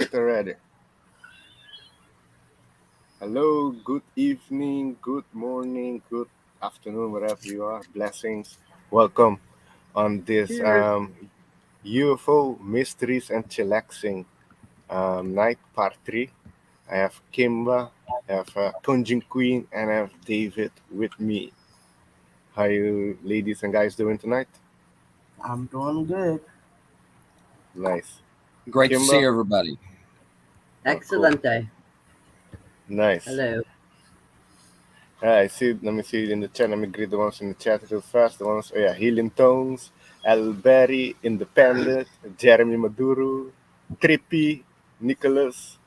it already. Hello, good evening, good morning, good afternoon, wherever you are. Blessings. Welcome on this Cheers. UFO Mysteries and Chillaxing Night Part 3. I have Kimba, I have Conjun Queen, and I have David with me. How you ladies and guys doing tonight? I'm doing good. Nice. Great to see Kimba? everybody. Excelente. Nice. Hello. Let me see it in the chat. Let me greet the ones in the chat real fast. The ones, Healing Tones, Alberry, Independent, Jeremy Maduro, Trippy, Nicholas.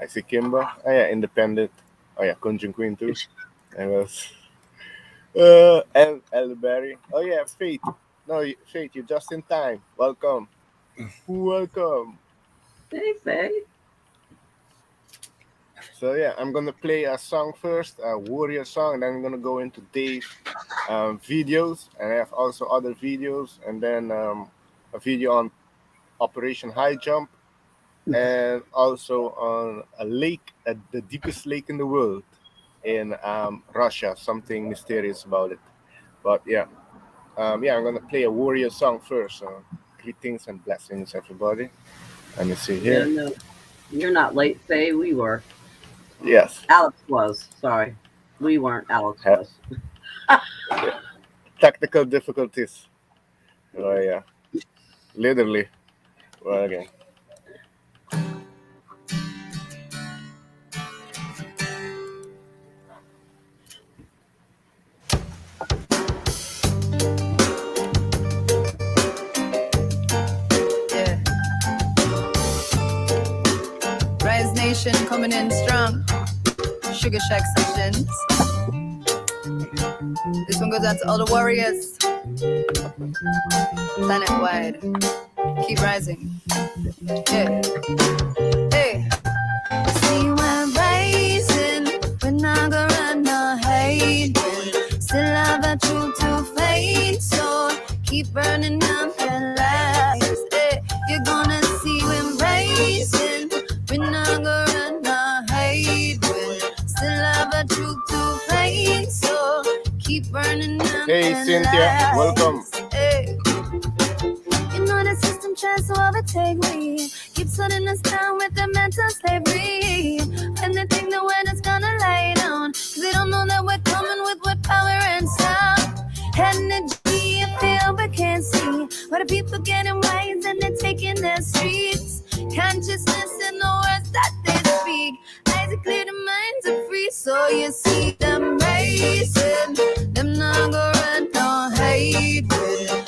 I see Kimba. Independent. Conjun Queen too. And was and Alberry. Faith. No, Faith, you're just in time. Welcome. Welcome. Hey, Faye. So I'm gonna play a song first, a warrior song, and then I'm gonna go into Dave's videos, and I have also other videos, and then a video on Operation High Jump, and also on a lake, the deepest lake in the world, in Russia. Something mysterious about it, but I'm gonna play a warrior song first. Greetings and blessings, everybody. Let me see here. No, you're not late, Faye. We were. Yes. Alex was. Sorry. We weren't. Alex was. Technical difficulties. Oh, yeah. Literally. Well, again. Rise Nation coming in strong. Sugar Shack sessions. This one goes out to all the warriors. Planet wide. Keep rising. Yeah. Hey. See, we're rising. We're not gonna run no hiding. Still have a truth to fight. So keep burning up the lights. Hey. You're gonna see we're rising. We're not gonna run no hiding. Still have a truth to fight. So keep burning up Hey, the Cynthia. lights. Welcome. Hey. You know the system tries to overtake me. Keeps holding us down with the mental slavery. And they think the world is gonna lie down. They don't know that we're coming with power and sound. Energy and feel but can't see. Where the people getting wise and they're taking their streets. Consciousness in the words that they speak. Eyes are clear, the minds are free. So you see them raising. Them not gonna run no hate.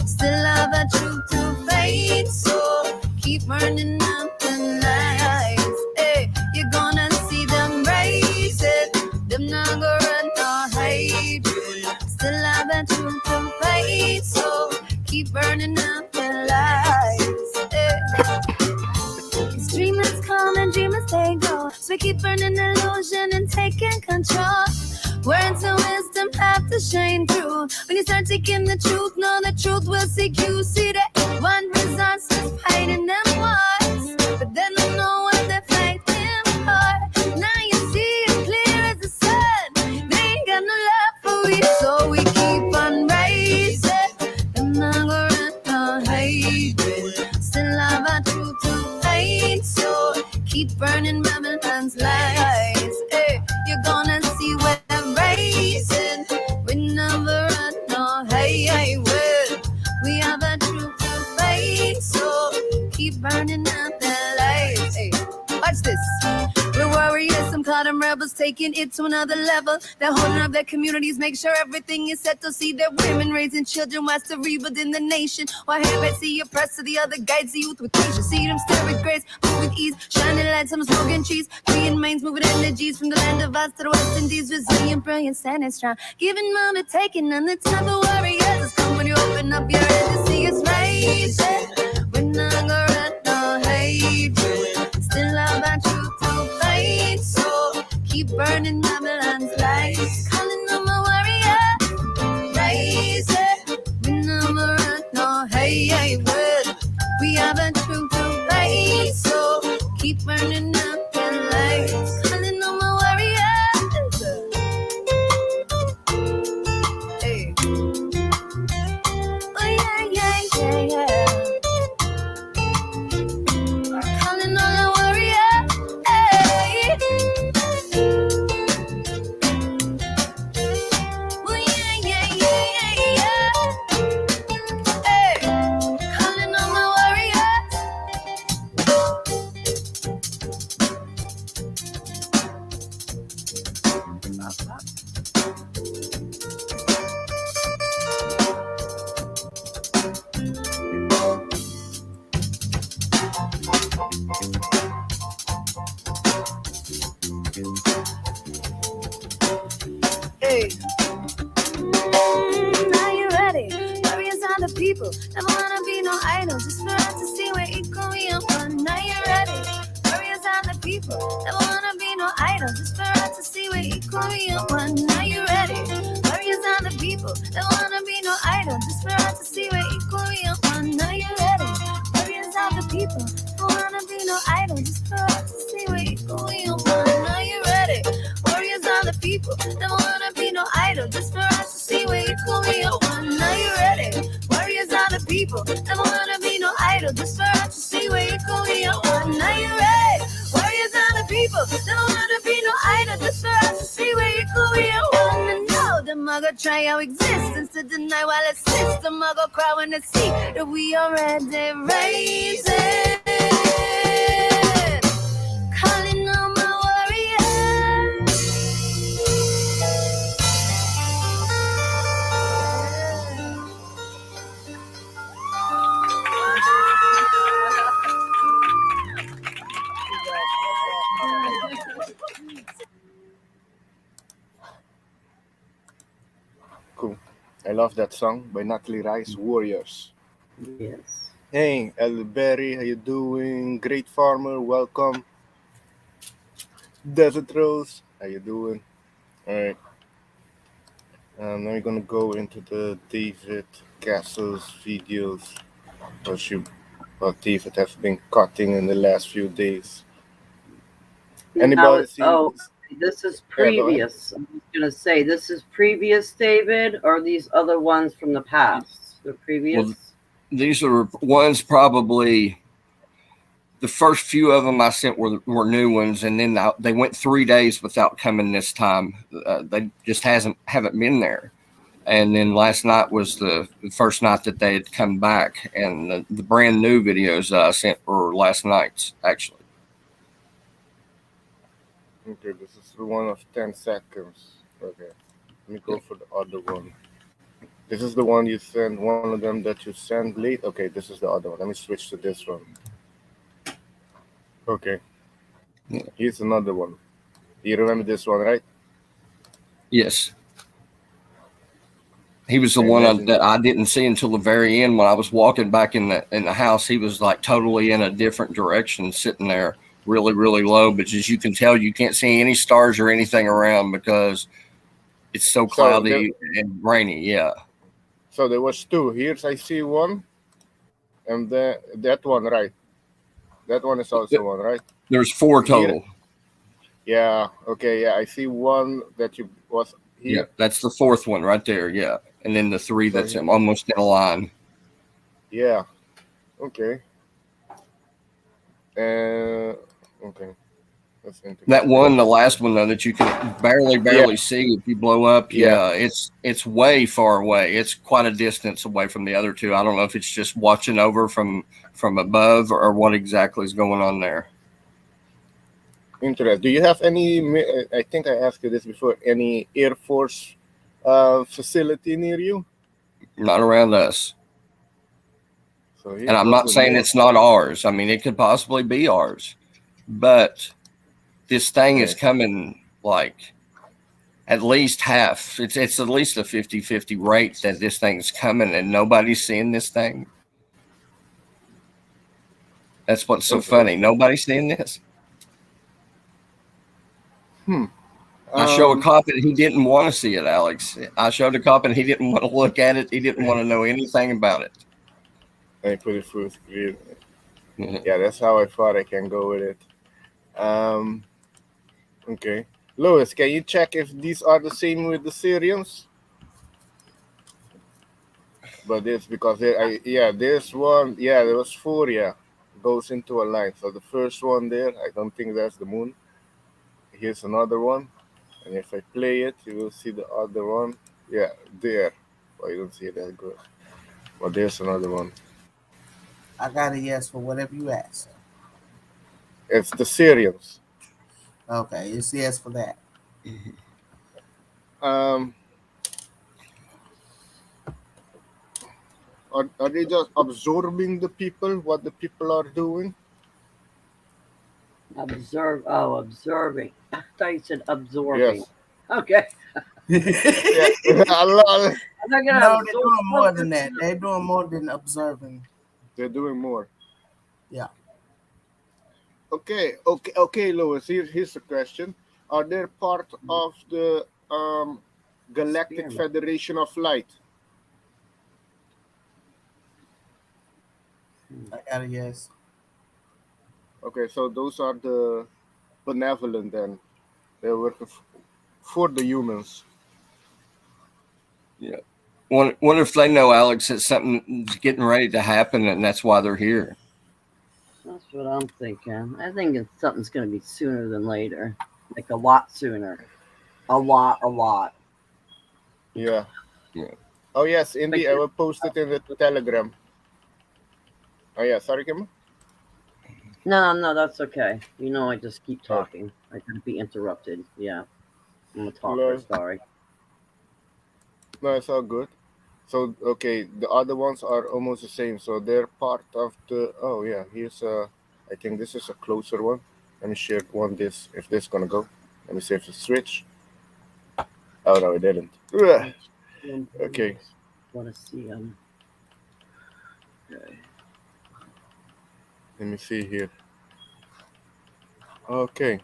Still have a truth to fight. So keep burning up the lights. Hey, you're gonna see them raising. Them not gonna run no hate. Still have a truth to fight. So keep burning up the lights. Hey. Dreamers come and dreamers they go. So we keep burning illusion and taking control. Words of wisdom have to shine through. When you start taking the truth, know the truth will seek you. See that one results is fighting them wars, but they don't know what they're fighting for. Now you see it clear as the sun. They ain't got no love for we, so we keep on rising. Them not gonna run no hate. Still have our truth to fight, so keep burning Babylon's lights. Hey, you're gonna see what I'm raising. We never run no hey, well. We have a truth to fight, so keep burning up the lights. Hey, watch this. We're warriors, some call them rebels, taking it to another level. They're holding up their communities, make sure everything is set to see their women raising children, watch the rebuilding the nation. While here see your press to the other guides the youth with patience. See them stir with grace, move with ease, shining lights on the smoking trees, freeing minds, moving energies from the land of us to the West Indies, resilient, brilliant, standing strong, giving moment, taking on the top of warriors. It's come when you open up your eyes to see us rising. We're not gonna run no hate. Still have our truth to fight, so keep burning Babylon's lights. Calling on my warrior, rising. We never run no hey, well. We have a truth to fight, so keep burning burning up in lights. Calling on my warriors. Hey. Oh yeah, yeah, yeah, yeah. Calling on the warriors. Hey. Oh yeah, yeah, yeah, yeah, yeah. Hey. Calling on my warriors. Hey. Are you ready? Warriors are the people. Never wanna be no idol. Just for us to see we're equal, we are one. Are you ready? Warriors are the people. Never wanna be no idol. Just for us to see we're equal, we are one. Are you ready? Warriors are the people. Never wanna be no idol. Just for us to see we're equal, we are one. Are you ready? Warriors are the people. Never wanna be no idol. Just for us to see we're equal, we are one. Are you ready? Warriors are the people. Never wanna be no idol. Just for us to see we're equal, we are one. Are you ready? Warriors are the people. Never wanna be no idol. Just for us to see we're equal, we are one. Are you ready? Warriors are the people. Never wanna be no idol. Just for us to see we're equal, we are one. And now the mugger try our existence to deny while it sits. The mugger cry when they see that we already raising. Calling on my warriors. Cool. I love that song by Natalie Rice, Warriors. Yes. Hey, Elberry, how you doing? Great Farmer, welcome. Desert Rose, how you doing? All right. Now we're gonna go into the David Castle's videos, what David has been cutting in the last few days. Anybody see? This is Yeah, go ahead. previous. I'm just gonna say this is previous, David, or these other ones from the past? The previous. Well, these are ones probably the first few of them I sent were new ones, and then they went 3 days without coming this time. They just haven't been there. And then last night was the first night that they had come back, and the brand new videos I sent were last night's actually. Okay, this is the one of 10 seconds. Okay, let me go for the other one. This is the one you sent, one of them that you sent late. Okay, this is the other one. Let me switch to this one. Okay, Yeah. here's another one. You remember this one, right? Yes. He was the Okay, one imagine- that I didn't see until the very end when I was walking back in the house. He was like totally in a different direction, sitting there really, really low. But as you can tell, you can't see any stars or anything around because it's so cloudy and rainy. Yeah. So there was two. Here's I see one, and then that one, right? That one is also one, right? There's 4 total. Yeah. Okay. Yeah, I see one that you was Yeah. here. That's the 4th one right there. Yeah. And then the 3 that's almost in a line. Yeah. Okay. Okay. That's interesting. That one, the last one though, that you can barely see if you blow up. Yeah, it's way far away. It's quite a distance away from the other two. I don't know if it's just watching over from above or what exactly is going on there. Interesting. Do you have any? I think I asked you this before. Any Air Force facility near you? Not around us. So And I'm not saying it's not ours. I mean, it could possibly be ours, but this thing is coming like at least half. It's at least a 50-50 rate that this thing's coming and nobody's seeing this thing. That's what's so funny. Nobody's seeing this. I showed a cop and he didn't want to see it, Alex. I showed a cop and he didn't want to look at it. He didn't want to know anything about it. I put it full screen. Yeah, that's how I thought I can go with it. Um, okay. Louis, can you check if these are the same with the Syrians? But this because this one, there was four, goes into a line. So the first one there, I don't think that's the moon. Here's another one, and if I play it, you will see the other one. Yeah, there. Well, you don't see it that good. But there's another one. I got a yes for whatever you asked. It's the Syrians. Okay, it's yes for that. Um, are they just absorbing the people? What the people are doing? Observing. I thought you said absorbing. Yes. Okay. Yeah. A lot. I'm not gonna No, they're absorb doing more than something. that. They're doing more than observing. They're doing more. Yeah. Okay, Louis. Here's a question: are they part of the Galactic Experiment. Federation of Light? I got a yes. Okay, so those are the benevolent then. They're working for the humans. Yeah. Wonder if they know, Alex, that something's getting ready to happen, and that's why they're here. That's what I'm thinking. I think something's gonna be sooner than later, like a lot sooner, a lot. Yeah. Yeah. Oh yes, Indy, I Like- will post it in the Telegram. Oh yeah, sorry, Kim. No, that's okay. You know, I just keep talking. I could be interrupted. Yeah, I'm a talker. No. Sorry. No, it's all good. So okay, the other ones are almost the same. So they're part of the. Oh yeah, here's a. I think this is a closer one. Let me share one. This if this gonna go. Let me see if it switch. Oh no, it didn't. Ugh. Okay. Want to see them? Okay. Let me see here. Okay.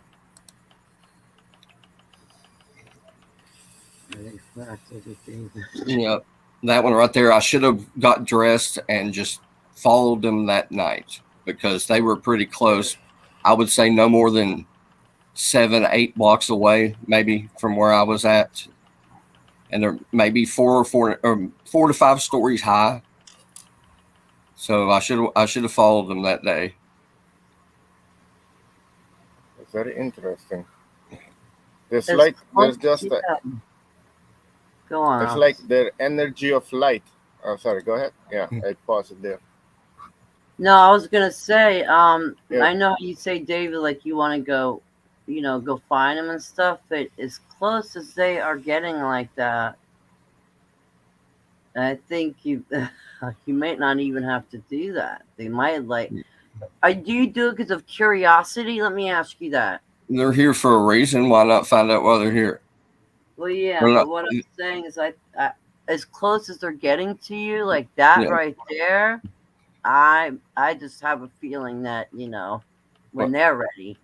Yeah, that one right there. I should have got dressed and just followed them that night because they were pretty close. I would say no more than 7, 8 blocks away, maybe from where I was at, and they're maybe 4 to 5 stories high. So I should have followed them that day. It's very interesting. There's It's like close- there's just yeah. Go on. it's Alex. like their energy of light. Oh, sorry. Go ahead. Yeah, I paused it there. No, I was gonna say, Yeah. I know how you say, David, like you want to go, go find them and stuff, but as close as they are getting like that, I think you you might not even have to do that. They might do you do it because of curiosity? Let me ask you that. They're here for a reason. Why not find out why they're here? Well, yeah, They're but not- what I'm saying is, I as close as they're getting to you, like that Yeah. right there, I just have a feeling that when they're ready.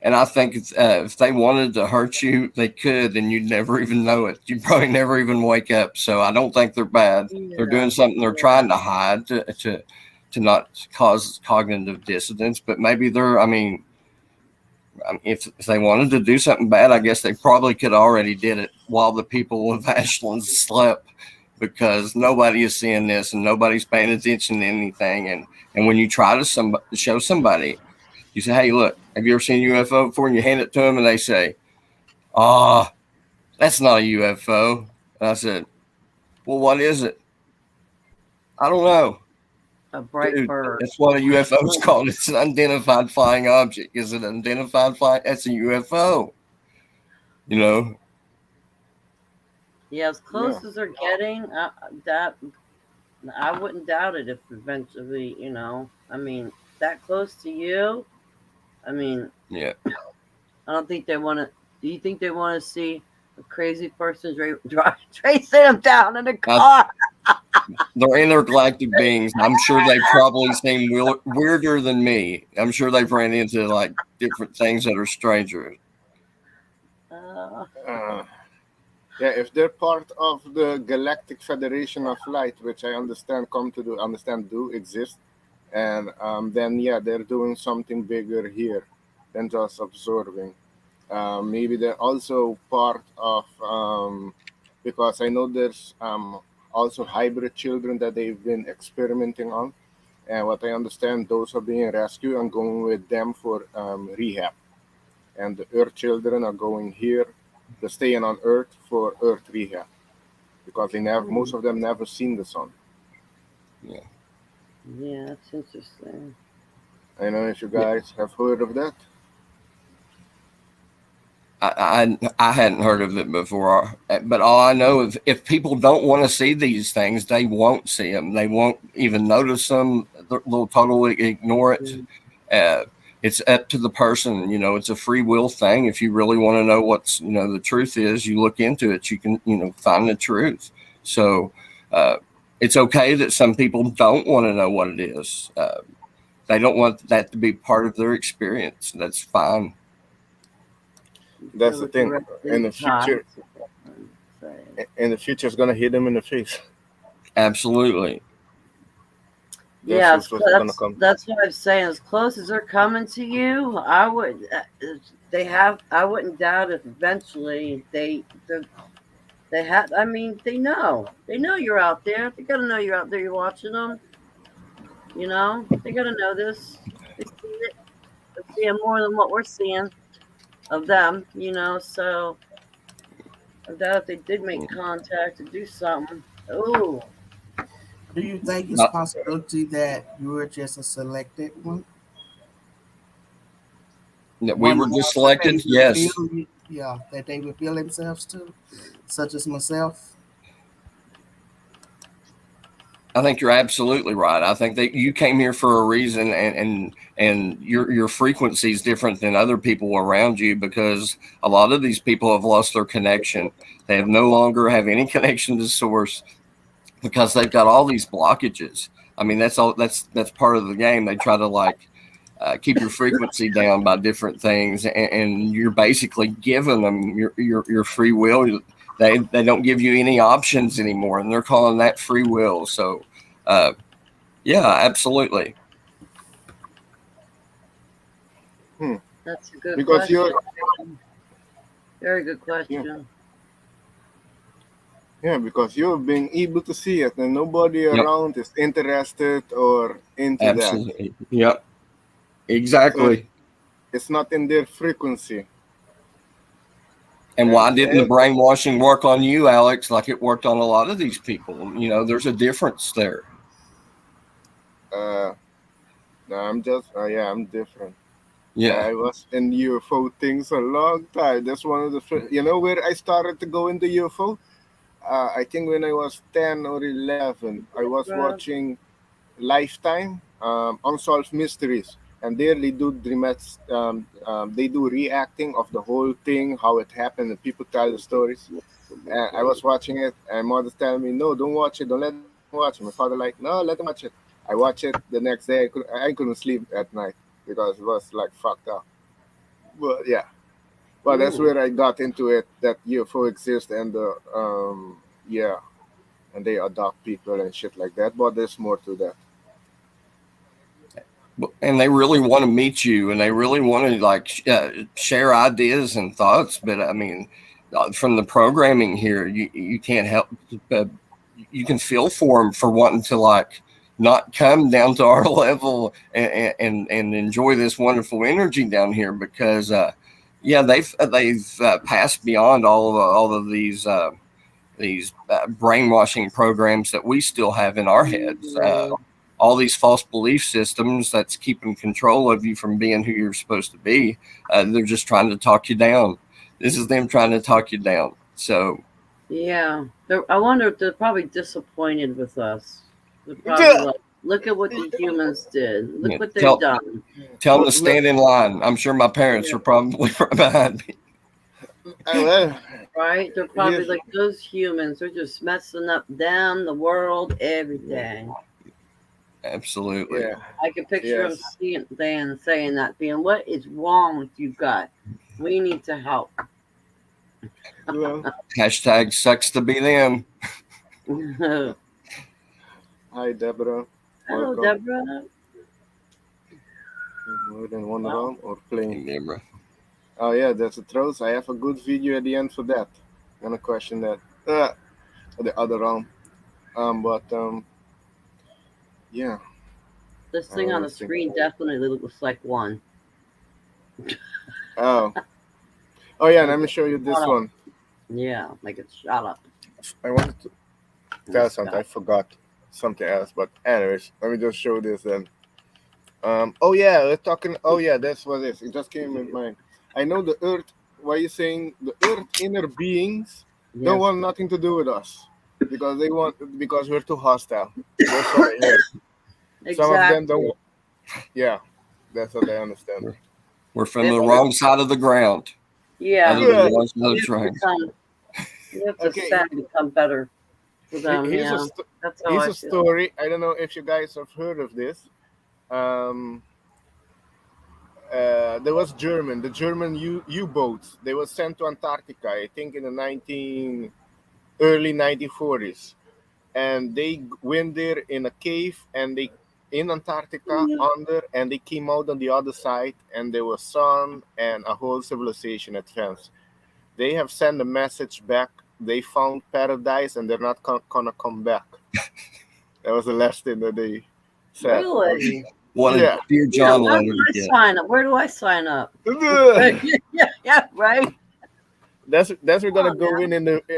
And I think if they wanted to hurt you, they could, and you'd never even know it. You'd probably never even wake up. So I don't think they're bad. They're doing something they're trying to hide to not cause cognitive dissonance. But maybe they're. I mean, if they wanted to do something bad, I guess they probably could already did it while the people of Ashland slept, because nobody is seeing this and nobody's paying attention to anything. And when you try to show somebody, you say, "Hey, look, have you ever seen a UFO before?" And you hand it to them, and they say, "Oh, that's not a UFO." And I said, "Well, what is it?" "I don't know." A bright Dude, bird. that's what a UFO is called. It's an unidentified flying object. Is it unidentified flying? That's a UFO. You know? Yeah, as close as they're getting, that I wouldn't doubt it if eventually, I mean, that close to you. I mean, Yeah. I don't think they want to. Do you think they want to see a crazy person tracing them down in a car? They're intergalactic beings. I'm sure they probably seem weirder than me. I'm sure they've ran into like different things that are stranger. Yeah, if they're part of the Galactic Federation of Light, which I understand do exist, and then they're doing something bigger here. than just observing. Maybe they're also part of, because I know there's also hybrid children that they've been experimenting on. And what I understand, those are being rescued and going with them for rehab. And the Earth children are going here, they're staying on Earth for Earth rehab because they never, most of them never seen the sun. Yeah, that's interesting. I don't know if you guys have heard of that. I hadn't heard of it before, but all I know is if people don't want to see these things, they won't see them. They won't even notice them. They'll totally ignore it. It's up to the person. You know, it's a free will thing. If you really want to know what's, you know, the truth is, you look into it. You can, you know, find the truth. So it's okay that some people don't want to know what it is. They don't want that to be part of their experience. That's fine. That's the thing. In the future, in the future, it's gonna hit them in the face. Yeah, That's that's, what's gonna that's come. that's what I'm saying. As close as they're coming to you, I would. They have. I wouldn't doubt if eventually they have. I mean, they know. They know you're out there. They gotta know you're out there. You're watching them. You know, they gotta know this. They see it. They're seeing more than what we're seeing of them. You know, so I doubt if they did make contact to do something. Oh, Do you think it's possibility that you were just a selected one? That we were just selected? Yes. Yeah, that they reveal themselves to, such as myself. I think you're absolutely right. I think that you came here for a reason, and your frequency is different than other people around you because a lot of these people have lost their connection. They have no longer have any connection to source because they've got all these blockages. I mean, that's all. That's part of the game. They try to like keep your frequency down by different things, and you're basically giving them your free will. They don't give you any options anymore, and they're calling that free will. So, yeah, absolutely. that's a good Because question. you're, Very good question. yeah, because you're being able to see it, and nobody around is interested or into that. Absolutely. Yep. So Exactly. it's not in their frequency. And why didn't the And brainwashing work on you, Alex, like it worked on a lot of these people? You know, there's a difference there. no, I'm just, yeah, I'm different. Yeah. I was in UFO things a long time. That's one of the first, you know, where I started to go into UFO. I think when I was 10 or 11, I was watching Lifetime, Unsolved Mysteries, and there they do they do reacting of the whole thing, how it happened, and people tell the stories. And I was watching it, and mother's telling me, "No, don't watch it. Don't let them watch it." My father like, "No, let them watch it." I watch it the next day. I couldn't sleep at night because it was like fucked up. But yeah, but that's where I got into it. That UFO exists, and yeah, and they adopt people and shit like that. But there's more to that. And they really want to meet you, and they really want to like share ideas and thoughts. But I mean, from the programming here, you can't help. You can feel for them for wanting to like not come down to our level and enjoy this wonderful energy down here because yeah, they've passed beyond all of these brainwashing programs that we still have in our heads. All these false belief systems that's keeping control of you from being who you're supposed to be. They're just trying to talk you down. This is them trying to talk you down. So yeah, I wonder if they're probably disappointed with us. They're probably like, look at what the humans did. Look what they've done. Tell them to stand in line. I'm sure my parents are probably behind me. Right? They're probably like, those humans are just messing up them, the world, everything. Absolutely. Yeah. I can picture them saying that, being, what is wrong with you guys? We need to help. Well, Hashtag sucks to be them. hi, Deborah. Hello, Welcome. Deborah. More than one Well, round or playing. Remember. Oh yeah, that's a throws. I have a good video at the end for that. Gonna question that. The other round. But yeah. this I thing on the was thinking. screen definitely looks like one. Oh. Oh yeah, let Like me show you this shut up. one. Yeah, like it's shut up. I wanted to tell It's something. I got- forgot something else. But anyways, let me just show this then. Oh yeah, we're talking. Oh yeah, that's what it is. It just came in mind. I know the Earth. Why you saying the Earth inner beings don't Yes, want nothing to do with us because we're too hostile. That's what I heard. Some of them exactly. don't. Yeah, that's what I understand. We're from They the want wrong side of the ground, Yeah, other than Yeah. the one side of the you have to train. become, you have to Okay. sad become better for them. Here's Yeah, that's how here's I a feel. story. I don't know if you guys have heard of this. Um, there was the German U-boats. They were sent to Antarctica, I think, in the early 1940s, and they went there in a cave, and they in Antarctica under, and they came out on the other side, and there was sun and a whole civilization advanced. They have sent a message back. They found paradise, and they're not gonna come back. That was the last thing that they said. Really? What a Yeah. dear Yeah, John how letter do to I get. sign up? Where do I sign up? That's yeah, right. we're gonna Oh, go in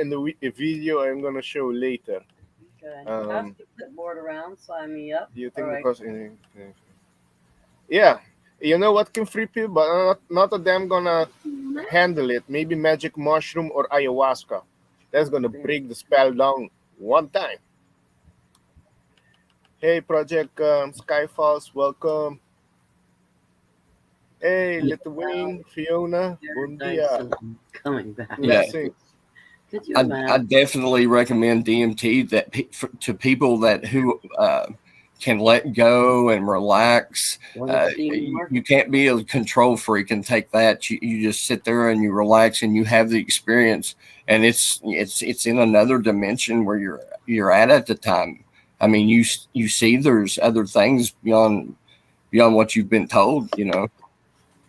the video I'm gonna show later. Okay. Pass Um, the clipboard around. Sign me up. do you All think right. because yeah, you know what can free people, but not of them gonna handle it. Maybe magic mushroom or ayahuasca. That's gonna break the spell down one time. Hey, Project Skyfalls, welcome. Hey, Little Wing, Fiona, bom Paradise dia. and coming back. Yeah. Blessings. Could you I imagine? definitely recommend DMT to people that who can let go and relax. Want to see more? You can't be a control freak and take that. You just sit there and you relax and you have the experience, and it's in another dimension where you're at the time. I mean, you see there's other things beyond what you've been told. You know.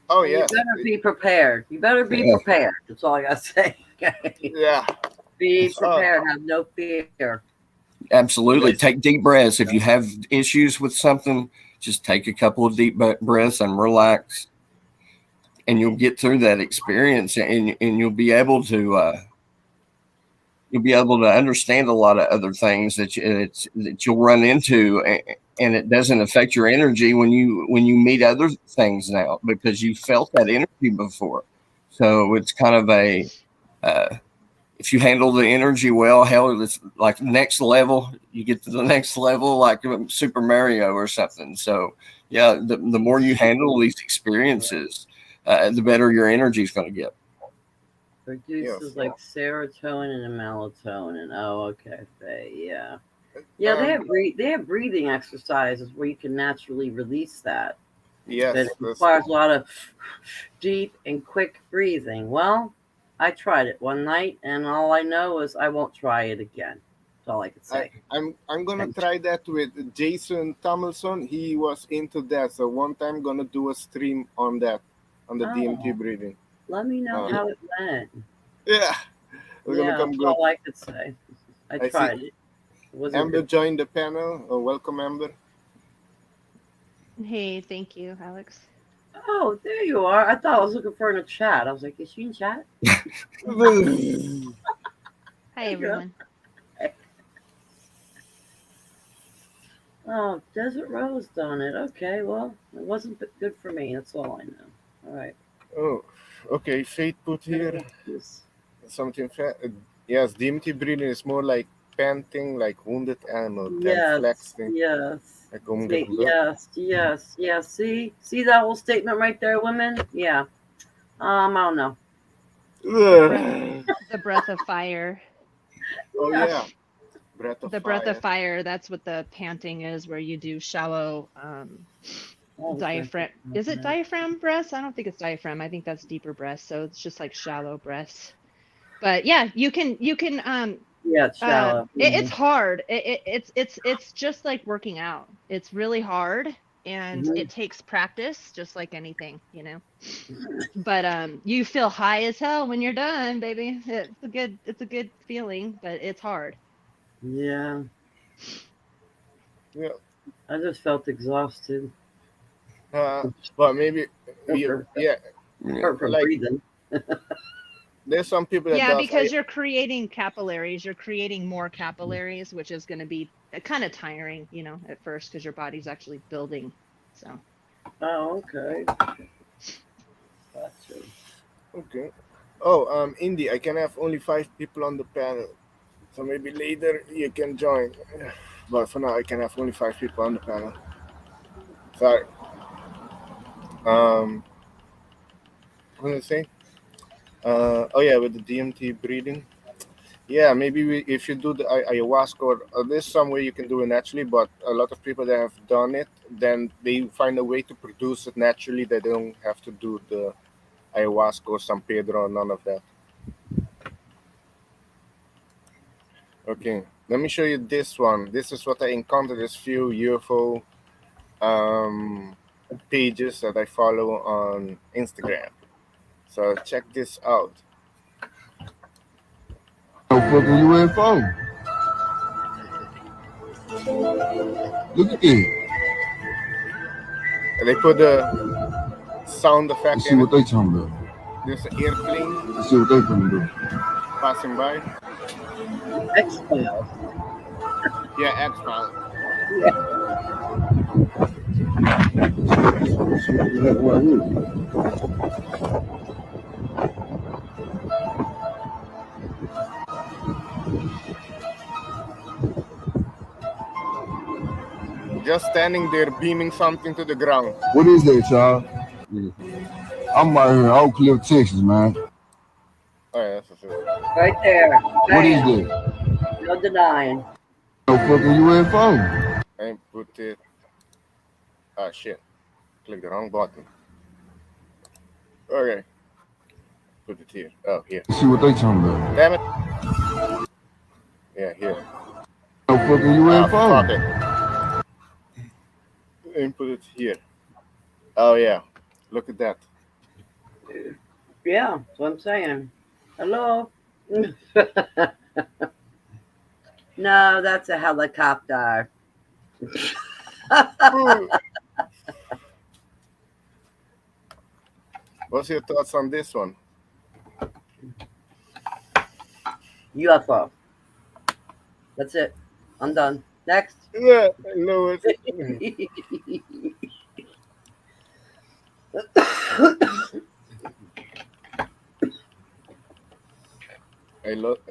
Oh And you yes, better be prepared. You better be Yeah. prepared. That's all I gotta say. Okay. yeah. Be Oh. prepared. Have no fear. Absolutely. Yes. Take deep breaths. If you have issues with something, just take a couple of deep breaths and relax, and you'll get through that experience, and you'll be able to understand a lot of other things that you'll run into, and it doesn't affect your energy when you meet other things now because you felt that energy before. So it's kind of a if you handle the energy well, hell, it's like next level. You get to the next level, like Super Mario or something. So, yeah, the more you handle these experiences, the better your energy is going to get. Produces Yes. like serotonin and melatonin. Oh, okay, Faye. Yeah. Yeah, they have breathing exercises where you can naturally release that. Yes. But it requires a lot of deep and quick breathing. Well, I tried it one night, and all I know is I won't try it again. That's all I could say. I'm gonna try that with Jason Tomlinson. He was into that, so one time gonna do a stream on that, on the DMT breathing. Let me know how it went. Yeah, we're gonna Yeah, come that's good. all I could say. I I tried see. it. It wasn't Amber good. joined the panel. Welcome, Amber. Hey, thank you, Alex. Oh, there you are. I thought I was looking for her in a chat. I was like, is she in chat? Hi, everyone. Oh, Desert Rose done it. Okay, well, it wasn't good for me. That's all I know. All right. Oh, okay. Fate put here Yes. something. Yes, DMT breathing is more like panting, like wounded animal, than Yes, flexing. yes. Like Yes. See that whole statement right there, women? Yeah. I don't know. The breath of fire. Oh yeah, breath of The fire. breath of fire. That's what the panting is, where you do shallow diaphragm. Is it diaphragm breaths? I don't think it's diaphragm. I think that's deeper breaths. So it's just like shallow breaths. But yeah, you can. Yeah, it's shallow. It's hard. It's just like working out. It's really hard, and it takes practice, just like anything, you know. But you feel high as hell when you're done, baby. It's a good feeling, but it's hard. Yeah, Yeah. I just felt exhausted. But maybe you, yeah, Apart from like breathing. there's some people that Yeah, does. because you're creating capillaries, you're creating more capillaries, which is going to be kind of tiring, you know, at first because your body's actually building. So, Oh, okay. Gotcha. Okay. Oh, Indy, I can have only 5 people on the panel, so maybe later you can join. But for now, I can have only 5 people on the panel. Sorry. What was I say? Oh yeah, with the DMT breathing. Yeah, maybe if you do the ayahuasca, or there's some way you can do it naturally, but a lot of people that have done it, then they find a way to produce it naturally. They don't have to do the ayahuasca or San Pedro, none of that. Okay, let me show you this one. This is what I encountered. This few UFO pages that I follow on Instagram. So check this out. No fucking UFO. Look at this. They put the sound effect Let's see in what it. they talking about. There's an airplane Let's see what they finna do. passing by. X-Files. Yeah, X-Files. Just standing there beaming something to the ground. What is that, y'all? I'm right here in Oak Cliff, Texas, man. Oh yeah, that's it. Right there. What is Bam. that? No denying. No fucking UFO. I put it. Ah shit. Click the wrong button. Okay. Put it here. Oh, here. Let's see what they talking about. Damn it. Yeah, here. No fucking Ah, UFO. fuck it. And put it here. Oh yeah. Look at that. Yeah, that's what I'm saying. Hello? No, that's a helicopter. What's your thoughts on this one? UFO. That's it. I'm done. Next. Yeah, Louis.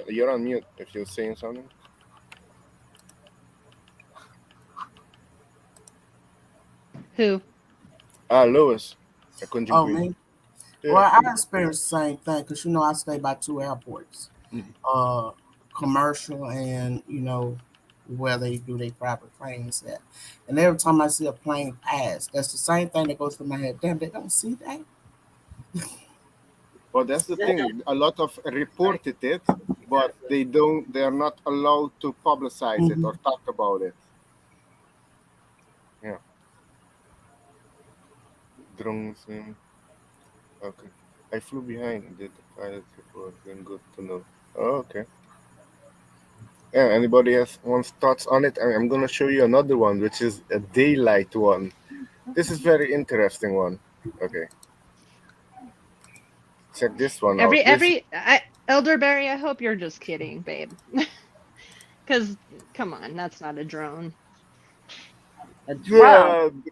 You're on mute if you're saying something. who? Louis. I couldn't Oh, agree. me? Yeah. Well, I experienced the same thing because I stay by 2 airports, commercial and where they do their private planes at. And every time I see a plane pass, that's the same thing that goes through my head. Damn, they don't see that. But that's the thing. A lot of reported it, but they are not allowed to publicize it or talk about it. Yeah. Drones. Okay. I flew behind. Did the pilot report? Then good to know. Oh, okay. Yeah. Anybody else wants thoughts on it? I'm gonna show you another one, which is a daylight one. This is very interesting one. Okay. Check this one out. Elderberry, I hope you're just kidding, babe. Because, come on, that's not a drone. A drone.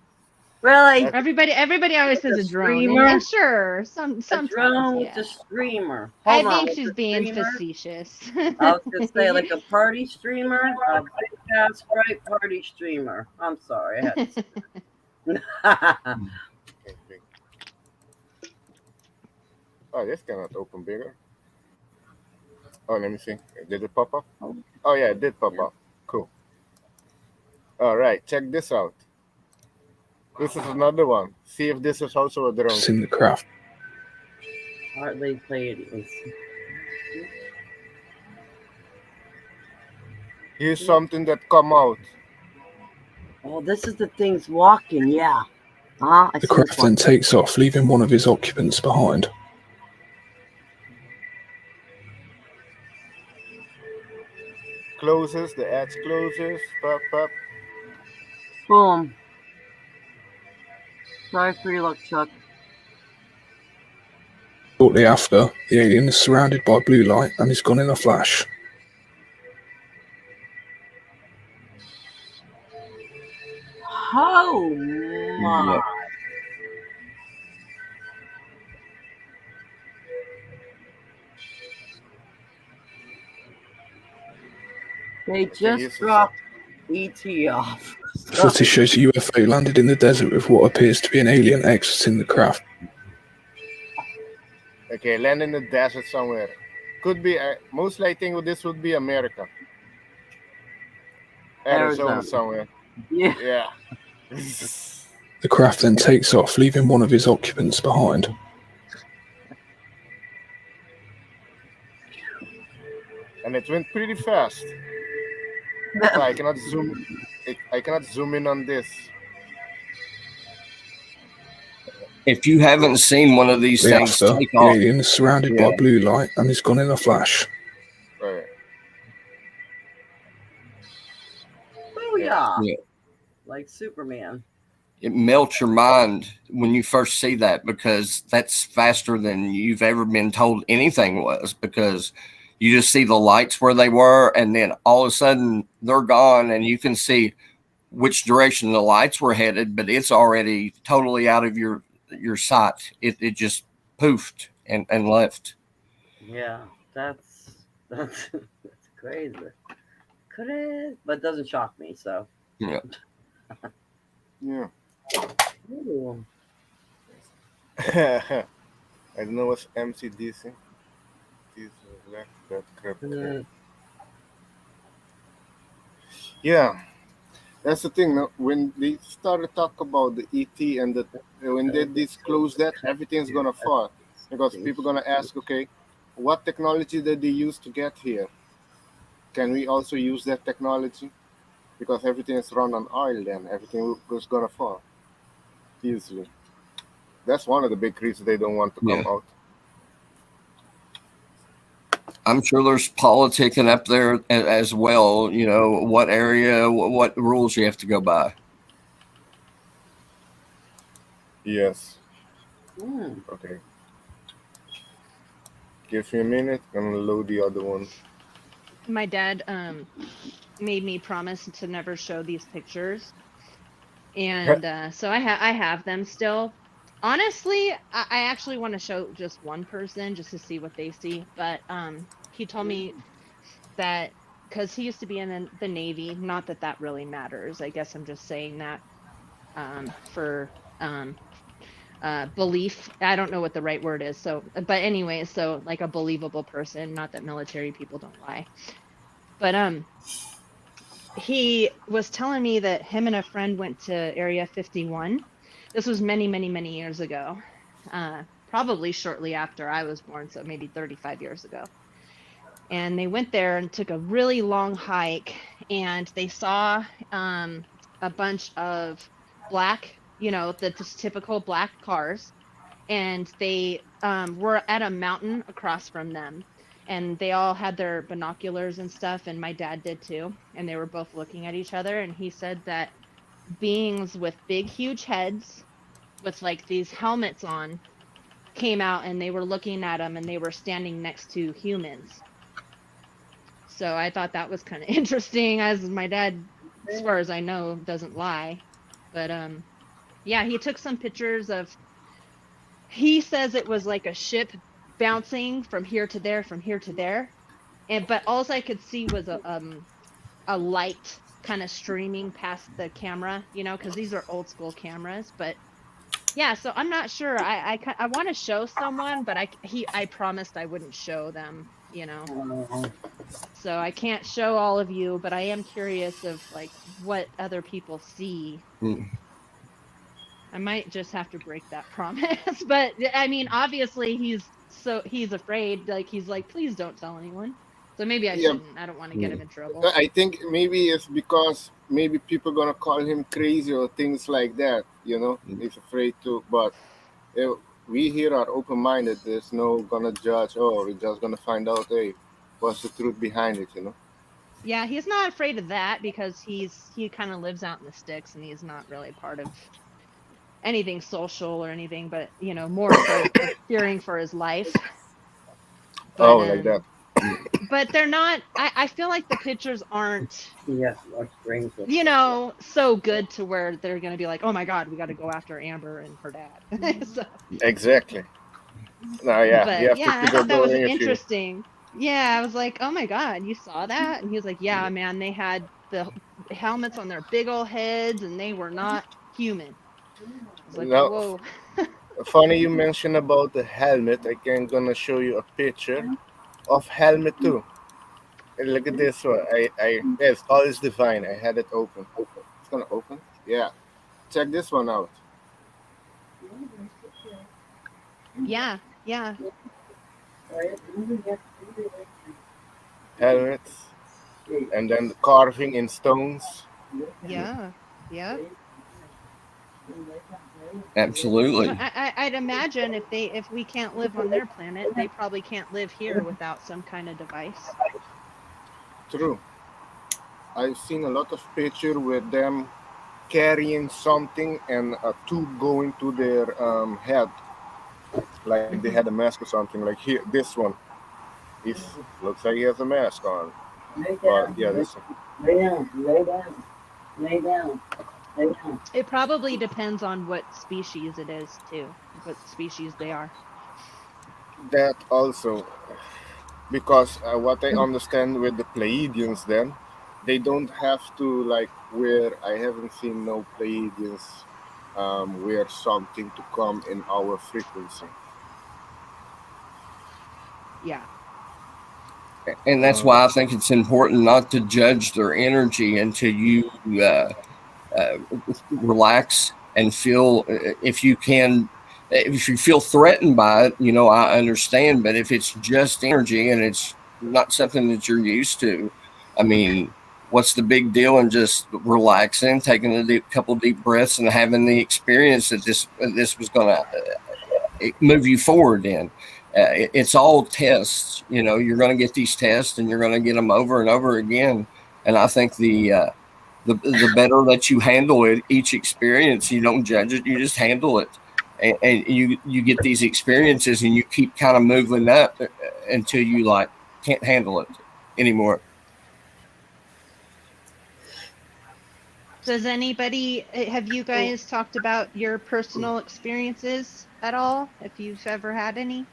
Really? Everybody always says a drone. Streamer? And sure, sometimes. A drone yeah. with a streamer. I Hold on, think like she's a being streamer? facetious. I was gonna say like a party streamer, a big ass bright party streamer. I'm sorry. I had to say that. Oh, this cannot open bigger. Oh, let me see. Did it pop up? Oh yeah, it did pop up. Cool. All right, check this out. This is another one. See if this is also a drone. Sing the craft. Hardly played. Here's something that come out. Oh, this is the things walking. Yeah. I The see this craft one. then takes off, leaving one of his occupants behind. Closes, the edge closes. Pop, pop. Boom. Sorry for your luck, Chuck. Shortly after, the alien is surrounded by blue light and is gone in a flash. Oh my. Yeah. They Okay, just here's the dropped ET off. Footage shows a UFO landed in the desert with what appears to be an alien exiting the craft. Okay, land in the desert somewhere. Could be, mostly I think this would be America. Arizona Arizona. somewhere. Yeah. Yeah. The craft then takes off, leaving one of his occupants behind. And it went pretty fast. Oh, I cannot zoom. I cannot zoom in on this. If you haven't seen one of these Shortly things after, take the off, alien is surrounded yeah, by blue light and is gone in a flash. Right. Booyah. yeah, Like Superman. it melts your mind when you first see that, because that's faster than you've ever been told anything was, because you just see the lights where they were, and then all of a sudden they're gone, and you can see which direction the lights were headed, but it's already totally out of your sight. It just poofed and left. Yeah. That's crazy. Could it? But it doesn't shock me, so. Yeah. Yeah. Ooh. I don't know what's MCDC. Yeah, that's the thing. No? When they started talk about the ET and when they disclose that, everything's gonna fall because people gonna ask, okay, what technology did they use to get here? Can we also use that technology? Because everything is run on oil, then everything is gonna fall easily. That's one of the big reasons they don't want to Yeah. come out. I'm sure there's politicking up there as well. You know, what area, what rules you have to go by. Yes. Mm. Okay. Give me a minute. I'm gonna load the other one. My dad made me promise to never show these pictures, and so I have them still. Honestly, I actually want to show just one person just to see what they see, but he told me that because he used to be in the Navy, not that that really matters. I guess I'm just saying that for belief. I don't know what the right word is. So, but anyway, so like a believable person, not that military people don't lie. But he was telling me that him and a friend went to Area 51. This was many, many, many years ago. Probably shortly after I was born, so maybe 35 years ago. And they went there and took a really long hike, and they saw a bunch of black, the typical black cars, and they were at a mountain across from them, and they all had their binoculars and stuff, and my dad did too, and they were both looking at each other, and he said that beings with big huge heads with like these helmets on came out, and they were looking at them, and they were standing next to humans. So I thought that was kind of interesting, as my dad, as far as I know, doesn't lie. But yeah, he took some pictures of, he says it was like a ship bouncing from here to there, from here to there. And but all I could see was a light kind of streaming past the camera, because these are old school cameras. But yeah, so I'm not sure. I want to show someone, but I promised I wouldn't show them, So I can't show all of you, but I am curious of like what other people see. Mm. I might just have to break that promise. But I mean, obviously he's afraid. Like he's like, please don't tell anyone. So maybe I Yeah, shouldn't. I don't want to get him in trouble. I think maybe it's because maybe people gonna call him crazy or things like that. He's afraid to. But if we here are open-minded. There's no gonna judge. Oh, we're just gonna find out. Hey, what's the truth behind it? Yeah, he's not afraid of that because he kind of lives out in the sticks and he's not really part of anything social or anything, but more so fearing for his life. But Oh, like that. but they're not. I feel like the pictures aren't Yes, our strings. so good to where they're gonna be like, oh my god, we got to go after Amber and her dad. So, Exactly. No, yeah, you but have to yeah, I keep it thought that was going if you. interesting. Yeah, I was like, oh my god, you saw that? And he was like, yeah, man, they had the helmets on their big old heads and they were not human. I was like, Now, whoa. funny you mentioned about the helmet. I can gonna show you a picture of helmet too. And look at this one. Yes, all is divine. I had it open. It's gonna open. Yeah. Check this one out. Yeah, yeah, Helmets, and then the carving in stones. yeah, yeah. Absolutely. I'd imagine if we can't live on their planet, they probably can't live here without some kind of device. True. I've seen a lot of picture with them carrying something and a tube going to their head, like they had a mask or something. Like here, this one, he looks like he has a mask on. Lay But down, yeah, lay, this lay down, lay down, lay down, lay down. It probably depends on what species it is too, what species they are. that also because what I understand with the Pleiadians, then they don't have to like wear. I haven't seen no Pleiadians wear something to come in our frequency. Yeah. And that's Uh, why I think it's important not to judge their energy until you uh, relax and feel if you can. If you feel threatened by it, I understand. But if it's just energy and it's not something that you're used to, I mean, what's the big deal in just relaxing, taking a couple deep breaths, and having the experience that this was going to move you forward in. It's all tests. You're going to get these tests, and you're going to get them over and over again. And I think the better that you handle it, each experience, you don't judge it, you just handle it, and you get these experiences, and you keep kind of moving up until you like can't handle it anymore. Does anybody have you guys talked about your personal experiences at all? If you've ever had any?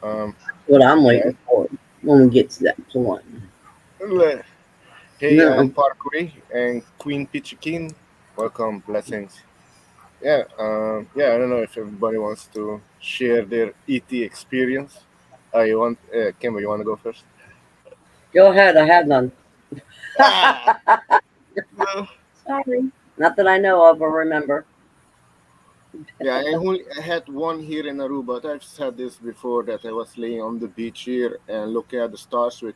um, What I'm yeah. waiting for when we get to that point. Hey, No, Parkway and Queen Pichikin, welcome, blessings. Yeah, yeah. I don't know if everybody wants to share their ET experience. You want, Kimber? You want to go first? go ahead. I have none. Ah, no. Sorry. Not that I know of or remember. Yeah, I had one here in Aruba. But I've said this before that I was laying on the beach here and looking at the stars with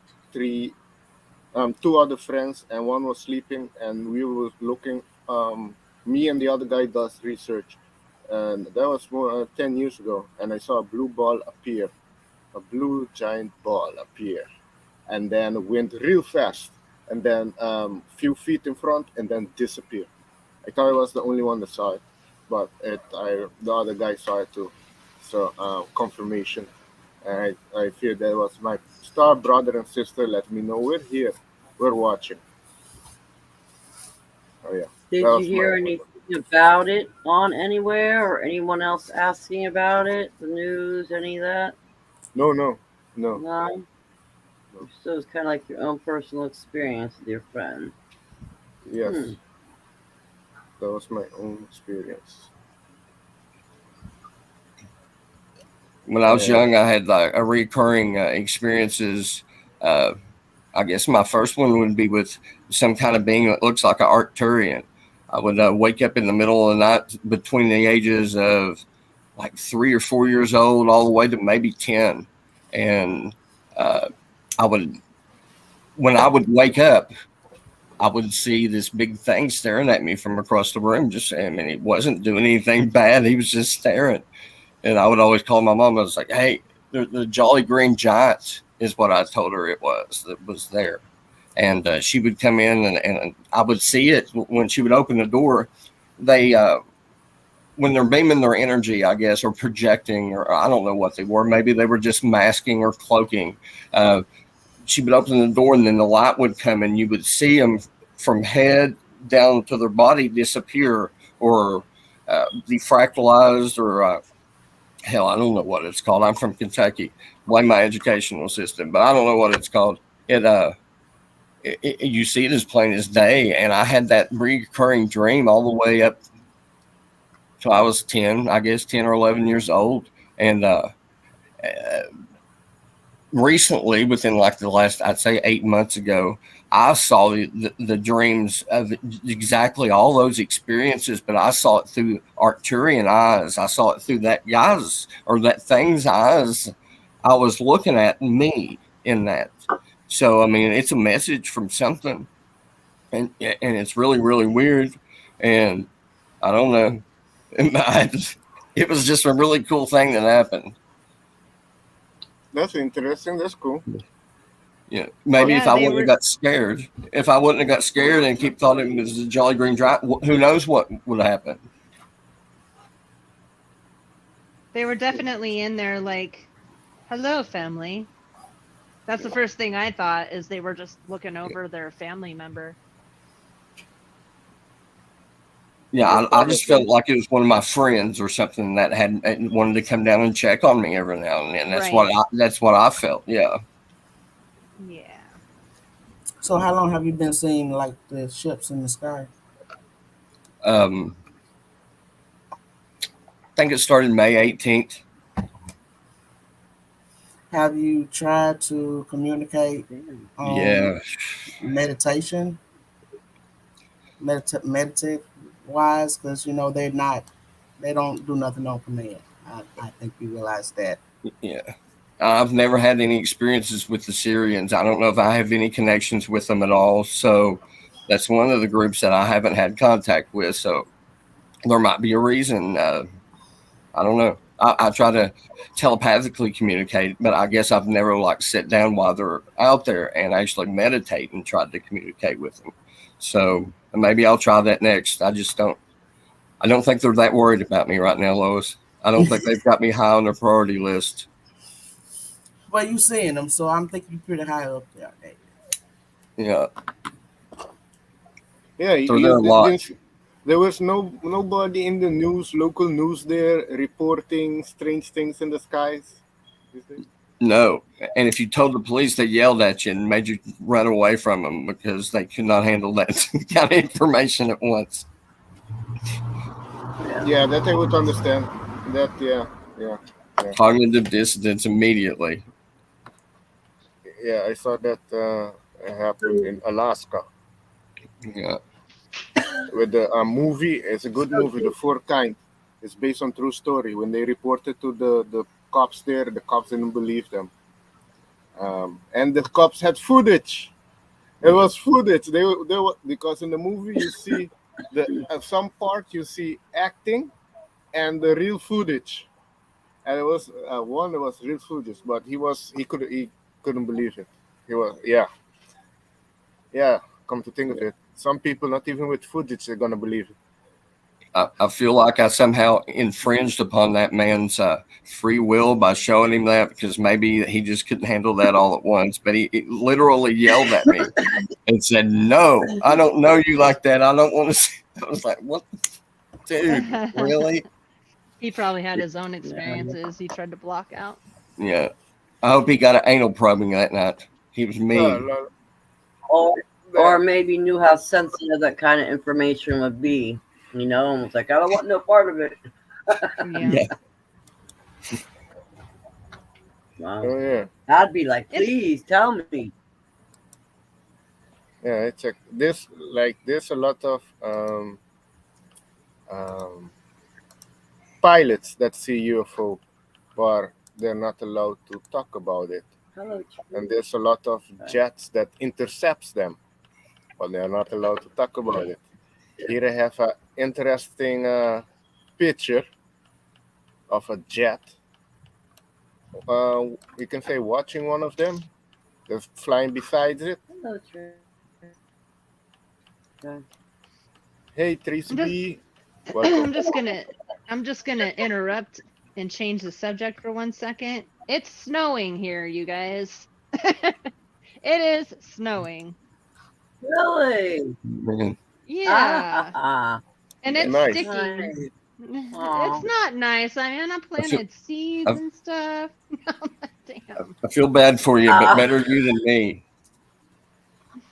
two other friends, and one was sleeping, and we were looking. Me and the other guy does research, and that was more 10 years ago. And I saw a blue ball appear, a blue giant ball appear, and then went real fast, and then few feet in front, and then disappear. I thought I was the only one that saw it, but the other guy saw it too. So confirmation. And I feel that was my star brother and sister let me know we're here, we're watching. Oh yeah, that Did you was my. hear anything about it on anywhere or anyone else asking about it? The news, any of that? No, no, no, No? no. So it's kind of like your own personal experience with your friend. Hmm. Yes, that was my own experience. When I was And young, I had like a recurring experiences. Uh, I guess my first one would be with some kind of being that looks like an Arcturian. I would wake up in the middle of the night between the ages of like 3 or 4 years old, all the way to maybe 10, and uh, I would, when I would wake up, I would see this big thing staring at me from across the room. Just, I mean, he wasn't doing anything bad. He was just staring. And I would always call my mom. I was like, "Hey, the Jolly Green Giant is what I told her it was that was there." And she would come in, and I would see it when she would open the door. They when they're beaming their energy, I guess, or projecting, or I don't know what they were. Maybe they were just masking or cloaking. Uh, she would open the door, and then the light would come, and you would see them from head down to their body disappear, or defractalized, or hell, I don't know what it's called. I'm from Kentucky. Blame my educational system, but I don't know what it's called. You see it as plain as day, and I had that recurring dream all the way up till I was 10, I guess 10 or 11 years old, and recently, within like the last, I'd say 8 months ago, I saw the dreams of exactly all those experiences, but I saw it through Arcturian eyes. I saw it through that guy's or that thing's eyes. I was looking at me in that. So, I mean, it's a message from something, and it's really, really weird. And I don't know. It was just a really cool thing that happened. That's interesting. That's cool. Yeah, maybe Yeah, if I they wouldn't were. have got scared, if I wouldn't have got scared and keep thought it was a Jolly Green Giant, who knows what would happen? They were definitely in there like, hello, family. That's the first thing I thought is they were just looking over their family member. Yeah, I just felt like it was one of my friends or something that had wanted to come down and check on me every now and then. Right. That's what I felt. Yeah. Yeah. So how long have you been seeing like the ships in the sky? I think it started May 18th. Have you tried to communicate Yeah. meditation, meditate wise? Because you know they don't do nothing on command. I think you realize that. Yeah. I've never had any experiences with the Syrians. I don't know if I have any connections with them at all. So that's one of the groups that I haven't had contact with. So there might be a reason. I don't know. I try to telepathically communicate, but I guess I've never like sit down while they're out there and actually meditate and tried to communicate with them. So maybe I'll try that next. I don't think they're that worried about me right now, Lois. I don't think they've got me high on their priority list. Well, you seeing them, so I'm thinking you're pretty high up there, David. Yeah. Yeah, So there are a lot. there was nobody in the news, local news there, reporting strange things in the skies. No. And if you told the police, they yelled at you and made you run away from them because they could not handle that kind of information at once. Yeah, that I would understand. That yeah. Cognitive dissonance immediately. Yeah, I saw that happened in Alaska Yeah. with the movie. It's a good movie, The Four Kind. It's based on true story. When they reported to the cops there, the cops didn't believe them. And the cops had footage. It was footage. They were, because in the movie you see at some part you see acting and the real footage. And it was one that was real footage, but he couldn't believe it. He was yeah. Come to think of it, some people not even with footage they're gonna believe it. I feel like I somehow infringed upon that man's free will by showing him that because maybe he just couldn't handle that all at once. But he literally yelled at me and said, "No, I don't know you like that. I don't want to see." I was like, "What, dude? Really?" He probably had his own experiences he tried to block out. Yeah. I hope he got an anal probing that night. He was mean. Or maybe knew how sensitive that kind of information would be, and was like, I don't want no part of it. Yeah. Wow. Oh yeah. I'd be like, please tell me. Yeah, it's there's a lot of um, pilots that see UFO, but they're not allowed to talk about it. Hello, and there's a lot of jets that intercepts them, but they're not allowed to talk about it. Here I have an interesting picture of a jet. We can say watching one of them, just flying beside it. Hello, Trey. Hey, Tracy I'm just B, I'm welcome. just gonna interrupt and change the subject for 1 second. It's snowing here, you guys. It is snowing. Really? Man, Yeah. Ah, And yeah, it's Nice. sticky. nice. It's Oh, not nice. I mean, I I feel planted seeds I, and stuff. Damn. I feel bad for you, but better you than me.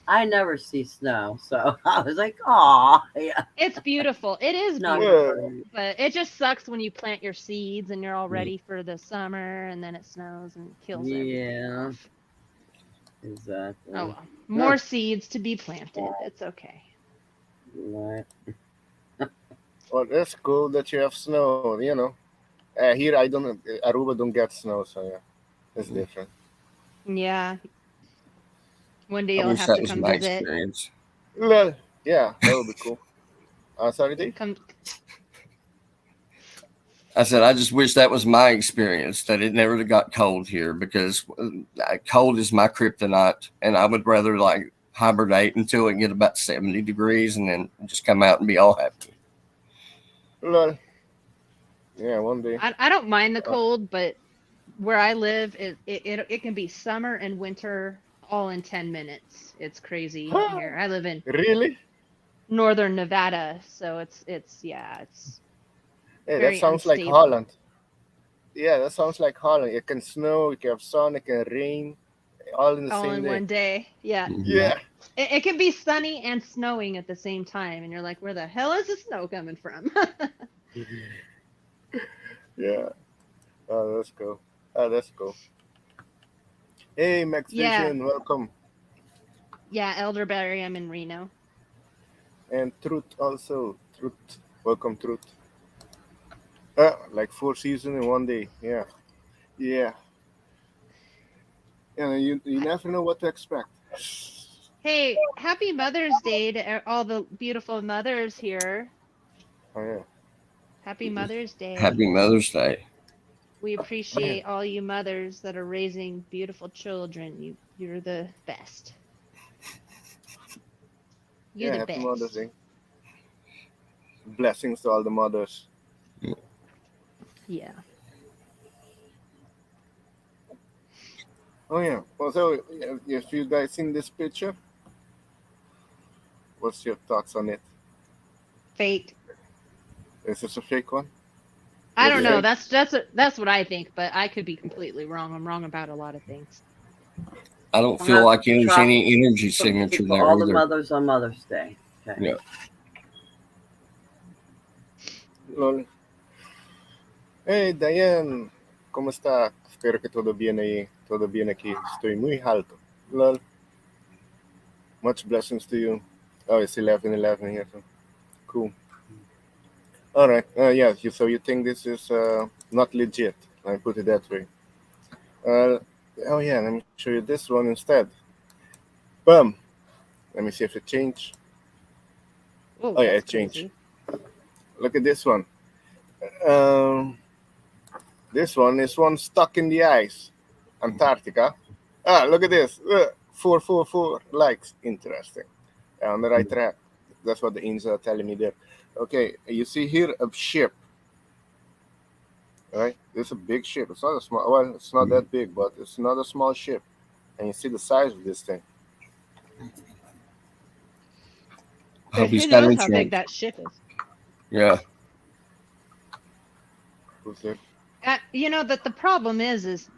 I never see snow, so I was like, "Aw, yeah, It's beautiful. It is not Yeah. beautiful. great." But it just sucks when you plant your seeds and you're all Mm. ready for the summer and then it snows and kills everything Yeah, off. exactly. Oh well. More seeds to be planted. It's okay. Right. Well, that's cool that you have snow. Here I don't. Aruba don't get snow, so yeah, it's different. Yeah. One day I you'll wish have that to was come my visit. experience. Well, yeah, that would be cool. Sorry, Dave. Come I said, I just wish that was my experience, that it never got cold here, because cold is my kryptonite, and I would rather like hibernate until it get about 70 degrees and then just come out and be all happy. Well, yeah, one day. I don't mind the Uh, cold, but where I live it can be summer and winter all in 10 minutes. It's crazy here. I live in really? northern Nevada, so it's Hey, that very sounds like unstable. Holland. Yeah, that sounds like Holland. It can snow, it can have sun, it can rain, all in the All same in day. one day. Yeah. Mhm. Yeah, It can be sunny and snowing at the same time, and you're like, where the hell is the snow coming from? yeah. Oh, that's cool. Oh, that's cool. Hey, Max Yeah. Vision, welcome. Yeah, Elderberry, I'm in Reno. And Truth also. Truth, welcome, Truth. Like 4 seasons in one day. Yeah, yeah. Yeah, you never know what to expect. Hey, happy Mother's Day to all the beautiful mothers here. Oh yeah, Happy Mother's Day. Happy Mother's Day. We yeah, appreciate all you mothers that are raising beautiful children. You're the best. You're yeah. the Happy Mother's best. Day. Blessings to all the mothers. Yeah. Oh yeah. Also, if you guys seen this picture, what's your thoughts on it? Fake. Is this a fake one? I Looks don't know. fake. That's what I think, but I could be completely wrong. I'm wrong about a lot of things. I don't I'll feel have like to there's drop any energy something signature for there all the either. mothers on Mother's Day. Okay. Yeah. Lol. Hey Diane, ¿cómo está? Espero que todo bien aquí. Estoy muy alto. Lol. Much blessings to you. Oh, it's 11:11 here. So. Cool. All right. Yeah. So you think this is not legit? I put it that way. Uh, oh yeah. Let me show you this one instead. Boom. Let me see if it changed. Oh, Oh yeah, that's it changed. crazy. Look at this one. Um, this one is one stuck in the ice, Antarctica. Look at this. 444 likes. Interesting. On the right track. That's what the angels are telling me there. Okay, you see here a ship, right? It's a big ship. It's not a small. Well, it's not that big, but it's not a small ship. And you see the size of this thing. I hope he's Who got knows how big insurance. that ship is? Yeah. Who's it? That the problem is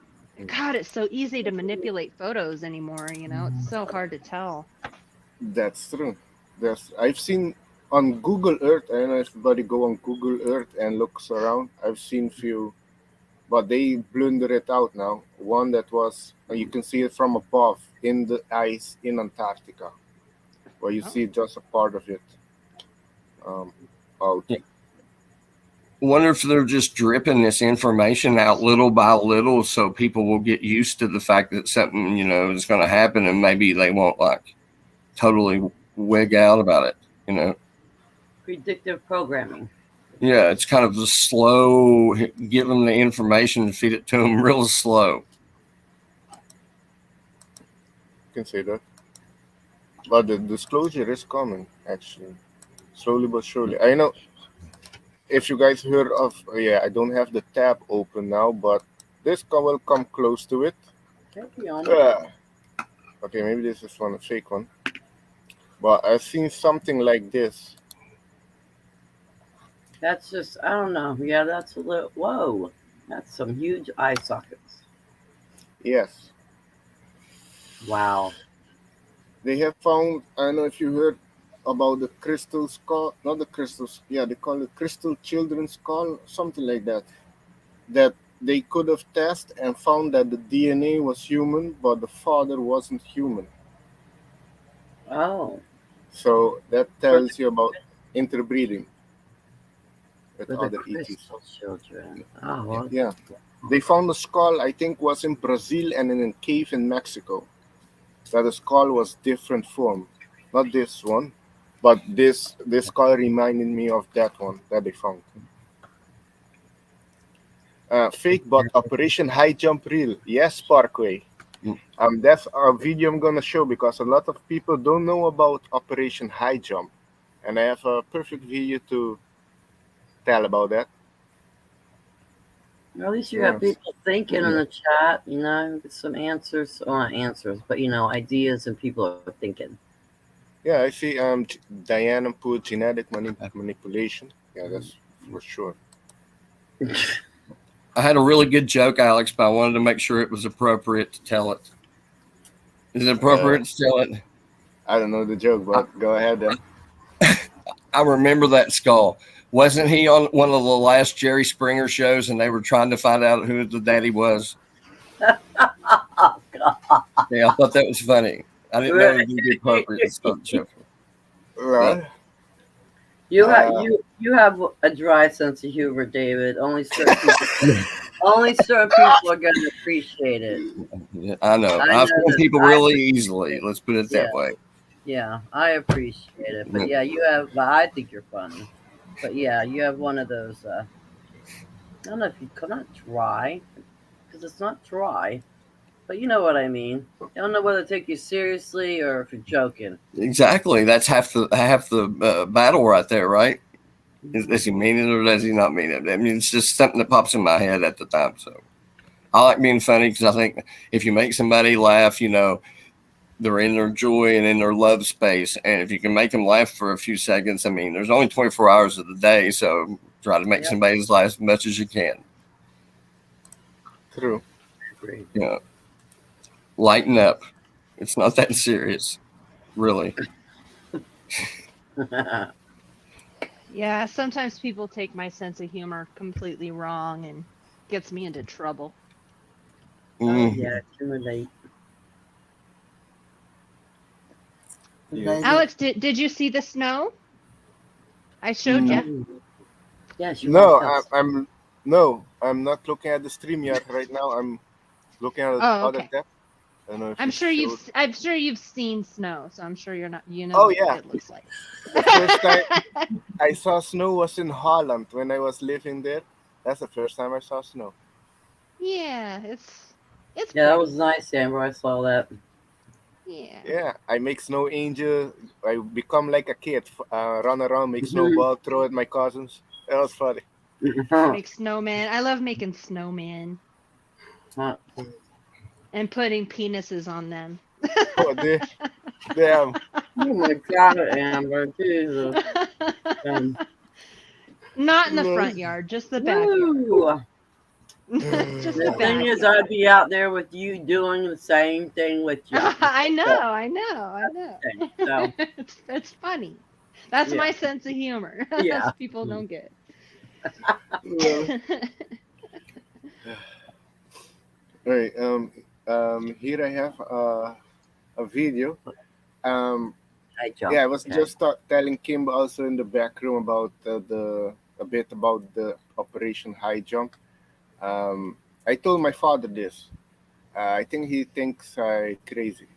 God, it's so easy to manipulate photos anymore. It's so hard to tell. That's true. I've seen on Google Earth. I don't know if everybody go on Google Earth and looks around. I've seen few, but they blunder it out now. One that was you can see it from above in the ice in Antarctica, where you Oh. see just a part of it. Out. Yeah. wonder if they're just dripping this information out little by little so people will get used to the fact that something, is going to happen, and maybe they won't like totally wig out about it. Predictive programming. Yeah, it's kind of the slow, give them the information and feed it to them real slow. You can say that. But the disclosure is coming, actually. Slowly but surely. I know if you guys heard of, I don't have the tab open now, but this will come close to it. Carry on. Okay, maybe this is a fake one. But I've seen something like this. That's just, I don't know. Yeah, that's a little, whoa. That's some huge eye sockets. Yes. Wow. They have found, I don't know if you heard about the crystal skull, not the crystals, they call it crystal children's skull, something like that. That they could have tested and found that the DNA was human, but the father wasn't human. Oh. So that tells you about interbreeding with For the other ETs. crystal children. Oh, well, Yeah. They found the skull, I think, was in Brazil and in a cave in Mexico. So the skull was different form. Not this one, but this skull reminded me of that one that they found. Fake but Operation High Jump Reel. Yes, Parkway. That's a video I'm gonna show because a lot of people don't know about Operation High Jump, and I have a perfect video to tell about that. at least you got people thinking in the chat, get some answers. Well, not answers, but ideas, and people are thinking. Yeah, I see. Diana put genetic manipulation. Yeah, that's for sure. I had a really good joke, Alex, but I wanted to make sure it was appropriate to tell it. Is it appropriate to tell it? I don't know the joke, but go ahead then. I remember that skull. Wasn't he on one of the last Jerry Springer shows, and they were trying to find out who the daddy was? Oh, God. Yeah, I thought that was funny. I didn't know it would be appropriate to start the show. Right. You have a dry sense of humor, David. Only certain people are going to appreciate it. Yeah, I know. I fool people really easily. Let's put it that way. Yeah, I appreciate it. But I think you're funny. But yeah, you have one of those. I don't know if you call it dry, because it's not dry. But you know what I mean. I don't know whether to take you seriously or if you're joking. Exactly. That's half the battle right there, right? Does he mean it or does he not mean it? I mean, it's just something that pops in my head at the time. So I like being funny because I think if you make somebody laugh, they're in their joy and in their love space. And if you can make them laugh for a few seconds, I mean, there's only 24 hours of the day. So try to make somebody's laugh as much as you can. True. Great. Lighten up. It's not that serious, really. Yeah, sometimes people take my sense of humor completely wrong and gets me into trouble. Yeah, can relate. Alex, did you see the snow? I showed you. Yes. I'm not looking at the stream yet. Right now, I'm looking at the other tab. I don't know if I'm sure you've seen snow, so I'm sure you're not. Oh, what yeah. it looks like. The first time I saw snow was in Holland when I was living there. That's the first time I saw snow. Yeah, it's. Yeah, that was nice, Amber. I saw that. Yeah. Yeah, I make snow angel. I become like a kid, run around, make snowball, throw at my cousins. That was funny. Make snowman. I love making snowman. And putting penises on them. Oh, damn. Oh my God, Amber. Jesus. Not in the front yard, just the backyard. Just the thing is, I'd be out there with you doing the same thing with you. I know. So. It's funny. That's my sense of humor. Yeah. People don't get. Right. Here I have a video. I was just telling Kim also in the back room about a bit about the Operation High Jump. I told my father this. I think he thinks I crazy.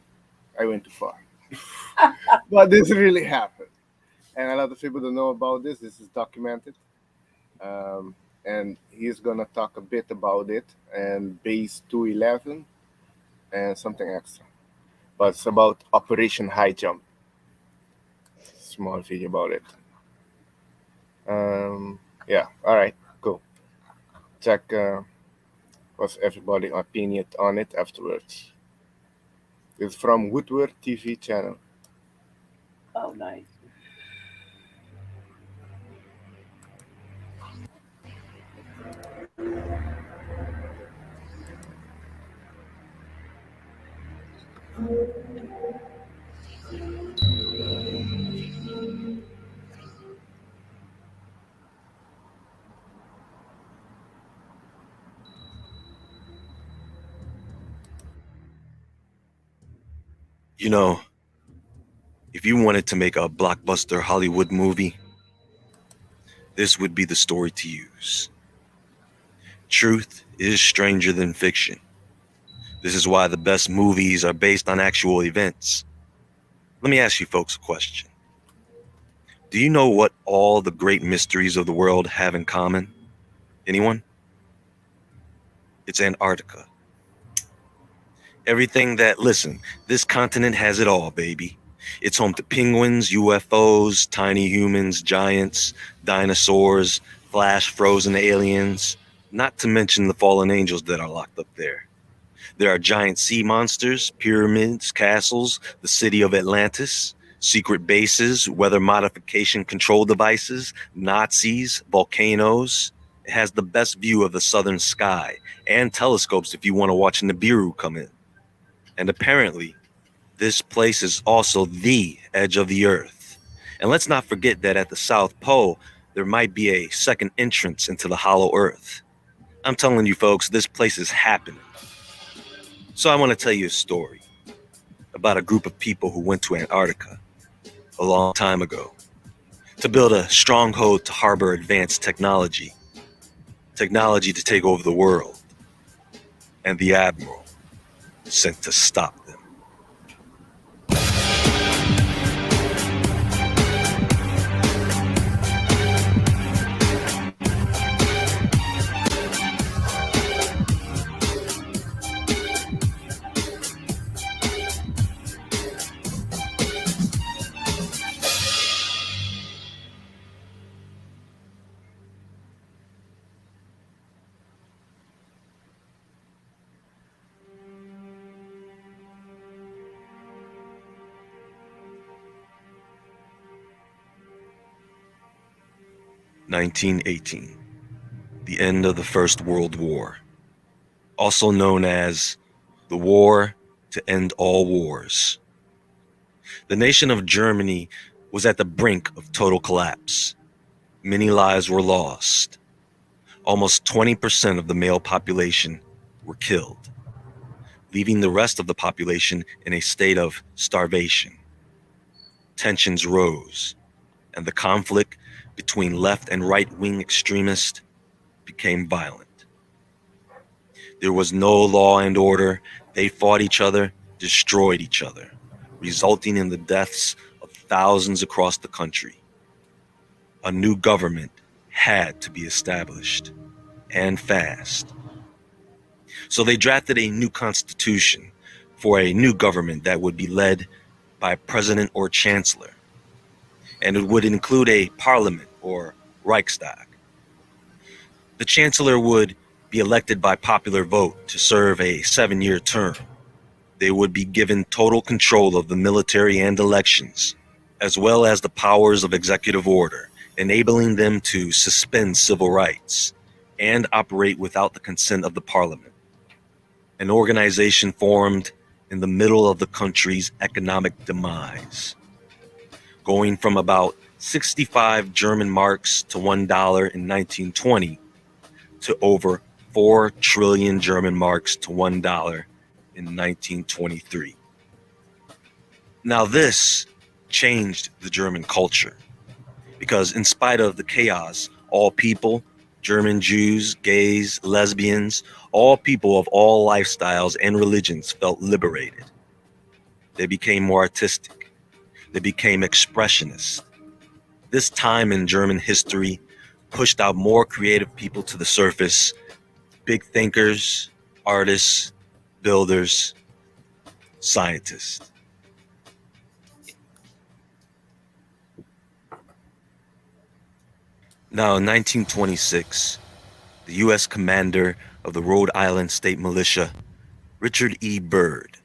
I went too far. But this really happened. And a lot of people don't know about this. This is documented. Um, and he's going to talk a bit about it and base 211 and something extra. But it's about Operation High Jump. Small video about it. Yeah, all right, cool. Check what's everybody opinion on it afterwards. It's from Woodward TV channel. Oh, nice. You know, if you wanted to make a blockbuster Hollywood movie, this would be the story to use. Truth is stranger than fiction. This is why the best movies are based on actual events. Let me ask you folks a question. Do you know what all the great mysteries of the world have in common? Anyone? It's Antarctica. Listen, this continent has it all, baby. It's home to penguins, UFOs, tiny humans, giants, dinosaurs, flash frozen aliens, not to mention the fallen angels that are locked up there. There are giant sea monsters, pyramids, castles, the city of Atlantis, secret bases, weather modification control devices, Nazis, volcanoes. It has the best view of the southern sky and telescopes if you want to watch Nibiru come in. And apparently, this place is also the edge of the earth. And let's not forget that at the South Pole, there might be a second entrance into the hollow earth. I'm telling you folks, this place is happening. So I want to tell you a story about a group of people who went to Antarctica a long time ago to build a stronghold to harbor advanced technology to take over the world, and the admiral sent to stop them. (1918), the end of the First World War, also known as the War to End All Wars. The nation of Germany was at the brink of total collapse. Many lives were lost. Almost 20% of the male population were killed, leaving the rest of the population in a state of starvation. Tensions rose, and the conflict between left and right-wing extremists became violent. There was no law and order. They fought each other, destroyed each other, resulting in the deaths of thousands across the country. A new government had to be established, and fast. So they drafted a new constitution for a new government that would be led by a president or chancellor, and it would include a parliament or Reichstag. The chancellor would be elected by popular vote to serve a 7-year term. They would be given total control of the military and elections, as well as the powers of executive order, enabling them to suspend civil rights and operate without the consent of the parliament. An organization formed in the middle of the country's economic demise, going from about 65 German marks to $1 in 1920 to over 4 trillion German marks to $1 in 1923. Now this changed the German culture, because in spite of the chaos, all people, German Jews, gays, lesbians, all people of all lifestyles and religions felt liberated. They became more artistic. They became expressionists. This time in German history pushed out more creative people to the surface, big thinkers, artists, builders, scientists. Now, in 1926, the U.S. commander of the Rhode Island State Militia, Richard E. Byrd,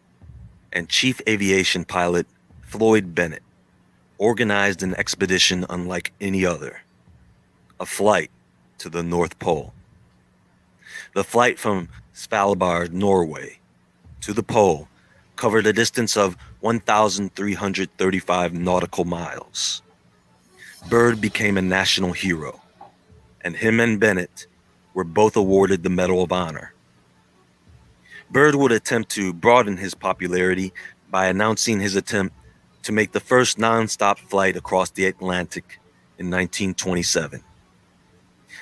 and chief aviation pilot Floyd Bennett organized an expedition unlike any other, a flight to the North Pole. The flight from Svalbard, Norway, to the pole covered a distance of 1,335 nautical miles. Byrd became a national hero, and him and Bennett were both awarded the Medal of Honor. Byrd would attempt to broaden his popularity by announcing his attempt to make the first non-stop flight across the Atlantic in 1927.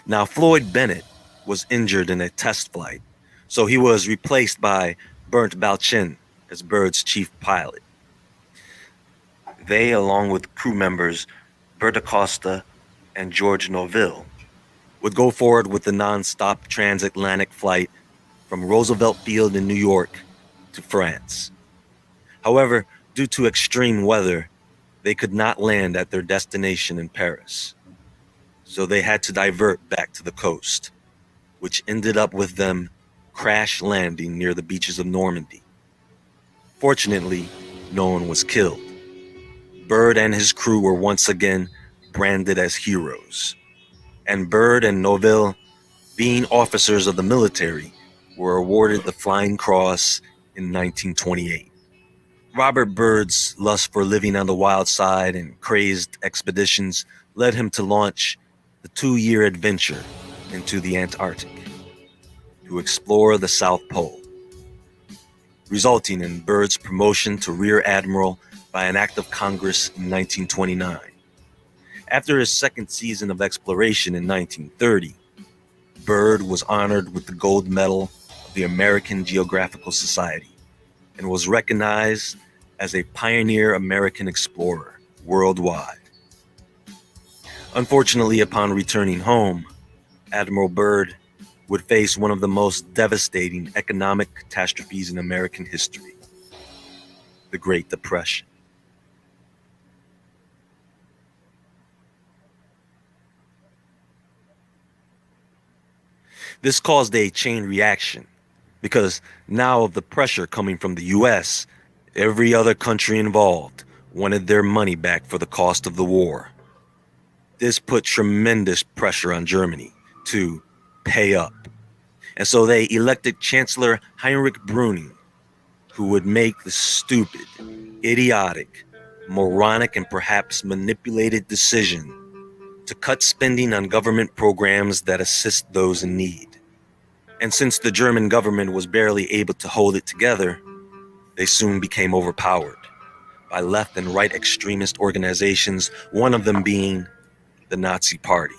Now, Floyd Bennett was injured in a test flight, so he was replaced by Bernd Balchen as Byrd's chief pilot. They, along with crew members Bert Acosta and George Norville, would go forward with the non-stop transatlantic flight from Roosevelt Field in New York to France. However, due to extreme weather, they could not land at their destination in Paris. So they had to divert back to the coast, which ended up with them crash landing near the beaches of Normandy. Fortunately, no one was killed. Byrd and his crew were once again branded as heroes, and Byrd and Norville, being officers of the military, were awarded the Flying Cross in 1928. Robert Byrd's lust for living on the wild side and crazed expeditions led him to launch the 2-year adventure into the Antarctic to explore the South Pole, resulting in Byrd's promotion to Rear Admiral by an act of Congress in 1929. After his second season of exploration in 1930, Byrd was honored with the Gold Medal of the American Geographical Society and was recognized as a pioneer American explorer worldwide. Unfortunately, upon returning home, Admiral Byrd would face one of the most devastating economic catastrophes in American history, the Great Depression. This caused a chain reaction because now of the pressure coming from the US, every other country involved wanted their money back for the cost of the war. This put tremendous pressure on Germany to pay up. And so they elected Chancellor Heinrich Brüning, who would make the stupid, idiotic, moronic, and perhaps manipulated decision to cut spending on government programs that assist those in need. And since the German government was barely able to hold it together, they soon became overpowered by left and right extremist organizations, one of them being the Nazi Party,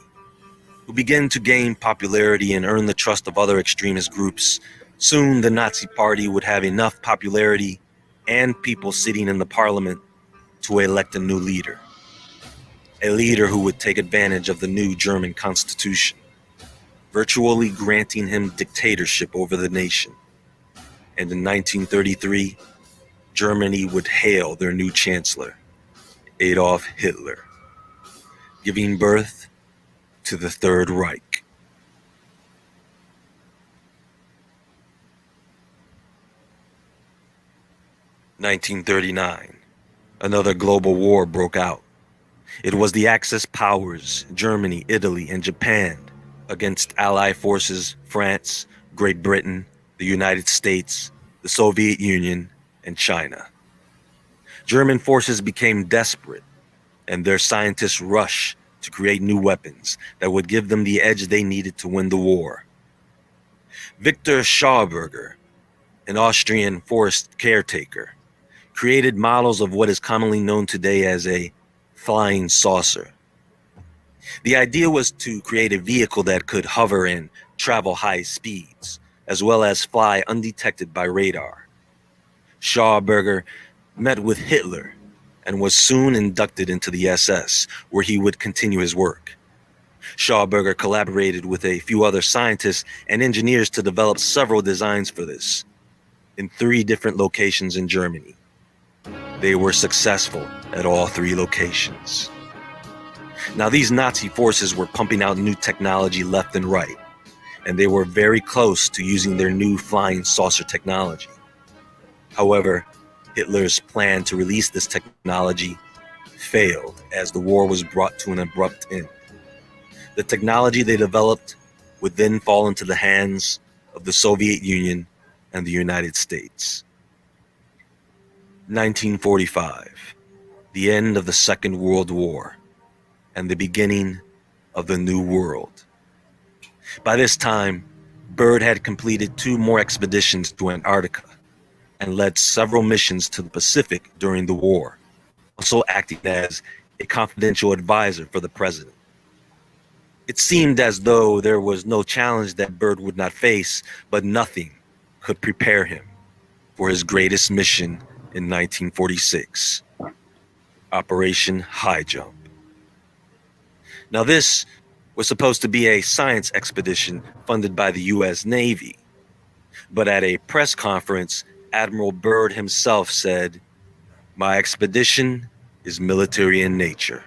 who began to gain popularity and earn the trust of other extremist groups. Soon the Nazi Party would have enough popularity and people sitting in the parliament to elect a new leader, a leader who would take advantage of the new German constitution, virtually granting him dictatorship over the nation. And in 1933, Germany would hail their new chancellor, Adolf Hitler, giving birth to the Third Reich. In 1939, another global war broke out. It was the Axis powers, Germany, Italy, and Japan, against Allied forces, France, Great Britain, the United States, the Soviet Union, and China. German forces became desperate, and their scientists rushed to create new weapons that would give them the edge they needed to win the war. Victor Schauberger, an Austrian forest caretaker, created models of what is commonly known today as a flying saucer. The idea was to create a vehicle that could hover and travel high speeds, as well as fly undetected by radar. Schauberger met with Hitler and was soon inducted into the SS, where he would continue his work. Schauberger collaborated with a few other scientists and engineers to develop several designs for this in 3 different locations in Germany. They were successful at all 3 locations. Now, these Nazi forces were pumping out new technology left and right, and they were very close to using their new flying saucer technology. However, Hitler's plan to release this technology failed as the war was brought to an abrupt end. The technology they developed would then fall into the hands of the Soviet Union and the United States. 1945, the end of the Second World War and the beginning of the New World. By this time, Byrd had completed 2 more expeditions to Antarctica and led several missions to the Pacific during the war, also acting as a confidential advisor for the president. It seemed as though there was no challenge that Byrd would not face, but nothing could prepare him for his greatest mission in 1946, Operation High Jump. Now, this was supposed to be a science expedition funded by the U.S. Navy, but at a press conference, Admiral Byrd himself said, "My expedition is military in nature."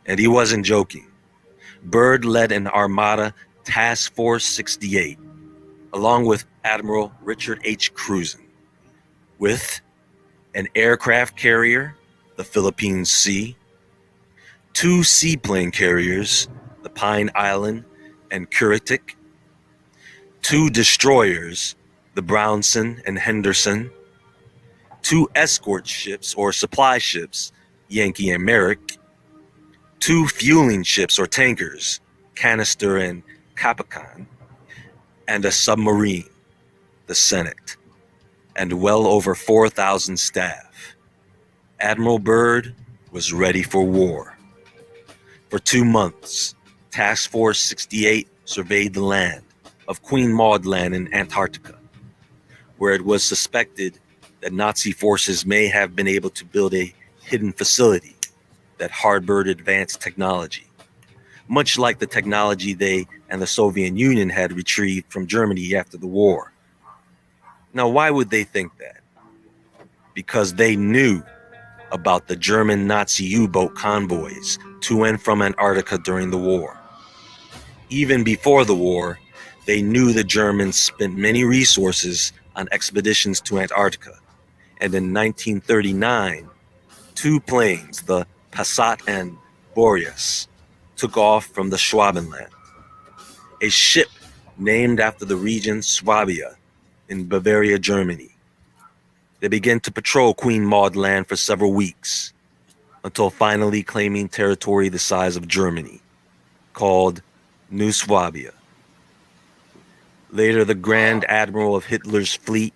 And he wasn't joking. Byrd led an Armada Task Force 68, along with Admiral Richard H. Cruzen, with an aircraft carrier, the Philippine Sea, 2 seaplane carriers, the Pine Island and Curitic, 2 destroyers, the Brownson and Henderson, 2 escort ships or supply ships, Yankee and Merrick, 2 fueling ships or tankers, Canister and Capricorn, and a submarine, the Senate, and well over 4,000 staff. Admiral Byrd was ready for war. For 2 months, Task Force 68 surveyed the land of Queen Maud Land in Antarctica, where it was suspected that Nazi forces may have been able to build a hidden facility that harbored advanced technology, much like the technology they and the Soviet Union had retrieved from Germany after the war. Now, why would they think that? Because they knew about the German Nazi U-boat convoys to and from Antarctica during the war. Even before the war, they knew the Germans spent many resources on expeditions to Antarctica, and in 1939, 2 planes, the Passat and Boreas, took off from the Schwabenland, a ship named after the region Swabia in Bavaria, Germany. They began to patrol Queen Maud Land for several weeks, until finally claiming territory the size of Germany, called New Swabia. Later, the Grand Admiral of Hitler's fleet,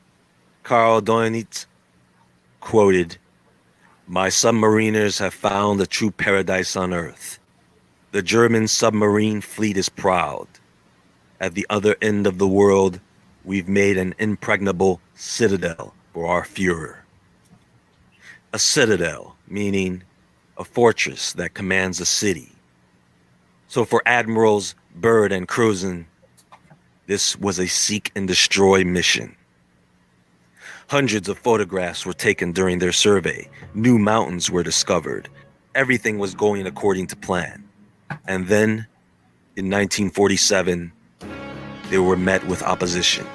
Karl Dönitz, quoted, "My submariners have found a true paradise on Earth. The German submarine fleet is proud. At the other end of the world, we've made an impregnable citadel for our Führer." A citadel, meaning a fortress that commands a city. So for Admirals Byrd and Cruzen, this was a seek and destroy mission. Hundreds of photographs were taken during their survey. New mountains were discovered. Everything was going according to plan. And then, in 1947, they were met with opposition.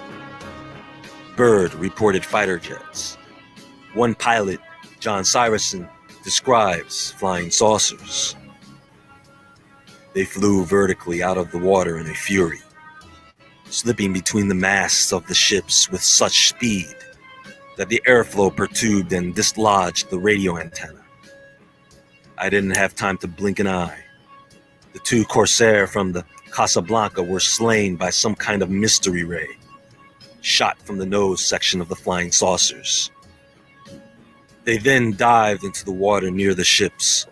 Byrd reported fighter jets. One pilot, John Syverson, describes flying saucers. They flew vertically out of the water in a fury, slipping between the masts of the ships with such speed that the airflow perturbed and dislodged the radio antenna. I didn't have time to blink an eye. The 2 Corsair from the Casablanca were slain by some kind of mystery ray, shot from the nose section of the flying saucers. They then dived into the water near the ships,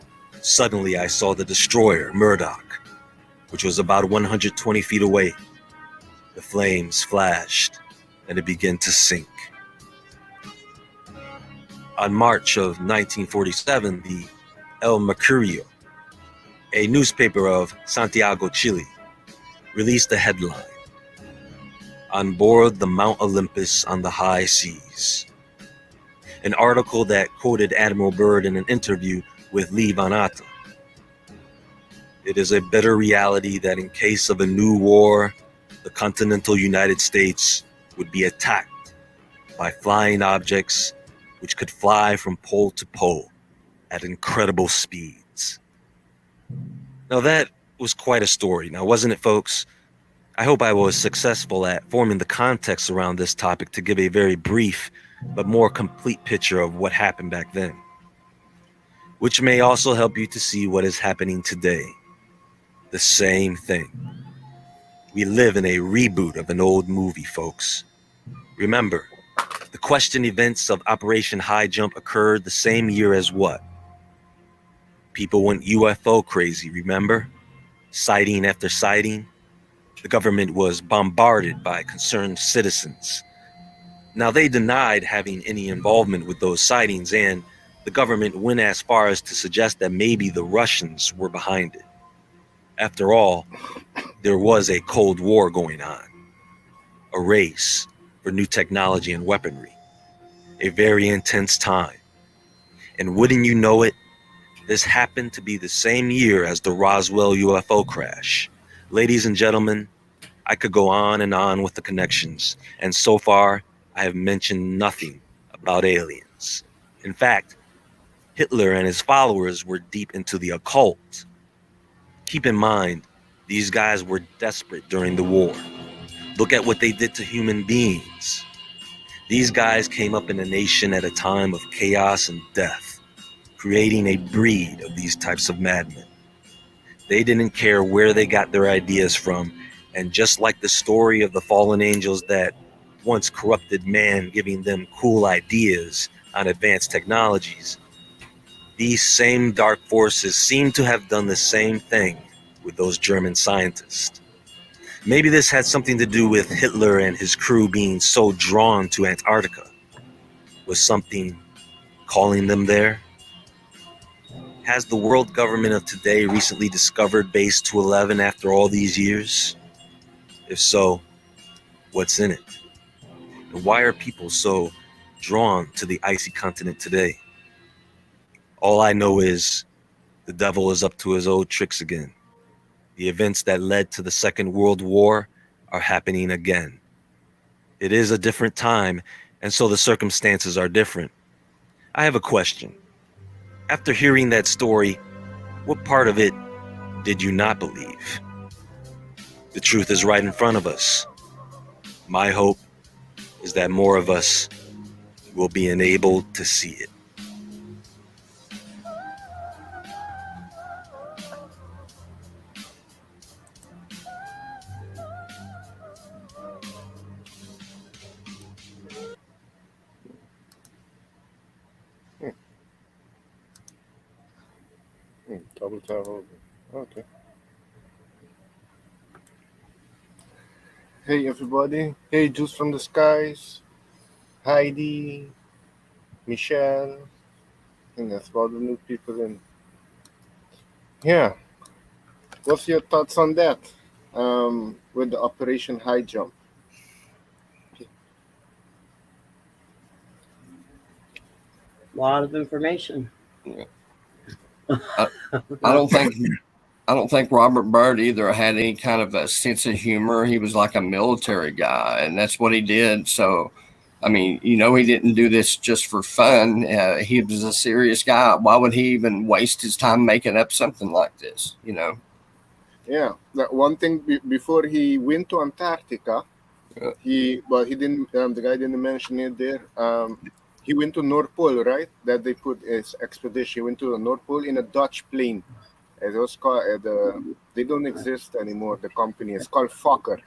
Suddenly, I saw the destroyer, Murdoch, which was about 120 feet away. The flames flashed, and it began to sink. On March of 1947, the El Mercurio, a newspaper of Santiago, Chile, released a headline, "On board the Mount Olympus on the high seas." An article that quoted Admiral Byrd in an interview with Lee Van Atta. It is a bitter reality that in case of a new war, the continental United States would be attacked by flying objects which could fly from pole to pole at incredible speeds. Now that was quite a story, now wasn't it, folks? I hope I was successful at forming the context around this topic to give a very brief but more complete picture of what happened back then, which may also help you to see what is happening today. The same thing. We live in a reboot of an old movie, folks. Remember, the question events of Operation High Jump occurred the same year as what? People went UFO crazy, remember? Sighting after sighting. The government was bombarded by concerned citizens. Now, they denied having any involvement with those sightings, and the government went as far as to suggest that maybe the Russians were behind it. After all, there was a Cold War going on, a race for new technology and weaponry, a very intense time. And wouldn't you know it, this happened to be the same year as the Roswell UFO crash. Ladies and gentlemen, I could go on and on with the connections, and so far, I have mentioned nothing about aliens. In fact, Hitler and his followers were deep into the occult. Keep in mind, these guys were desperate during the war. Look at what they did to human beings. These guys came up in a nation at a time of chaos and death, creating a breed of these types of madmen. They didn't care where they got their ideas from, and just like the story of the fallen angels that once corrupted man, giving them cool ideas on advanced technologies, these same dark forces seem to have done the same thing with those German scientists. Maybe this had something to do with Hitler and his crew being so drawn to Antarctica. Was something calling them there? Has the world government of today recently discovered Base 211 after all these years? If so, what's in it? And why are people so drawn to the icy continent today? All I know is the devil is up to his old tricks again. The events that led to the Second World War are happening again. It is a different time, and so the circumstances are different. I have a question. After hearing that story, what part of it did you not believe? The truth is right in front of us. My hope is that more of us will be enabled to see it. Double tap over. Okay. Hey everybody. Hey Juice from the Skies. Heidi. Michelle. I think that's about the new people in. Yeah. What's your thoughts on that? With the Operation High Jump. A lot of information. I don't think Robert Byrd either had any kind of a sense of humor. He was like a military guy, and that's what he did. So, I mean, he didn't do this just for fun. He was a serious guy. Why would he even waste his time making up something like this? Yeah, that one thing before he went to Antarctica, he didn't. The guy didn't mention it there. He went to North Pole, right? That they put his expedition. He went to the North Pole in a Dutch plane. It was called. They don't exist anymore. The company is called Fokker.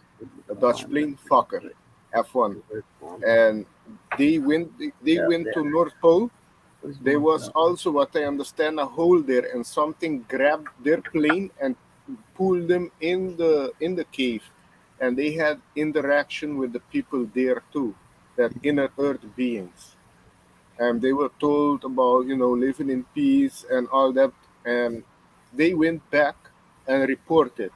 The Dutch plane Fokker, F1, and they went to North Pole There was also, what I understand, a hole there, and something grabbed their plane and pulled them in the cave, and they had interaction with the people there too, that inner earth beings, and they were told about living in peace and all that, and they went back and reported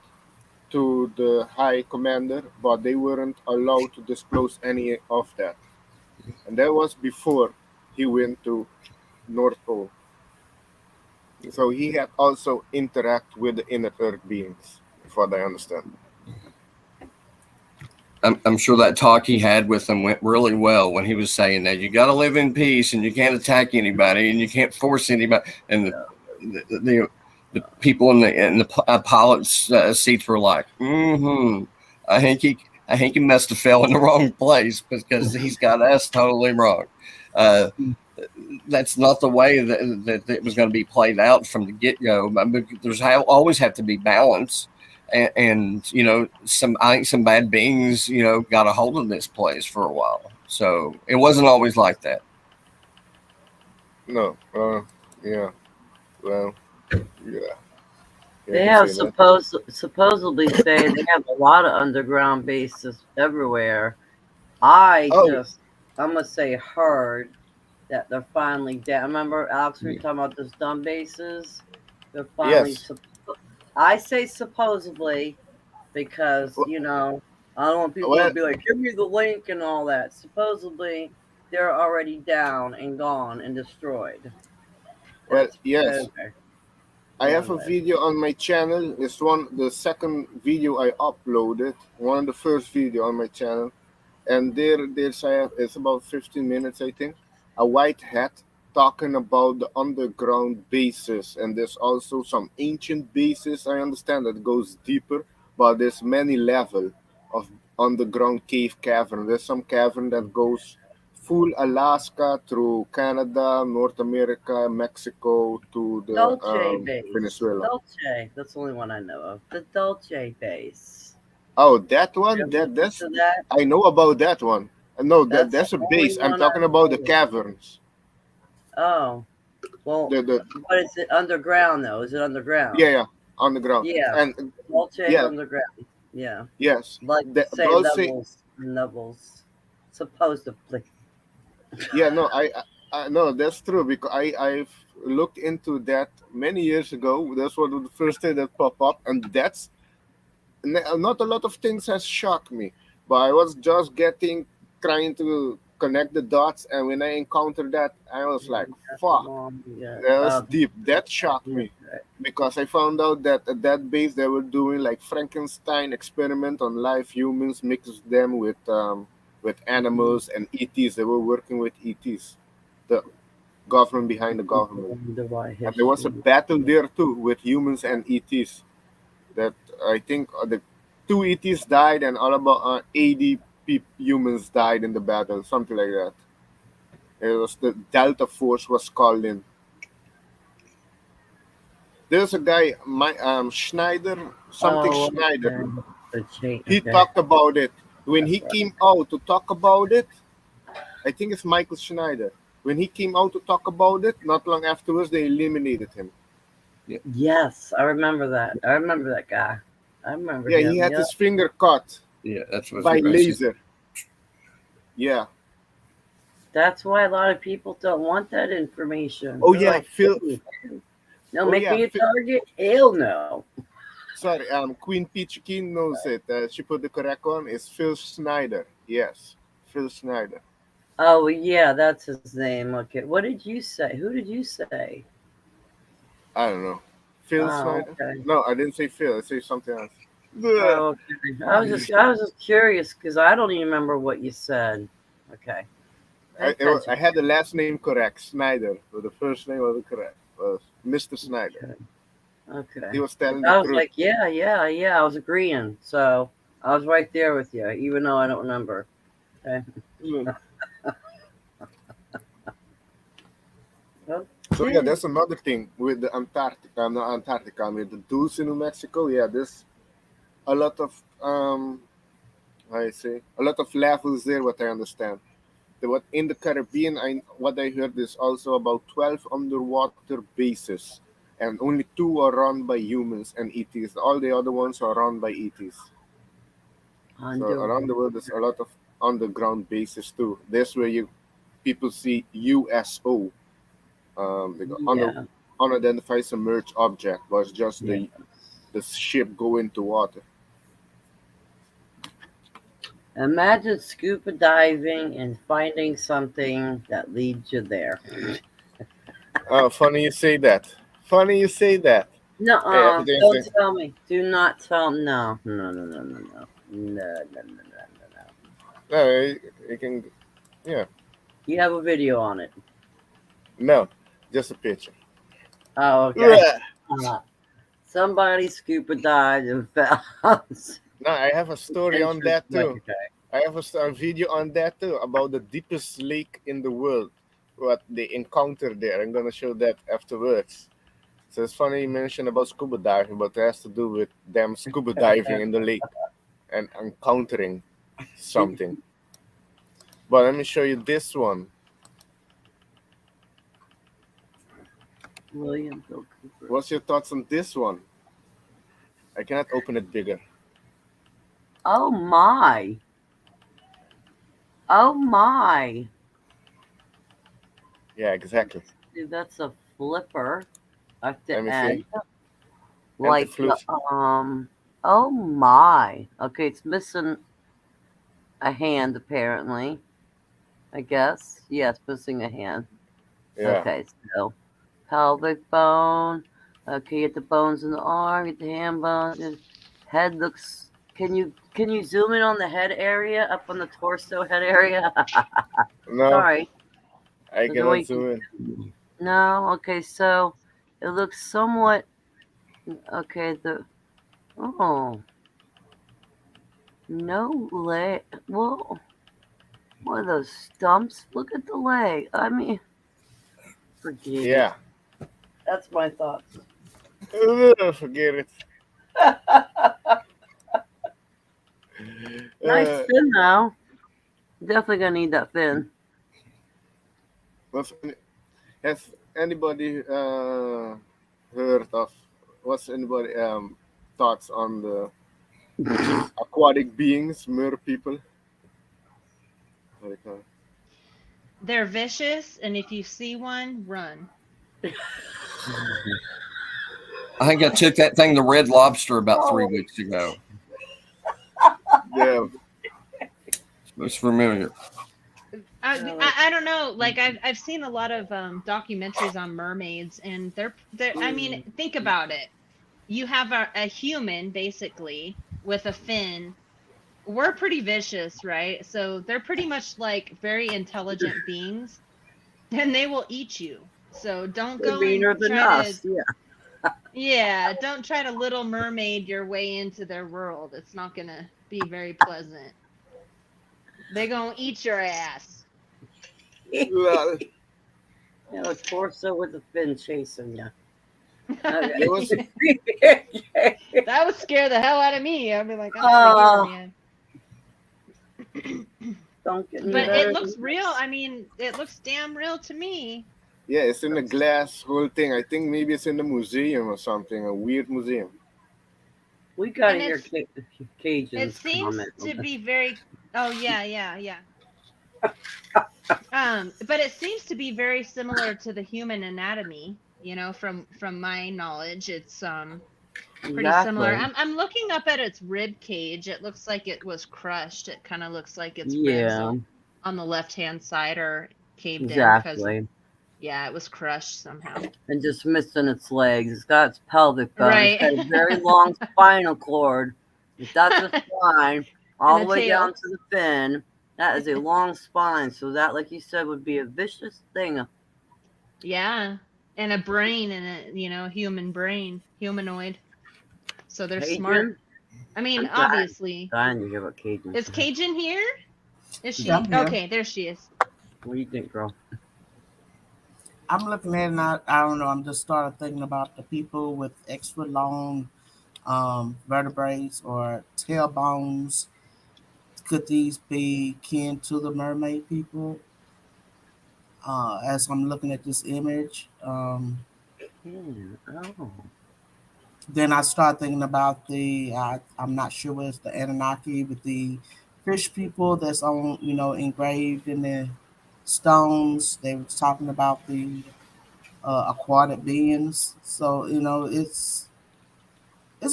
to the high commander, but they weren't allowed to disclose any of that, and that was before he went to North Pole. So he had also interact with the inner earth beings, if what I understand. I'm sure that talk he had with them went really well when he was saying that you got to live in peace and you can't attack anybody and you can't force anybody. And the people in the pilot's seats were like, I think he must have fell in the wrong place because he's got us totally wrong. That's not the way that it was going to be played out from the get go. There's always have to be balance. And I think some bad beings, got a hold of this place for a while. So it wasn't always like that. No, yeah, well, yeah. They have supposedly say they have a lot of underground bases everywhere. I'm gonna say heard that they're finally down. Remember, Alex, we were talking about those dumb bases. They're finally. Yes. I say supposedly because I don't want people to be like, "Give me the link" and all that. Supposedly, they're already down and gone and destroyed. Well, yes. I have a video on my channel. It's the second video I uploaded. One of the first video on my channel, and it's about 15 minutes, I think. A white hat talking about the underground bases, and there's also some ancient bases. I understand that goes deeper, but there's many level of underground cavern. There's some cavern that goes full Alaska through Canada, North America, Mexico to the Dulce base. Venezuela. Dulce, that's the only one I know of. The Dulce base. Oh, that one. That's I know about that one. No, that's a base. I'm talking about the caverns. Oh, well, what is it underground though? Is it underground? Yeah, underground. Yeah, and Dulce underground. Yeah. Yes. Like say levels, supposedly. Yeah, no, I no, that's true because I've looked into that many years ago. That's one of the first thing that popped up, and that's not a lot of things has shocked me, but I was just trying to connect the dots, and when I encountered that, I was like, "Fuck, that's deep." That shocked me because I found out that at that base they were doing like Frankenstein experiment on live humans, mixed them with animals and ETs. They were working with ETs, the government behind the government, and there was a battle there too with humans and ETs. That I think the two ETs died and all about 80 humans died in the battle, something like that. It was the Delta Force was called in. There's a guy, Schneider, Schneider. He talked about it when he came out to talk about it. I think it's Michael Schneider. When he came out to talk about it, not long afterwards they eliminated him. Yeah. Yes, I remember that. I remember that guy. I remember. Yeah, he had his finger cut. Yeah, that's what by laser. Yeah. That's why a lot of people don't want that information. Oh yeah, like, Phil. No, make me a target. Hell no. Sorry, Queen Peach King knows it. She put the correct one. It's Phil Schneider. Yes, Phil Schneider. Oh yeah, that's his name. Okay, what did you say? Who did you say? I don't know. Phil Schneider? Okay. No, I didn't say Phil. I say something else. Oh, okay. I was just curious because I don't even remember what you said. Okay. I had the last name correct, Schneider, but the first name wasn't correct. Was Mr. Schneider. Okay. He was telling I the was truth. like, yeah. I was agreeing, so I was right there with you, even though I don't remember. Okay. So yeah, that's another thing with the Antarctica. Not Antarctica, with the Dulce, New Mexico. Yeah, there's a lot of a lot of levels there. What I understand, what in the Caribbean, what I heard is also about 12 underwater bases, and only two are run by humans and ETs. All the other ones are run by ETs. So around the world, there's a lot of underground bases too. That's where you people see USO, Yeah. unidentified submerged object, was just Yeah. the ship going to water. Imagine scuba diving and finding something that leads you there. Funny you say that. Funny you say that. Hey, No, everything's don't tell me. Do not tell. No, no, no, no, no, no, no, no, no, no, no. no, you can, yeah, You have a video on it. no, just a picture. Oh, okay. Yeah. Somebody scuba dived and found. No, I have a story on entrance that way. too. Okay. I have a video on that too about the deepest lake in the world, what they encountered there. I'm gonna show that afterwards. So it's funny you mentioned about scuba diving, but it has to do with them scuba diving in the lake and encountering something. But let me show you this one. William Bill Cooper. What's your thoughts on this one? I cannot open it bigger. Oh my. Oh my. Yeah, exactly. Dude, that's a flipper at the Let me end. see. Like, flute. oh my. Okay, it's missing a hand apparently. I guess. Yeah, it's missing a hand. Yeah. Okay, so pelvic bone. Okay, get the bones in the arm, get the hand bones. And head looks. Can you zoom in on the head area, up on the torso head area? No, Sorry. I There's a way cannot you can- zoom in. No. Okay, so it looks somewhat. Okay, oh no leg. Well, what are those stumps? Look at the leg. I mean, forget it. Yeah. That's my thoughts. Forget it. Nice Uh, fin though. Definitely gonna need that fin. what's, has anybody heard of? What's anybody thoughts on the aquatic beings, mer people? What do you call it? They're vicious, and if you see one, run. I think I took that thing to Red Lobster about 3 weeks ago. Yeah. It's familiar. I don't know. Like I've seen a lot of documentaries on mermaids, and they're I mean, think about it. You have a human basically with a fin. We're pretty vicious, right? So they're pretty much like very intelligent beings, and they will eat you. So don't They're go meaner and than try us. to Yeah. don't try to Little Mermaid your way into their world. It's not gonna be very pleasant. They gonna eat your ass. Well, Yeah, a torso with a fin chasing you. there was That would scare the hell out of me. I'd be like, I'm Oh. man. Don't get me But there. it looks real. I mean, it looks damn real to me. yeah, it's in the glass whole thing. I think maybe it's in the museum or something, a weird museum. We gotta And hear it's- Cajun's It seems comment. to be very. Oh yeah. But it seems to be very similar to the human anatomy. You know, from my knowledge, it's pretty similar. I'm looking up at its rib cage. It looks like it was crushed. It kind of looks like its ribs on the left hand side are caved in because it was crushed somehow. And just missing its legs. It's got its pelvic bone. Right. It's got a very long spinal cord. That's a spine all And the a way tail. down to the fin. That is a long spine. So that, like you said, would be a vicious thing. Yeah, and a brain and a human brain, humanoid. So they're Cajun? smart. I mean, I'm dying. obviously. Dying to hear about Cajun. Is Cajun here? Is she? Yeah, I'm here. Okay, there she is. What do you think, girl? I'm looking at it and I don't know. I'm just started thinking about the people with extra long vertebrae or tailbones. Could these be kin to the mermaid people? As I'm looking at this image, Yeah. Oh. then I start thinking about I'm not sure what it's the Anunnaki, but the fish people that's on, engraved in the stones. They were talking about the aquatic beings. So, it's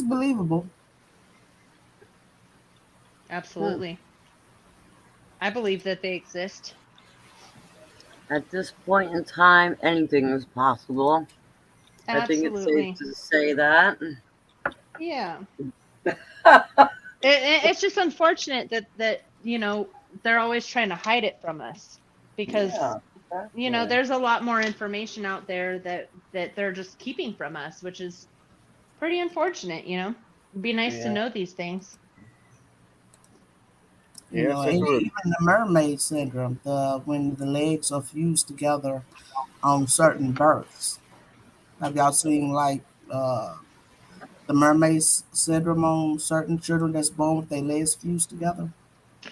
believable. Hmm. Absolutely. I believe that they exist. At this point in time, anything is possible. I think it's safe Absolutely. to say that. Yeah. It's just unfortunate that they're always trying to hide it from us because Yeah, exactly. there's a lot more information out there that they're just keeping from us, which is pretty unfortunate. It'd be nice to Yeah. know these things. Yes, it And would. even the mermaid syndrome, the when the legs are fused together on certain births. Have y'all seen like the mermaid syndrome on certain children that's born with their legs fused together?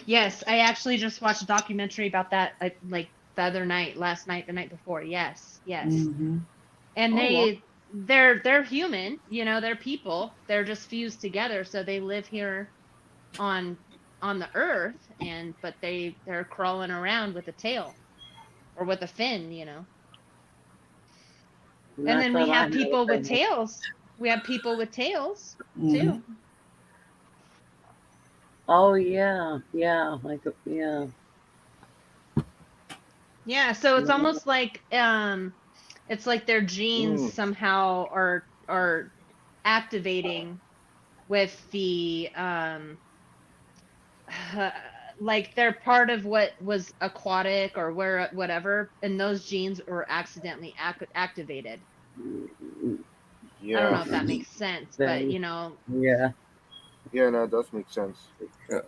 Yes, I actually just watched a documentary about that like the other night, last night, the night before. Yes, yes. Mm-hmm. And Oh, well. they're human, they're people. They're just fused together, so they live here on on the earth, but they're crawling around with a tail or with a fin. And And I then thought we I have had a people with thing. tails. We have people with tails Mm-hmm. too. Oh, yeah. Yeah. Yeah. Yeah, so Yeah. it's like their genes Mm. somehow are activating with the like they're part of what was aquatic or where whatever, and those genes were accidentally activated. I don't Yeah. know if that makes sense, but Thing. Yeah. Yeah, no, it does make sense. Yeah.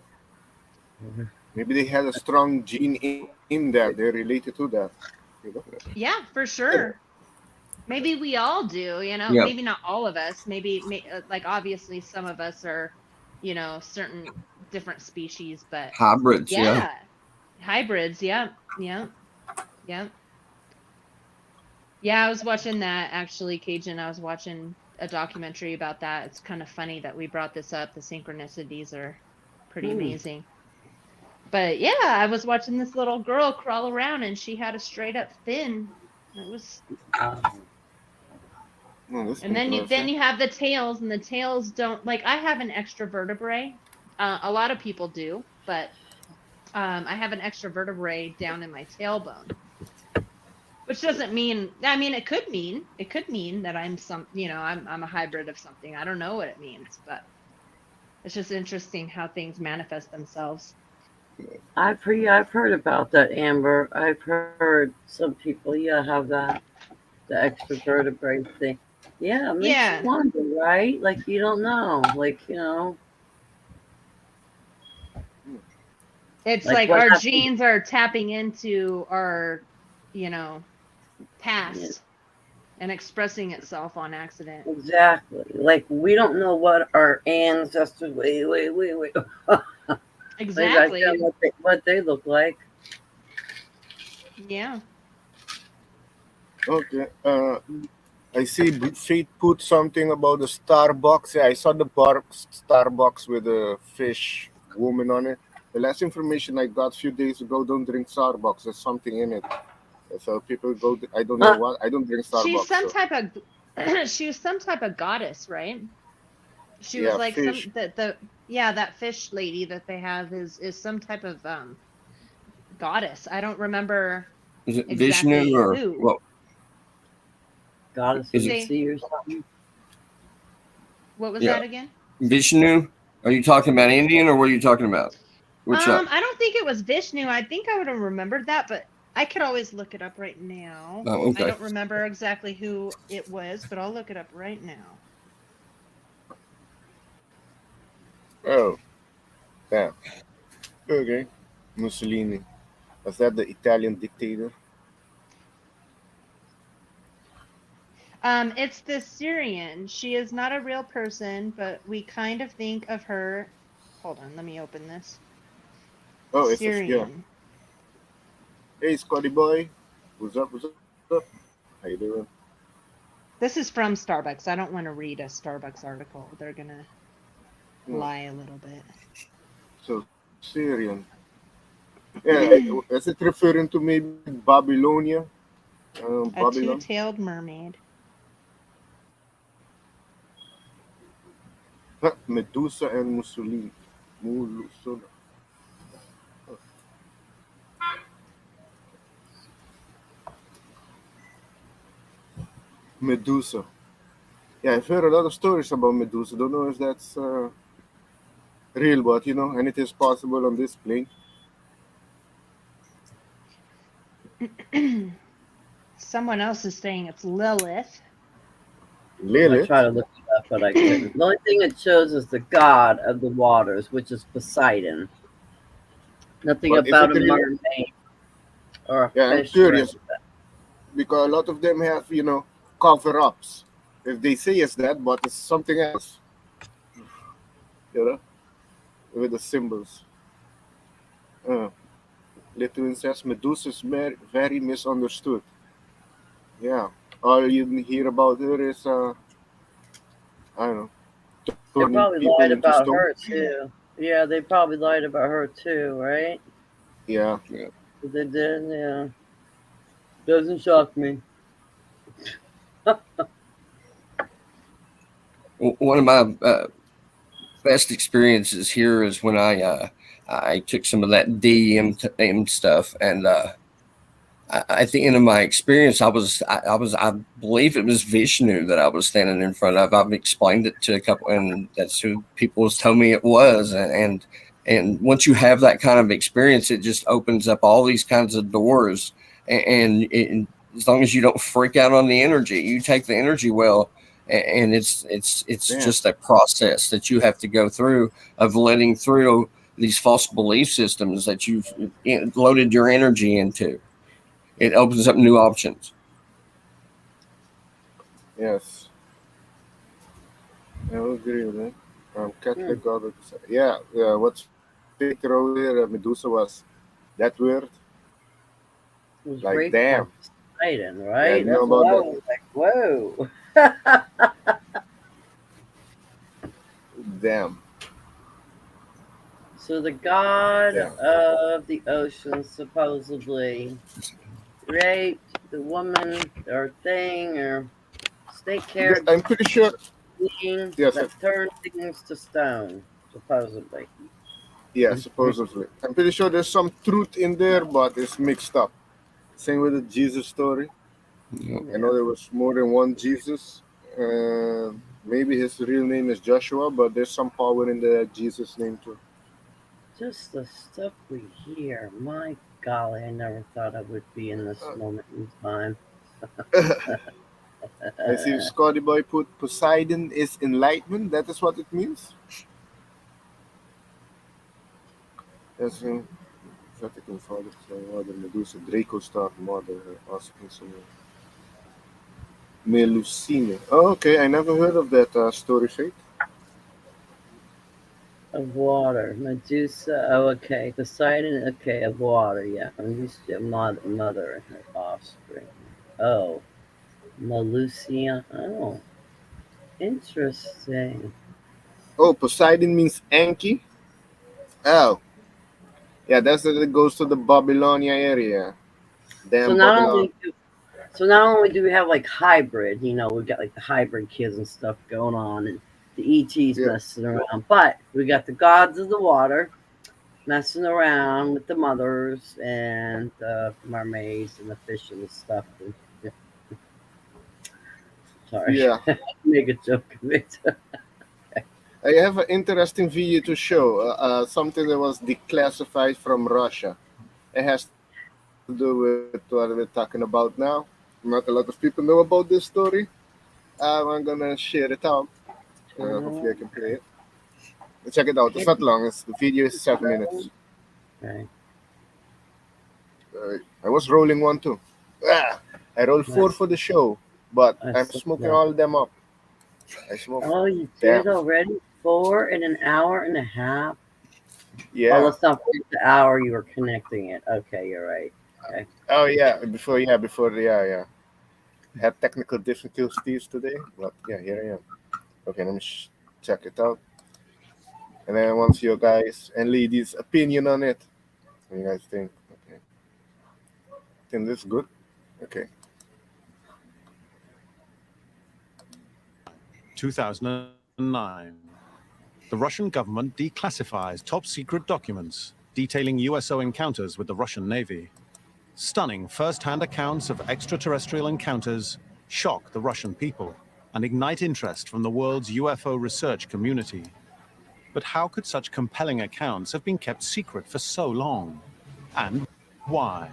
Maybe they had a strong gene in that. They're related to that. You know? yeah, for sure. Maybe we all do. Yeah. Maybe not all of us. Maybe like obviously some of us are, certain different species, but Hybrids. Yeah. yeah, hybrids. Yeah, yeah, yeah. Yeah, I was watching that actually, Cajun. I was watching a documentary about that. It's kind of funny that we brought this up. The synchronicities are pretty Hmm. amazing. But yeah, I was watching this little girl crawl around and she had a straight up fin. It was, Wow. Oh, that's and then you interesting. then you have the tails, and the tails don't like. I have an extra vertebrae. A lot of people do, but I have an extra vertebrae down in my tailbone, which doesn't mean. I mean, it could mean that I'm a hybrid of something. I don't know what it means, but it's just interesting how things manifest themselves. I've heard about that, Amber. I've heard some people, yeah, have that, the extra vertebrae thing. Yeah, it makes you Yeah, wonder, right? Like you don't know, Hmm. it's like like what our happened. genes are tapping into our, you know, Yeah, past and expressing itself on accident. exactly. Like we don't know what our ancestors. Wait. Maybe I said Exactly. what they look like. Yeah. Okay. I see Fate put something about the Starbucks. Yeah, I saw the bar Starbucks with a fish woman on it. The last information I got a few days ago: don't drink Starbucks. There's something in it. So people go. I don't know Huh. what. I don't drink She's Starbucks. some So type of she was some type of goddess, right? She was yeah, like fish. the yeah, that fish lady that they have is some type of goddess. I don't remember Is it Vishnu exactly or who. what? Goddess of Is the it Say sea or something. what was yeah that again? Vishnu? Are you talking about Indian or what are you talking about? Which I don't think it was Vishnu. I think I would have remembered that, but I could always look it up right now. Oh, I okay. don't remember exactly who it was, but I'll look it up right now. Oh, damn. Okay. Mussolini. Was that the Italian dictator? It's the Syrian. She is not a real person, but we kind of think of her. Hold on, let me open this. Oh, it's a yeah. Syrian. Hey, Scotty boy. What's up? What's up? How you doing? This is from Starbucks. I don't want to read a Starbucks article. They're gonna Hmm. lie a little bit. So Syrian. Yeah, is it referring to maybe Babylonia? A Babylon? two-tailed mermaid. Huh, Medusa and Mussolini. Mulusuna. Medusa. Yeah, I've heard a lot of stories about Medusa. Don't know if that's real, but anything is possible on this plane. Someone else is saying it's Lilith. I tried Lilith. to look it up, but I couldn't. The only thing it shows is the god of the waters, which is Poseidon. Nothing But if about it a really, mermaid or a yeah, I'm fish or curious anything. because a lot of them have, cover-ups. If they say it's that, but it's something else, you know, with the symbols. Uh, Lithuanian says Medusa is very misunderstood. Yeah, all you hear about her is, I don't know, They turning probably people lied into about stone. her too. Yeah, they probably lied about her too, right? Yeah, They did, yeah. Doesn't shock me. One of my best experiences here is when I took some of that DEM stuff, and at the end of my experience, I believe it was Vishnu that I was standing in front of. I've explained it to a couple, and that's who people has told me it was, and once you have that kind of experience, it just opens up all these kinds of doors, and as long as you don't freak out on the energy, you take the energy well. And it's damn. just a process that you have to go through of letting through these false belief systems that you've loaded your energy into. It opens up new options. Yes, I would agree with that. Hmm. Catholic God. Yeah, yeah. What's Peter over there? Medusa was that weird. It was Like, raped by damn. Poseidon, Yeah, I right? didn't know That's what about I that. was like, whoa. Damn. So the god Yeah. of the ocean supposedly raped the woman or thing or snake haired I'm pretty sure. being Yes. that turned things to stone, supposedly. Yeah, supposedly. I'm pretty sure there's some truth in there, but it's mixed up. Same with the Jesus story. You I Yeah. know there was more than one Jesus. Maybe his real name is Joshua, but there's some power in the Jesus name too. Just the stuff we hear. My golly, I never thought I would be in this moment in time. I see Scotty Boy put Poseidon is enlightenment. That is what it means. Yes, Vatican Father, Mother Medusa, Draco Star, Mother, asking some Melusine. Oh, okay, I never heard of that story, Fate. Of water. Medusa. Oh, okay. Poseidon. Okay, of water. Yeah. Medusa, mother and her offspring. Oh, Melusia. Oh, interesting. Oh, Poseidon means Anki. Oh, yeah, that's it goes to the Babylonia area. So Damn not Babylon. only do so not only do we have like hybrid, we got like the hybrid kids and stuff going on, and the ETs Yeah, messing around, but we got the gods of the water messing around with the mothers and the mermaids and the fish and the stuff. And, yeah, sorry, yeah. make a joke of it. I have an interesting video to show. Something that was declassified from Russia. It has to do with what we're talking about now. Not a lot of people know about this story. I'm gonna share it out. Hopefully, I can play it. Check it out. It's not long. The video is 7 minutes. Okay. I was rolling one too. I rolled four Nice. for the show, but I I'm saw smoking that. all them up. I smoked. Oh, you Damn. did already? 4 in an hour and a half? Oh, Yeah. let's not forget the hour you were connecting it. Okay, you're right. Okay. Oh yeah, before had technical difficulties today, but yeah, here I am. Okay, let me check it out, and then once your guys and ladies' opinion on it, what do you guys think? Okay, think this is good. Okay. 2009. The Russian government declassifies top secret documents detailing USO encounters with the Russian Navy. Stunning first-hand accounts of extraterrestrial encounters shock the Russian people and ignite interest from the world's UFO research community. But how could such compelling accounts have been kept secret for so long? And why?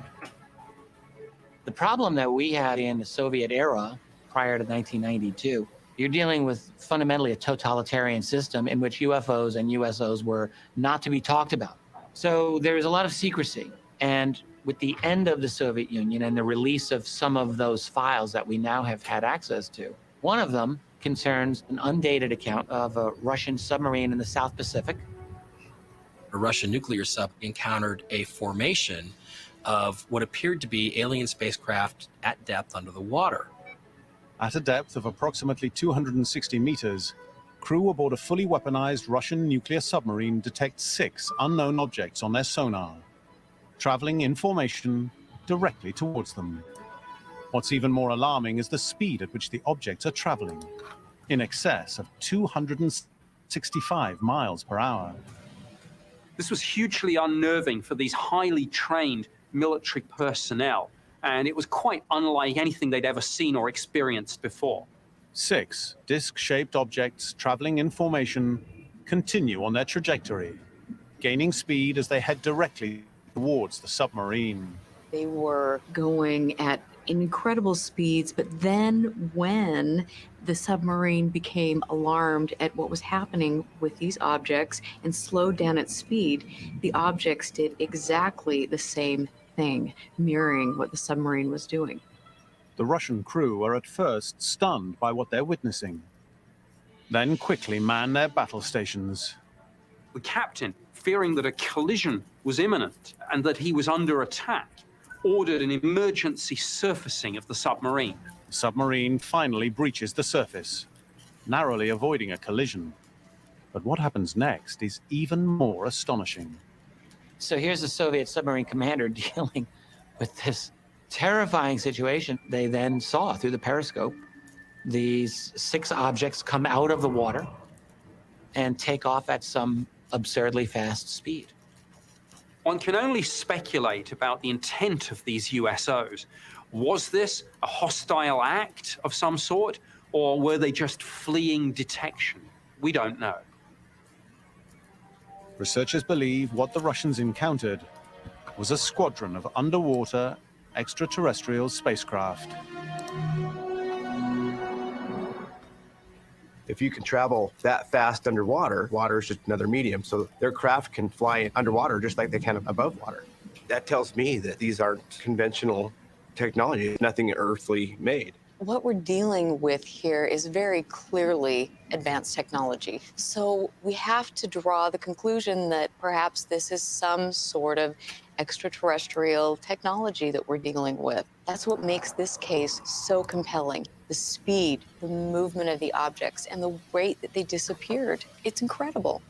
The problem that we had in the Soviet era prior to 1992, you're dealing with fundamentally a totalitarian system in which UFOs and USOs were not to be talked about. So there was a lot of secrecy. And with the end of the Soviet Union and the release of some of those files that we now have had access to, one of them concerns an undated account of a Russian submarine in the South Pacific. A Russian nuclear sub encountered a formation of what appeared to be alien spacecraft at depth under the water. At a depth of approximately 260 meters, crew aboard a fully weaponized Russian nuclear submarine detect 6 unknown objects on their sonar, traveling in formation directly towards them. What's even more alarming is the speed at which the objects are traveling, in excess of 265 miles per hour. This was hugely unnerving for these highly trained military personnel, and it was quite unlike anything they'd ever seen or experienced before. 6 disc-shaped objects traveling in formation continue on their trajectory, gaining speed as they head directly towards the submarine. They were going at incredible speeds, but then when the submarine became alarmed at what was happening with these objects and slowed down its speed, the objects did exactly the same thing, mirroring what the submarine was doing. The Russian crew are at first stunned by what they're witnessing, then quickly man their battle stations. The captain, fearing that a collision was imminent and that he was under attack, ordered an emergency surfacing of the submarine. The submarine finally breaches the surface, narrowly avoiding a collision. But what happens next is even more astonishing. So here's the Soviet submarine commander dealing with this terrifying situation. They then saw through the periscope these 6 objects come out of the water and take off at some absurdly fast speed. One can only speculate about the intent of these USOs. Was this a hostile act of some sort, or were they just fleeing detection? We don't know. Researchers believe what the Russians encountered was a squadron of underwater extraterrestrial spacecraft. If you can travel that fast underwater, water is just another medium, so their craft can fly underwater just like they can above water. That tells me that these aren't conventional technology, nothing earthly made. What we're dealing with here is very clearly advanced technology. So we have to draw the conclusion that perhaps this is some sort of extraterrestrial technology that we're dealing with. That's what makes this case so compelling. The speed, the movement of the objects, and the rate that they disappeared. It's incredible.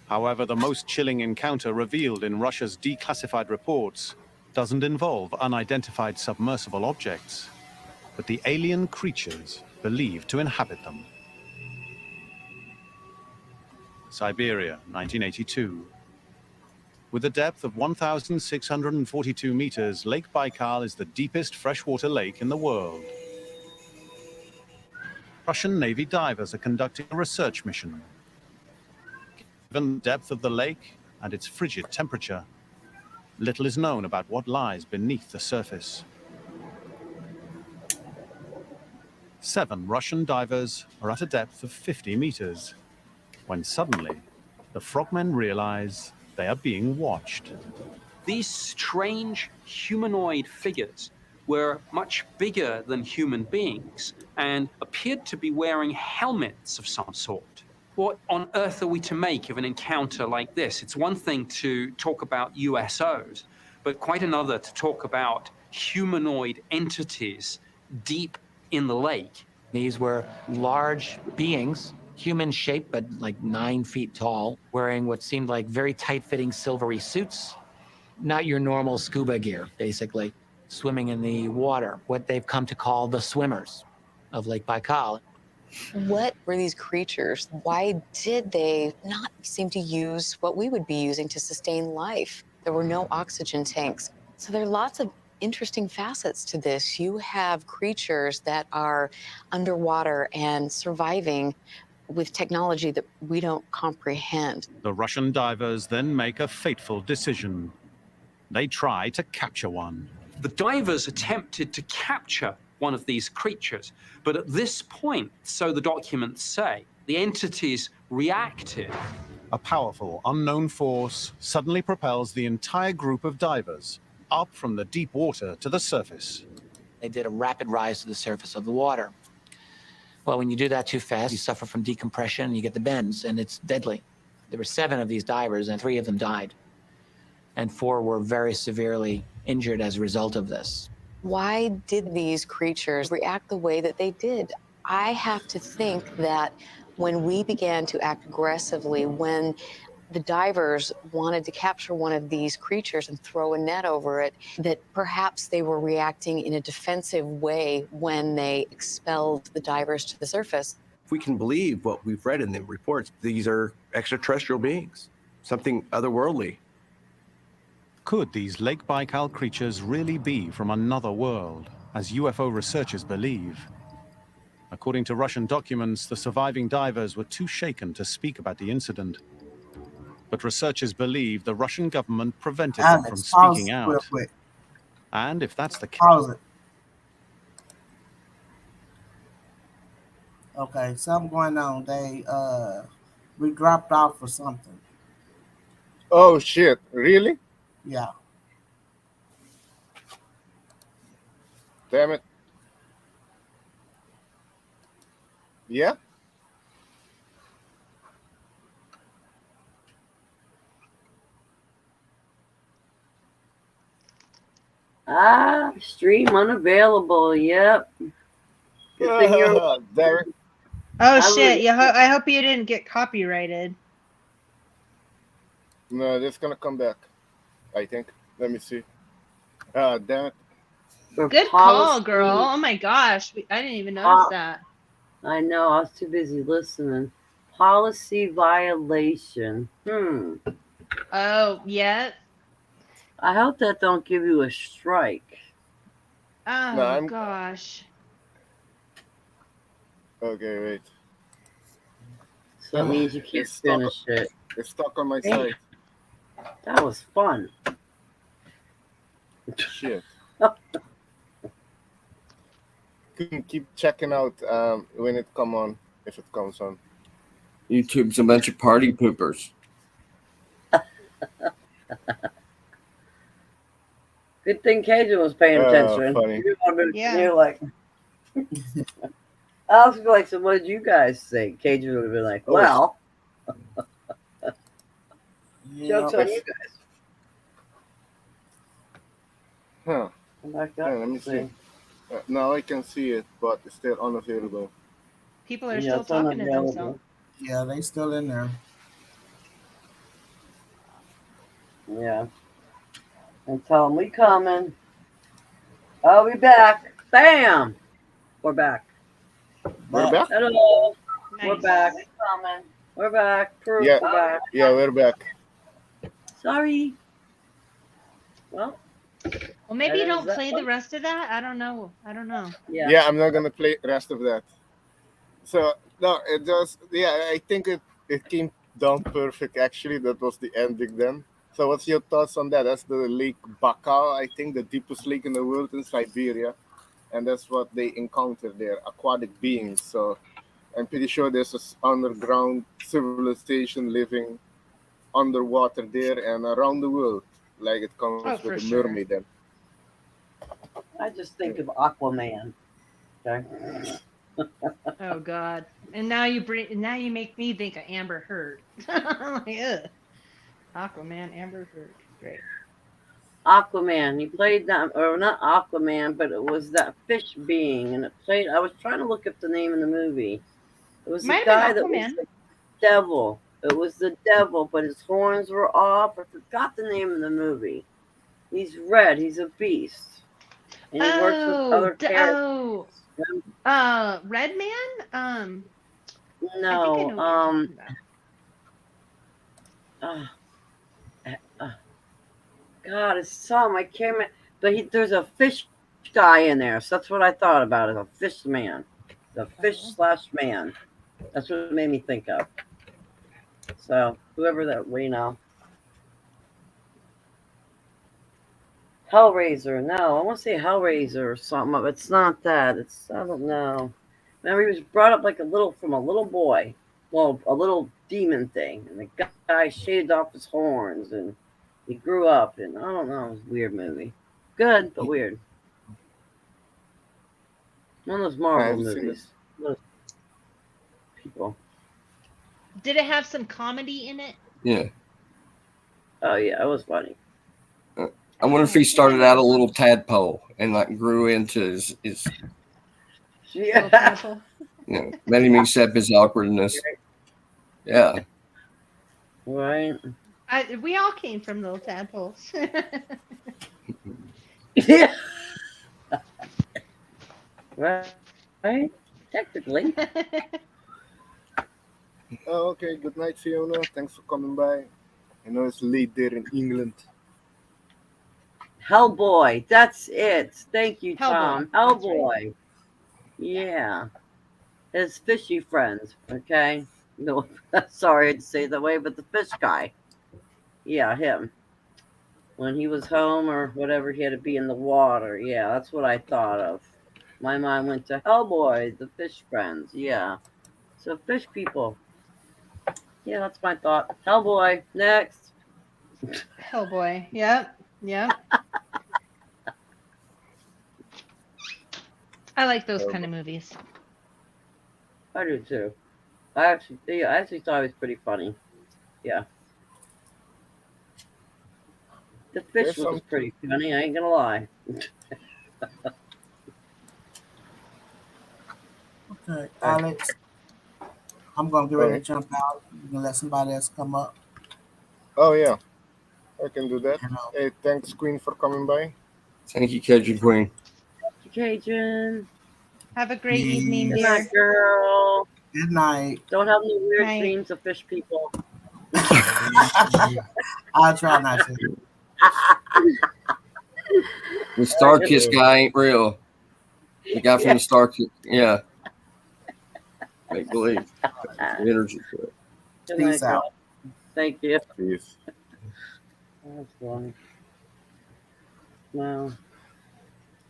However, the most chilling encounter revealed in Russia's declassified reports doesn't involve unidentified submersible objects, but the alien creatures believed to inhabit them. Siberia, 1982. With a depth of 1,642 meters, Lake Baikal is the deepest freshwater lake in the world. Russian Navy divers are conducting a research mission. Given the depth of the lake and its frigid temperature, little is known about what lies beneath the surface. 7 Russian divers are at a depth of 50 meters, when suddenly the frogmen realize they are being watched. These strange humanoid figures were much bigger than human beings and appeared to be wearing helmets of some sort. What on earth are we to make of an encounter like this? It's one thing to talk about USOs, but quite another to talk about humanoid entities deep in the lake. These were large beings, human shaped, but like 9 feet tall, wearing what seemed like very tight-fitting silvery suits. Not your normal scuba gear, basically. Swimming in the water, what they've come to call the swimmers of Lake Baikal. What were these creatures? Why did they not seem to use what we would be using to sustain life? There were no oxygen tanks. So there are lots of interesting facets to this. You have creatures that are underwater and surviving with technology that we don't comprehend. The Russian divers then make a fateful decision. They try to capture one. The divers attempted to capture one of these creatures, but at this point, so the documents say, the entities reacted. A powerful, unknown force suddenly propels the entire group of divers up from the deep water to the surface. They did a rapid rise to the surface of the water. Well, when you do that too fast, you suffer from decompression, and you get the bends, and it's deadly. There were 7 of these divers, and 3 of them died. And 4 were very severely injured as a result of this. Why did these creatures react the way that they did? I have to think that when we began to act aggressively, when the divers wanted to capture one of these creatures and throw a net over it, that perhaps they were reacting in a defensive way when they expelled the divers to the surface. If we can believe what we've read in the reports, these are extraterrestrial beings, something otherworldly. Could these Lake Baikal creatures really be from another world, as UFO researchers believe? According to Russian documents, the surviving divers were too shaken to speak about the incident. But researchers believe the Russian government prevented them from speaking out. Real quick. And if that's the case... Pause it. Okay, something going on. We dropped off for something. Oh shit! Really? Yeah. Damn it. Yeah. Stream unavailable. Yep. Good thing you're. Derek. Oh shit! I hope you didn't get copyrighted. No, it's gonna come back. I think. Let me see. Damn it. Good call, girl. Oh my gosh, I didn't even notice that. I know. I was too busy listening. Policy violation. Oh yeah. I hope that don't give you a strike. Oh No, gosh. Okay, wait. So that means you can't finish it. It's stuck on my side. That was fun. Shit. Keep checking out when it come on, if it comes on. YouTube's a bunch of party poopers. Good thing Cajun was paying attention. Funny. You're like, I was like, so what did you guys think? Cajun would have been like, well, jokes on you guys. Huh. Back Yeah, let me see. Now I can see it, but it's still unavailable. People are still talking to themselves. Yeah, they still in there. Yeah. And tell them we coming. I'll be back. Bam! We're back. We're back? Hello. Nice. We're back. Coming. We're back. Proof. Yeah. We're back. Yeah, we're back. Sorry. Well, maybe you don't that play one? the rest of that. I don't know. Yeah, I'm not gonna play the rest of that. So no, it just I think it came down perfect actually. That was the ending then. So what's your thoughts on that? That's the Lake Baikal, I think, the deepest lake in the world in Siberia. And that's what they encountered there, aquatic beings. So I'm pretty sure there's an underground civilization living underwater there and around the world, like it comes with the mermaid then. I just think of Aquaman. Okay. Oh God! And now you make me think of Amber Heard. I'm like, ugh. Aquaman, Amber Heard, great. Aquaman. He played that, or not Aquaman, but it was that fish being, and it played. I was trying to look up the name of the movie. It was the Might have guy been that was Aquaman. the devil. It was the devil, but his horns were off. I forgot the name of the movie. He's red. He's a beast, and he works with other characters. Red Man. I think I know No, what you're talking about. God, it's some. I can't remember. But there's a fish guy in there, so that's what I thought about. Is a fish man, the fish slash man. That's what it made me think of. So whoever that we know. Hellraiser. No, I want to say Hellraiser or something. But it's not that. It's I don't know. Remember, he was brought up like a little boy. Well, a little demon thing, and the guy shaved off his horns, and he grew up, and I don't know. It was a weird movie. Good, but weird. One of those Marvel movies. Those people. Did it have some comedy in it? Yeah. Oh yeah, it was funny. I wonder if he started out a little tadpole and like grew into his Yeah. Let him accept his awkwardness. Yeah. Right. We all came from little tadpoles. Yeah. Right. Technically. Oh, okay. Good night, Fiona. Thanks for coming by. I know it's late there in England. Hellboy. That's it. Thank you, Tom. Hellboy. Hellboy. Yeah. His fishy friends. Okay. No, sorry to say it that way, but the fish guy. Yeah, him. When he was home or whatever, he had to be in the water. Yeah, that's what I thought of. My mind went to Hellboy, the fish friends. Yeah. So fish people. Yeah, that's my thought. Hellboy. Next. Hellboy. Yep. I like those kind of movies. I do too. I actually thought it was pretty funny. Yeah. The fish was pretty funny, I ain't gonna lie. Okay, Alex. I'm gonna get ready to jump out. You can let somebody else come up. Oh yeah, I can do that. Hey, thanks, Queen, for coming by. Thank you, Cajun Queen. Cajun. Have a great evening, Good dear. night, girl. Good night. Don't have any weird Night. dreams of fish people. I'll try not to. The Star Kiss guy ain't real. The guy from the Star Kiss, yeah. Make believe. Energy to it. Good Peace night, out. girl. Thank you. Peace. That's funny. Wow.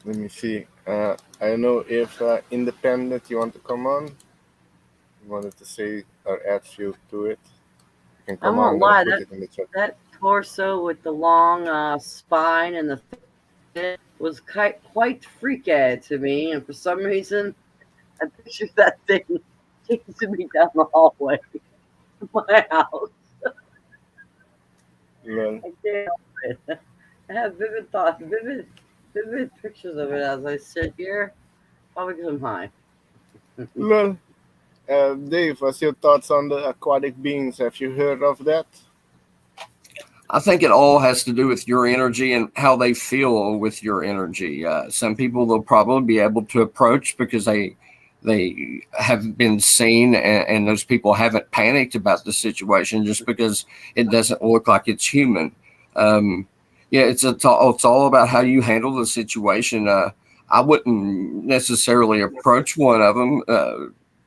Let me see. I don't know if Independent, you want to come on? You wanted to say or add you to it. You can I come won't on. lie, I'm gonna put it in the chat. that torso with the long spine and the fit was quite freak-ad to me, and for some reason, I pictured that thing chasing me down the hallway of my house. Well, I can't help it. I have vivid thoughts, vivid pictures of it as I sit here, probably because I'm high. well, Dave, what's your thoughts on the aquatic beings? Have you heard of that? I think it all has to do with your energy and how they feel with your energy. Some people they'll probably be able to approach because they have been seen, and those people haven't panicked about the situation just because it doesn't look like it's human. It's all about how you handle the situation. I wouldn't necessarily approach one of them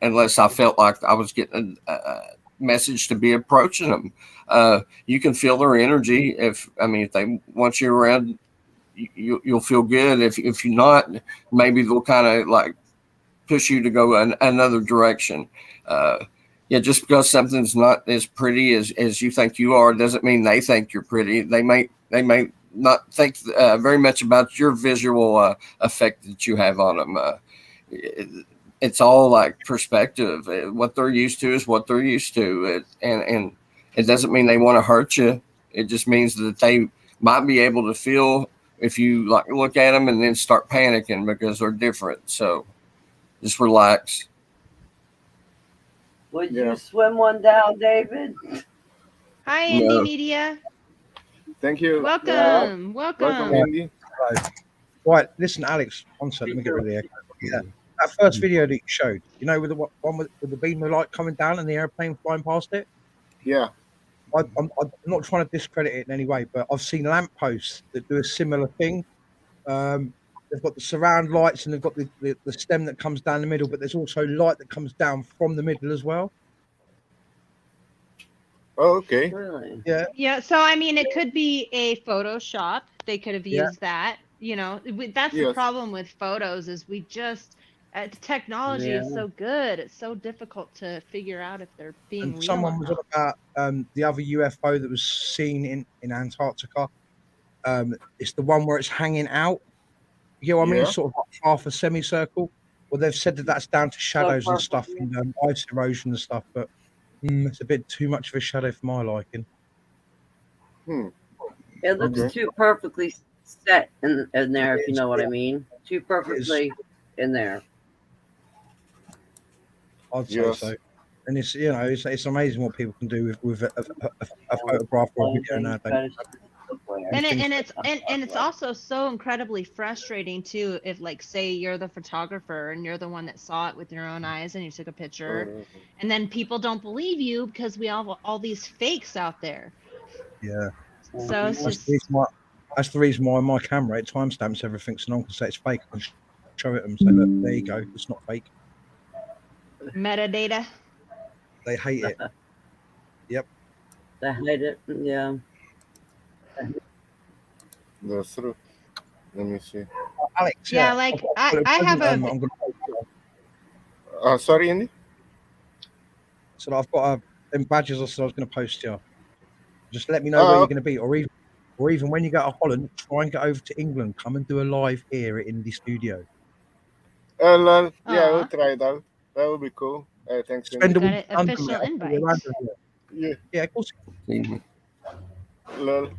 unless I felt like I was getting a message to be approaching them. You can feel their energy. If they want you around, you'll feel good. If you're not, maybe they'll kind of like push you to go another direction. Just because something's not as pretty as you think you are doesn't mean they think you're pretty. They may not think very much about your visual effect that you have on them. It's all like perspective. What they're used to is what they're used to, and it doesn't mean they want to hurt you. It just means that they might be able to feel if you like look at them and then start panicking because they're different. So just relax. Would you swim one down, David? Hi, No. Indie Media. Thank you. Welcome. Welcome, Indy. Right, listen, Alex. One second, let me get rid of the echo. Yeah, that first video that you showed, you know, with the one with the beam of light coming down and the airplane flying past it. Yeah. I'm not trying to discredit it in any way, but I've seen lampposts that do a similar thing. They've got the surround lights and they've got the stem that comes down the middle, but there's also light that comes down from the middle as well. Oh, okay. Really? Yeah. Yeah. So I mean, it could be a Photoshop. They could have Yeah. used that. You know, that's the Yes. problem with photos is we just technology is Yeah. so good. It's so difficult to figure out if they're being And real someone or was not. on about the other UFO that was seen in Antarctica. It's the one where it's hanging out. You know what I mean? Yeah. It's sort of like half a semicircle. Well, they've said that that's down to shadows and stuff and ice erosion and stuff, but it's a bit too much of a shadow for my liking. It looks Okay. too perfectly set in there, if you know what I mean. Too perfectly in there. I'd say Yes. so. And it's, you know, it's amazing what people can do with a photograph or a video nowadays. And it's also so incredibly frustrating too if, like, say you're the photographer and you're the one that saw it with your own eyes and you took a picture and then people don't believe you because we have all these fakes out there. Yeah. So it's That's just that's the reason why my camera, it timestamps everything so no one can say it's fake. I can show it them, say, look, there you go, it's not fake. metadata. They hate it. Yep. They hide it. Yeah. That's true. Let me see. Alex, Yeah, like I have a I'm gonna sorry, Indy? So I've got them badges I said I was going to post you. Just let me know where you're going to be, or even when you go to Holland, try and get over to England. Come and do a live here in the studio. Yeah, Aw. we'll try it out. That would be cool. Thanks, Spend a Indy. week Got in London, official mate. I'll take you invites. around everywhere. Yeah. Yeah, of course. Lol.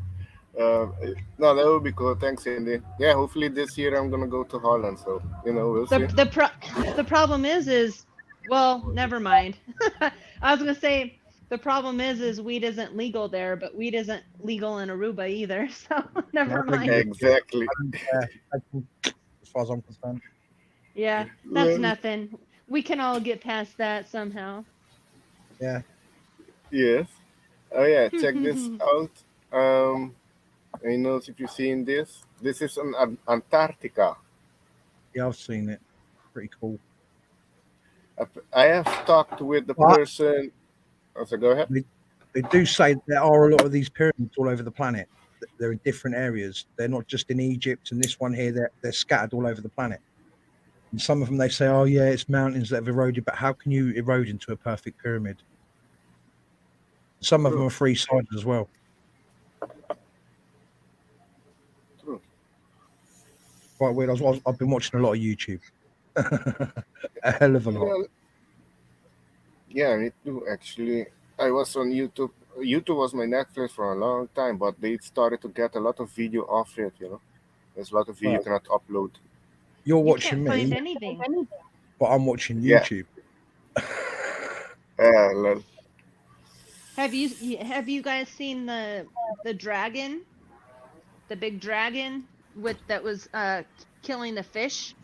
No, that would be cool. Thanks, Indy. Yeah, hopefully this year I'm gonna go to Holland. So we'll see. The problem is well, never mind. I was gonna say the problem is weed isn't legal there, but weed isn't legal in Aruba either. So never mind. Exactly. As far as I'm concerned. Yeah, that's nothing. We can all get past that somehow. Yeah. Yes. Oh yeah. Check this out. I know if you've seen this. This is on Antarctica. Yeah, I've seen it. Pretty cool. I have talked with the person. So go ahead. They do say there are a lot of these pyramids all over the planet. They're in different areas. They're not just in Egypt and this one here. They're scattered all over the planet. And some of them they say, oh yeah, it's mountains that have eroded, but how can you erode into a perfect pyramid? Some of them are three-sided as well. True. Quite weird. I've been watching a lot of YouTube. A hell of a lot. Well, yeah, me too. Actually, I was on YouTube. YouTube was my Netflix for a long time, but they started to get a lot of video off it. There's a lot of video you cannot upload. You're You watching can't find me, anything. but I'm watching Yeah. YouTube. Lol. Have you guys seen the dragon? The big dragon that was killing the fish?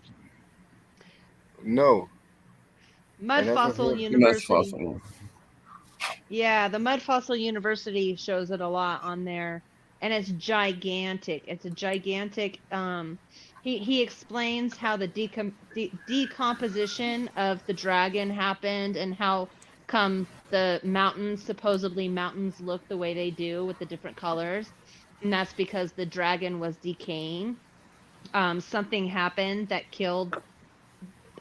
No. Mud Fossil University. Yeah, the Mud Fossil University shows it a lot on there, and it's gigantic. It's a gigantic. He explains how the decomposition of the dragon happened and how come the supposedly mountains look the way they do with the different colors, and that's because the dragon was decaying. Something happened that killed,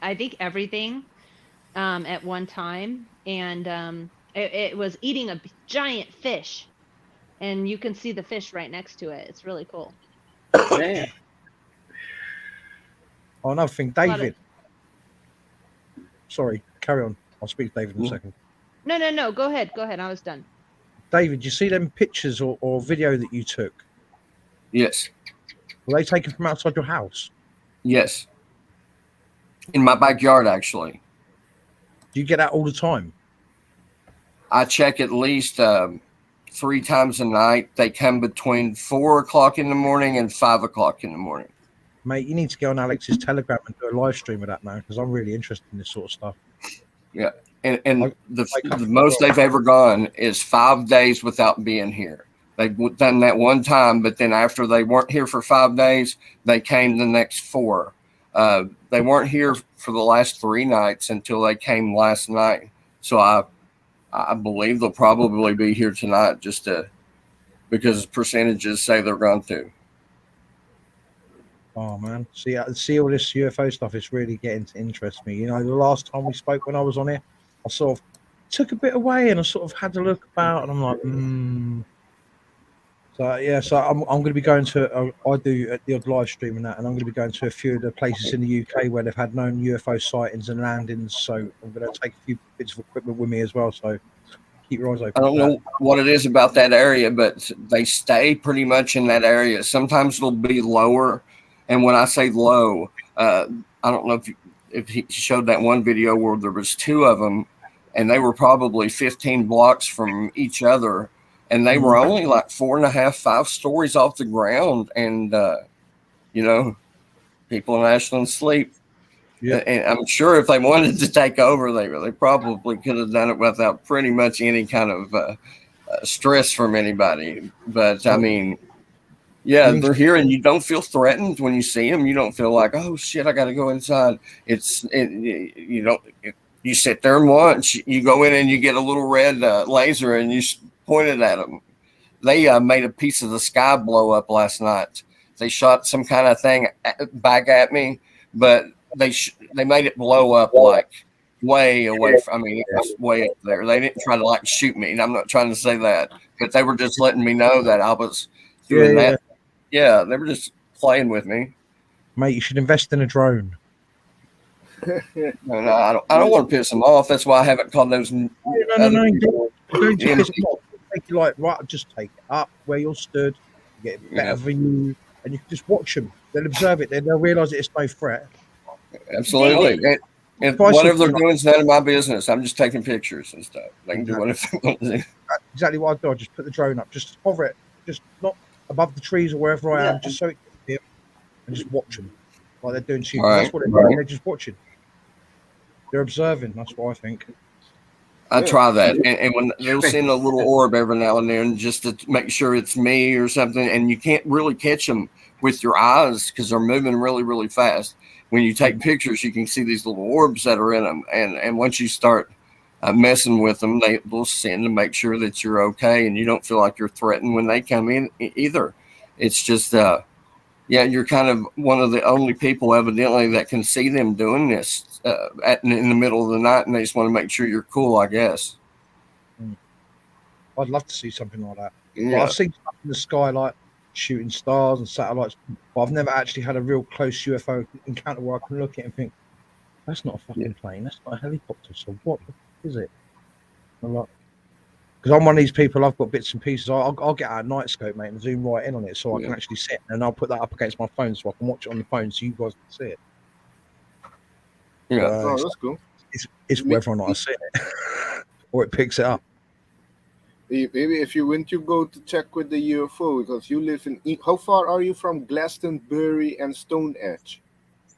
I think, everything at one time, and it was eating a giant fish, and you can see the fish right next to it. It's really cool. Damn. Oh, another thing, David. Sorry, carry on. I'll speak to David in a second. No. Go ahead. I was done. David, you see them pictures or video that you took Yes. Were they taken from outside your house? Yes. In my backyard, actually. Do you get that all the time? I check at least 3 times a night. They come between 4 o'clock in the morning and 5 o'clock in the morning. Mate, you need to get on Alex's Telegram and do a live stream of that now, because I'm really interested in this sort of stuff. Yeah. And the most they've ever gone is 5 days without being here. They've done that one time, but then after they weren't here for 5 days, they came the next 4. They weren't here for the last 3 nights until they came last night. So I believe they'll probably be here tonight because percentages say they're going to. Oh man, see all this UFO stuff is really getting to interest me. You know, the last time we spoke when I was on here, I sort of took a bit away and I sort of had a look about, and I'm like, So yeah, so I'm going to be going to I do the odd live stream and that, and I'm going to be going to a few of the places in the UK where they've had known UFO sightings and landings. So I'm going to take a few bits of equipment with me as well. So keep your eyes open. I don't know what it is about that area, but they stay pretty much in that area. Sometimes it'll be lower, and when I say low, I don't know if he showed that one video where there was 2 of them, and they were probably 15 blocks from each other, and they were only like 4.5, 5 stories off the ground, and people in Ashland sleep. Yeah. And I'm sure if they wanted to take over, they probably could have done it without pretty much any kind of stress from anybody. But I mean, yeah, they're here, and you don't feel threatened when you see them. You don't feel like, oh shit, I got to go inside. You don't. You sit there and watch. You go in and you get a little red laser, and you point it at them. They made a piece of the sky blow up last night. They shot some kind of thing back at me, but they made it blow up like way away from, it was way up there. They didn't try to like shoot me, and I'm not trying to say that, but they were just letting me know that I was doing that. Yeah, they were just playing with me. Mate, you should invest in a drone. No, I don't want to piss them off. That's why I haven't called those. No. Don't piss them off. Just take it up where you're stood, you get a better view, and you can just watch them. They'll observe it, then they'll realize it's no threat. Absolutely. And whatever they're doing is none of my business. I'm just taking pictures and stuff. They can do whatever they want to do. Exactly what I do. I just put the drone up, just hover it, just not above the trees or wherever I am, just so it can see it, and just watch them like they're doing shooting. That's what they're doing. They're just watching. They're observing. That's what I think. I try that, and when they'll send a little orb every now and then just to make sure it's me or something, and you can't really catch them with your eyes because they're moving really, really fast. When you take pictures, you can see these little orbs that are in them, and once you start messing with them, they'll send to make sure that you're okay, and you don't feel like you're threatened when they come in either. It's just, you're kind of one of the only people evidently that can see them doing this in the middle of the night, and they just want to make sure you're cool, I guess. I'd love to see something like that. Yeah. Well, I've seen stuff in the sky like shooting stars and satellites, but I've never actually had a real close UFO encounter where I can look at it and think, that's not a fucking plane, that's not a helicopter, so what is it? Because I'm one of these people, I've got bits and pieces. I'll get out a night scope, mate, and zoom right in on it so I can actually sit, and I'll put that up against my phone so I can watch it on the phone so you guys can see it. Yeah, that's cool. It's whether or not I see it or it picks it up. Maybe if you went to go to check with the UFO, because you live in, how far are you from Glastonbury and Stonehenge?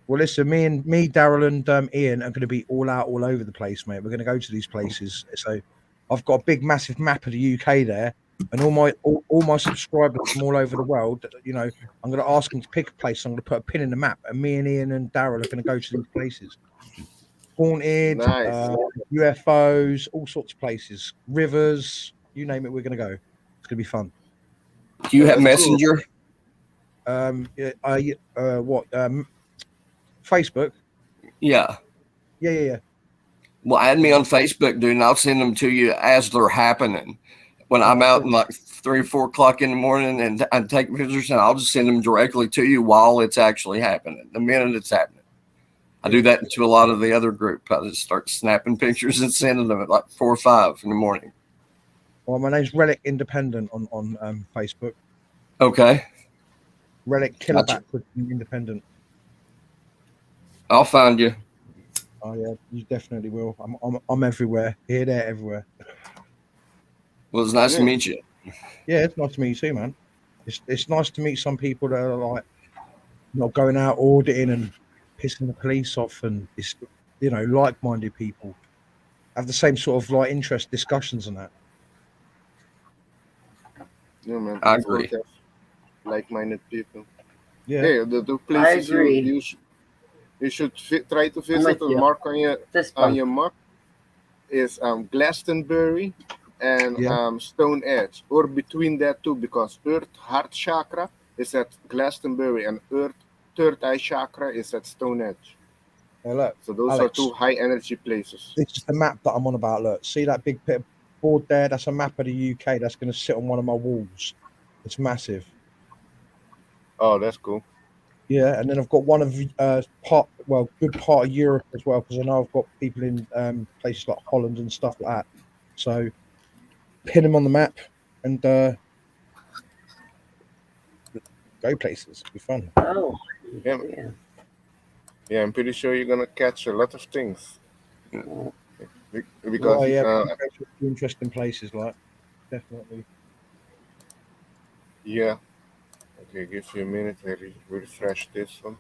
Well, listen, me, Daryl, and Ian are going to be all over the place, mate. We're going to go to these places. So I've got a big, massive map of the UK there, and all my subscribers from all over the world. You know, I'm going to ask them to pick a place. I'm going to put a pin in the map, and me and Ian and Daryl are going to go to these places. Haunted, UFOs, all sorts of places, rivers, you name it. We're going to go. It's going to be fun. Do you have Messenger? Facebook. Yeah. Yeah. Well, add me on Facebook, dude, and I'll send them to you as they're happening. When I'm out in like 3 or 4 o'clock in the morning and I take pictures, and I'll just send them directly to you while it's actually happening, the minute it's happening. I do that to a lot of the other group. I just start snapping pictures and sending them at like 4 or 5 in the morning. Well, my name's Relic Independent on Facebook. Okay. Relic Killer Gotcha. backwards and independent. I'll find you. Oh yeah, you definitely will. I'm everywhere. Here, there, everywhere. Well, it's nice to Yeah. meet you. Yeah, it's nice to meet you too, man. It's nice to meet some people that are like not going out auditing and pissing the police off, and it's like-minded people have the same sort of like interest discussions and that. Yeah, man. I It's good agree. to have like-minded people. Yeah. Yeah, the I places agree. you should try to I'm visit with and you. mark on Fist bump. your map is Glastonbury and Yeah. Stone Edge, or between that two, because Earth Heart Chakra is at Glastonbury and Earth Third Eye Chakra is at Stone Edge. Now look, So those are Alex, two high energy places. this is the map that I'm on about. Look, see that big bit of board there? That's a map of the UK. That's going to sit on one of my walls. It's massive. Oh, that's cool. Yeah, and then I've got one of good part of Europe as well, because I know I've got people in places like Holland and stuff like that. So pin them on the map and go places. It'll be fun. Oh, Yeah. yeah. Yeah, I'm pretty sure you're gonna catch a lot of things. Because Oh yeah, go to interesting places, like definitely. yeah. Okay, give you a minute. I refresh this one.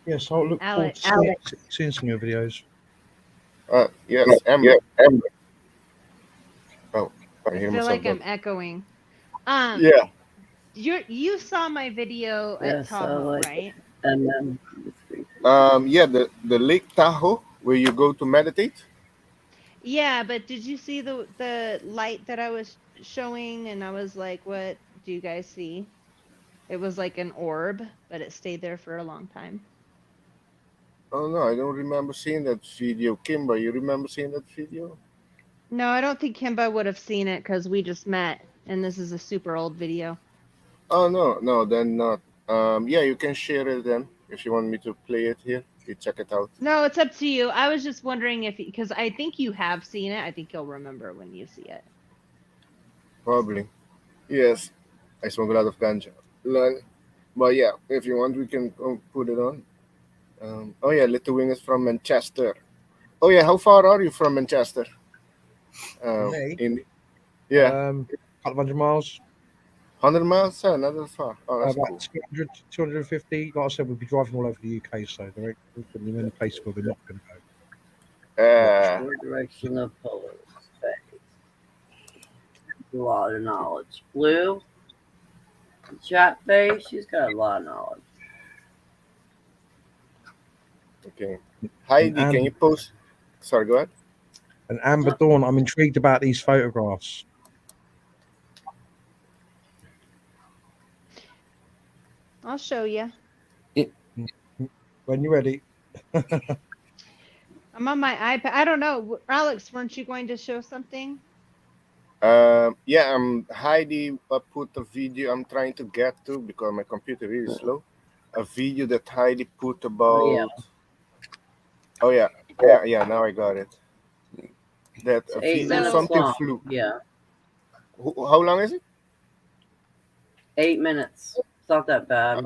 Yes, I'll look forward Alex. to seeing some of your videos. Yes, Amber. Oh, I I hear feel myself. like I'm echoing. Yeah. You saw my video at Yes, I Tahoe, like right? it. And Yeah, the Lake Tahoe where you go to meditate. Yeah, but did you see the light that I was showing? And I was like, what do you guys see? It was like an orb, but it stayed there for a long time. Oh no, I don't remember seeing that video. Kimber, you remember seeing that video? No, I don't think Kimba would have seen it because we just met, and this is a super old video. Oh no, then not. Yeah, you can share it then if you want me to play it here. You check it out. No, it's up to you. I was just wondering if, because I think you have seen it. I think you'll remember when you see it. Probably. Yes, I smoke a lot of ganja. But yeah, if you want, we can put it on. Oh yeah, Little Wing is from Manchester. Oh yeah, how far are you from Manchester? Me? Yeah, Couple of 100 miles. 100 miles? Oh, not that far. Oh, that's About cool. 200, 250. Like I said, we'll be driving all over the UK, so there ain't many places where we're not going to go. Your direction of polar space. A lot of knowledge. Blue, chat face, she's got a lot of knowledge. Okay. Heidi, can you post? Sorry, go ahead. And Amber Dawn, I'm intrigued about these photographs. I'll show you. When you're ready. I'm on my iPad. I don't know. Alex, weren't you going to show something? Yeah, Heidi put a video I'm trying to get to because my computer is really slow. A video that Heidi put about. Oh yeah. Now I got it. That a 8 video minutes something long. flew. Yeah. How long is it? 8 minutes. It's not that bad.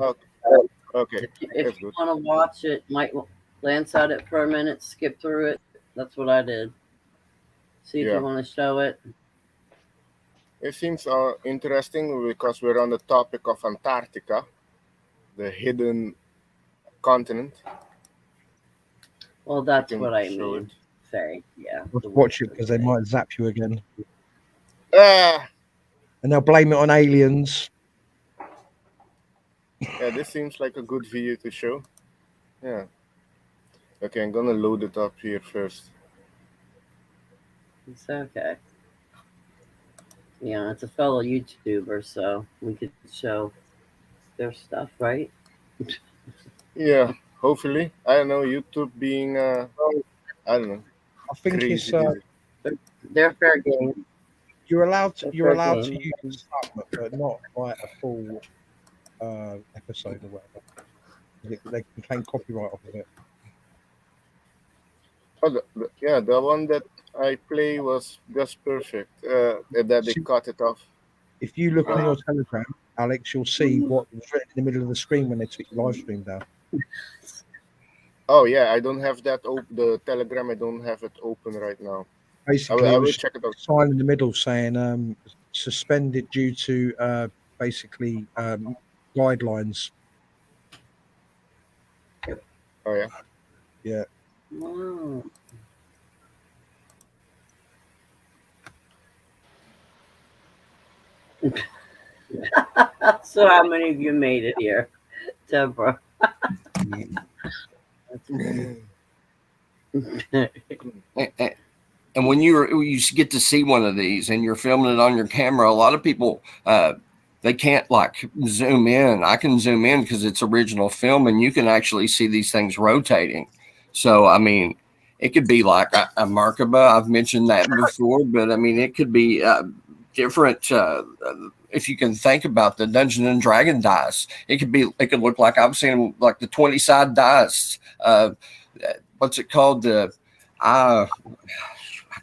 Okay. If you want to watch it, might glance at it for a minute, skip through it. That's what I did. See if Yeah. you want to show it. It seems interesting because we're on the topic of Antarctica, the hidden continent. Well, that's what I mean. Say, yeah. Watch it because they might zap you again. Ah! And they'll blame it on aliens. Yeah, this seems like a good video to show. Yeah. Okay, I'm gonna load it up here first. It's okay. Yeah, it's a fellow YouTuber, so we could show their stuff, right? Yeah, hopefully. I don't know, YouTube being I don't know. I think crazy. They're fair game. You're allowed to game. use some, but not like a full episode or whatever. They can claim copyright off of it. Oh, the one that I play was just perfect. That they cut it off. If you look on your Telegram, Alex, you'll see what was written in the middle of the screen when they took your live stream down. Oh yeah, I don't have that the Telegram. I don't have it open right now. Basically, I it will was check it out. a sign in the middle saying suspended due to basically guidelines. Oh yeah. Yeah. Wow. So how many of you made it here, Deborah? And when you get to see one of these and you're filming it on your camera, a lot of people they can't like zoom in. I can zoom in because it's original film, and you can actually see these things rotating. So I mean, it could be like a Merkaba. I've mentioned that before, but I mean, it could be different. If you can think about the Dungeon and Dragon dice, it could look like I've seen like the 20-side dice. What's it called? I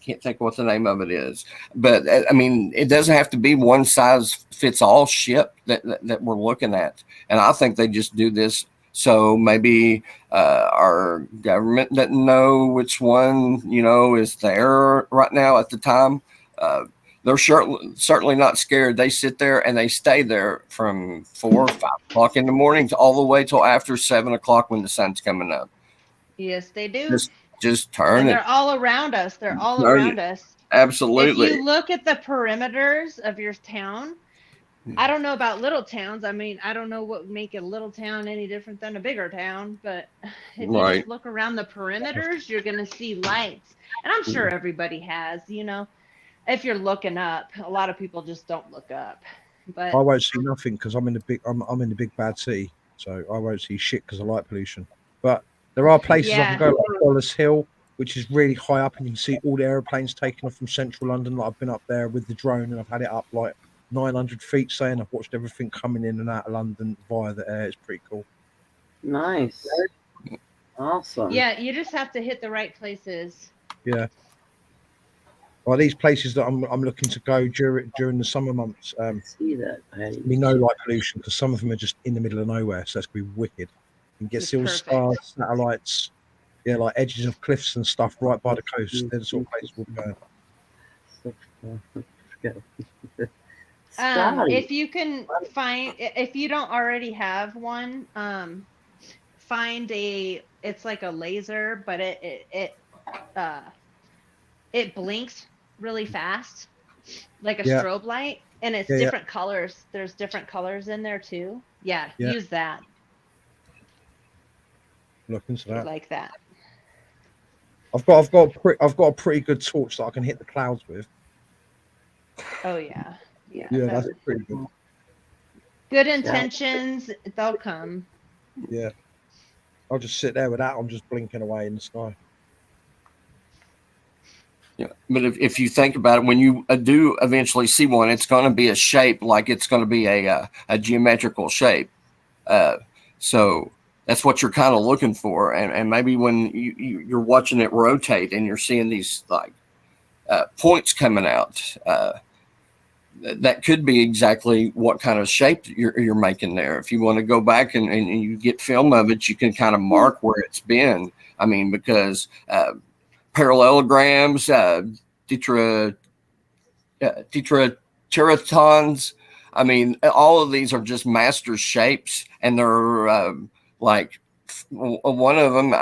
can't think what the name of it is, but I mean, it doesn't have to be one size fits all ship that we're looking at. And I think they just do this so maybe our government doesn't know which one, is there right now at the time. They're certainly not scared. They sit there and they stay there from 4 or 5 o'clock in the morning to all the way till after 7 o'clock when the sun's coming up. Yes, they do. Just turn And it. they're all around us. They're all Turn around it. us. Absolutely. If you look at the perimeters of your town, I don't know about little towns. I mean, I don't know what would make a little town any different than a bigger town, but if you Right. just look around the perimeters, you're going to see lights. And I'm sure everybody has, if you're looking up. A lot of people just don't look up. But I won't see nothing because I'm in the big bad city, so I won't see shit because of light pollution. But there are places I can go, like Wallace Hill, which is really high up, and you can see all the aeroplanes taking off from central London. Like I've been up there with the drone, and I've had it up like 900 feet, saying I've watched everything coming in and out of London via the air. It's pretty cool. Nice. Awesome. Yeah, you just have to hit the right places. Yeah. Well, these places that I'm looking to go during the summer months, see that we know light pollution because some of them are just in the middle of nowhere, so that's gonna be wicked. You can get still stars, satellites, like edges of cliffs and stuff right by the coast. They're the sort of places we'll go. If you can find, if you don't already have one, find it's like a laser, but it blinks really fast, like a strobe light, and it's different colors. There's different colors in there too. Yeah, use that. Look into that. Like that. I've got a pretty good torch that I can hit the clouds with. Oh yeah. Yeah, that's pretty good. Good intentions, they'll come. Yeah. I'll just sit there with that. I'm just blinking away in the sky. Yeah, but if you think about it, when you do eventually see one, it's going to be a shape, like it's going to be a geometrical shape. So that's what you're kind of looking for. And maybe when you're watching it rotate and you're seeing these like points coming out, that could be exactly what kind of shape you're making there. If you want to go back and you get film of it, you can kind of mark where it's been. I mean, because parallelograms, tetrachirotons, I mean, all of these are just master shapes, and they're like one of them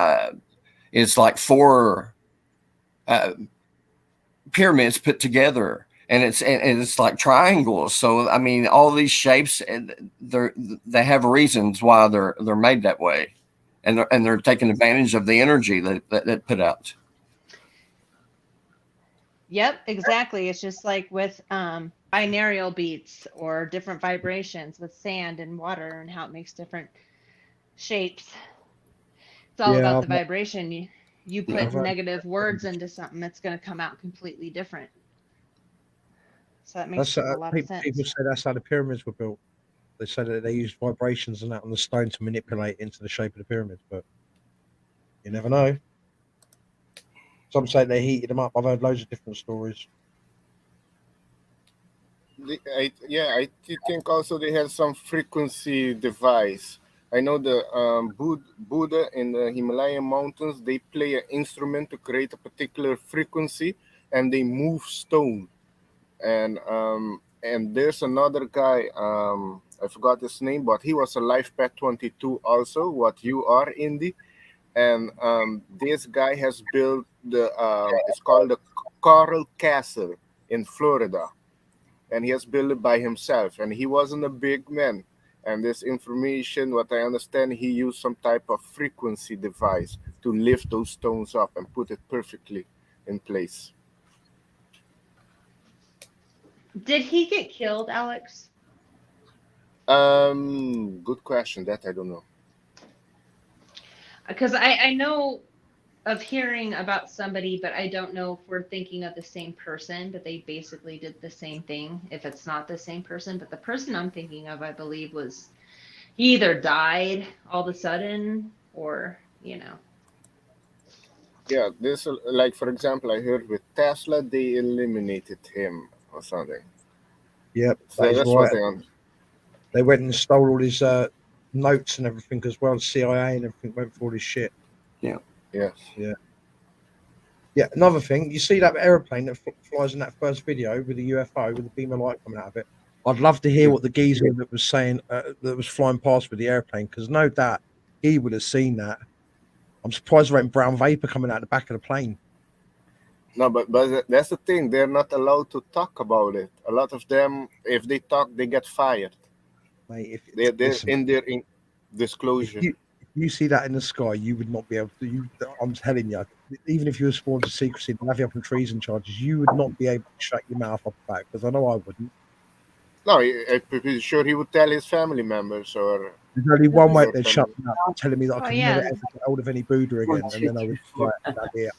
is like 4 pyramids put together. And it's like triangles. So I mean, all these shapes, they have reasons why they're made that way, and they're taking advantage of the energy that put out. Yep, exactly. It's just like with binaural beats or different vibrations with sand and water and how it makes different shapes. It's all about the vibration. You put negative words into something, it's going to come out completely different. So that makes a lot of sense. People say that's how the pyramids were built. They say that they used vibrations and that on the stone to manipulate into the shape of the pyramid, but you never know. Some say they heated them up. I've heard loads of different stories. think also they have some frequency device. I know the Buddha in the Himalayan mountains, they play an instrument to create a particular frequency, and they move stone. And there's another guy, I forgot his name, but he was a Life Path 22 also, what you are, Indy. And this guy has built it's called the Coral Castle in Florida, and he has built it by himself, and he wasn't a big man. And this information, what I understand, he used some type of frequency device to lift those stones up and put it perfectly in place. Did he get killed, Alex? Good question. That I don't know. Because I know of hearing about somebody, but I don't know if we're thinking of the same person, but they basically did the same thing, if it's not the same person. But the person I'm thinking of, I believe, was he either died all of a sudden or, Yeah, this like for example, I heard with Tesla they eliminated him or something. Yep, So that's what I They went and stole all his notes and everything as well. The CIA and everything went for all his shit. Yeah. Yes. Yeah. Yeah. Another thing, you see that aeroplane that flies in that first video with the UFO with the beam of light coming out of it. I'd love to hear what the geezer that was saying that was flying past with the airplane, because no doubt he would have seen that. I'm surprised there ain't brown vapor coming out the back of the plane. No, but that's the thing. They're not allowed to talk about it. A lot of them, if they talk, they get fired. Mate, they're listen, in their disclosure. If you see that in the sky, you would not be able to. I'm telling you, even if you were sworn to secrecy and have you up on treason charges, you would not be able to shut your mouth up about it, because I know I wouldn't. No, I'm pretty sure he would tell his family members or. There's only one way they'd shut me up, telling me that I could yeah. never ever get hold of any Buddha again, and then I would I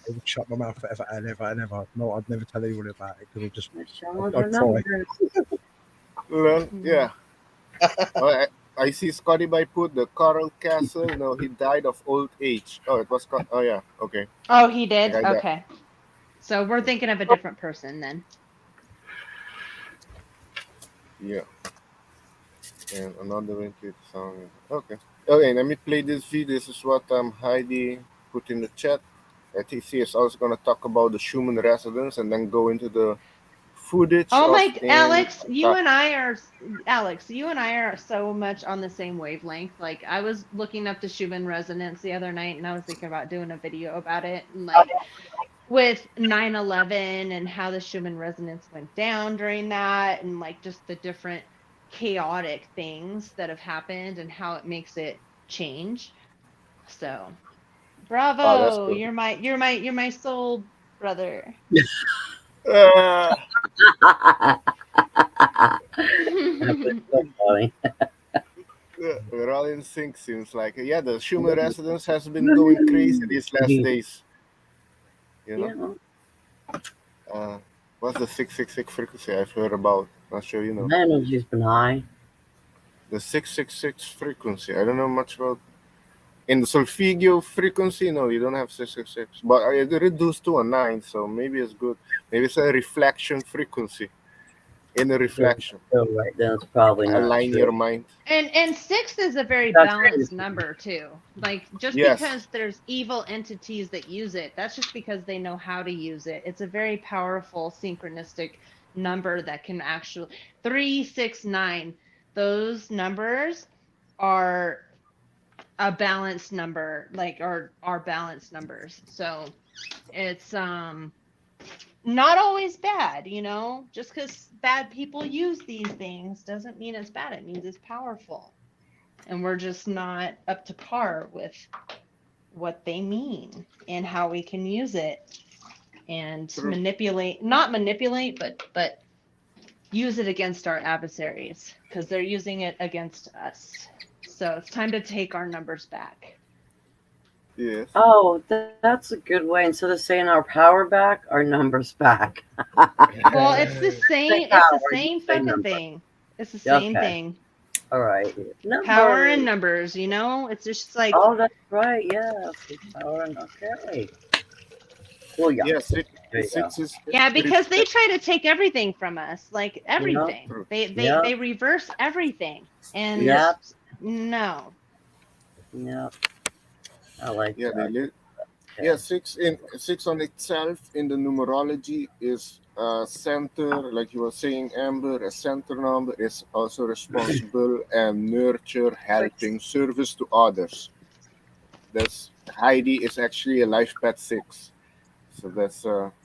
would shut my mouth forever and ever and ever. No, I'd never tell anyone about it because I'd cry. Well, yeah. Well, I see Scotty by put the Coral Castle. No, he died of old age. Oh, it was. Oh, yeah. Okay. Oh, he did? Like that. Okay. So we're thinking of a different person then. Yeah. And another wicked song. Okay. Okay, let me play this video. This is what Heidi put in the chat. I think she is also going to talk about the Schumann resonance and then go into the footage. Oh my, Alex, you and I are so much on the same wavelength. Like, I was looking up the Schumann resonance the other night, and I was thinking about doing a video about it, and like with 9/11 and how the Schumann resonance went down during that, and like just the different chaotic things that have happened and how it makes it change. So, bravo! Cool. You're my soul brother. That's so funny. Yeah, we're all in sync, seems like. Yeah, the Schumann resonance has been going crazy these last days. You know? What's the 666 frequency I've heard about? Not sure you know. My energy's been high. The 666 frequency. I don't know much about. In the solfeggio frequency, no, you don't have 666. But I reduced to a 9, so maybe it's good. Maybe it's a reflection frequency. In a reflection. So right, that's probably not align true. your mind. And 6 is a very That's balanced right. number too. Like, just Yes. because there's evil entities that use it, that's just because they know how to use it. It's a very powerful synchronistic number that can actually 3, 6, 9. Those numbers are a balanced number, like are balanced numbers. So it's not always bad, just because bad people use these things doesn't mean it's bad. It means it's powerful, and we're just not up to par with what they mean and how we can use it and not manipulate, but use it against our adversaries, because they're using it against us. So it's time to take our numbers back. Yes. Oh, that's a good way. Instead of saying our power back, our numbers back. Well, it's the same. It's the same fucking number. thing. It's the same Okay. thing. All right. Power and numbers. It's just like. Oh, that's right. Yeah. Power and okay. Well, yeah. Yes. Six is Yeah, because they try to take everything from us, like everything. Yep. They reverse everything, and Yep. no. Yep. I like Yeah, that. yeah, six on itself in the numerology is a center, like you were saying, Amber. A center number is also responsible and nurture, helping, service to others. That's Heidi is actually a life path 6, so that's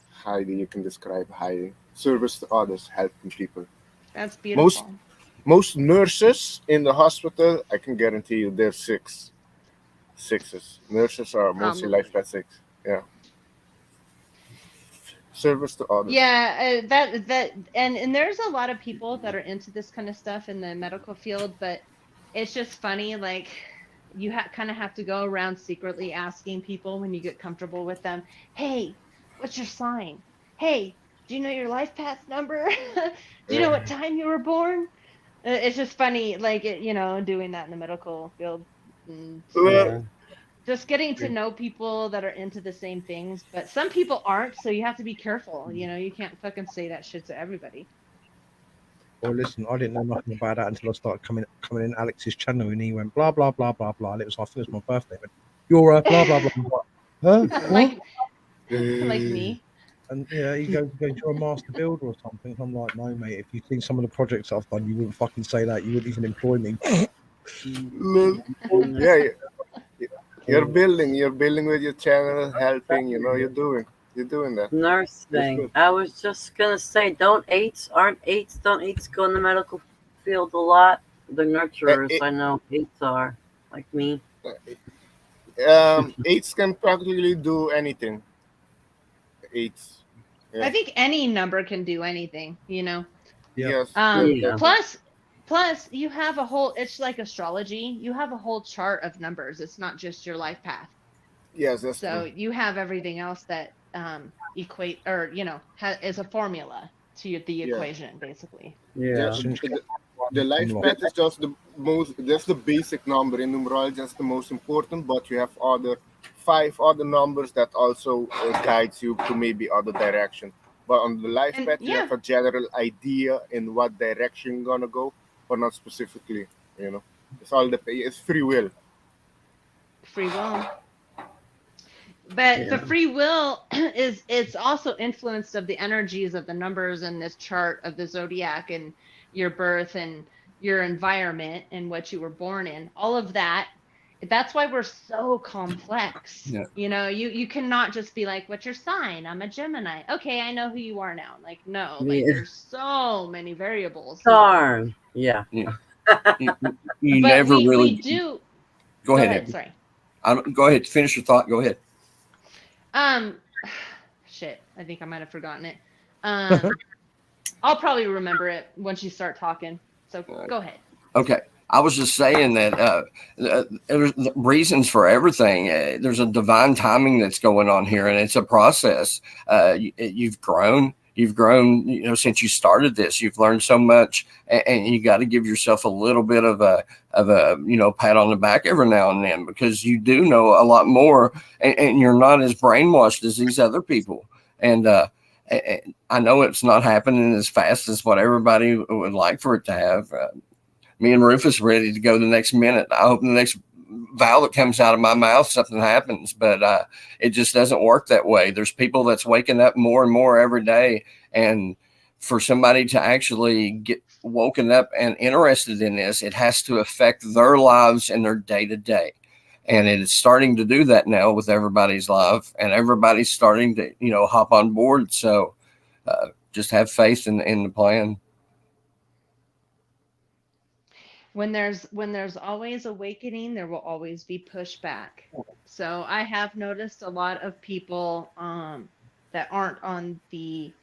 Heidi. You can describe Heidi: service to others, helping people. That's Most beautiful. most nurses in the hospital, I can guarantee you, they're sixes. Nurses are mostly life Probably. path 6. Yeah. Service to others. Yeah, and there's a lot of people that are into this kind of stuff in the medical field, but it's just funny, like you kind of have to go around secretly asking people when you get comfortable with them, "Hey, what's your sign? Hey, do you know your life path number? Do you know what time you were born?" It's just funny, like doing that in the medical field. And Well, just getting to know people that are into the same things, but some people aren't, so you have to be careful. You can't fucking say that shit to everybody. Well, listen, I didn't know nothing about that until I started coming in Alex's channel, and he went blah blah blah blah blah. And it was, I think it was my birthday. He went, you're a blah blah blah. I'm like, huh? What? like me. And yeah, he goes, you're a master builder or something. I'm like, no, mate. If you think some of the projects I've done, you wouldn't fucking say that. You wouldn't even employ me. Yeah, you're building with your channel, helping. You're doing that. That's Nursing. good. I was just gonna say, don't eights go in the medical field a lot? The nurturers, It, I know eights are like me. eights can practically do anything. Eights. I Yeah. think any number can do anything. Yes. Yeah. Plus you have a whole, it's like astrology. You have a whole chart of numbers. It's not just your life path. Yes, that's So true. you have everything else that equate, or is a formula to the Yeah. equation, basically. Yeah. Yeah. The life path is just the most. That's the basic number in numerology. That's the most important. But you have five other numbers that also guides you to maybe other direction. But on the life And path, you yeah, have a general idea in what direction you're gonna go, but not specifically. It's free will. free will. But the Yeah. free will it's also influenced of the energies of the numbers in this chart of the zodiac, and your birth and your environment and what you were born in. All of that. That's why we're so complex. Yeah. You cannot just be like, "What's your sign? I'm a Gemini." Okay, I know who you are now. Like, no, like Yeah. there's so many variables. Darn. Yeah. Yeah. You But never we really do. go Go ahead, ahead. Abby. Sorry. Go ahead. Finish your thought. Go ahead. Um, shit. I think I might have forgotten it. I'll probably remember it once you start talking. So go ahead. Okay. I was just saying that there's reasons for everything. There's a divine timing that's going on here, and it's a process. You've grown. You've grown, since you started this. You've learned so much, and you got to give yourself a little bit of a pat on the back every now and then, because you do know a lot more, and you're not as brainwashed as these other people. And I know it's not happening as fast as what everybody would like for it to have. Me and Rufus are ready to go the next minute. I hope the next vowel that comes out of my mouth, something happens, but it just doesn't work that way. There's people that's waking up more and more every day. And for somebody to actually get woken up and interested in this, it has to affect their lives and their day to day. And it's starting to do that now with everybody's life, and everybody's starting to, hop on board. So just have faith in the plan. When there's always awakening, there will always be pushback. So I have noticed a lot of people that aren't on the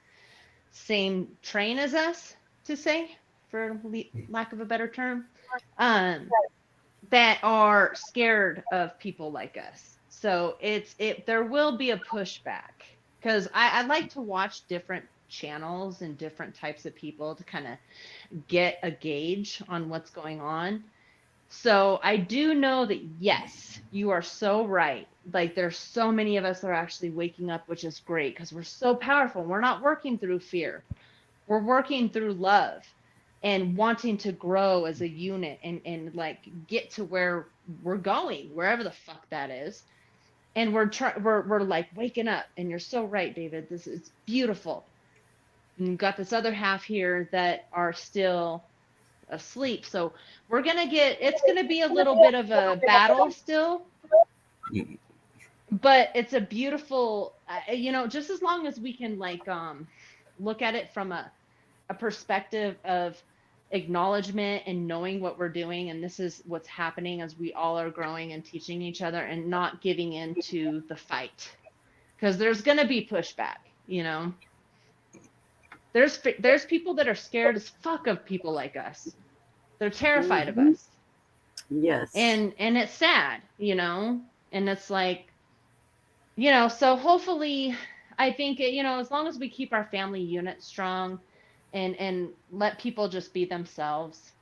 same train as us, to say, for lack of a better term, that are scared of people like us. So there will be a pushback, because I like to watch different channels and different types of people to kind of get a gauge on what's going on. So I do know that, yes, you are so right. like there's so many of us that are actually waking up, which is great because we're so powerful. We're not working through fear. We're working through love and wanting to grow as a unit and like get to where we're going, wherever the fuck that is. And we're like waking up. And you're so right, David. This is beautiful. And you've got this other half here that are still asleep. So it's gonna be a little bit of a battle still, but it's a beautiful, just as long as we can like look at it from a perspective of acknowledgement and knowing what we're doing, and this is what's happening as we all are growing and teaching each other and not giving into the fight, because there's gonna be pushback. There's people that are scared as fuck of people like us. They're terrified of us. Yes. And it's sad, and it's like, so hopefully I think, as long as we keep our family unit strong and let people just be themselves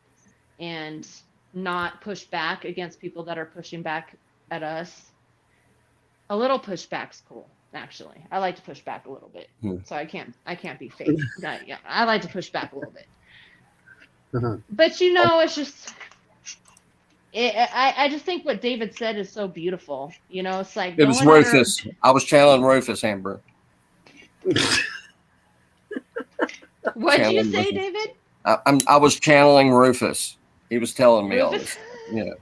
and not push back against people that are pushing back at us. A little pushback's cool, actually. I like to push back a little bit. So I can't be fake. I like to push back a little bit. But it's just I just think what David said is so beautiful. It's like it was Rufus. I was channeling Rufus, Amber. What'd you say, David? I was channeling Rufus. He was telling me all this. Yeah.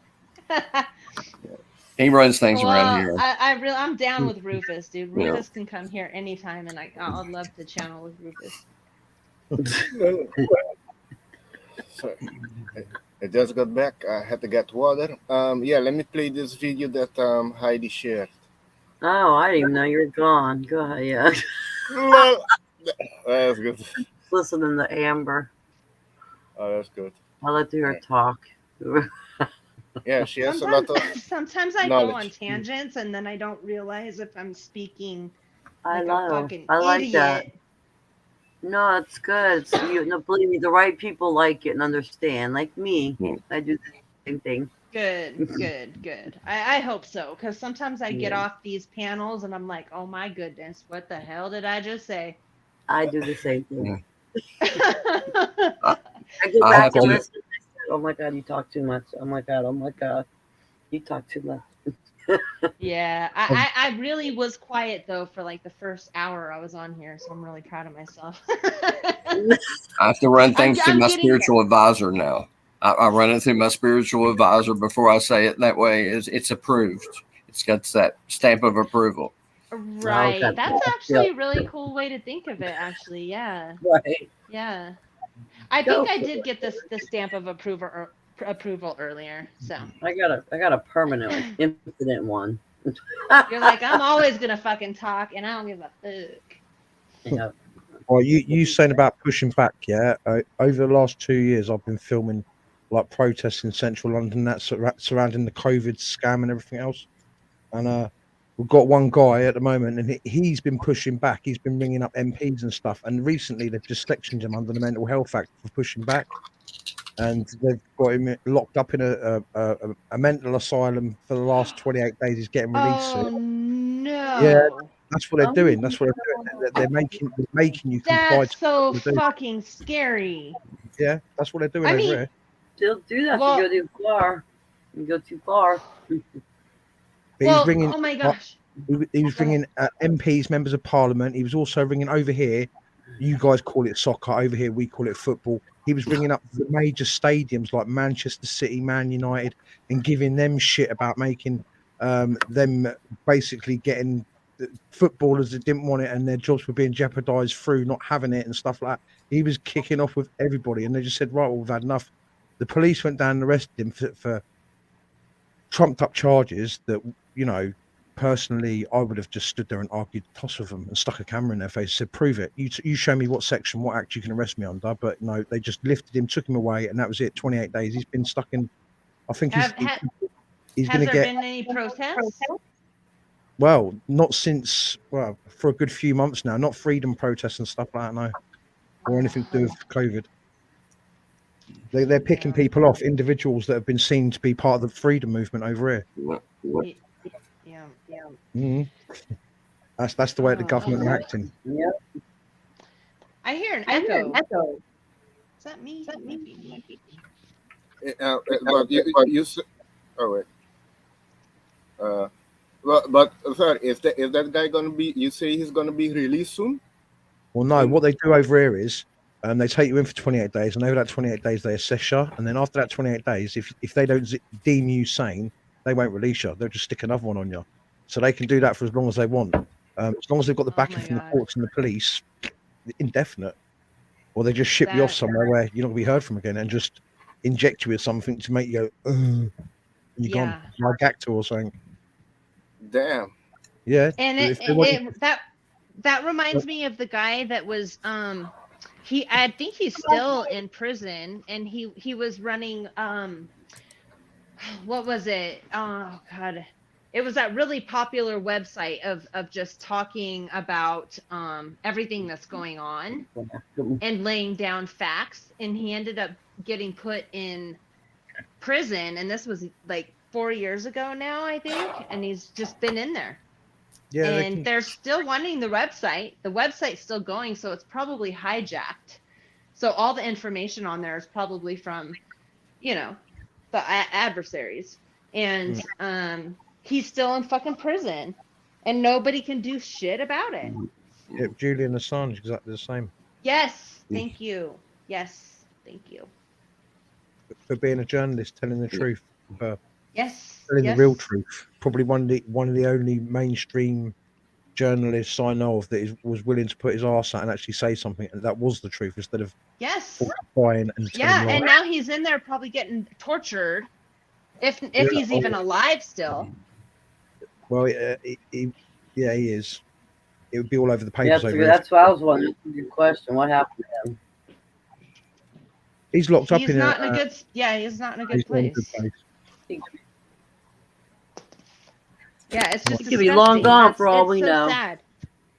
He runs things around here. I'm down with Rufus, dude. Rufus can come here anytime, and I'd love to channel with Rufus. So, I just got back. I had to get water. Let me play this video that Heidi shared. Oh, I didn't even know you were gone. Go ahead, yeah. That's good. Listening to Amber. Oh, that's good. I like to hear her talk. Yeah, she has a lot of Sometimes I knowledge. go on tangents and then I don't realize if I'm speaking I like know. a fucking I like idiot. that. No, it's good. Believe me, the right people like it and understand. Like me, I do the same thing. Good. I hope so, because sometimes I get off these panels and I'm like, oh my goodness, what the hell did I just say? I do the same thing. I go back and listen. Oh my God, you talk too much. Oh my God, you talk too much. Yeah, I really was quiet though for like the first hour I was on here, so I'm really proud of myself. I have to run things through my spiritual advisor now. I run it through my spiritual advisor before I say it. That way, it's approved. It's got that stamp of approval. Right. Okay. That's actually a really cool way to think of it, actually. Yeah. Right. Yeah. I think I did get the stamp of approval earlier. So I got a permanent infinite one. You're like, I'm always gonna fucking talk and I don't give a fuck. Yeah. Well, you saying about pushing back, yeah. Over the last 2 years, I've been filming like protests in central London that surrounding the COVID scam and everything else. And we've got one guy at the moment, and he's been pushing back. He's been ringing up MPs and stuff. And recently, they've just sectioned him under the Mental Health Act for pushing back, and they've got him locked up in a mental asylum for the last 28 days. He's getting released soon. No. Yeah, that's what they're doing. That's what they're doing. They're making you comply. That's so fucking scary. Yeah, that's what they're doing I over mean, here. They'll do that if you go too far. You go too far. But he's ringing, oh my gosh. He was ringing MPs, members of parliament. He was also ringing over here. You guys call it soccer. Over here, we call it football. He was ringing up the major stadiums like Manchester City, Man United, and giving them shit about making them basically getting footballers that didn't want it and their jobs were being jeopardized through not having it and stuff like that. He was kicking off with everybody, and they just said, right, well, we've had enough. The police went down and arrested him for trumped up charges that, personally, I would have just stood there and argued the toss with them and stuck a camera in their face and said, prove it. You show me what section, what act you can arrest me under. But no, they just lifted him, took him away, and that was it. 28 days. He's been stuck in, I think he's going to get... Has there been any protests? Well, not since, for a good few months now. Not freedom protests and stuff like that, no. Or anything to do with COVID. They're picking people off, individuals that have been seen to be part of the freedom movement over here. Yeah. Mhm. That's the way the government are acting. Yep. I hear an echo. Is that me? Maybe. But you oh wait. But sir, if that guy gonna be, you say he's gonna be released soon? Well, no, what they do over here is they take you in for 28 days, and over that 28 days, they assess you. And then after that 28 days, if they don't deem you sane, they won't release you. They'll just stick another one on you. So they can do that for as long as they want. As long as they've got the backing from the courts and the police, indefinite. Or they just ship you off somewhere where you're not going to be heard from again and just inject you with something to make you go, and you're gone. Like Actor or something. Damn. Yeah. And that reminds me of the guy that was I think he's still in prison, and he was running what was it? Oh God. It was that really popular website of just talking about everything that's going on and laying down facts, and he ended up getting put in prison, and this was like 4 years ago now, I think, and he's just been in there. Yeah, and they're still wanting the website. The website's still going, so it's probably hijacked. So all the information on there is probably from, the adversaries. And he's still in fucking prison, and nobody can do shit about it. Yeah, Julian Assange, exactly the same. Yes, thank you. Yes, thank you. For being a journalist, telling the truth. Yes. Telling the real truth. Probably one of the only mainstream journalists I know of that was willing to put his arse out and actually say something, and that was the truth instead of lying and telling lies. And now he's in there probably getting tortured, if he's even alive still. Well, he is. It would be all over the papers. Yeah, that's what I was wondering. Good question. What happened to him? He's locked up in not in a good. Yeah, he's not in a good place. Yeah, it's just. He could be long gone for all we know. Sad.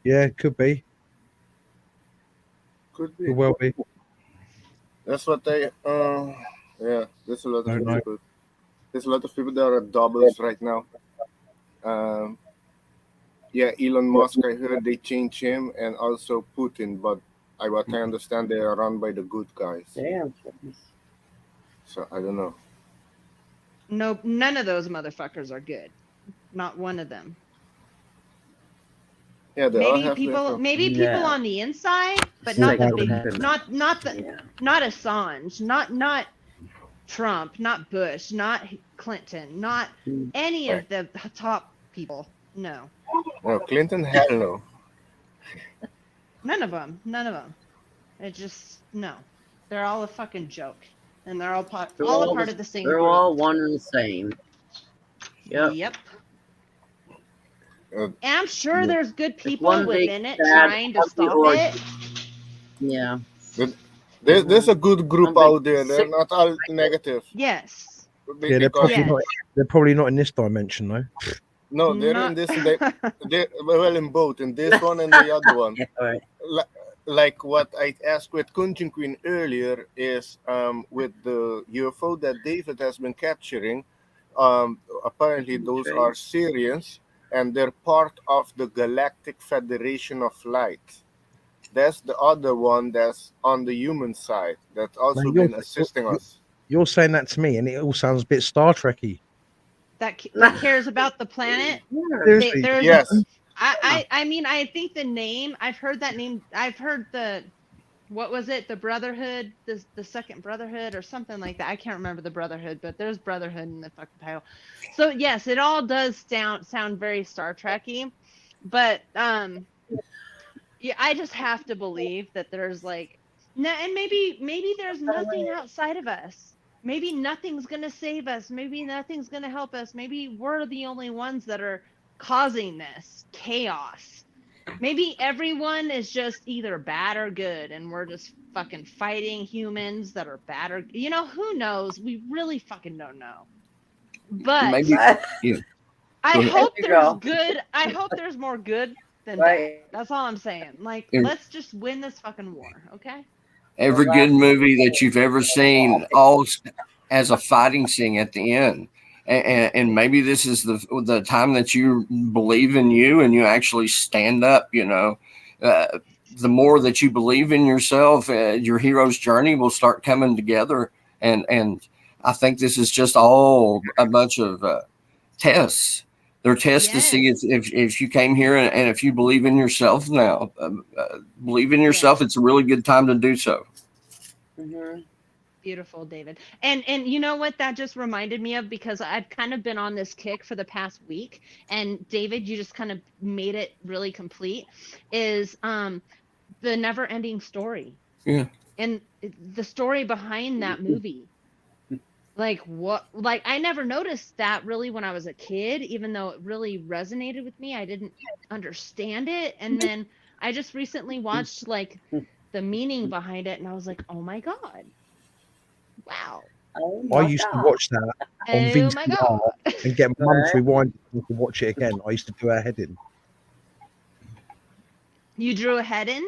Yeah, it could be. Could be. Could well be. That's what they. Yeah, there's a lot of people. There's a lot of people that are doubles right now. Yeah, Elon Musk, I heard they changed him, and also Putin, but what I understand, they are run by the good guys. Damn. So I don't know. No, none of those motherfuckers are good. Not one of them. Yeah, maybe people on the inside, but not the big, not Assange, not Trump, not Bush, not Clinton, not any of the top people. No. No, Clinton, hell no. None of them. It just no. They're all a fucking joke, and they're all a part of the same. They're group. all one and the same. Yep. And I'm sure there's good people within it trying to stop it. Yeah. There's a good group out there. They're not all negative. Yes. Yeah, they're probably not in this dimension though. No, they're in this. They're well in both, in this one and the other one. Yeah, right. Like what I asked with Kunjin Queen earlier is with the UFO that David has been capturing. Apparently, those are Syrians, and they're part of the Galactic Federation of Light. That's the other one that's on the human side that's also been assisting us. You're saying that to me, and it all sounds a bit Star Trek-y. That cares about the planet. Yes. I mean, I think the name. I've heard that name. I've heard what was it? The Brotherhood, the Second Brotherhood, or something like that. I can't remember the Brotherhood, but there's Brotherhood in the fucking title. So yes, it all does sound very Star Trek-y, but yeah, I just have to believe that there's and maybe there's nothing outside of us. Maybe nothing's gonna save us. Maybe nothing's gonna help us. Maybe we're the only ones that are causing this chaos. Maybe everyone is just either bad or good, and we're just fucking fighting humans that are bad or who knows? We really fucking don't know. But maybe, I hope there's good. I hope there's more good than bad. That's all I'm saying. Let's just win this fucking war, okay? Every good movie that you've ever seen all has a fighting scene at the end. and maybe this is the time that you believe in you and you actually stand up. The more that you believe in yourself, your hero's journey will start coming together. And I think this is just all a bunch of tests. They're tests to see if you came here and if you believe in yourself now. Believe in yourself. It's a really good time to do so. Beautiful, David. And you know what that just reminded me of, because I've kind of been on this kick for the past week, and David, you just kind of made it really complete, is the never ending story. Yeah. And the story behind that movie. Like I never noticed that really when I was a kid, even though it really resonated with me. I didn't understand it. And then I just recently watched like the meaning behind it, and I was like, oh my God. Wow. I used to watch that on VCR and get my mum to rewind it to watch it again. I used to do her head in. You drew a head in?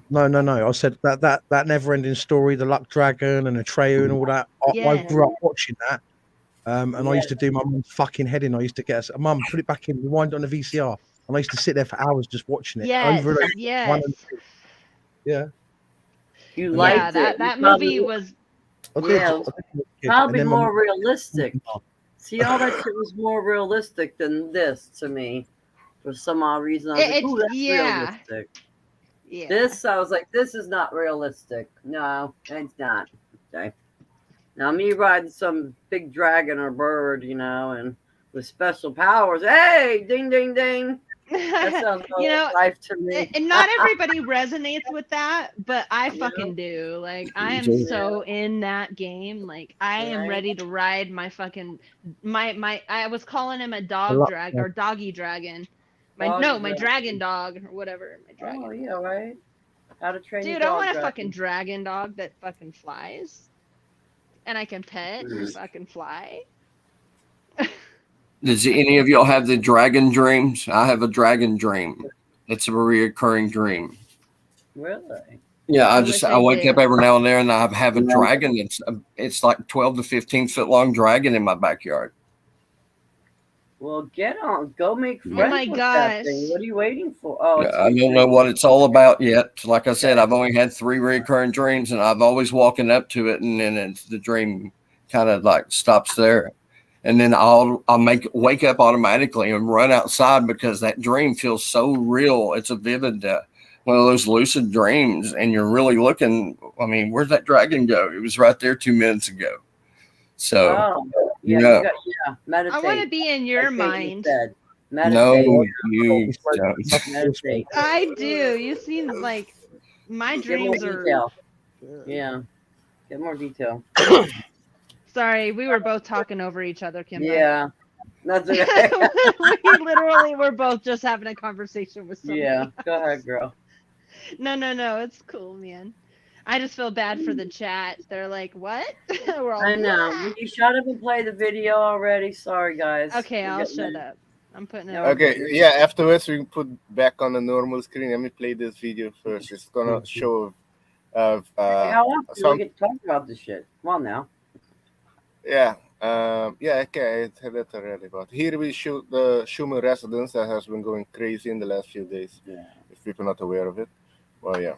No. I said that never-ending story, the Luck Dragon and Atreyu and all that. I grew up watching that, and I used to do my mum's fucking head in. I used to get her, Mum, put it back in, rewind it on the VCR, and I used to sit there for hours just watching it over and over. Yes. Yeah. You liked it. That movie was. Probably more realistic. See, all that shit was more realistic than this to me. For some odd reason, I was like, "Ooh, that's realistic." Yeah. This, I was like, "This is not realistic." No, it's not. Okay. Now me riding some big dragon or bird, and with special powers. Hey, ding, ding, ding. That sounds life to me. And not everybody resonates with that, but I fucking do. Like, I am so in that game. Like, I am ready to ride my fucking my. I was calling him a dog drag or doggy dragon. My dragon dog or whatever. My dragon. Oh yeah, right. How to train? Dude, I want a fucking dragon dog that fucking flies, and I can pet and fucking fly. Does any of y'all have the dragon dreams? I have a dragon dream. It's a reoccurring dream. Really? Yeah, I wake up every now and then and I have a dragon. It's like 12 to 15 foot long dragon in my backyard. Well, get on. Go make friends. Oh my with gosh. that thing. What are you waiting for? Oh, I don't know what it's all about yet. Like I said, I've only had 3 recurring dreams, and I've always woken up to it, and then the dream kind of like stops there. And then I'll wake up automatically and run outside because that dream feels so real. It's a vivid one of those lucid dreams, and you're really looking. I mean, where'd that dragon go? It was right there 2 minutes ago. So, meditate. I want to be in your mind. No, you don't. Meditate. I do. You seem like my dreams are. Yeah, get more detail. Sorry, we were both talking over each other, Kimbo. Yeah, that's okay. We literally were both just having a conversation with somebody. Yeah, go ahead, girl. No, it's cool, man. I just feel bad for the chat. They're like, "What?" We're all, I know. Will you shut up and play the video already? Sorry, guys. Okay, I'll shut up. I'm putting it. Okay, yeah. Afterwards, we can put back on the normal screen. Let me play this video first. It's gonna show. How often do we get to talk about this shit? Come on now. Yeah. Okay, I said that already. But here we shoot the Schumann residence that has been going crazy in the last few days. Yeah. If people are not aware of it. Well, yeah.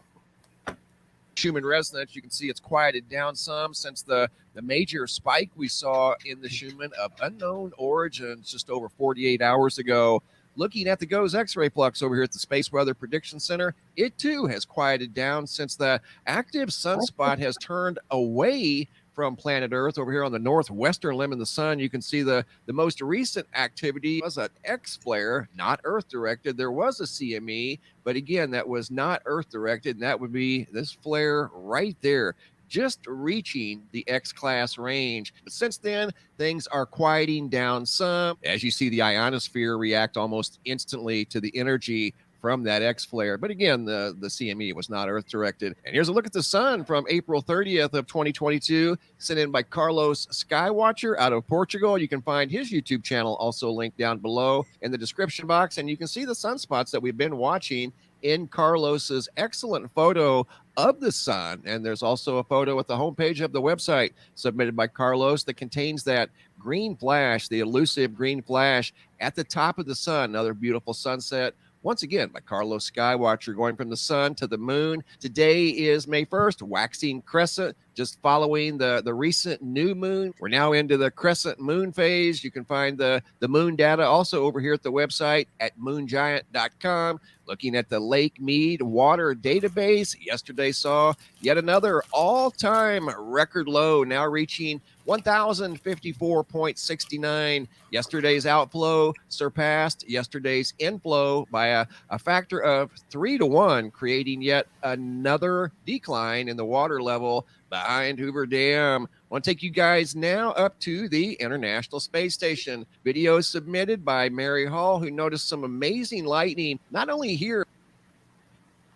Schumann resonance, you can see it's quieted down some since the major spike we saw in the Schumann of unknown origins just over 48 hours ago. Looking at the GOES X-ray flux over here at the Space Weather Prediction Center, it too has quieted down since the active sunspot has turned away from planet Earth over here on the northwestern limb of the sun. You can see the most recent activity was an X flare, not Earth directed. There was a CME, but again, that was not Earth directed, and that would be this flare right there, just reaching the X-class range. But since then, things are quieting down some. As you see the ionosphere react almost instantly to the energy from that X flare. But again, the CME was not Earth directed. And here's a look at the sun from April 30th of 2022, sent in by Carlos Skywatcher out of Portugal. You can find his YouTube channel also linked down below in the description box. And you can see the sunspots that we've been watching in Carlos's excellent photo of the sun. And there's also a photo at the homepage of the website submitted by Carlos that contains that green flash, the elusive green flash at the top of the sun. Another beautiful sunset. Once again, by Carlos Skywatcher, going from the sun to the moon. Today is May 1st, waxing crescent, just following the recent new moon. We're now into the crescent moon phase. You can find the moon data also over here at the website at moongiant.com. Looking at the Lake Mead water database, yesterday saw yet another all-time record low, now reaching 1,054.69. Yesterday's outflow surpassed yesterday's inflow by a factor of 3 to 1, creating yet another decline in the water level behind Hoover Dam. I want to take you guys now up to the International Space Station. Video submitted by Mary Hall, who noticed some amazing lightning, not only here.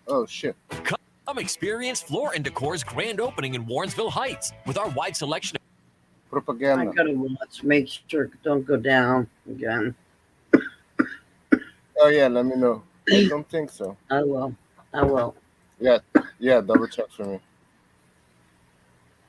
Oh, shit. Come experience Floor & Decor's grand opening in Warrensville Heights with our wide selection of Propaganda. I gotta watch, make sure it don't go down again. Oh, yeah, let me know. I don't think so. I will. I will. Yeah, double check for me.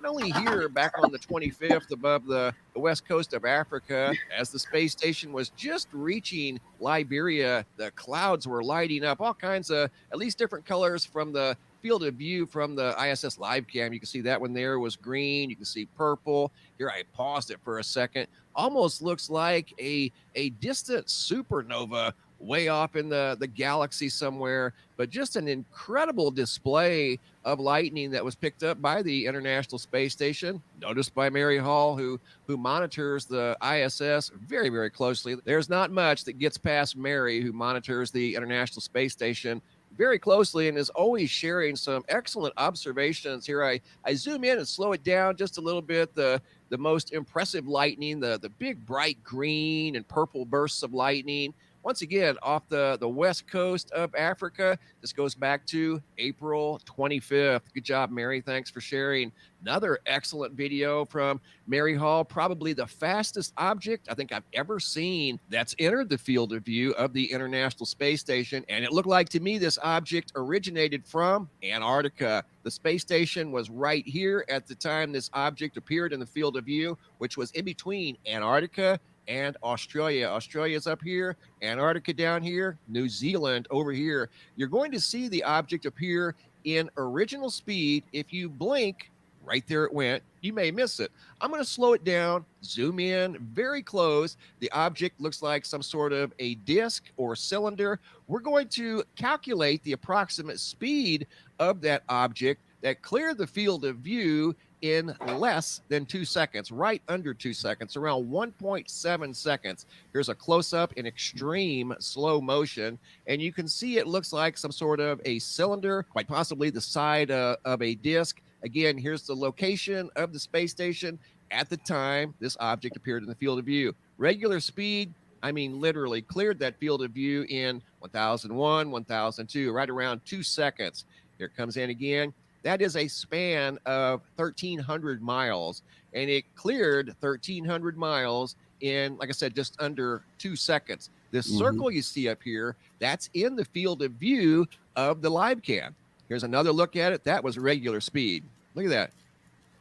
Not only here back on the 25th above the west coast of Africa, as the space station was just reaching Liberia, the clouds were lighting up, all kinds of at least different colors from the field of view from the ISS live cam. You can see that one there was green. You can see purple. Here, I paused it for a second. Almost looks like a distant supernova way off in the galaxy somewhere, but just an incredible display of lightning that was picked up by the International Space Station, noticed by Mary Hall, who monitors the ISS very, very closely. There's not much that gets past Mary, who monitors the International Space Station very closely and is always sharing some excellent observations. Here I zoom in and slow it down just a little bit. The most impressive lightning, the big bright green and purple bursts of lightning. Once again, off the west coast of Africa. This goes back to April 25th. Good job, Mary. Thanks for sharing. Another excellent video from Mary Hall, probably the fastest object I think I've ever seen that's entered the field of view of the International Space Station. And it looked like to me this object originated from Antarctica. The space station was right here at the time this object appeared in the field of view, which was in between Antarctica and Australia. Australia's up here, Antarctica down here, New Zealand over here. You're going to see the object appear in original speed. If you blink, right there it went. You may miss it. I'm going to slow it down, zoom in very close. The object looks like some sort of a disc or cylinder. We're going to calculate the approximate speed of that object that cleared the field of view in less than 2 seconds, right under 2 seconds, around 1.7 seconds. Here's a close-up in extreme slow motion, and you can see it looks like some sort of a cylinder, quite possibly the side of a disc. Again, here's the location of the space station at the time this object appeared in the field of view. Regular speed, I mean literally cleared that field of view in 1001, 1002, right around 2 seconds. Here it comes in again. That is a span of 1,300 miles, and it cleared 1,300 miles in, like I said, just under 2 seconds. This circle you see up here, that's in the field of view of the live cam. Here's another look at it. That was regular speed. Look at that.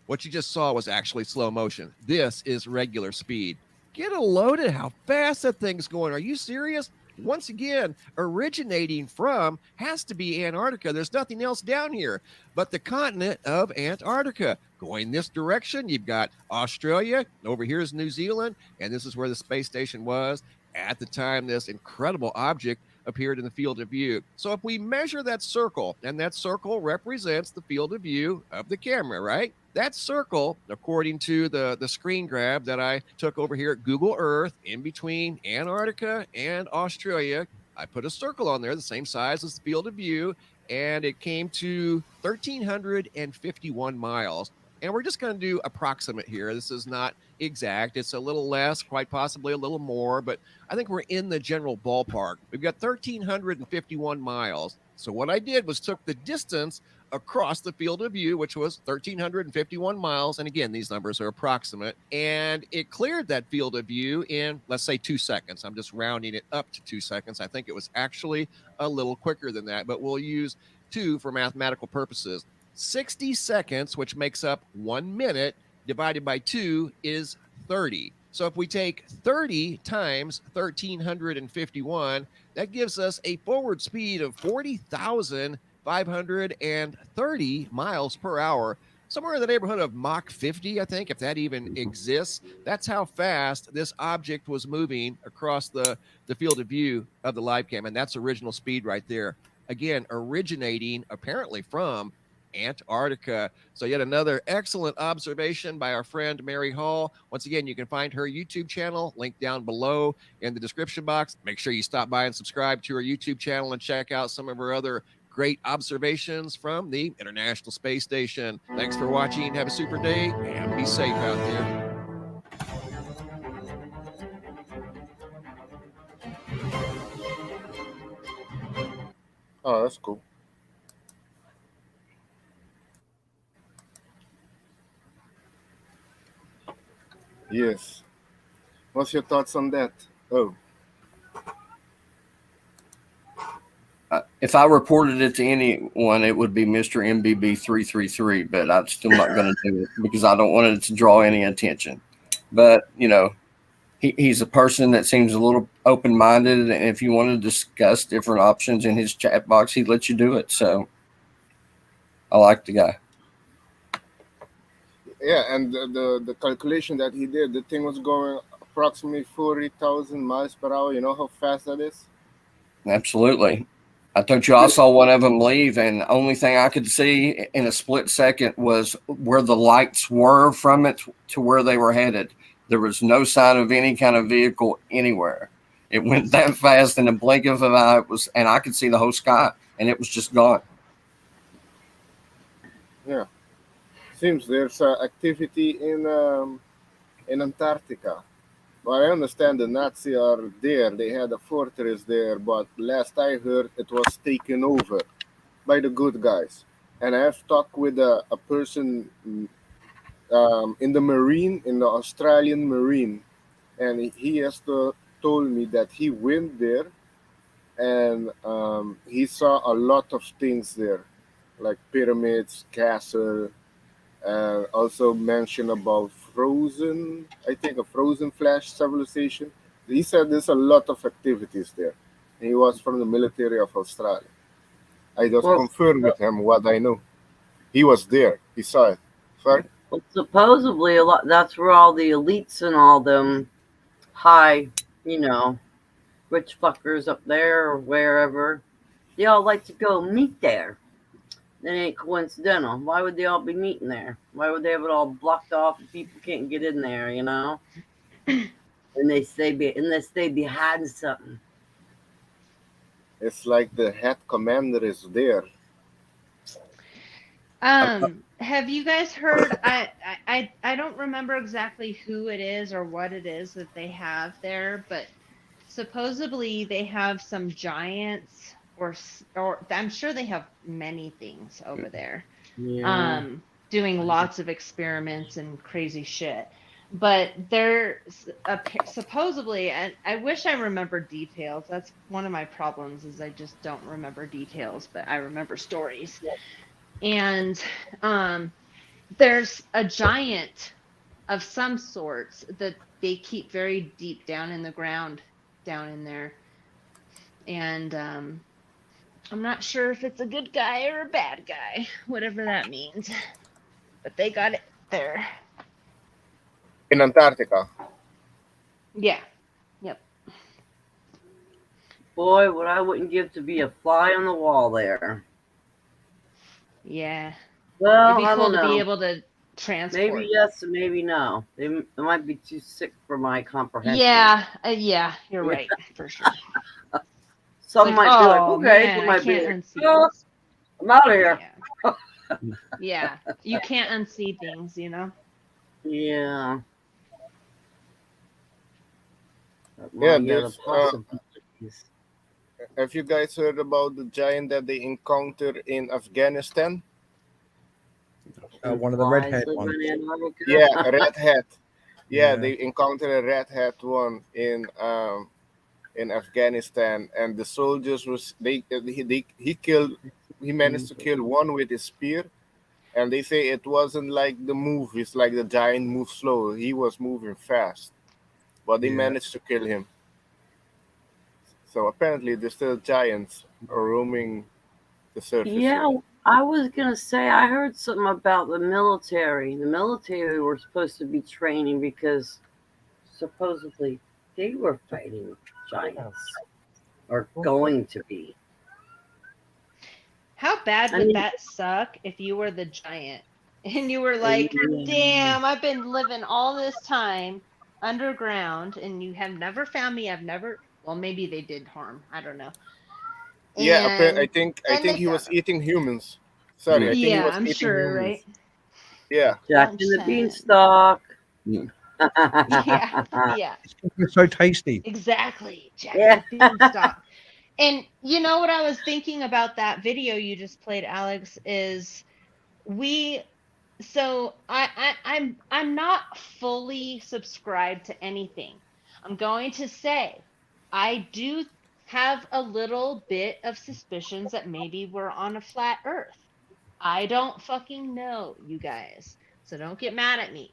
What you just saw was actually slow motion. This is regular speed. Get a load at how fast that thing's going. Are you serious? Once again, originating from has to be Antarctica. There's nothing else down here but the continent of Antarctica. Going this direction, you've got Australia. Over here is New Zealand, and this is where the space station was at the time this incredible object appeared in the field of view. So if we measure that circle, and that circle represents the field of view of the camera, right? That circle, according to the screen grab that I took over here at Google Earth, in between Antarctica and Australia, I put a circle on there the same size as the field of view, and it came to 1,351 miles. And we're just going to do approximate here. This is not exact. It's a little less, quite possibly a little more, but I think we're in the general ballpark. We've got 1,351 miles. So what I did was took the distance across the field of view, which was 1,351 miles. And again, these numbers are approximate. And it cleared that field of view in, let's say, 2 seconds. I'm just rounding it up to 2 seconds. I think it was actually a little quicker than that, but we'll use 2 for mathematical purposes. 60 seconds, which makes up 1 minute, divided by 2 is 30. So if we take 30 times 1,351, that gives us a forward speed of 40,530 miles per hour, somewhere in the neighborhood of Mach 50, I think, if that even exists. That's how fast this object was moving across the field of view of the live cam. And that's original speed right there. Again, originating apparently from Antarctica. So yet another excellent observation by our friend Mary Hall. Once again, you can find her YouTube channel linked down below in the description box. Make sure you stop by and subscribe to her YouTube channel and check out some of her other great observations from the International Space Station. Thanks for watching. Have a super day and be safe out there. Oh, that's cool. Yes. What's your thoughts on that? Oh. If I reported it to anyone, it would be Mr. MBB 333, but I'm still not going to do it because I don't want it to draw any attention. But, you know, he's a person that seems a little open-minded, and if you want to discuss different options in his chat box, he'd let you do it. So I like the guy. Yeah, and the calculation that he did, the thing was going approximately 40,000 miles per hour. You know how fast that is? Absolutely. I told you I saw one of them leave, and the only thing I could see in a split second was where the lights were from it to where they were headed. There was no sign of any kind of vehicle anywhere. It went that fast in the blink of an eye. And I could see the whole sky, and it was just gone. Yeah. Seems there's activity in Antarctica. Well, I understand the Nazis are there. They had a fortress there, but last I heard, it was taken over by the good guys. And I have talked with a person in the Marine, in the Australian Marine, and he has told me that he went there and he saw a lot of things there, like pyramids, castle, and also mentioned about frozen, I think a frozen flash civilization. He said there's a lot of activities there. He was from the military of Australia. I just Well, confirmed with him what I know. He was there. He saw it. Sorry? well, supposedly a lot. That's where all the elites and all them high, rich fuckers up there or wherever, they all like to go meet there. That ain't coincidental. Why would they all be meeting there? Why would they have it all blocked off and people can't get in there, And unless they be hiding something. It's like the head commander is there. Have you guys heard? I don't remember exactly who it is or what it is that they have there, but supposedly they have some giants or I'm sure they have many things over there. Yeah. Doing lots of experiments and crazy shit. But they're supposedly, and I wish I remembered details. That's one of my problems is I just don't remember details, but I remember stories. And there's a giant of some sorts that they keep very deep down in the ground, down in there. And I'm not sure if it's a good guy or a bad guy, whatever that means. But they got it there. In Antarctica. Yeah. Yep. Boy, what I wouldn't give to be a fly on the wall there. Yeah. Well, It'd be I cool don't to be know. able to transport. Maybe yes and maybe no. They might be too sick for my comprehension. Yeah, you're right, for sure. Some Like, might be like, oh, okay, man, some I might be can't like, unsee oh, this. I'm out of here. Yeah, you can't unsee things, Yeah. Yeah, have you guys heard about the giant that they encountered in Afghanistan? One of the redhead ones. Yeah, a red hat. Yeah, Yeah. they encountered a red hat one in Afghanistan, and the soldiers he managed to kill one with his spear, And they say it wasn't like the movies, like the giant moved slow. He was moving fast, but they Yeah. managed to kill him. So apparently, there's still giants roaming the surface Yeah, here. I was gonna say I heard something about the military. The military were supposed to be training because supposedly they were fighting giants or going to be. How bad I would mean, that suck if you were the giant and you were like, yeah. damn, I've been living all this time underground and you have never found me. I've never, well, maybe they did harm. I don't know. Yeah, I And think and they he found was them. eating humans. Sorry, I think he Yeah, was I'm eating sure, right? humans. Yeah. Jack and the 110. Beanstalk. Yeah, yeah, It's so tasty. exactly. Jack and Yeah. the Beanstalk. And you know what I was thinking about that video you just played, Alex, is we so I'm not fully subscribed to anything. I'm going to say I do have a little bit of suspicions that maybe we're on a flat earth. I don't fucking know, you guys. So don't get mad at me.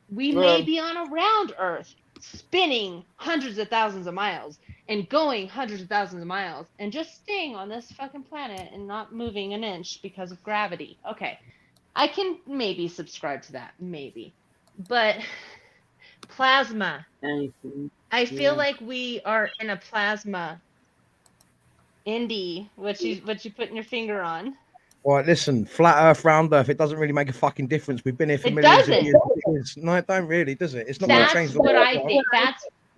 We may Well, be on a round earth spinning hundreds of thousands of miles and going hundreds of thousands of miles and just staying on this fucking planet and not moving an inch because of gravity. Okay. I can maybe subscribe to that, maybe. But plasma, Anything. I feel Yeah. like we are in a plasma. Indy, what you putting your finger on? All right, listen, flat Earth, round Earth, it doesn't really make a fucking difference. We've been here for It millions of doesn't. years. It is. No, it don't really, does it? It's not going to That's change the what world. I think.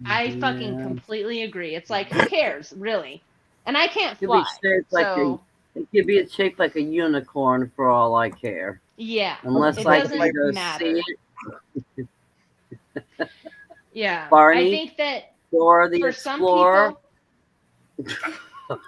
I fucking Yeah. completely agree. It's like, who cares, really? And I can't It could be fly. shaped like a. So, It could be shaped like a unicorn for all I care. yeah, Unless it I can doesn't go matter. see it. Yeah. I Barney, think that Dora the for some Explorer. people,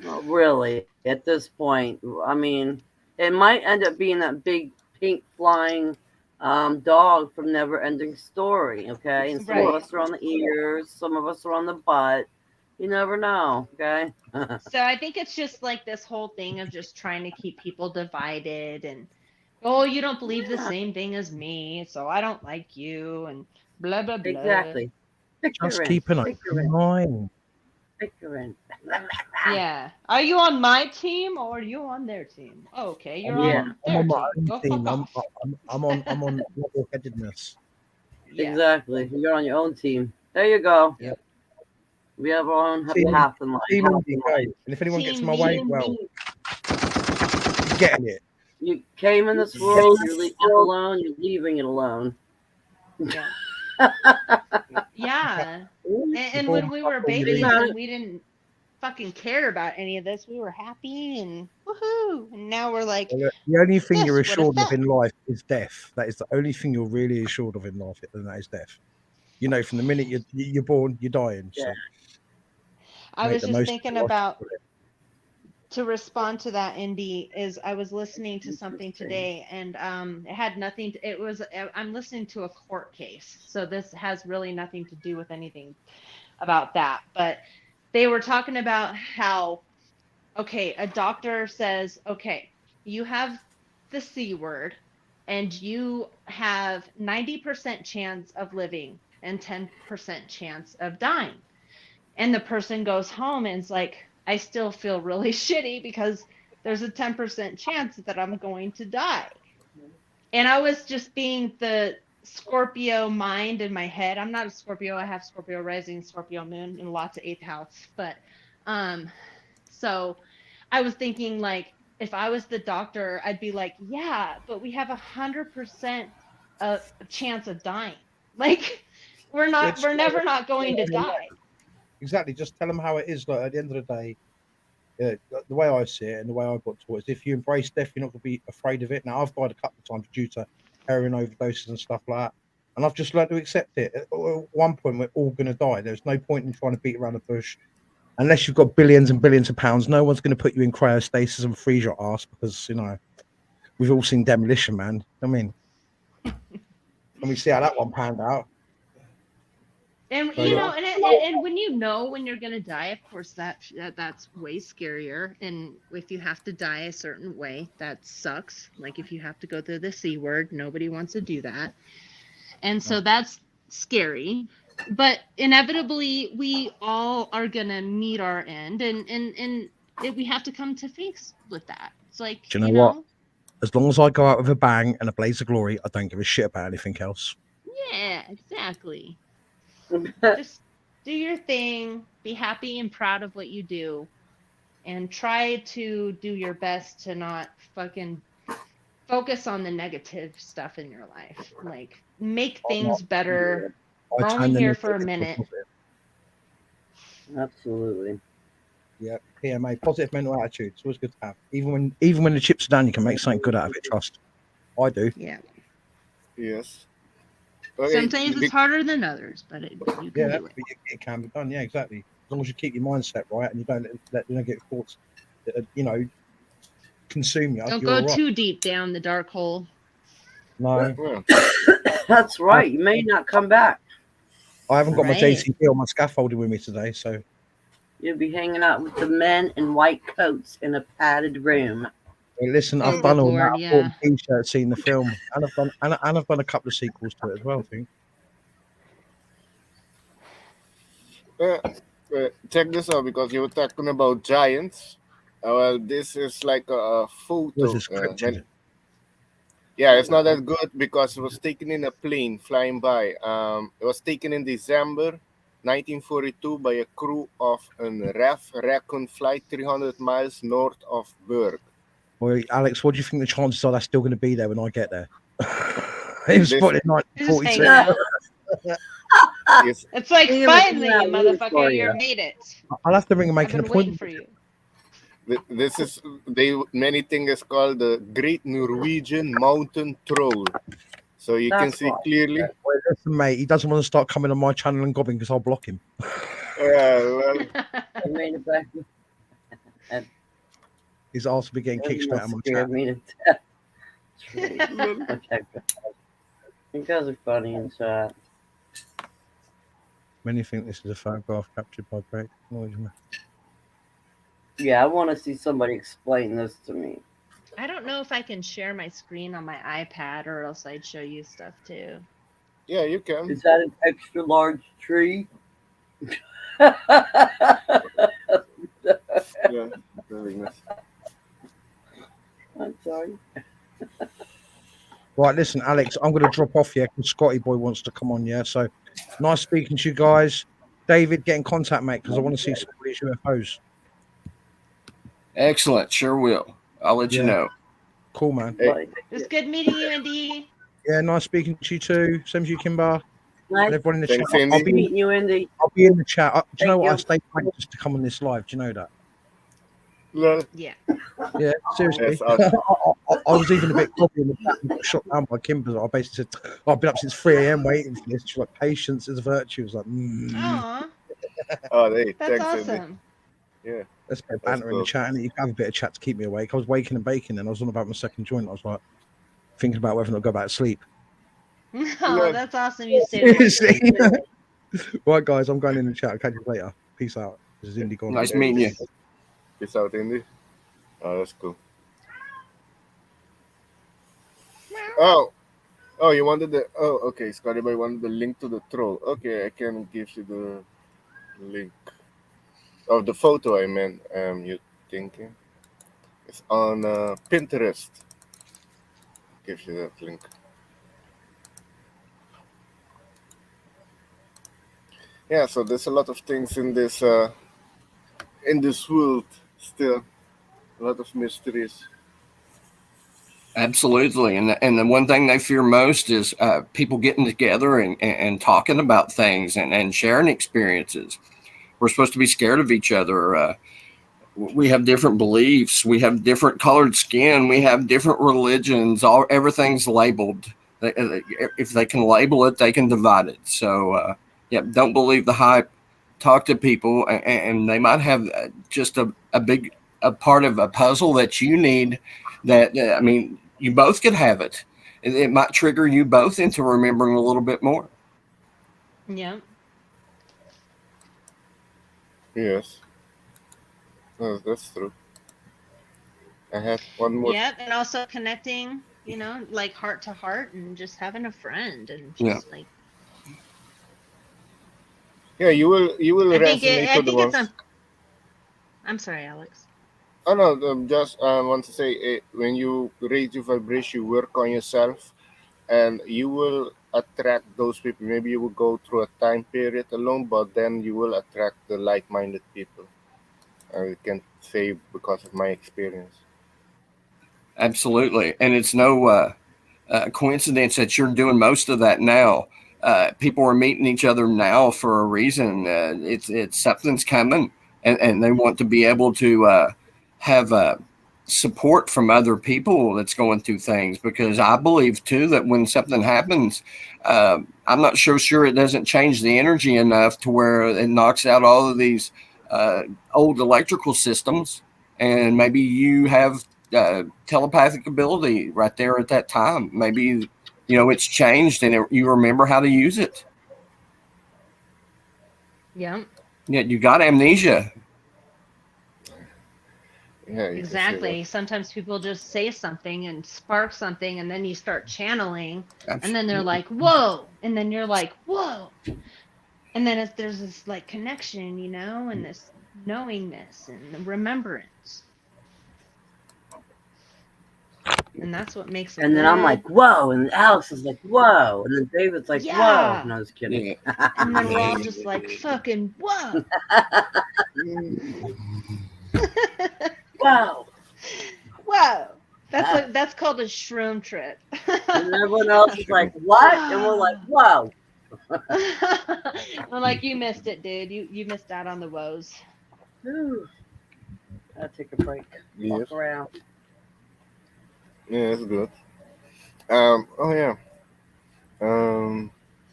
Well, really, at this point, I mean, it might end up being that big pink flying dog from Never Ending Story, okay? And some of right. us are on the ears, some of us are on the butt. You never know, okay? So I think it's just like this whole thing of just trying to keep people divided and, oh, you don't believe the Yeah, same thing as me, so I don't like you and blah blah blah. exactly. Pick Just your in. keep an Pick your open in. mind. Pick your in. Yeah. Are you on my team or are you on their team? Oh, okay, you're Yeah, on I'm their on my team. own Go fuck team. off. I'm on level-headedness. Yeah. exactly. You're on your own team. There you go. Yep. We have our own Team, path in life. team Indy, guys. And if anyone gets in Team my way, me. well, getting it. You came in this world, you're leaving it alone, you're leaving it alone. Yeah. Yeah. And Before when we were you Think leave. babies about and it. we didn't fucking care about any of this, we were happy and woohoo. And now we're like, Well, the only thing this you're would have assured of felt. in life is death. That is the only thing you're really assured of in life, and that is death. You know, from the minute you're born, you're dying. Yeah. So I make was the just most of thinking your life. about to respond to that, Indy, is I was listening to something Interesting. today and it had nothing to, it was I'm listening to a court case. So this has really nothing to do with anything about that. But they were talking about how, okay, a doctor says, okay, you have the C word and you have 90% chance of living and 10% chance of dying. And the person goes home and is like, I still feel really shitty because there's a 10% chance that I'm going to die. And I was just being the Scorpio mind in my head. I'm not a Scorpio. I have Scorpio rising, Scorpio moon, and lots of eighth house. But so I was thinking like if I was the doctor, I'd be like, yeah, but we have 100% a chance of dying. Like we're never not going to die. Exactly. Just tell them how it is. Like at the end of the day, the way I see it and the way I got taught is if you embrace death, you're not going to be afraid of it. Now, I've died a couple of times due to heroin overdoses and stuff like that. And I've just learned to accept it. At one point, we're all going to die. There's no point in trying to beat around the bush. Unless you've got billions and billions of pounds, no one's going to put you in cryostasis and freeze your ass because, you know, we've all seen Demolition Man. I mean, and we see how that one panned out. And So, you know, and when you know when you're gonna die, of course that's way scarier. And if you have to die a certain way, that sucks. Like if you have to go through the C word, nobody wants to do that. And so that's scary. But inevitably, we all are gonna meet our end, and we have to come to face with that. It's like, do you know what? As long as I go out with a bang and a blaze of glory, I don't give a shit about anything else. yeah, exactly. Just do your thing, be happy and proud of what you do, and try to do your best to not fucking focus on the negative stuff in your life. Like, make things better. We're only here for a minute. Absolutely. Yeah, PMA, positive mental attitude. It's always good to have. Even when the chips are down, you can make something good out of it. Trust. I do. Yeah. Yes. Sometimes it's harder than others, but you can do it. But it can be done. Yeah, exactly. As long as you keep your mindset right and you don't let negative thoughts, consume you. Don't you're go all right. too deep down the dark hole. No. That's right. You may not come back. I haven't got my Right. JCB or my scaffolding with me today, so. You'll be hanging out with the men in white coats in a padded room. Hey, listen, I've done all that. I've bought a T-shirt, seen the film, and I've done a couple of sequels to it as well. I think. Check this out, because you were talking about giants. Well, this is like a photo. Was it scripted? Yeah, it's not that good because it was taken in a plane flying by. It was taken in December 1942 by a crew of a RAF Raccoon flight 300 miles north of Berg. Well, Alex, what do you think the chances are that's still going to be there when I get there? It was spotted in 1942. It's like, Even finally, if you you're not motherfucker, rooting you for you. made it. I'll have to ring and make I've an been waiting appointment. for you. This is many things is called the Great Norwegian Mountain Troll. So you can see clearly. Well, listen, mate, he doesn't want to start coming on my channel and gobbing because I'll block him. Well, I made it back. His ass will be getting kicked straight out of my Scared chat. me to death. Okay. You guys are funny in chat. Many think this is a photograph captured by great technology. Yeah, I want to see somebody explain this to me. I don't know if I can share my screen on my iPad, or else I'd show you stuff too. Yeah, you can. Is that an extra large tree? Yeah, very nice. I'm sorry. Right, listen, Alex, I'm going to drop off here because Scotty Boy wants to come on. Yeah, so nice speaking to you guys. David, get in contact, mate, because I want to see some of these UFOs. Excellent. Sure will. I'll let you know. Cool, man. It was good meeting you, Andy. Yeah, nice speaking to you too. Same to you, Kimber. Nice. And everyone in the Thanks, chat. Andy. Meeting you, Andy. I'll be in the chat. Do you know Thank what? I you. stayed late just to come on this live. Do you know that? Yeah. Yeah, seriously. Yes, awesome. I was even a bit cocky in the chat and got shot down by Kimber. I basically said, I've been up since 3 a.m. waiting for this. She's like, patience is a virtue. I was like, Aw, Oh, hey, that's thanks, Andy. awesome. Yeah. let's go That's banter in the cool. chat. And you can have a bit of chat to keep me awake. I was waking and baking, and I was on about my second joint. I was like, thinking about whether or not to go back to sleep. Oh, that's awesome. You stayed awake. See? Right, guys, I'm going in the chat. I'll catch you later. Peace out. This is Indy Gone. Nice meeting you. Peace out, Andy. Oh, that's cool. Oh, you wanted the. Oh, okay. Scotty Boy wanted the link to the troll. Okay, I can give you the link of the photo. I meant. You thinking? It's on Pinterest. Give you that link. Yeah. So there's a lot of things in this world still. A lot of mysteries. Absolutely. And the one thing they fear most is people getting together and talking about things and sharing experiences. We're supposed to be scared of each other. We have different beliefs. We have different colored skin. We have different religions. Everything's labeled. If they can label it, they can divide it. So, yeah, don't believe the hype. Talk to people, and they might have just a part of a puzzle that you need. That I mean, you both could have it. It might trigger you both into remembering a little bit more. Yeah. Yes, that's true. I have one more. Yep, and also connecting, like heart to heart and just having a friend and Yeah. just like Yeah, you will I think resonate I to the think it's ones. I'm sorry, Alex. Oh no, just want to say when you raise your vibration, you work on yourself, and you will attract those people. Maybe you will go through a time period alone, but then you will attract the like-minded people. I can say because of my experience. Absolutely, and it's no coincidence that you're doing most of that now. People are meeting each other now for a reason. It's something's coming, and they want to be able to have support from other people that's going through things. Because I believe too that when something happens, I'm not so sure it doesn't change the energy enough to where it knocks out all of these old electrical systems, and maybe you have telepathic ability right there at that time. Maybe it's changed and you remember how to use it. Yep. Yeah, you got amnesia. Yeah, you can say that. Exactly. Sometimes people just say something and spark something, and then you start channeling, and then they're Absolutely. like, "Whoa!" And then you're like, "Whoa!" And then there's this like connection, and this knowingness and remembrance, and that's what makes it And then I'm good. like, whoa. And Alex is like, whoa. And then David's like, whoa. Yeah. No, I was kidding. Yeah. And then we're all just like, "Fucking whoa!" Wow. Whoa. That's called a shroom trip. And everyone else is like, what? And we're like, whoa. Well, like you missed it, dude. You missed out on the woes. Whew. Gotta take a break. Yes. Walk around. Yeah, that's good. Oh yeah.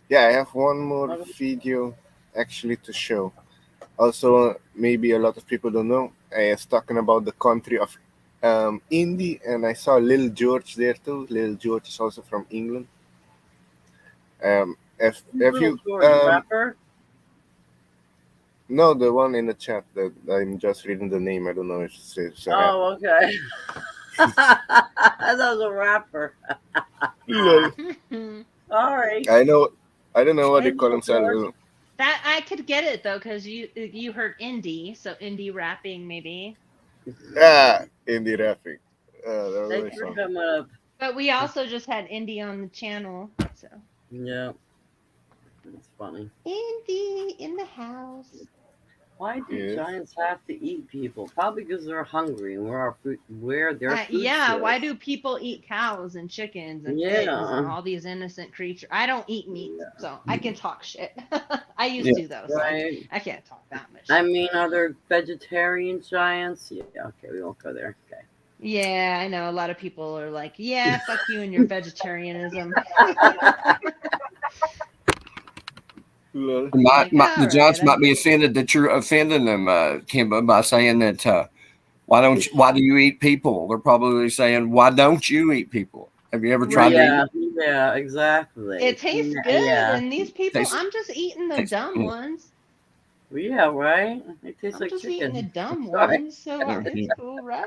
Yeah, I have one more video actually to show. Also, maybe a lot of people don't know. I was talking about the country of Indy, and I saw Little George there too. Little George is also from England. If Little you George, rapper? no, the one in the chat that I'm just reading the name. I don't know if it's a rapper. Oh, okay. I thought it was a rapper. Lol. Sorry. I know. I don't know what they Hey, call Little George. themselves. That I could get it though, because you heard indie, so indie rapping maybe. Indie rapping. That was Thanks very for fun. coming up. But we also just had indie on the channel, so Yeah. That's funny. indie in the house. Why do Yes. giants have to eat people? Probably because they're hungry and we're their food Yeah, source. why do people eat cows and chickens and pigs and Yeah. all these innocent creatures? I don't eat meat, so I can talk shit. I used Yeah. to though, so Right. I can't talk that much. I mean, are there vegetarian giants? Yeah, okay, we won't go there. Okay. Yeah, I know a lot of people are like, yeah, fuck you and your vegetarianism. Lol. Like, The all Johns right, might be offended that you're offending them, Kimba, by saying that. Why do you eat people? They're probably saying, why don't you eat people? Have you ever tried to Yeah, eat? yeah, exactly. it tastes good, Yeah. and these people, Tastes- I'm just eating the tastes- dumb ones. Yeah, right? They taste I'm like just chicken. eating the dumb Sorry. ones, so it's cool, right?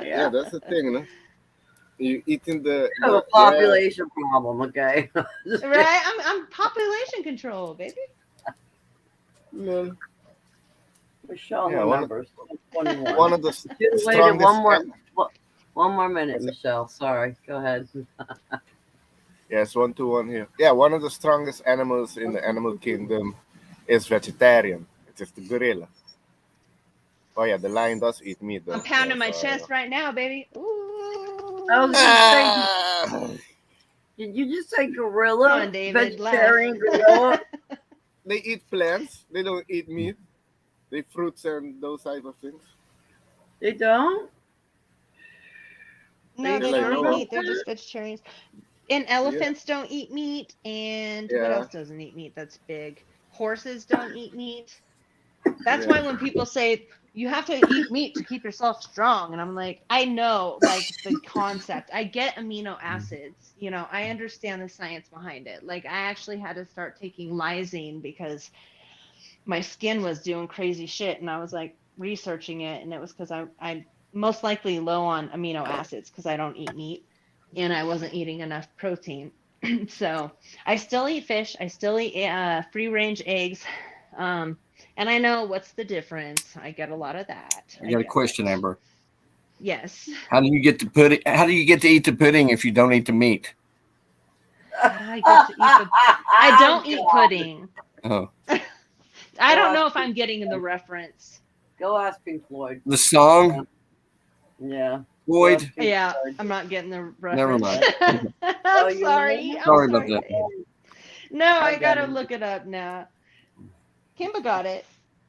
Yeah, that's the thing, no? You eating the We have a population problem, okay? Right? I'm population control, baby. Lol. Michelle Yeah, remembers. 21. one of the You waited strongest. one more minute, Michelle. Sorry. Go ahead. Yes, 1-1 here. Yeah, one of the strongest animals in the animal kingdom is vegetarian. It is the gorilla. Oh yeah, the lion does eat meat though. I'm pounding Yeah, my so, chest right now, baby. Ooh. I was gonna say, did you just say gorilla? Come on, David, Vegetarian laugh. gorilla? They eat plants. They don't eat meat. They eat fruits and those type of things. They don't? No, Are they you don't sure eat about meat. They're just that? vegetarians. And elephants don't eat meat. And what Yeah. else doesn't eat meat that's big? Horses don't eat meat. That's Yeah. why when people say you have to eat meat to keep yourself strong, and I'm like, I know, like the concept. I get amino acids. I understand the science behind it. Like I actually had to start taking lysine because my skin was doing crazy shit, and I was like researching it, and it was because I most likely low on amino acids because I don't eat meat, and I wasn't eating enough protein. So I still eat fish. I still eat free range eggs. And I know what's the difference. I get a lot of that. I got a question, Amber. Yes. How do you get the pudding? How do you get to eat the pudding if you don't eat the meat? How do I get to eat the? I don't eat pudding. Oh, I don't know if I'm getting the reference. Go ask Pink Floyd. the song. Yeah. Floyd. Yeah, I'm not getting the reference. Never mind. I'm sorry. Sorry about that. No, I gotta look it up now. Kimba got it.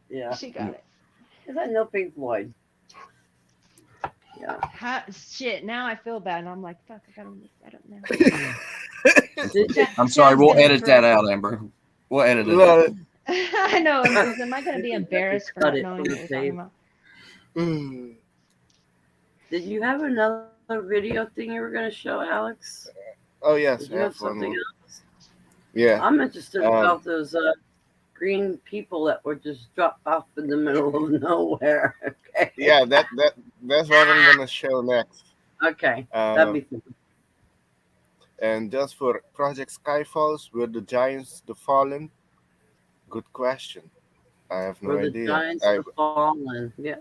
Yeah. She got it. Because I know Pink Floyd. Yeah. Shit, now I feel bad, and I'm like, fuck, I gotta look that up now. I'm sorry. We'll edit that out, Amber. We'll edit it out. I know. Am I gonna be embarrassed for not knowing what you're talking about? Did you have another video thing you were going to show, Alex? Oh yes, Did you have one something more. else? Yeah. I'm interested about those green people that were just dropped off in the middle of nowhere. Okay. Yeah, that's what I'm gonna show next. Okay, that'd be fun. And just for Project Skyfalls, were the Giants the Fallen? Good question. I have no Were the idea. Giants the fallen? Yeah.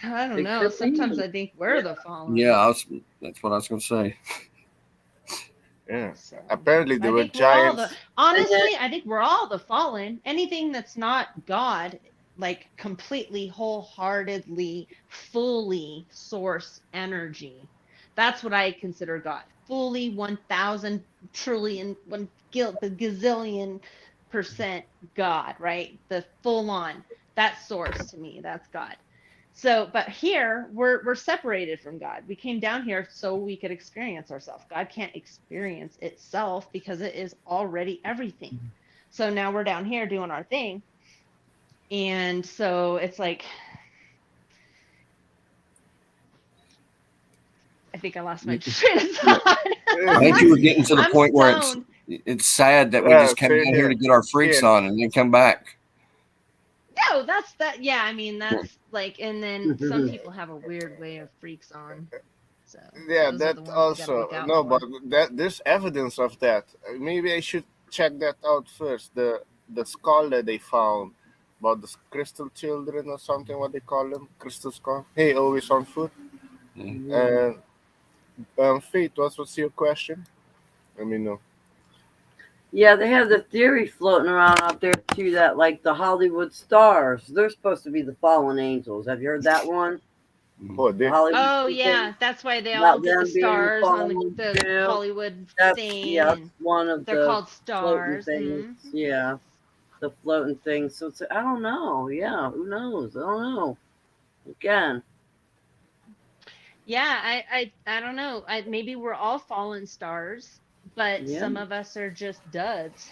I don't It know. could be. Sometimes I think we're the fallen. Yeah, that's what I was going to say. Yeah. Apparently, there I were think we're all giants. honestly, I think we're all the fallen. Anything that's not God, like completely, wholeheartedly, fully source energy. That's what I consider God. Fully 1,000 trillion, gazillion % God, right? The full on. That source to me, that's God. So, but here we're separated from God. We came down here so we could experience ourselves. God can't experience itself because it is already everything. So now we're down here doing our thing. And so it's like, I think I lost my train of thought. I think you were getting to the I'm point where stoned. it's sad that we Yeah, just came same down here here. to get our freaks Yeah. on and then come back. No, that's that. Yeah, I mean, that's like, and then some people have a weird way of freaks on. So Yeah, those are that the ones you gotta also look out no, for. but that there's evidence of that. Maybe I should check that out first. The skull that they found about the crystal children or something. What they call them? Crystal skull. Hey, always on foot. And Faith, what's your question? Let me know. Yeah, they have the theory floating around out there too that like the Hollywood stars, they're supposed to be the fallen angels. Have you heard that one? Oh, they. Oh yeah, that's why they all About get the them being stars on fallen the too. Hollywood That's thing. that's And one of they're the called floating stars. things. Yeah, the floating things. So it's I don't know. Yeah, who knows? I don't know. Again, Yeah, I don't know. Maybe we're all fallen stars, but Yeah. some of us are just duds.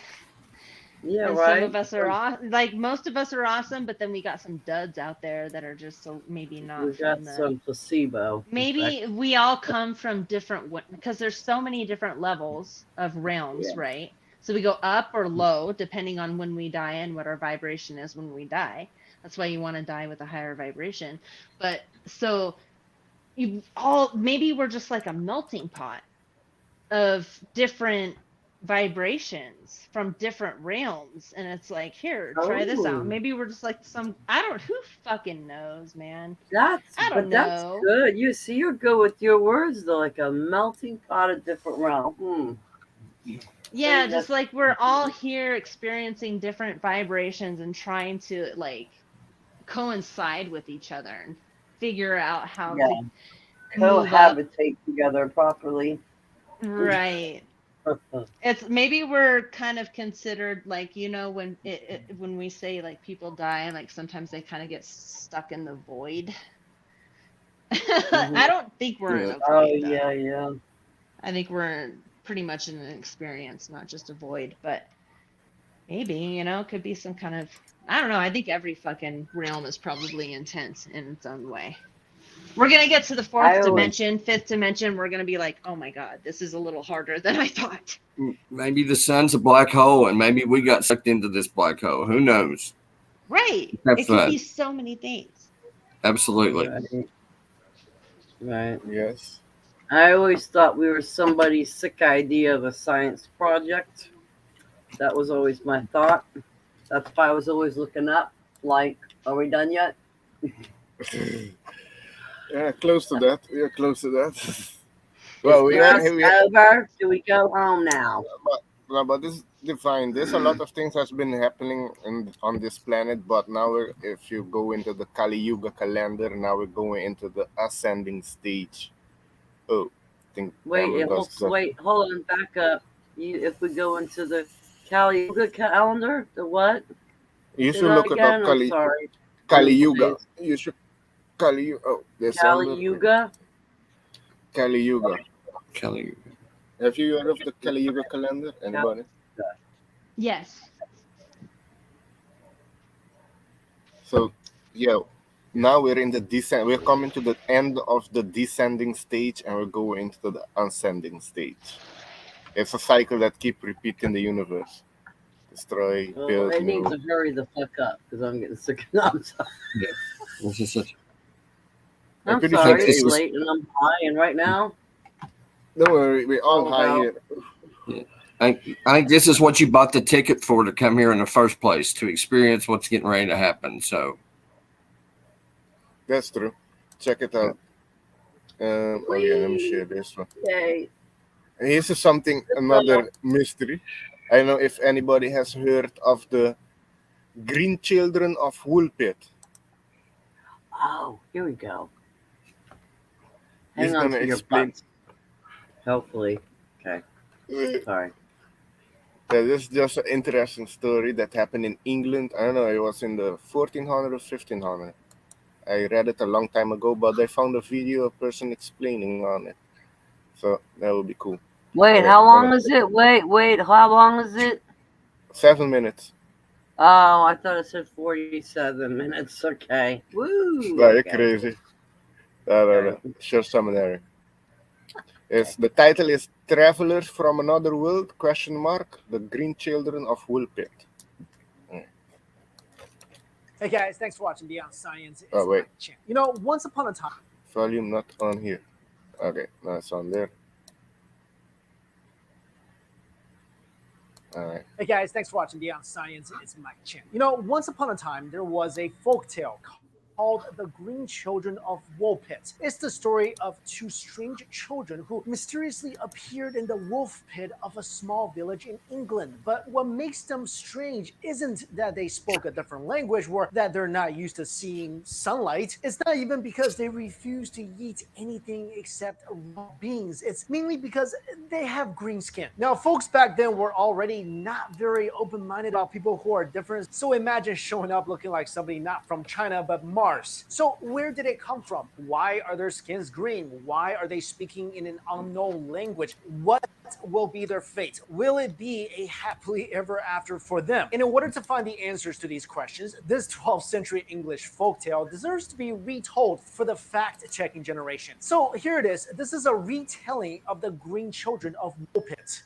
yeah, And right. some of us are like most of us are awesome, but then we got some duds out there that are just so maybe not We got from the. some placebo. Maybe we all come from different because there's so many different levels of realms, Yeah. right? So we go up or low depending on when we die and what our vibration is when we die. That's why you want to die with a higher vibration. But so you all maybe we're just like a melting pot of different vibrations from different realms, and it's like, here, try this out. Oh. Maybe we're just like I don't, who fucking knows, man. That's I don't but that's know. good. You see, you're good with your words though, like a melting pot of different realms. Yeah, So just like we're all here experiencing different vibrations and trying to like coincide with each other and figure out how Yeah. to move up. Cohabitate together properly. Right. It's maybe we're kind of considered like, you know, when when we say like people die, like sometimes they kind of get stuck in the void. I don't think we're in a void. Oh though. yeah. I think we're pretty much in an experience, not just a void, but maybe, you know, it could be some kind of, I don't know. I think every fucking realm is probably intense in its own way. We're going to get to the fourth dimension, fifth dimension. We're going to be like, oh my God, this is a little harder than I thought. Maybe the sun's a black hole and maybe we got sucked into this black hole. Who knows? Right. Have It can be fun. so many things. Absolutely. Right. Right. Yes. I always thought we were somebody's sick idea of a science project. That was always my thought. That's why I was always looking up, like, are we done yet? Yeah, close to that. We are close to that. Well, Is we class are. over? Do we go home now? But this is divine. There's a lot of things that's been happening on this planet, but now if you go into the Kali Yuga calendar, now we're going into the ascending stage. Oh, I think Wait, hold on, back up. If we go into the Kali Yuga calendar, the what? you Say should that look it up. again. I'm sorry. Kali Yuga. You should Kali Yuga. Oh, December. Kali Yuga. Kali Yuga. Kali Yuga. Have you heard of the Kali Yuga calendar? Anybody? Yes. So, yeah, now we're in the descent. We're coming to the end of the descending stage, and we're going into the ascending stage. It's a cycle that keeps repeating the universe. Destroy, Well, build, I need new. to hurry the fuck up because I'm getting sick. No, I'm sorry. Yeah. This is such. I'm pretty sorry. sure It's it was- late and I'm high, and right now. Don't worry, we're all all high about- here. Yeah. I think this is what you bought the ticket for, to come here in the first place, to experience what's getting ready to happen. So That's true. Check it out. Oh yeah, let me share this one. Yay. Here's another mystery. I don't know if anybody has heard of the green children of Woolpit. Oh, here we go. He's Hang on gonna to your explain. butts. Hopefully. Okay. Sorry. This is just an interesting story that happened in England. I don't know, it was in the 1400 or 1500. I read it a long time ago, but I found a video, a person explaining on it. So that would be cool. Wait, Okay, how long is it? Wait, how long is it? 7 minutes. Oh, I thought it said 47 minutes. Okay. Woo. Wow, you're okay. crazy. Show some there. The title is Travelers from Another World, ? The Green Children of Woolpit. Hey guys, thanks for watching Beyond Science. It's Oh, wait. my channel. You know, once upon a time. Volume not on here. Okay, now it's on there. All right. Hey guys, thanks for watching Beyond Science. It's my channel. You know, once upon a time, there was a folktale called The Green Children of Woolpit. It's the story of two strange children who mysteriously appeared in the wolf pit of a small village in England. But what makes them strange isn't that they spoke a different language or that they're not used to seeing sunlight. It's not even because they refuse to eat anything except raw beans. It's mainly because they have green skin. Now, folks back then were already not very open-minded about people who are different. So imagine showing up looking like somebody not from China but Mars. So where did it come from? Why are their skins green? Why are they speaking in an unknown language? What will be their fate? Will it be a happily ever after for them? And in order to find the answers to these questions, this 12th century English folktale deserves to be retold for the fact-checking generation. So here it is. This is a retelling of the Green Children of Woolpit.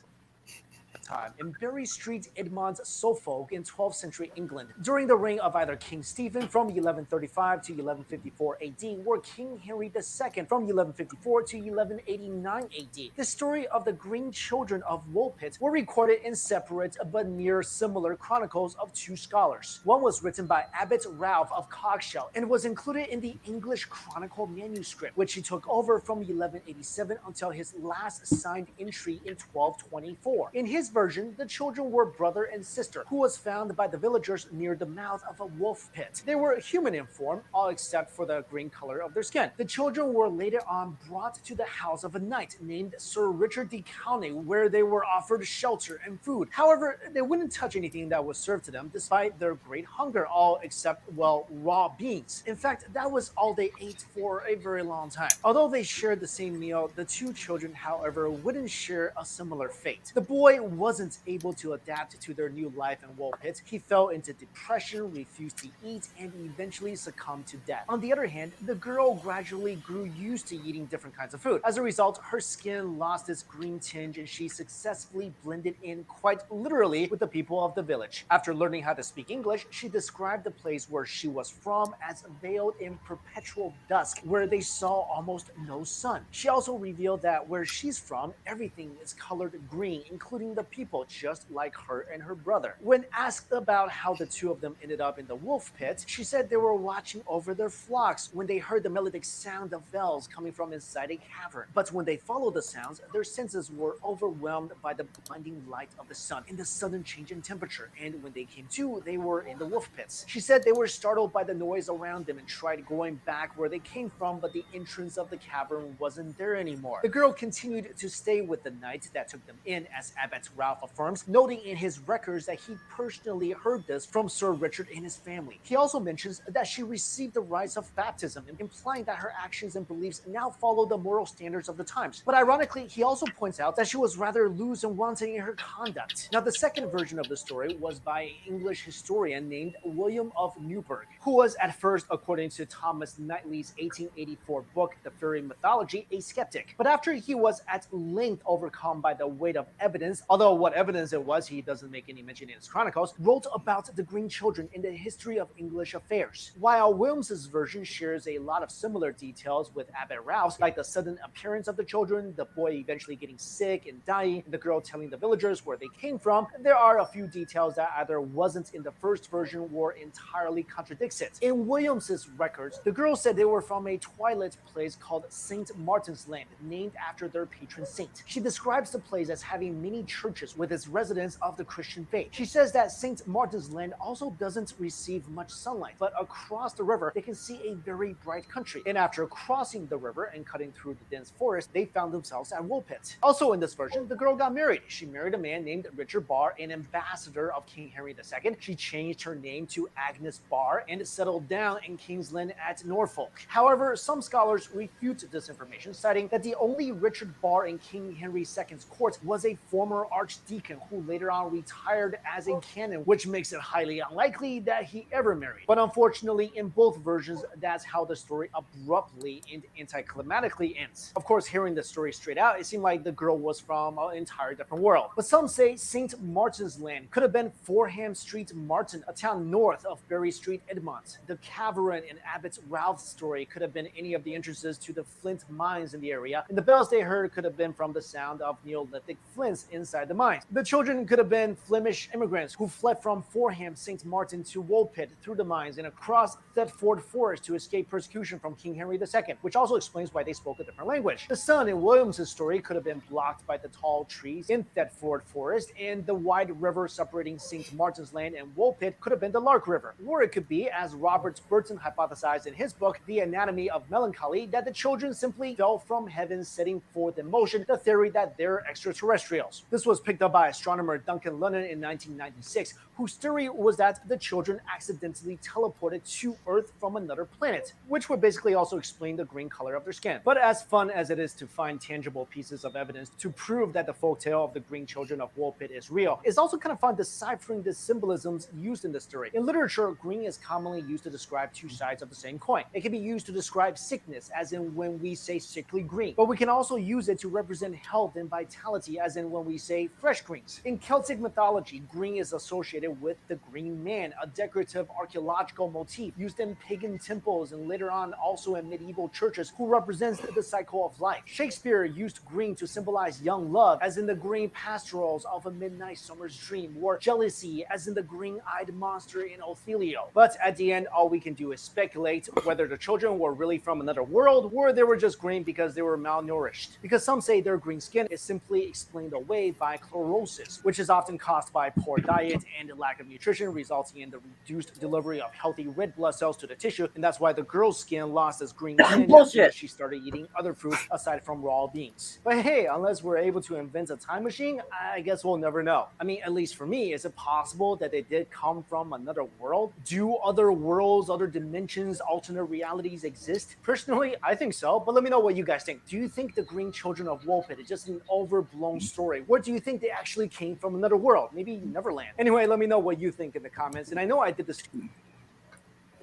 Time in Bury Street, Edmonds, Suffolk in 12th century England, during the reign of either King Stephen from 1135 to 1154 AD or King Henry II from 1154 to 1189 AD. The story of the Green Children of Woolpit were recorded in separate but near similar chronicles of two scholars. One was written by Abbot Ralph of Coggeshall and was included in the English Chronicle manuscript, which he took over from 1187 until his last signed entry in 1224. In his version, the children were brother and sister, who was found by the villagers near the mouth of a wolf pit. They were human in form, all except for the green color of their skin. The children were later on brought to the house of a knight named Sir Richard de Cowney, where they were offered shelter and food. However, they wouldn't touch anything that was served to them, despite their great hunger, all except, well, raw beans. In fact, that was all they ate for a very long time. Although they shared the same meal, the two children, however, wouldn't share a similar fate. The boy was wasn't able to adapt to their new life in Woolpit. He fell into depression, refused to eat, and eventually succumbed to death. On the other hand, the girl gradually grew used to eating different kinds of food. As a result, her skin lost its green tinge and she successfully blended in quite literally with the people of the village. After learning how to speak English, she described the place where she was from as veiled in perpetual dusk, where they saw almost no sun. She also revealed that where she's from, everything is colored green, including the people, just like her and her brother. When asked about how the two of them ended up in the wolf pit, she said they were watching over their flocks when they heard the melodic sound of bells coming from inside a cavern. But when they followed the sounds, their senses were overwhelmed by the blinding light of the sun and the sudden change in temperature, and when they came to, they were in the wolf pits. She said they were startled by the noise around them and tried going back where they came from, but the entrance of the cavern wasn't there anymore. The girl continued to stay with the knight that took them in, as Abbot Ralph affirms, noting in his records that he personally heard this from Sir Richard and his family. He also mentions that she received the rites of baptism, implying that her actions and beliefs now follow the moral standards of the times. But ironically, he also points out that she was rather loose and wanting in her conduct. Now, the second version of the story was by an English historian named William of Newburgh, who was at first, according to Thomas Knightley's 1884 book, The Fairy Mythology, a skeptic. But after he was at length overcome by the weight of evidence, although what evidence it was he doesn't make any mention in his chronicles, wrote about the Green Children in the History of English Affairs. While Williams's version shares a lot of similar details with Abbot Ralph's, like the sudden appearance of the children, the boy eventually getting sick and dying, and the girl telling the villagers where they came from, there are a few details that either wasn't in the first version or entirely contradicts it. In Williams's records, the girl said they were from a twilight place called St. Martin's Land, named after their patron saint. She describes the place as having many churches with its residents of the Christian faith. She says that St. Martin's Land also doesn't receive much sunlight, but across the river they can see a very bright country. And after crossing the river and cutting through the dense forest, they found themselves at Woolpit. Also in this version, the girl got married. She married a man named Richard Barr, an ambassador of King Henry II. She changed her name to Agnes Barr and settled down in Kingsland at Norfolk. However, some scholars refute this information, citing that the only Richard Barr in King Henry II's court was a former archdeacon who later on retired as a canon, which makes it highly unlikely that he ever married. But unfortunately, in both versions, that's how the story abruptly and anticlimactically ends. Of course, hearing the story straight out, it seemed like the girl was from an entire different world. But some say St. Martin's Land could have been Forham Street, Martin, a town north of Berry Street, Edmont. The cavern in Abbot Ralph's story could have been any of the entrances to the flint mines in the area, and the bells they heard could have been from the sound of Neolithic flints inside the mines. The children could have been Flemish immigrants who fled from Forham St. Martin to Woolpit through the mines and across Thetford Forest to escape persecution from King Henry II, which also explains why they spoke a different language. The sun in Williams's story could have been blocked by the tall trees in Thetford Forest, and the wide river separating St. Martin's Land and Woolpit could have been the Lark River. Or it could be, as Robert Burton hypothesized in his book, The Anatomy of Melancholy, that the children simply fell from heaven, setting forth in motion the theory that they're extraterrestrials. This was picked up by astronomer Duncan Lennon in 1996, whose theory was that the children accidentally teleported to Earth from another planet, which would basically also explain the green color of their skin. But as fun as it is to find tangible pieces of evidence to prove that the folktale of the Green Children of Woolpit is real, it's also kind of fun deciphering the symbolisms used in the story. In literature, green is commonly used to describe two sides of the same coin. It can be used to describe sickness, as in when we say sickly green, but we can also use it to represent health and vitality, as in when we say fresh greens. In Celtic mythology, green is associated with the Green Man, a decorative archaeological motif used in pagan temples and later on also in medieval churches, who represents the cycle of life. Shakespeare used green to symbolize young love, as in the green pastorals of A Midnight Summer's Dream, or jealousy, as in the green-eyed monster in Othello. But at the end, all we can do is speculate whether the children were really from another world, or they were just green because they were malnourished. Because some say their green skin is simply explained away by chlorosis, which is often caused by poor diet and lack of nutrition, resulting in the reduced delivery of healthy red blood cells to the tissue, and that's why the girl's skin lost its green tinge as soon as she started eating other fruits aside from raw beans. But hey, unless we're able to invent a time machine, I guess we'll never know. I mean, at least for me, is it possible that they did come from another world? Do other worlds, other dimensions, alternate realities exist? Personally, I think so, but let me know what you guys think. Do you think the Green Children of Woolpit is just an overblown story? Or do you think they actually came from another world, maybe Neverland. Anyway, let me know what you think in the comments. And I know I did this.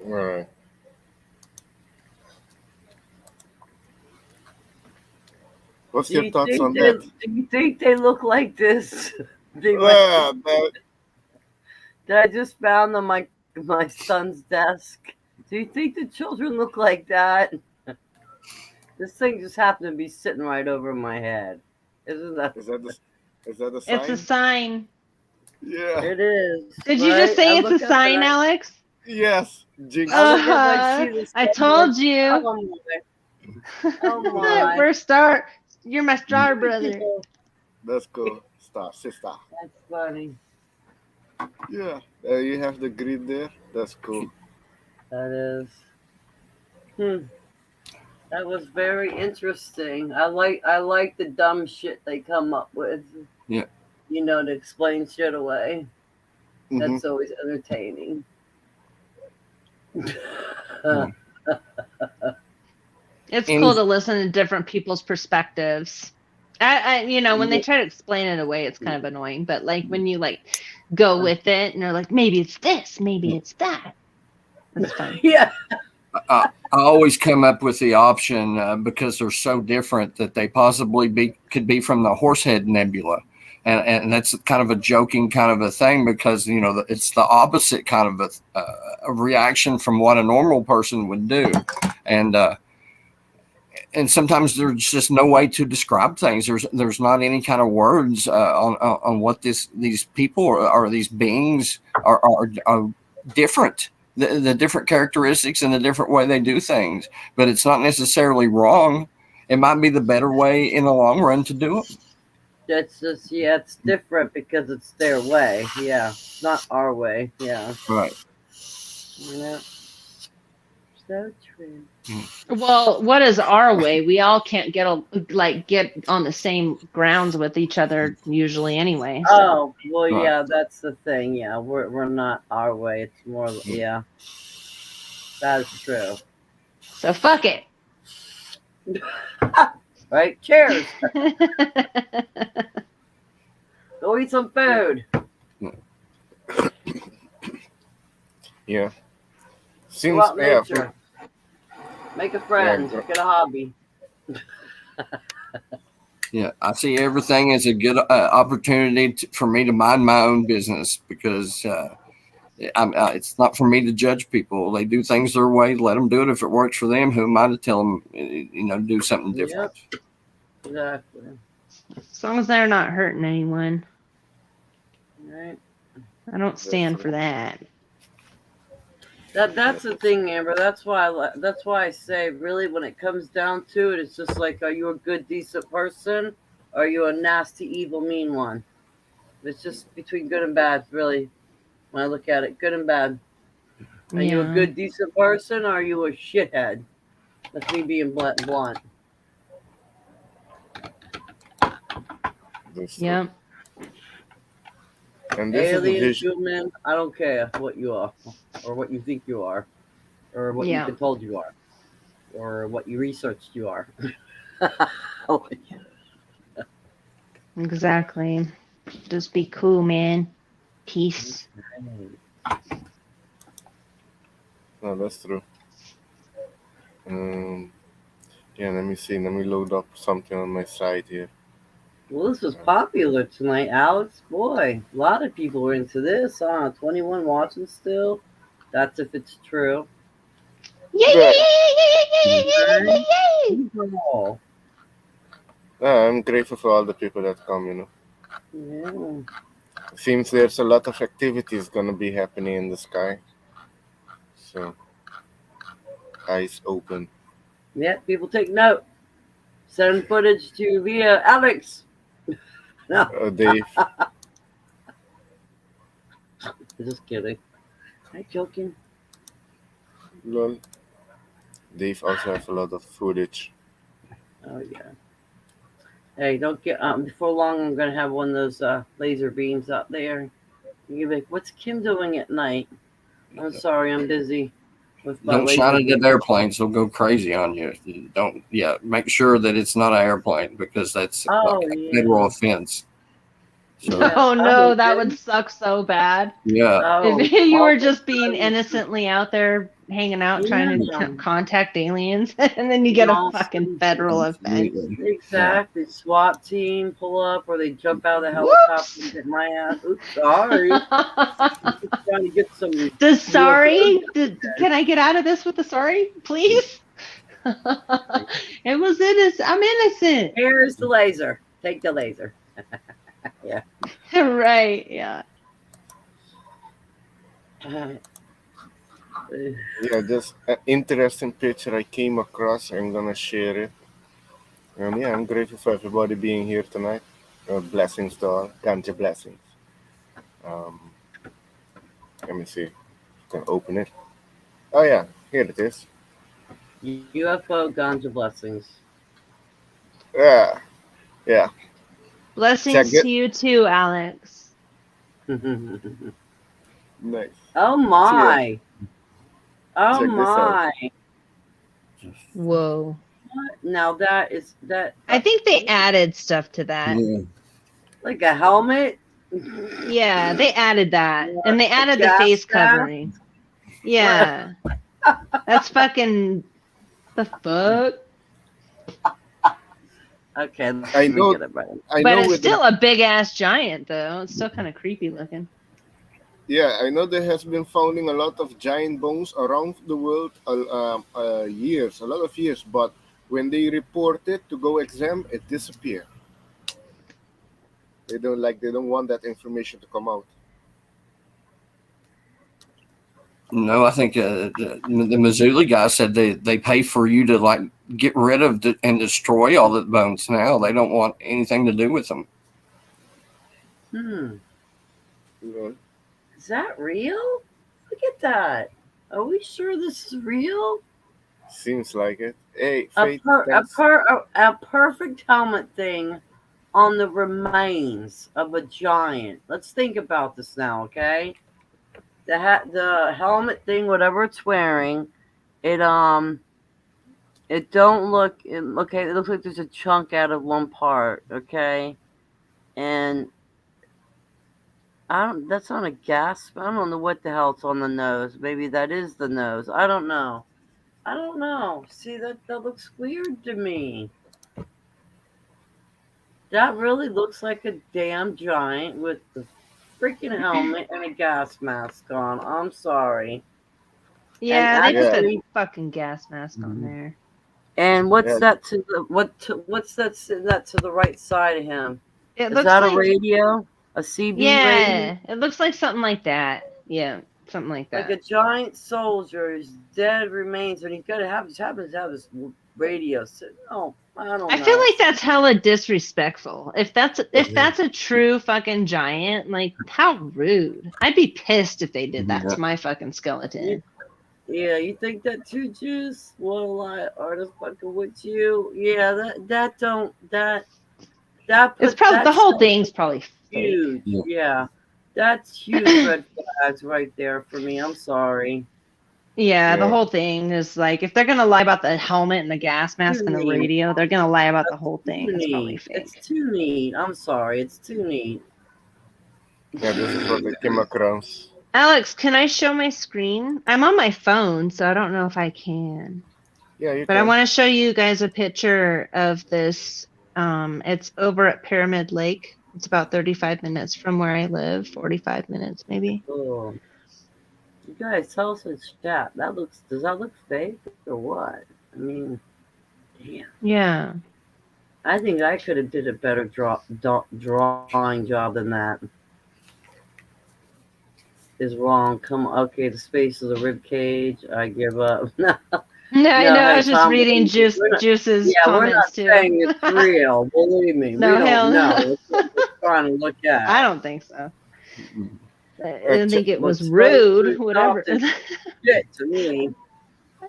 All right. What's your thoughts on that? Do you think they look like this? That that I just found on my son's desk. Do you think the children look like that? This thing just happened to be sitting right over my head. Isn't that? Is that the sign? It's a sign. Yeah. It is. Did you just say it's a sign, Alex? Yes. Jinx. I told you. Oh my. You're my star brother. That's cool. Sister. That's funny. Yeah. You have the grid there. That's cool. That is. That was very interesting. I like the dumb shit they come up with. Yeah. You know, to explain shit away. Mm-hmm. That's always entertaining. It's cool to listen to different people's perspectives. When they try to explain it away, it's kind of annoying. But like when you like go with it and they're like, maybe it's this, maybe it's that. That's fun. Yeah. I always come up with the option because they're so different that they possibly could be from the Horsehead Nebula. And that's kind of a joking kind of a thing because, it's the opposite kind of a reaction from what a normal person would do. And sometimes there's just no way to describe things. There's not any kind of words on what these people or these beings are different. The different characteristics and the different way they do things. But it's not necessarily wrong. It might be the better way in the long run to do it. That's just, it's different because it's their way. Yeah. It's not our way. Yeah. Right. Yeah. So true. Well, what is our way? We all can't get on the same grounds with each other usually anyway. So. Oh, well, yeah, that's the thing. Yeah, we're not our way. It's more, yeah. That is true. So fuck it. Right? Cheers. Go eat some food. Yeah. Go out in nature. Make a friend. Get a hobby. Yeah, I see everything as a good opportunity for me to mind my own business because it's not for me to judge people. They do things their way. Let them do it. If it works for them, who am I to tell them, do something different? Yep. Exactly. As long as they're not hurting anyone. Right. I don't stand for that. That's the thing, Amber. That's why I say, really, when it comes down to it, it's just like, are you a good, decent person, or are you a nasty, evil, mean one? It's just between good and bad, really. When I look at it, good and bad. Are you a good, decent person, or are you a shithead? That's me being blunt. Yeah. And this alien, human, I don't care what you are, or what you think you are, or what you've been told you are, or what you researched you are. Exactly. Just be cool, man. Peace. No, that's true. Yeah, let me see. Let me load up something on my side here. Well, this was popular tonight, Alex. Boy, a lot of people were into this. 21 watching still. That's if it's true. Yay! I'm grateful for all the people that come, Yeah. Seems there's a lot of activities gonna be happening in the sky. So, eyes open. Yeah, people take note. Send footage to via Alex. No. Dave. Just kidding. I'm joking. Lol. Dave also has a lot of footage. Oh yeah. Hey, don't get before long I'm gonna have one of those laser beams out there. You'll be like, what's Kim doing at night? I'm sorry, I'm busy with my Don't laser shine it beam. at airplanes; they'll go crazy on you. Don't. Yeah, make sure that it's not an airplane because that's Oh, like a federal offense. So, Oh no, that would suck so bad. yeah. Oh, If you were all just being innocently out there hanging out trying to yeah. contact aliens, and then you get a fucking federal offense. Exactly. SWAT team pull up, or they jump out of the helicopter and Whoops. get my ass. Oops, sorry. Trying to get some Does UFO. sorry? Can I get out of this with a sorry, please? It was innocent. I'm innocent. Here's the laser. Take the laser. Yeah. Right. Yeah. Yeah, just an interesting picture I came across. I'm gonna share it. And yeah, I'm grateful for everybody being here tonight. Blessings to all. Ganja blessings. Um, let me see. Can open it. Oh yeah, here it is. UFO ganja blessings. Yeah, yeah. Blessings Check it. to you too, Alex. Nice. Oh Cheers. my. Oh Check this out. my. Whoa. Now that is that I think they added stuff to that. like a helmet? Yeah, they added that. And they A added the gas face mask? covering. Yeah. That's fucking the fuck. Okay, let I me know. get it right. I But know. it's With the still a big ass giant though. It's still kind of creepy looking. yeah, I know there has been finding a lot of giant bones around the world, years, a lot of years. But when they report it to go exam, it disappear. They don't like. They don't want that information to come out. No, I think the Missoula guy said they pay for you to like get rid of and destroy all the bones. Now they don't want anything to do with them. Yeah. Is that real? Look at that. Are we sure this is real? Seems like it. Hey, A Faith, thanks. perfect helmet thing on the remains of a giant. Let's think about this now, okay? The helmet thing, whatever it's wearing, it don't look okay. It looks like there's a chunk out of one part, okay, and I don't. That's not a gas. I don't know what the hell it's on the nose. Maybe that is the nose. I don't know. I don't know. See that looks weird to me. That really looks like a damn giant with the freaking helmet and a gas mask on. I'm sorry. Yeah, And they put that actually, fucking gas mask on there. and what's Yeah. that to the what's that to the right side of him? It Is looks that a like radio? A CB radio? yeah, it looks like something like that. Yeah, something like Like a that. giant soldier's dead remains, and he's got to have happens to have his radio. So, no, I don't I know. feel like that's hella disrespectful. If that's a true fucking giant, like how rude. I'd be pissed if they did that to my fucking skeleton. Yeah, you think that too, Juice? What'll I artist fucking with you? Yeah, It's probably the whole thing's probably fake. huge. Yeah, that's huge red flags right there for me. I'm sorry. Yeah, the Yeah. whole thing is like if they're gonna lie about the helmet and the gas mask and the neat. radio, they're gonna lie about the whole thing. Too It's probably neat. fake. It's too neat. I'm sorry. It's too neat. Yeah, this is what I came across. Alex, can I show my screen? I'm on my phone, so I don't know if I can. Yeah, you But I can. want to show you guys a picture of this. It's over at Pyramid Lake. It's about 35 minutes from where I live, 45 minutes maybe. Oh, you guys tell us in chat. Does that look fake or what? I mean, damn. Yeah. I think I could have did a better drawing job than that. Is wrong. Come on. Okay, the space of the rib cage. I give up. No, No, I know. I hey, was just Tom, reading we're not- Juice's yeah, we're not comments too. saying it's real. Believe me, No, we hell don't no. know. It's what we're trying to look at. I don't think so. I didn't think it was Looks rude. so Whatever. shit to me.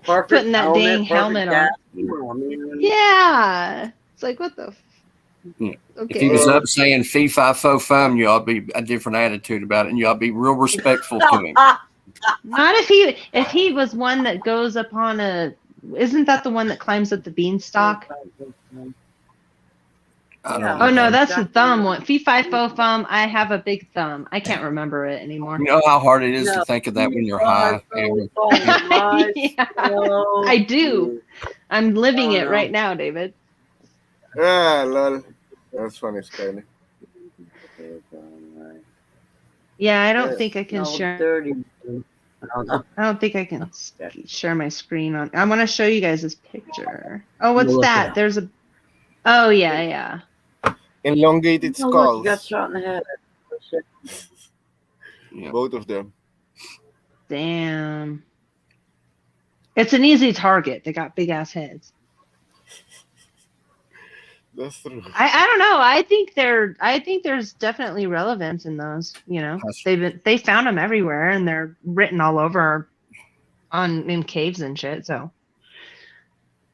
Perfect Putting that dang perfect helmet on. gas. Come on, man. Yeah. It's like what the. Yeah. Okay. If he was up saying fee fi fo fum, you ought to be a different attitude about it, and you ought to be real respectful to him. Not if he was one that goes upon a. Isn't that the one that climbs up the beanstalk? I Yeah. don't Oh know. no, that's the Exactly. thumb one. Fee fi fo fum. I have a big thumb. I can't remember it anymore. You know how hard it is to No. think of that when you're Five, high. Aaron? five, Yeah, no. I do. I'm living Oh, it no. right now, David. Ah, lol. That's funny, Skyler. Yeah, I don't Yeah. think I can No, share. 30. I don't know. I don't think I can share my screen on. I want to show you guys this picture. Oh, We'll what's look that? at There's a. Oh yeah, yeah. Elongated Oh, look, you got skulls. shot in the head. Oh, shit. Yeah. Both of them. Damn. It's an easy target. They got big ass heads. That's true. I don't know. I think there's definitely relevance in those. You know, they found them everywhere and they're written all over in caves and shit. So,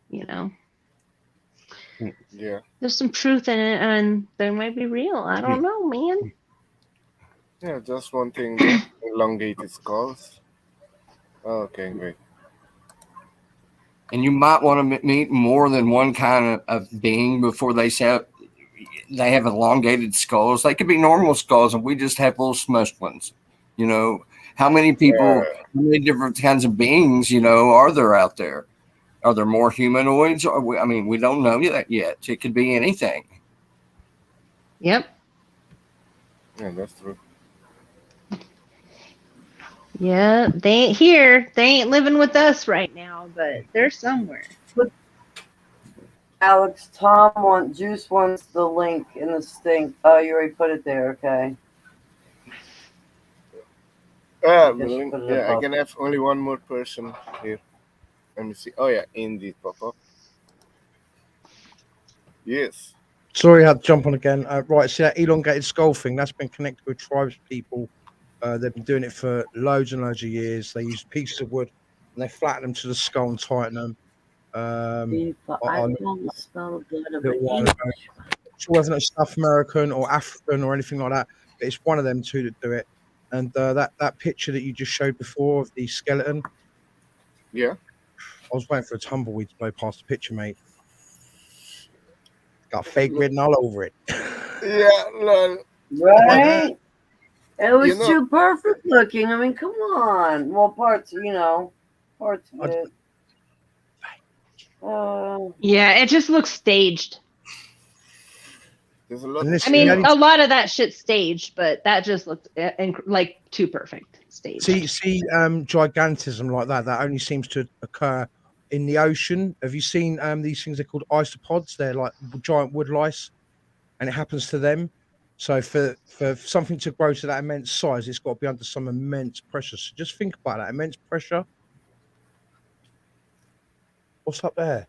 you know, Yeah. there's some truth in it and they might be real. I don't know, man. Yeah, just one thing there. Elongated skulls. Okay, great. And you might want to meet more than one kind of being before they say they have elongated skulls. They could be normal skulls, and we just have little smushed ones. You know, how many people, how many different kinds of beings, you know, are there out there? Are there more humanoids? I mean, we don't know that yet. It could be anything. Yep. Yeah, that's true. Yeah, they ain't here. They ain't living with us right now, but they're somewhere. Alex, Juice wants the link in the stink. Oh, you already put it there. Okay. Yeah, I can have only one more person here. Let me see. Oh yeah, indeed, pop up. Yes. Sorry, I had to jump on again. Right, see that elongated skull thing? That's been connected with tribes people. They've been doing it for loads and loads of years. They use pieces of wood and they flatten them to the skull and tighten them. I don't smell good of little while it. ago. Sure, whether it's South American or African or anything like that, but it's one of them two that do it. And that picture that you just showed before of the skeleton, Yeah. I was waiting for a tumbleweed to blow past the picture, mate. Got fake written all over it. Yeah, lol. Right? It was You know- too perfect looking. I mean, come on. Well, parts of it. Yeah, it just looks staged. There's a lot. I mean, a lot of that shit's staged, but that just looked like too perfect staged. See, gigantism like that only seems to occur in the ocean. Have you seen these things? They're called isopods. They're like giant wood lice, and it happens to them. So for something to grow to that immense size, it's got to be under some immense pressure. So just think about that immense pressure. What's up there?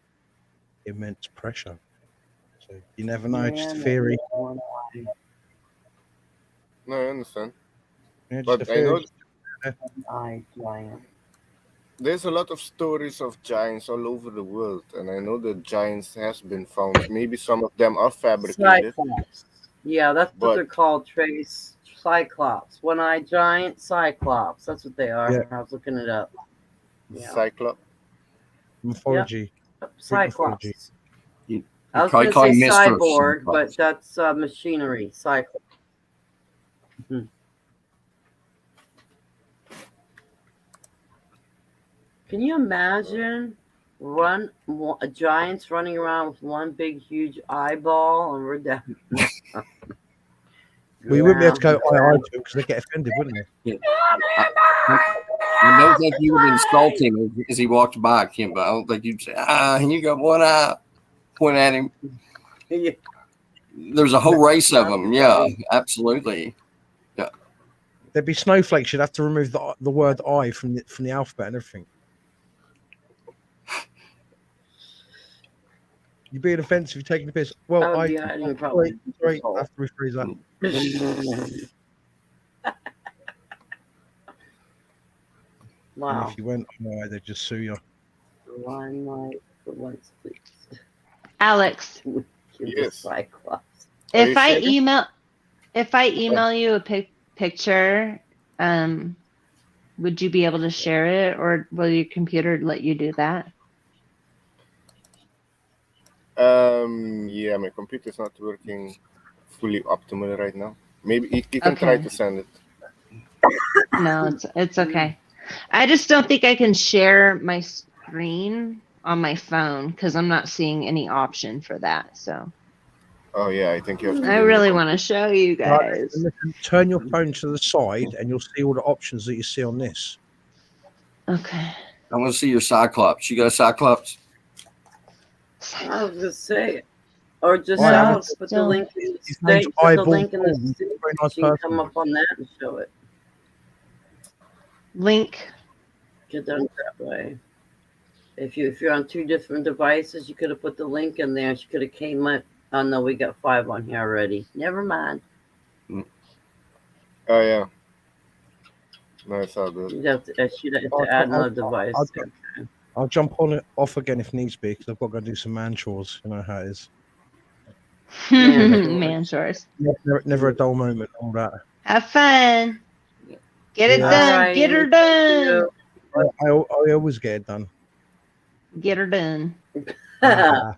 Immense pressure. So you never know. Just a theory. No, I understand. Yeah, just But a I know giant. there's a lot of stories of giants all over the world, and I know that giants has been found. Maybe some of them are fabricated. Cyclops. Yeah, that's what they're called. Trace Cyclops. One-eyed giant Cyclops. That's what they are. Yeah. I was looking it up. Yeah. Cyclops. Mythology. Yep. Cyclops. You I was probably going to say call him Mr. cyborg, Cyclops. but that's machinery. Cyclops. Can you imagine giants running around with one big huge eyeball and we're down? We wouldn't be able to go eye to because they get offended, wouldn't they? Yeah. I don't think you would insult him as he walked by, Kimbo. I don't think you'd say, and you got one eye, point at him. Yeah. There's a whole race of them. Yeah, absolutely. Yeah. There'd be snowflakes. You'd have to remove the word "I" from the alphabet and everything. You're being offensive. You're taking the piss. Well, sorry, I have to rephrase that. Wow. And if you went on, they'd just sue you. One night for once, please. Alex, Yes. Cyclops. if I email you a picture, would you be able to share it, or will your computer let you do that? Yeah, my computer's not working fully optimally right now. Maybe you can try Okay. to send it. No, it's okay. I just don't think I can share my screen on my phone because I'm not seeing any option for that. So Oh yeah, I think you have to I be in your really want to computer. show you Right, guys. listen, turn your phone to the side, and you'll see all the options that you see on this. Okay. I want to see your Cyclops. You got a Cyclops? I was gonna say, or just I have I'll a, just put the Still. link in the his name's state, put the Eyeball link in the Paul. He's a state. very nice She can person. come up on that and show it. Link. Get done that way. If you're on two different devices, you could have put the link in there. She could have came up. Oh no, we got 5 on here already. Never mind. Oh yeah, no, it's all good. You'd have to, she'd have I'll, to add I'll, another device. I'll, Okay. I'll jump on it off again if needs be, because I've got to go do some man chores. You know how it is. Man chores. Never a dull moment. All that. Have fun. Get it Yeah. done. Alright, Get her thank done. you. I always get it done. Get her done. Have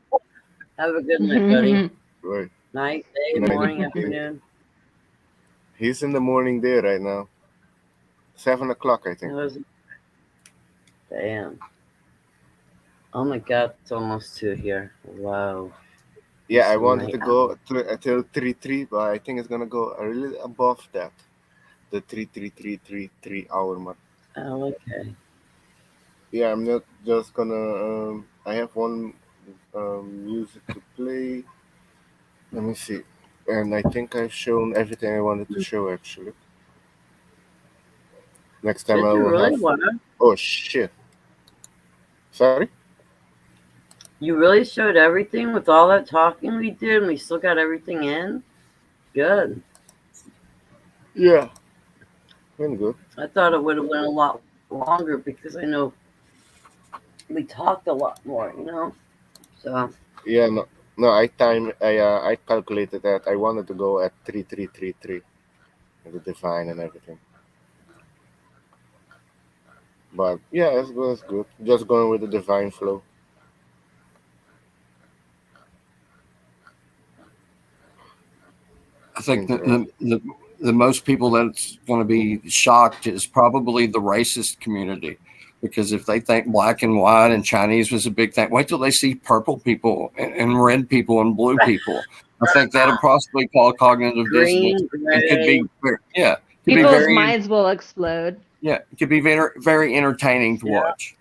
a good night, buddy. Right. Night, day, Night, morning, day. afternoon. He's in the morning there right now. 7 o'clock, I think. Damn. Oh my god, it's almost 2 here. Wow. Yeah, I It's wanted to night. go until 3:3, but I think it's gonna go a little above that, the 3 hour mark. Oh, okay. Yeah, I'm not just gonna. I have one music to play. Let me see, and I think I've shown everything I wanted to show actually. Next time Did I you will really have. want to? Oh shit! Sorry. You really showed everything with all that talking we did, and we still got everything in? Good. Yeah. Been good. I thought it would have went a lot longer because I know we talked a lot more, you know? So, Yeah, no. I calculated that I wanted to go at 3:3:3:3, the divine and everything. But yeah, it's good. It's good. Just going with the divine flow. I think the most people that's going to be shocked is probably the racist community, because if they think black and white and Chinese was a big thing, wait till they see purple people and red people and blue people. I think that'll possibly cause cognitive dissonance. green, It could gray. be, yeah, could be People's very, minds will explode. yeah, it could be very, very entertaining to watch.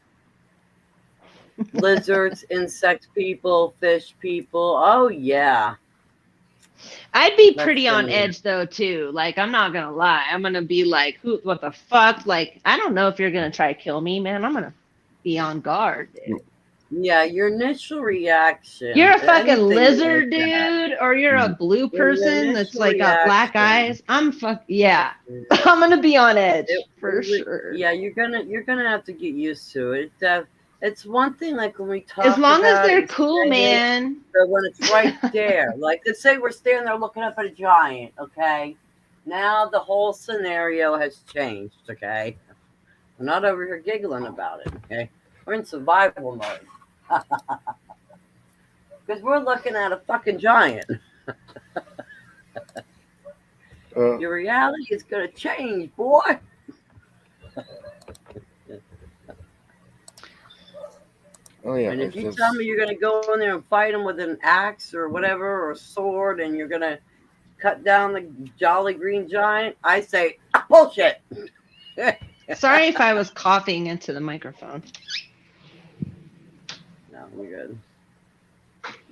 Lizards, insect people, fish people. Oh, yeah. I'd be That's pretty on gonna- edge though too. Like I'm not gonna lie. I'm gonna be like, who? What the fuck? Like I don't know if you're gonna try to kill me, man. I'm gonna be on guard. Dude. Yeah, your initial reaction. You're a fucking anything lizard, like that, dude, or you're a blue your person that's initial like got black reaction. eyes. Yeah. I'm gonna be on edge for sure. Yeah, you're gonna have to get used to it. It's one thing like when we talk. As long as about they're it, cool, say it, man. but when it's right there, like let's say we're standing there looking up at a giant. Okay, now the whole scenario has changed. Okay, we're not over here giggling about it. Okay, we're in survival mode because we're looking at a fucking giant. Your reality is gonna change, boy. Oh yeah. And if it's you just- tell me you're gonna go in there and fight him with an axe or whatever or a sword, and you're gonna cut down the jolly green giant, I say bullshit. Sorry if I was coughing into the microphone. No, we're good.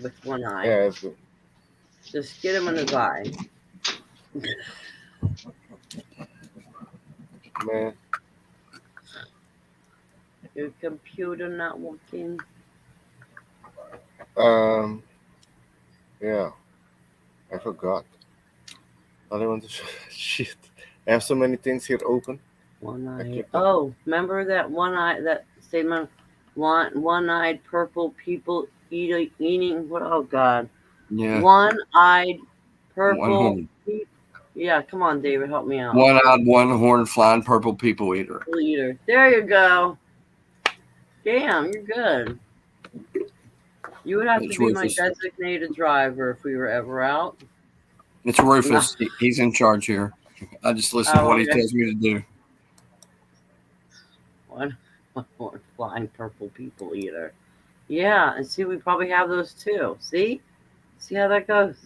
With one eye. Yeah, it's good. Just get him in his eye. Man. Your computer not working. Yeah. I forgot. I don't want to show. Shit. I have so many things here open. One eye. Oh, remember that one eye? That statement. One-eyed purple people eating. What? Oh God. Yeah. One-eyed purple. One-horned. Yeah, come on, David, help me out. One-eyed, one-horned, flying purple people eater. Leader. There you go. Damn, you're good. You would have It's to be my Rufus. designated driver if we were ever out. It's Rufus. He's in charge here. I just listen to what he tells me to do. One flying purple people eater. Yeah, and see, we probably have those too. See how that goes.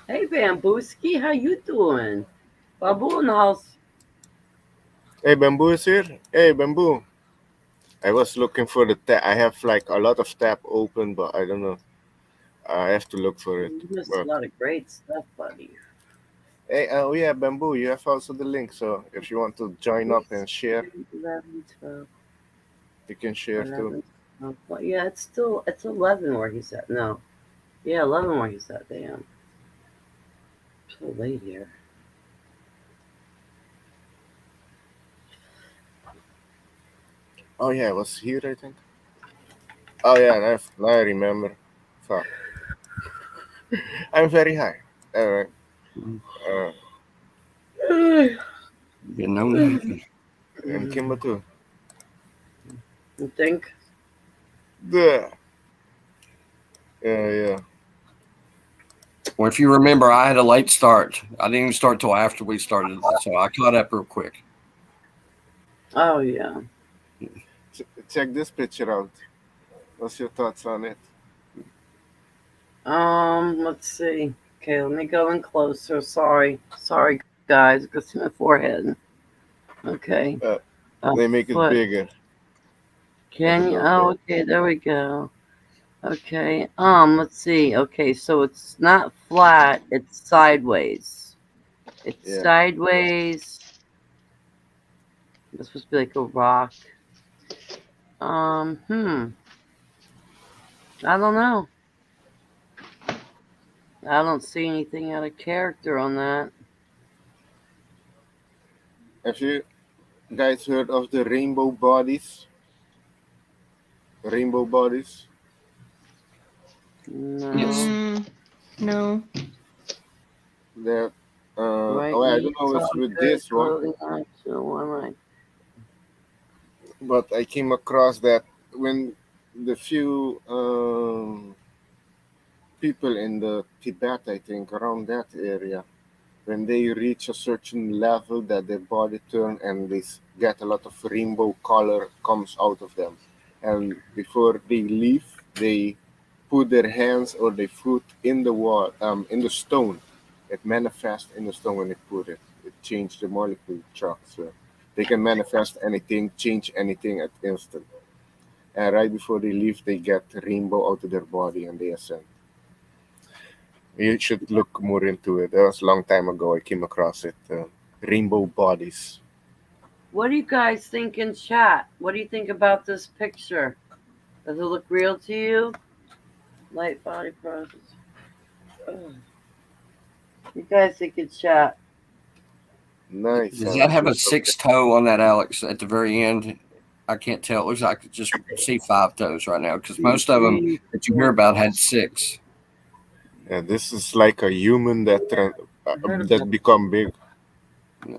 Hey, Bambooski, how you doing? Babu in the house. Hey, Bamboo is here. Hey, Bamboo. I was looking for the tab. I have like a lot of tab open, but I don't know. I have to look for it. You missed a But lot of great stuff, buddy. hey, oh yeah, Bamboo, you have also the link. So if you want to join up and share, 11, 12, you can share too. 11, 12. Well, yeah, it's 11 where he's at. No, yeah, 11 where he's at. Damn, so late here. Oh yeah, I was here, I think. Oh yeah, now I remember. Fuck. I'm very high. Alright. You know nothing. And Kimba too. You think? Yeah. Yeah. Well, if you remember, I had a late start. I didn't even start till after we started, so I caught up real quick. Oh yeah. Check this picture out. What's your thoughts on it? Let's see. Okay, let me go in closer. Sorry, guys. Go see my forehead. Okay. They make it foot. bigger. Can you? Oh, okay. There we go. Okay. Let's see. Okay, so it's not flat. It's sideways. It's sideways. It's supposed to be like a rock. I don't know. I don't see anything out of character on that. Have you guys heard of the rainbow bodies? Rainbow bodies? No. Yes. No. That Right. I don't know if it's with this one, but I came across that when the few people in the Tibet, I think, around that area, when they reach a certain level that their body turn and they get a lot of rainbow color comes out of them, and before they leave, they put their hands or their foot in the wall, in the stone. It manifests in the stone when they put it. It changed the molecule track, so they can manifest anything, change anything at instant. And right before they leave, they get rainbow out of their body and they ascend. You should look more into it. That was a long time ago. I came across it. Rainbow bodies. What do you guys think in chat? What do you think about this picture? Does it look real to you? Light body process. Ugh. You guys think in chat? Nice. Does that have a 6 toe on that, Alex, at the very end? I can't tell. It looks like I could just see 5 toes right now because most of them that you hear about had 6. Yeah, this is like a human that become big. Yeah.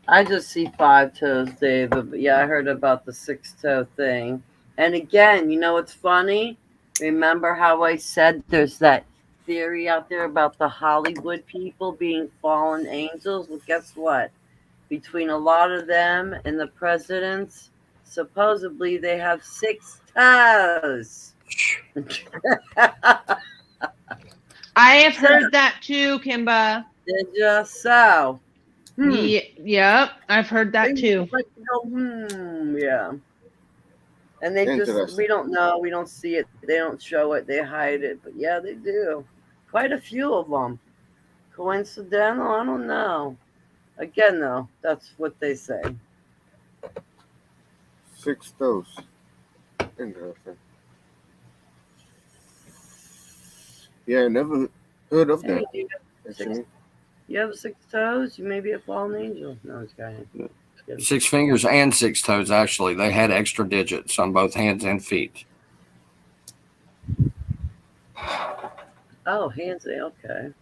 I just see 5 toes, David. But yeah, I heard about the 6 toe thing. And again, you know what's funny? Remember how I said there's that theory out there about the Hollywood people being fallen angels? Well, guess what? Between a lot of them and the presidents, supposedly they have 6 toes. I have heard that too, Kimba. Did you so? Yep, I've heard that too. Yeah. And they just, we don't know, we don't see it, they don't show it, they hide it. But yeah, they do. Quite a few of them. Coincidental? I don't know. Again, though, that's what they say. 6 toes. Interesting. Yeah, I never heard of that. You have 6 toes? You may be a fallen angel. No, it's got it. 6 fingers and 6 toes, actually. They had extra digits on both hands and feet. Oh, hands. Okay.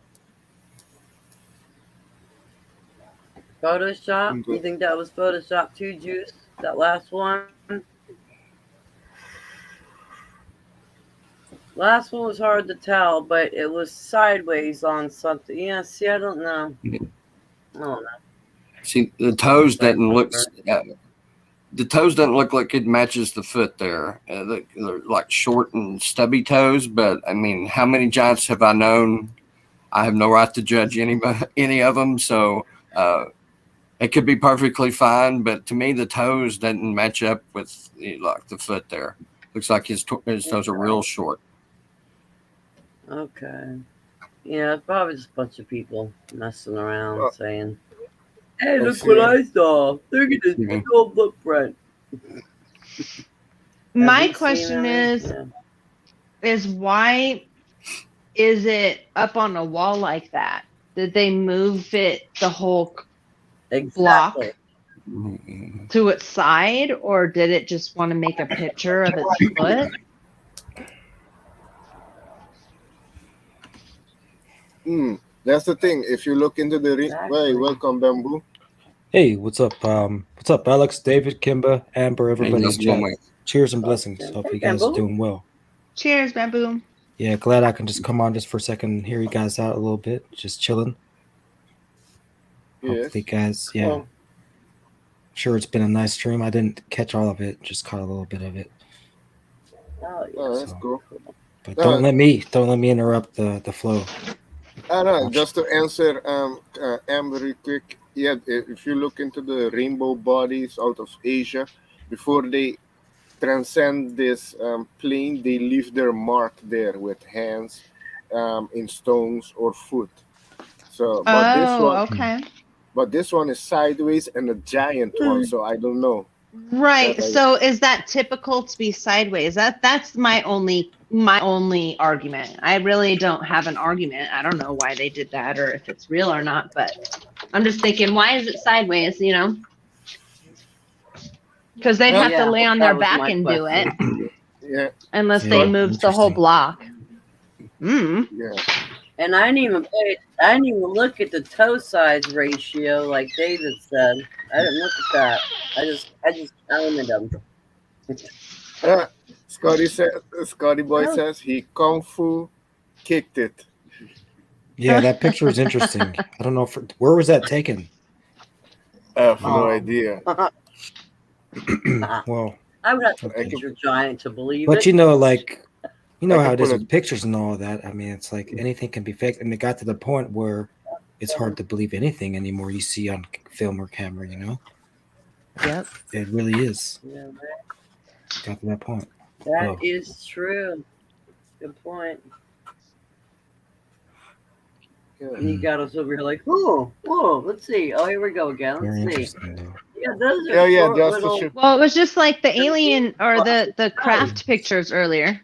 Photoshop? You think that was Photoshop too, Juice? That last one? Last one was hard to tell, but it was sideways on something. Yeah, see, I don't know. I don't know. See, the toes doesn't look. The toes doesn't look like it matches the foot there. They're like short and stubby toes, but I mean, how many giants have I known? I have no right to judge any of them, so it could be perfectly fine. But to me, the toes doesn't match up with like the foot there. Looks like his toes are real short. Okay. Yeah, it's probably just a bunch of people messing around saying, "Hey, look what I saw! Look at this big old footprint." My question is why is it up on a wall like that? Did they move it the whole block to its side, or did it just want to make a picture of its foot? That's the thing. If you look into the hey, welcome, Bamboo. Hey, what's up? What's up, Alex, David, Kimba, Amber, everybody in chat? Cheers and blessings. Hope you guys are doing well. Cheers, Bamboo. Yeah, glad I can just come on just for a second and hear you guys out a little bit. Just chilling. Yes. Hopefully, guys, yeah. Sure, it's been a nice stream. I didn't catch all of it, just caught a little bit of it. Oh, that's cool. But don't let me interrupt the flow. No, just to answer Amber real quick. Yeah, if you look into the rainbow bodies out of Asia, before they transcend this plane, they leave their mark there with hands in stones or foot. So, but this one is sideways and a giant one. So I don't know. Right. So is that typical to be sideways? That's my only argument. I really don't have an argument. I don't know why they did that or if it's real or not, but I'm just thinking, why is it sideways, you know? Because they'd have to lay on their back and do it. Yeah. Unless they moved the whole block. Yeah. And I didn't even look at the toe size ratio like David said. I didn't look at that. I just counted them. Scotty Boy says he kung fu kicked it. Yeah, that picture is interesting. I don't know where was that taken? I have no idea. Well, I would have to picture giant to believe it. but you know how it is with pictures and all of that. I mean, it's like anything can be fake, and it got to the point where it's hard to believe anything anymore you see on film or camera. You know. Yep. It really is. Yeah, right. Got to that point. That is true. Good point. And you got us over here like, whoa, let's see. Oh, here we go again. Let's see. Yeah, those are Well, it was just like the alien or the craft pictures earlier.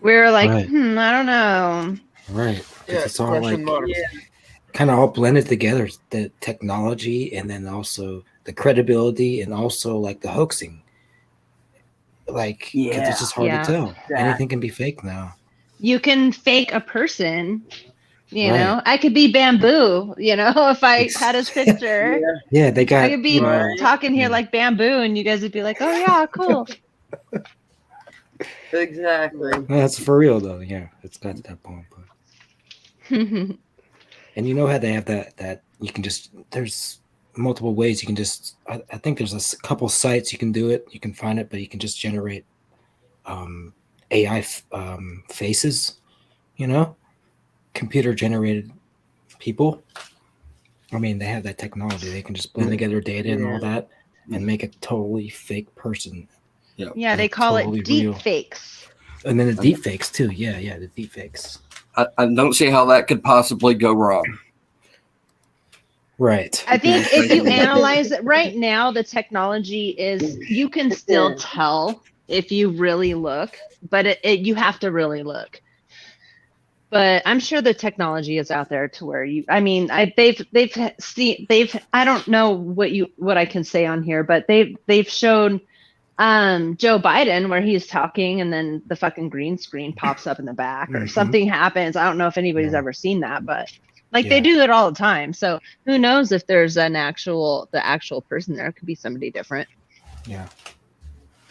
We were like, Right. I don't know. Right. It's all like kind of all blended together, the technology and then also the credibility and also like the hoaxing. Like, 'cause it's just hard to tell. Anything can be fake now. You can fake a person. You know, I could be Bamboo, you know, if I had his picture. Yeah, they got. I could be talking here like Bamboo, and you guys would be like, oh, yeah, cool. Exactly. That's for real, though. Yeah, it's got to that point. But. And you know how they have that you can just, there's multiple ways you can just, I think there's a couple sites you can do it. You can find it, but you can just generate AI faces, you know? Computer generated people. I mean, they have that technology. They can just blend together data and all that and make a totally fake person. Yeah, they call it deep fakes. And then the deep fakes too. Yeah, the deep fakes. I don't see how that could possibly go wrong. Right. I think if you analyze it right now, the technology is, you can still tell if you really look, but you have to really look. But I'm sure the technology is out there to where they've I don't know what I can say on here, but they've shown Joe Biden where he's talking and then the fucking green screen pops up in the back or something happens. I don't know if anybody's ever seen that, but they do it all the time. So who knows if there's the actual person there. It could be somebody different. Yeah.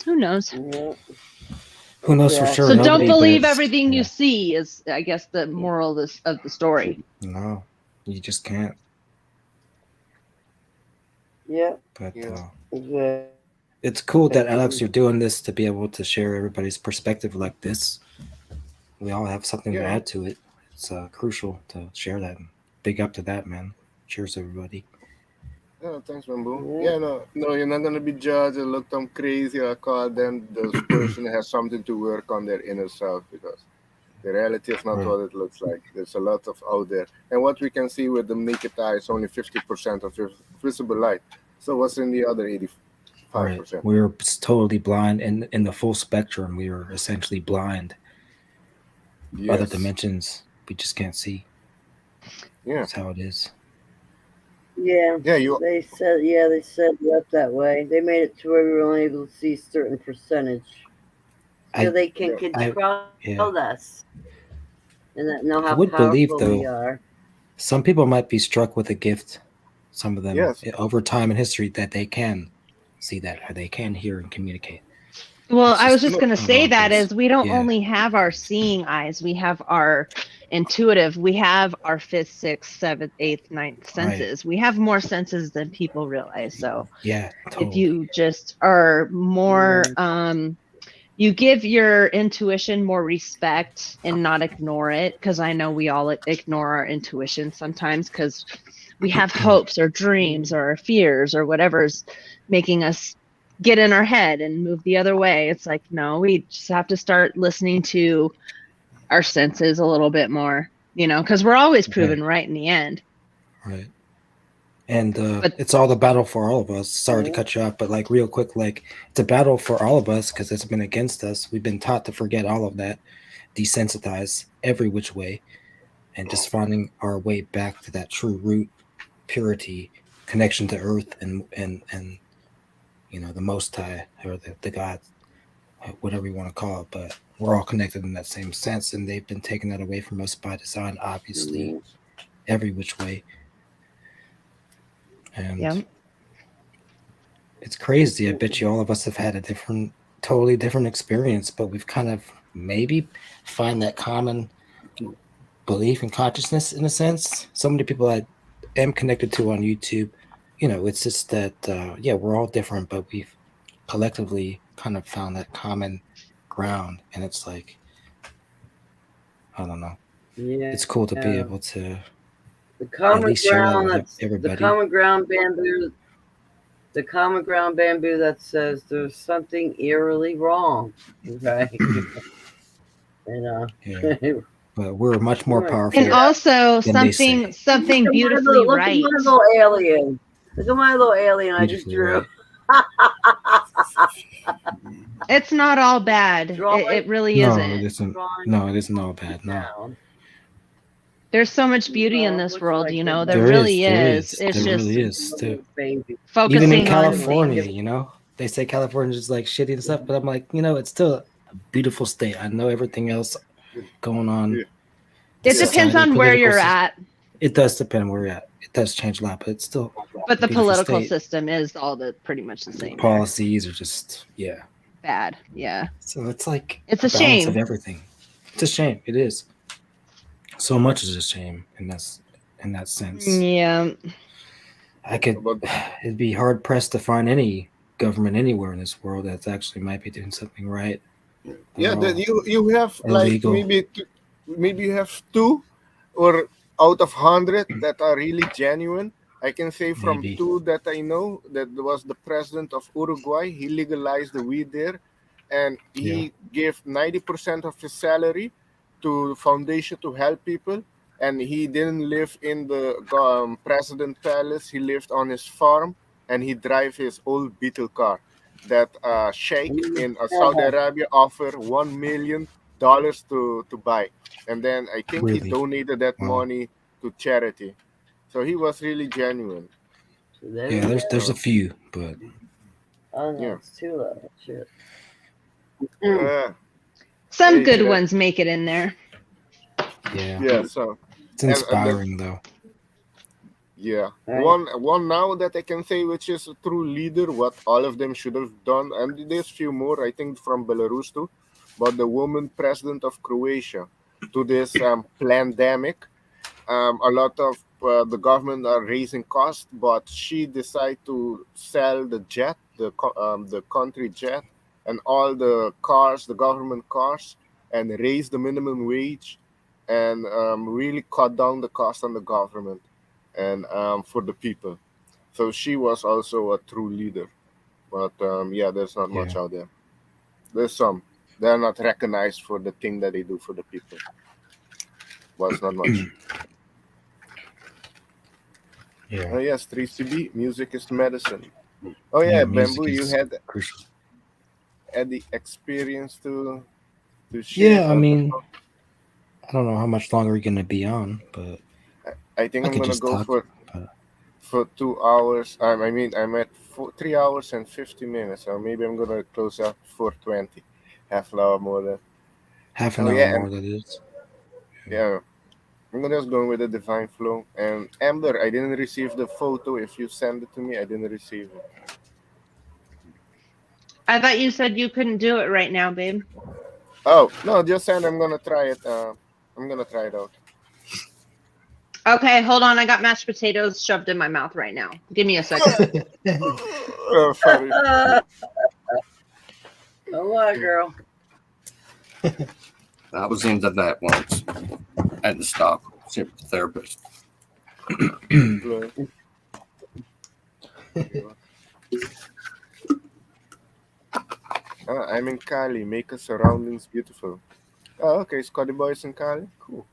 Who knows? Who knows for sure? So don't Nobody, believe but everything you see is, I guess, the moral of the story. no, you just can't. Yeah. But Yeah. it's cool that Alex, you're doing this to be able to share everybody's perspective like this. We all have something to add to it. It's crucial to share that. Big up to that, man. Cheers, everybody. Yeah, thanks, Bamboo. Yeah, no, you're not gonna be judged or look them crazy or call them those person has something to work on their inner self, because the reality is not what it looks like. There's a lot of out there, and what we can see with the naked eye is only 50% of visible light. So what's in the other 85%? Right. We're totally blind, and in the full spectrum, we are essentially blind. Other Yes. dimensions we just can't see. Yeah. That's how it is. Yeah. Yeah, They said left that way. They made it to where we were only able to see a certain percentage, so they can control us, and that know I how would believe, powerful we though, are. some people might be struck with a gift. Some of them, Yes, over time in history, that they can see that, or they can hear and communicate. Well, It's I was just going to not say all that this. is we don't Yeah. only have our seeing eyes, we have our intuitive, we have our fifth, sixth, seventh, eighth, ninth senses. We have more senses than people realize. So Yeah, totally. if you just are more, you give your intuition more respect and not ignore it, because I know we all ignore our intuition sometimes because we have hopes or dreams or fears or whatever's making us get in our head and move the other way. It's like, no, we just have to start listening to our senses a little bit more, because we're always proven right in the end. Right. And it's all the battle for all of us. Sorry to cut you off, but like real quick, like it's a battle for all of us because it's been against us. We've been taught to forget all of that, desensitize every which way, and just finding our way back to that true root, purity, connection to earth and the Most High, or the God, whatever you want to call it. But we're all connected in that same sense, and they've been taking that away from us by design, obviously, every which way. And it's crazy. I bet you all of us have had a totally different experience, but we've kind of maybe find that common belief and consciousness in a sense. So many people I am connected to on YouTube, it's just that, we're all different, but we've collectively kind of found that common ground. And it's like, I don't know. Yeah. It's cool to be able to The at common least share that ground, with everybody. the common ground bamboo. The common ground bamboo that says there's something eerily wrong, right? Yeah. But we're much more powerful. And also than they say. something beautifully look right. at my little alien. Look at my little alien I just drew. It's not all bad. It really No, isn't. it isn't. No, it isn't all bad. No. There's so much beauty in this world, There There really is. is. It's There just really is. Too. focusing Even in on California, they say California is like shitty and stuff, but I'm like, it's still a beautiful state. I know everything else going on. It depends on where you're at. It does depend on where you're at. It does change a lot, but it's still. But the a beautiful political state. system is all pretty much the same. Policies are just Bad. Yeah. So it's like it's a balance shame of everything. It's a shame. It is. So much is a shame in that sense. Yeah. It'd be hard pressed to find any government anywhere in this world that actually might be doing something right. Yeah, that you have illegal. like maybe you have 2 or out of 100 that are really genuine. I can say from 2 that I know, that was the president of Uruguay. He legalized the weed there, and he gave 90% of his salary to foundation to help people. And he didn't live in the president palace. He lived on his farm, and he drive his old Beetle car. That sheikh in Saudi Arabia offered $1 million to buy, and then I think he donated that money to charity. So he was really genuine. Yeah, there's a few, but oh no, it's too low. Shit. Some good ones make it in there. Yeah. So it's inspiring though. Yeah, right. one now that I can say, which is a true leader, what all of them should have done, and there's few more I think from Belarus too. but the woman president of Croatia, to this pandemic. A lot of the government are raising costs, but she decided to sell the jet, the country jet, and all the cars, the government cars, and raise the minimum wage, and really cut down the cost on the government and for the people. So she was also a true leader. But yeah, there's not much Yeah. out there. There's some. They're not recognized for the thing that they do for the people. But it's not much. Yeah. Oh yes, 3CB, music is medicine. Oh Yeah, yeah, music Bamboo, you is had crucial. the experience to share. Yeah, I mean, I don't know how much longer you're gonna be on, but I think I I'm could gonna just go talk. But for 2 hours. I mean, I'm at 3 hours and 50 minutes. So maybe I'm gonna close up for 20, half an hour more than. half an Oh hour yeah, and more, that is. yeah, I'm gonna just go with the divine flow. And Amber, I didn't receive the photo. If you send it to me, I didn't receive it. I thought you said you couldn't do it right now, babe. Oh no, just send. I'm gonna try it. I'm gonna try it out. Okay, hold on. I got mashed potatoes shoved in my mouth right now. Give me a second. Sorry. Come on, girl. I was into that once. I had to stop. See the therapist. I'm in Cali. Make our surroundings beautiful. Oh, okay. Scotty Boy's in Cali. Cool.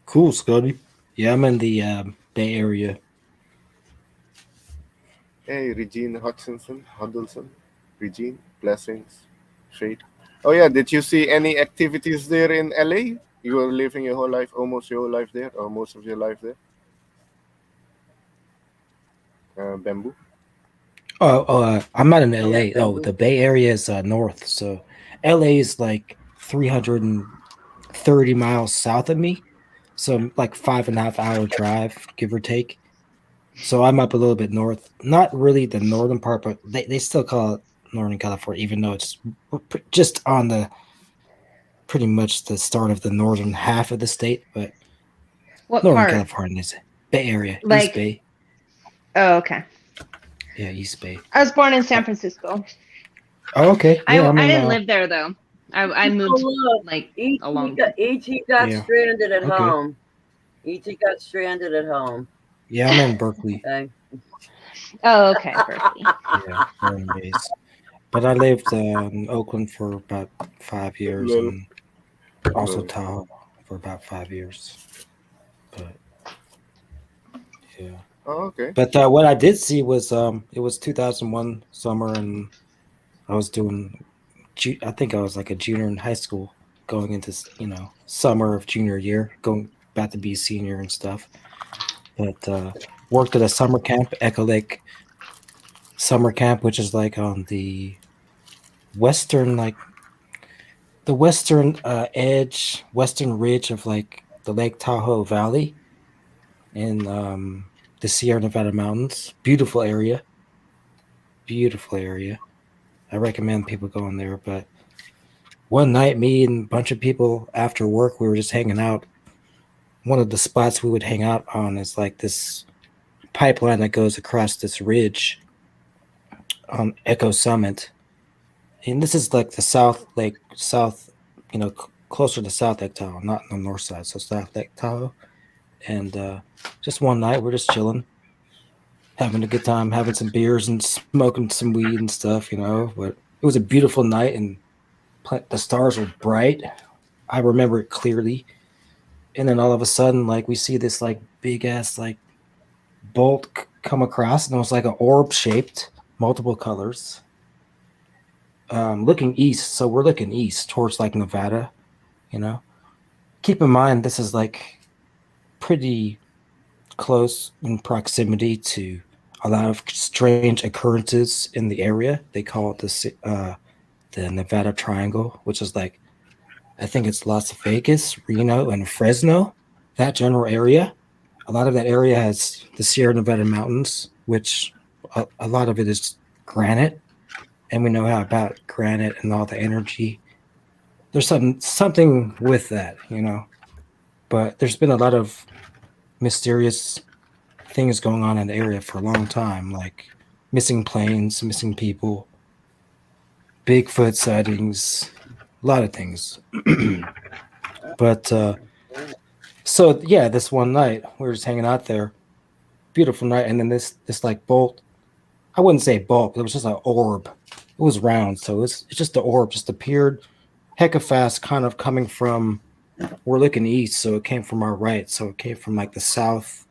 Cool, Scotty. Yeah, I'm in the Bay Area. Hey, Regine Huddleston. Regine, blessings, shade. Oh yeah, did you see any activities there in LA? You were living your whole life, almost your whole life there, or most of your life there. Bamboo. I'm not in Yeah, LA. Oh, Bamboo. the Bay Area is north. So LA is like 330 miles south of me. So like 5.5 hour drive, give or take. So I'm up a little bit north. Not really the northern part, but they still call it Northern California, even though it's just on the pretty much the start of the northern half of the state. But What Northern part? California is Bay Area, East Like, Bay. oh, okay. Yeah, East Bay. I was born in San Francisco. Oh, okay. Yeah, I didn't live there though. I moved Oh, look. like E.T. a long. got Yeah. stranded at Okay. home. E.T. got stranded at home. Yeah, I'm in Berkeley. Okay. Oh, okay, Berkeley. Yeah, born and raised. But I lived in Oakland for about 5 years, Lol. and also Lol. Tahoe for about 5 years. But yeah. Oh, okay. But what I did see was it was 2001 summer, and I was doing I think I was like a junior in high school, going into summer of junior year, going about to be a senior and stuff. But worked at a summer camp, Echo Lake Summer Camp, which is like on the western edge, western ridge of like the Lake Tahoe Valley in the Sierra Nevada mountains. Beautiful area. Beautiful area. I recommend people going there. But one night, me and a bunch of people after work, we were just hanging out. One of the spots we would hang out on is like this pipeline that goes across this ridge on Echo Summit. And this is like the south, closer to South Lake Tahoe, not on the north side, so South Lake Tahoe. And just one night, we're just chilling, having a good time, having some beers and smoking some weed and stuff, But it was a beautiful night, and the stars were bright. I remember it clearly. And then all of a sudden, like, we see this like big ass like bolt come across, and it was like an orb shaped, multiple colors. Looking east, so we're looking east towards like Nevada. Keep in mind this is like pretty close in proximity to a lot of strange occurrences in the area. They call it the Nevada Triangle, which is like, I think it's Las Vegas, Reno, and Fresno, that general area. A lot of that area has the Sierra Nevada mountains, which a lot of it is granite. And we know how about granite and all the energy there's something with that, you know. But there's been a lot of mysterious things going on in the area for a long time, like missing planes, missing people, Bigfoot sightings, a lot of things. But so yeah, this one night we were just hanging out there, beautiful night, and then this like bolt. I wouldn't say bolt, but it was just an orb. It was round, so it's just the orb just appeared, hecka fast, kind of coming from. We're looking east, so it came from our right, so it came from like the south,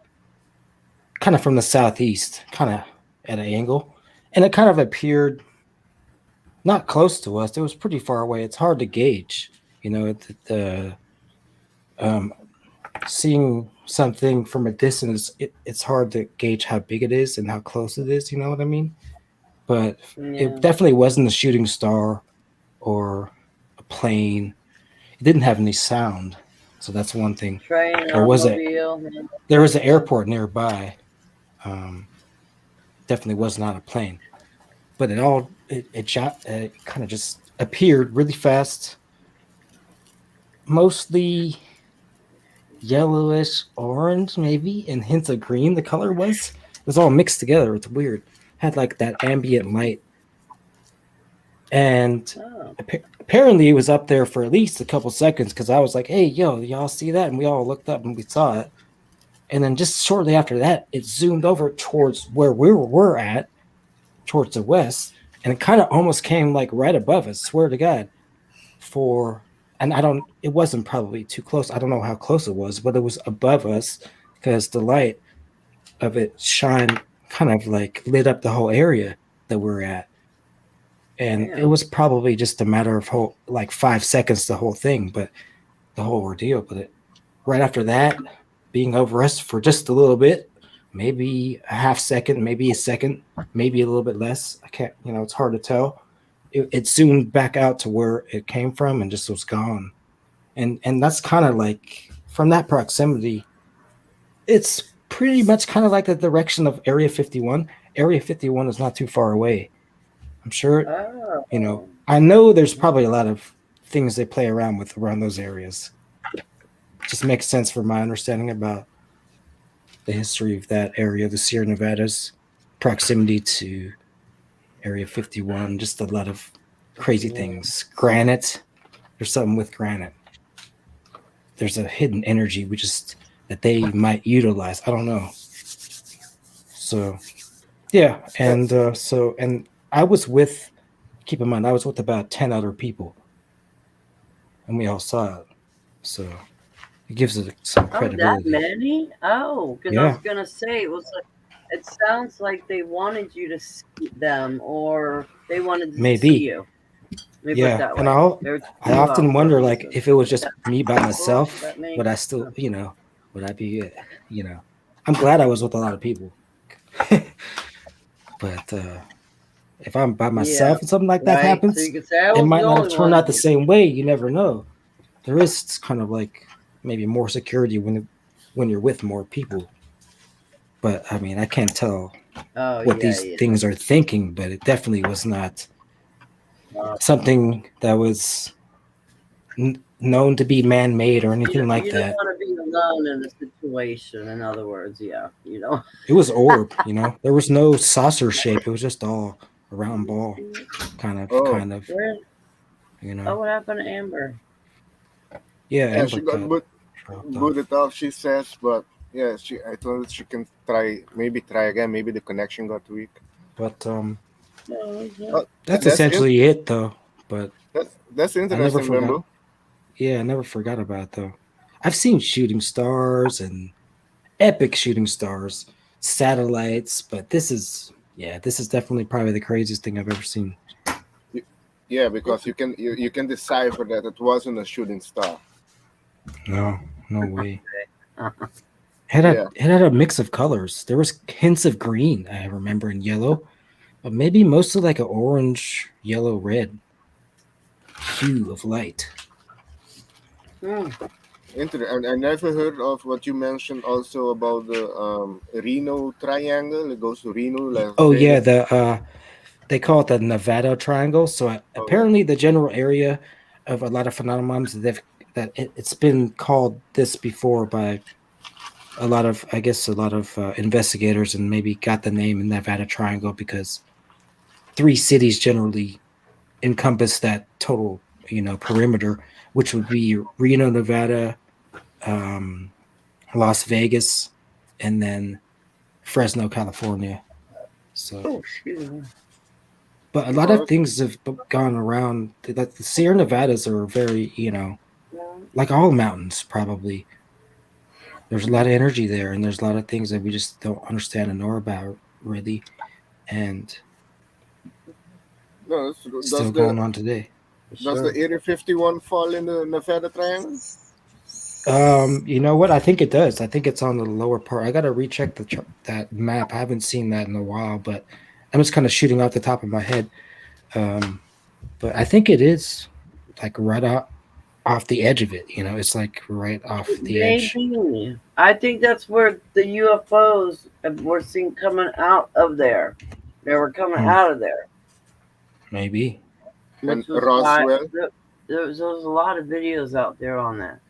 kind of from the southeast, kind of at an angle, and it kind of appeared not close to us. It was pretty far away. It's hard to gauge, you know. Um, Seeing something from a distance, it's hard to gauge how big it is and how close it is. You know what I mean? But it definitely wasn't a shooting star or a plane. It didn't have any sound, so that's one thing. Train, There was automobile. an airport nearby. Definitely was not a plane, but it kind of just appeared really fast, mostly yellowish orange, maybe, and hints of green. The color was all mixed together. It's weird. Had like that ambient light, and apparently it was up there for at least a couple seconds because I was like, "Hey, yo, y'all see that?" And we all looked up and we saw it. And then just shortly after that, it zoomed over towards where we were at, towards the west, and it kind of almost came like right above us. Swear to God, it wasn't probably too close. I don't know how close it was, but it was above us because the light of it shined kind of like lit up the whole area that we're at. And it was probably just a matter of like 5 seconds, the whole thing, but the whole ordeal. But right after that, being over us for just a little bit, maybe a half second, maybe a second, maybe a little bit less. I can't, it's hard to tell. It zoomed back out to where it came from and just was gone. And that's kind of like, from that proximity, it's pretty much kind of like the direction of Area 51. Area 51 is not too far away. I'm sure, I know there's probably a lot of things they play around with around those areas. Just makes sense for my understanding about the history of that area, the Sierra Nevadas, proximity to Area 51, just a lot of crazy things. Granite, there's something with granite. There's a hidden energy that they might utilize. I don't know. So, yeah, and I was with, keep in mind, I was with about 10 other people, and we all saw it. So it gives it some credibility. Oh, that many? Oh, because I was gonna say it sounds like they wanted you to see them, or they wanted to see you. Yeah, and I often wonder, like, if it was just me by myself, would I still, would I be, I'm glad I was with a lot of people. But if I'm by myself and something like that happens, so you could say, it might not have turned out the same way. You never know. There is kind of like maybe more security when you're with more people. But I mean, I can't tell what these things are thinking, but it definitely was not something that was known to be man-made or anything like that. You don't want to be alone in a situation. In other words, It was orb, There was no saucer shape. It was just all a round ball, kind of. Where, what happened to Amber? Yeah, Amber she got booted off, she says, but yeah, I told her she can try again. Maybe the connection got weak. But that's essentially it, though. But that's interesting, Bimbo. Yeah, I never forgot about it, though. I've seen shooting stars and epic shooting stars, satellites, but this is definitely probably the craziest thing I've ever seen. Yeah, because you can decipher that it wasn't a shooting star. No way. It had a mix of colors. There was hints of green, I remember, and yellow, but maybe mostly like an orange, yellow, red hue of light. Interesting. I never heard of what you mentioned also about the Reno Triangle. It goes to Reno. They call it the Nevada Triangle. So apparently the general area, of a lot of phenomena that it's been called this before by a lot of investigators, and maybe got the name in Nevada Triangle because 3 cities generally encompass that total perimeter, which would be Reno, Nevada, Las Vegas, and then Fresno, California. So, but a lot of things have gone around. The Sierra Nevadas are very, like all mountains, probably. There's a lot of energy there, and there's a lot of things that we just don't understand and know about, really. And No, still going on today. Does the Area 51 fall in the Nevada Triangle? You know what? I think it does. I think it's on the lower part. I got to recheck that map. I haven't seen that in a while, but I'm just kind of shooting off the top of my head. But I think it is like right off the edge of it. It's like right off the edge. Maybe. I think that's where the UFOs were seen coming out of there. They were coming out of there. Maybe. And Was Roswell? there was a lot of videos out there on that.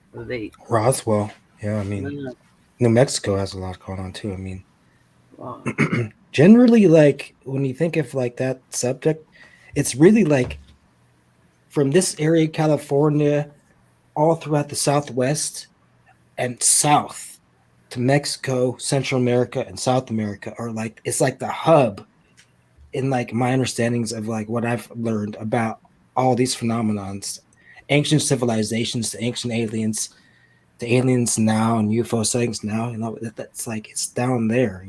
Roswell. Yeah, I mean, New Mexico has a lot going on too. I mean, generally, like when you think of like that subject, it's really like from this area, California, all throughout the Southwest and south to Mexico, Central America, and South America are like, it's like the hub in like my understandings of like what I've learned about all these phenomenons, ancient civilizations, the ancient aliens, the aliens now, and UFO sightings now. That's like it's down there.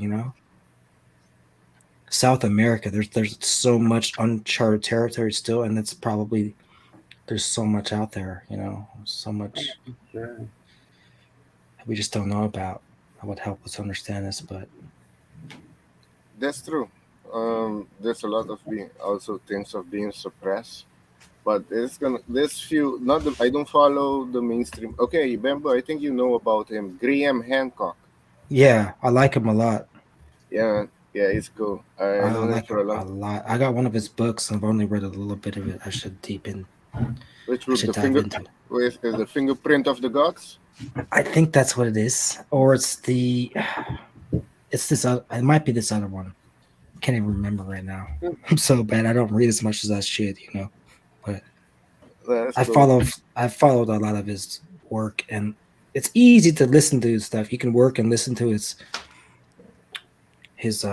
South America. There's so much uncharted territory still, and it's probably there's so much out there. So much we just don't know about. That would help us understand this, but That's true. There's a lot of things of being suppressed, but there's few. I don't follow the mainstream. Okay, Bembo, I think you know about him, Graham Hancock. yeah, I like him a lot. Yeah, he's cool. I know him like for him a lot. I got one of his books. I've only read a little bit of it. I should deepen. Which was the fingerprint of the gods? I think that's what it is, or it's this. It might be this other one. Can't even remember right now. I'm so bad. I don't read as much as I should, But I followed a lot of his work, and it's easy to listen to his stuff. You can work and listen to his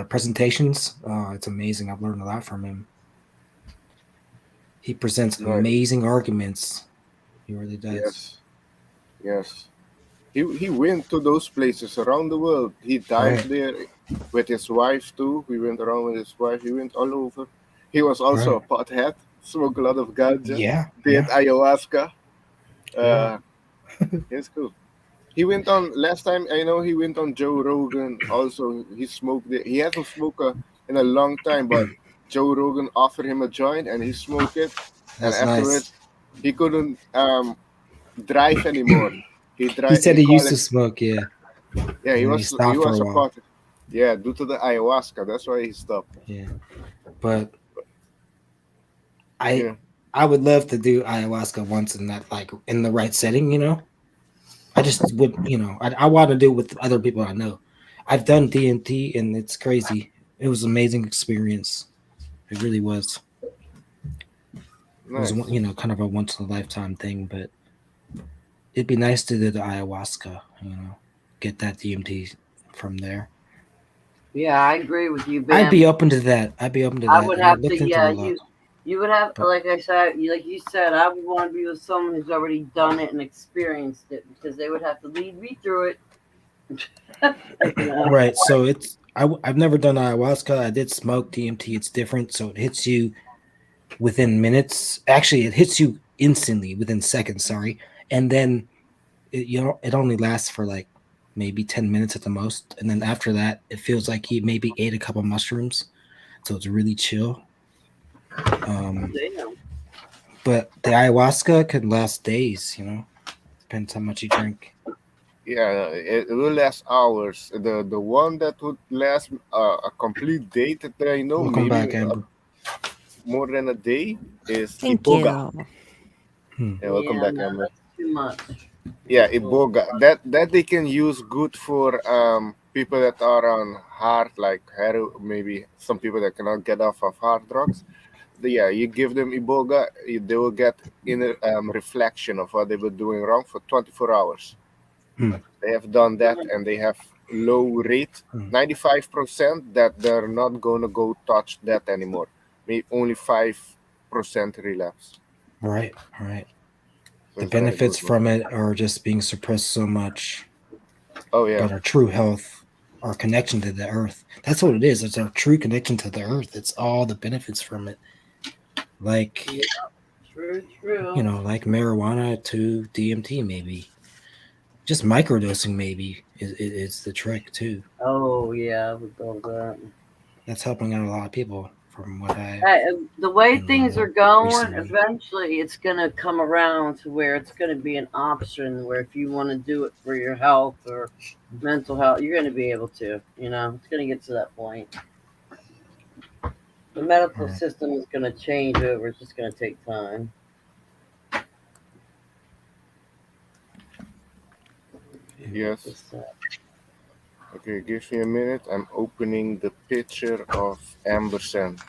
presentations. It's amazing. I've learned a lot from him. He presents amazing arguments. He really does. Yes. He went to those places around the world. He dived there with his wife too. We went around with his wife. He went all over. He was also a pothead. Smoked a lot of ganja. Yeah. Did ayahuasca. It's cool. He went on last time. I know he went on Joe Rogan. Also, he smoked it. He hasn't smoked in a long time, but Joe Rogan offered him a joint and he smoked it. That's and afterwards, he couldn't drive anymore. He said he used to smoke. Yeah. Yeah, he And was stopped for a while. pothead. Yeah, due to the ayahuasca. That's why he stopped. Yeah, but I would love to do ayahuasca once in that, like in the right setting. I just would. I want to do it with other people I know. I've done DMT and it's crazy. It was an amazing experience. It really was. Nice. It was kind of a once in a lifetime thing, but it'd be nice to do the ayahuasca. Get that DMT from there. Yeah, I agree with you, Ben. I'd be open to that. I would have to. Yeah, you would have, like I said, like you said, I would want to be with someone who's already done it and experienced it, because they would have to lead me through it. Right. So I've never done ayahuasca. I did smoke DMT. It's different. So it hits you within minutes. Actually, it hits you instantly within seconds. Sorry. And then it only lasts for like maybe 10 minutes at the most. And then after that, it feels like he maybe ate a couple mushrooms. So it's really chill. But the ayahuasca could last days, depends how much you drink. Yeah, it will last hours. The one that would last a complete day that I know, Welcome maybe back, Amber. more than a day, is Thank Iboga. you. Yeah, welcome back, no, Amber. that's too much. Yeah, iboga. That they can use good for people that are on hard, like maybe some people that cannot get off of hard drugs. Yeah, you give them iboga, they will get inner reflection of what they were doing wrong for 24 hours. Hmm. They have done that, and they have low rate, 95% that they're not gonna go touch that anymore. Maybe only 5% relapse. Right. So The it's very benefits good, man. from it are just being suppressed so much. Oh yeah. But our true health, our connection to the earth. That's what it is. It's our true connection to the earth. It's all the benefits from it. Like, True. like marijuana to DMT, maybe. Just microdosing, maybe, is the trick, too. Oh yeah, with all that. That's helping out a lot of people from what I. The way things are going, recently. eventually it's going to come around to where it's going to be an option where if you want to do it for your health or mental health, you're going to be able to. It's going to get to that point. The medical system is going to change over. It's just going to take time. Yes. Okay, give me a minute. I'm opening the picture of Amberson.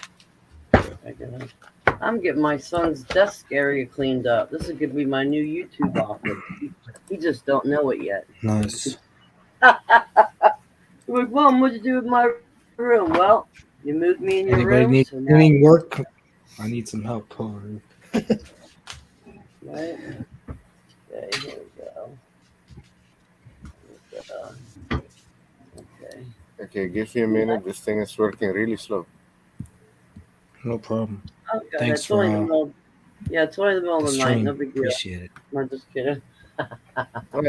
I'm getting my son's desk area cleaned up. This is going to be my new YouTube office. He just don't know it yet. Nice. Like, Mom, what'd you do with my room? Well, you moved me in your Anybody room. need So now any work? I need some help. Right. Okay, here we go. Okay. Okay, give me a minute. This thing is working really slow. No problem. Okay, Thanks it's for only the middle. Yeah, it's only the middle of the night. stream. No big deal. Appreciate it. I'm just kidding.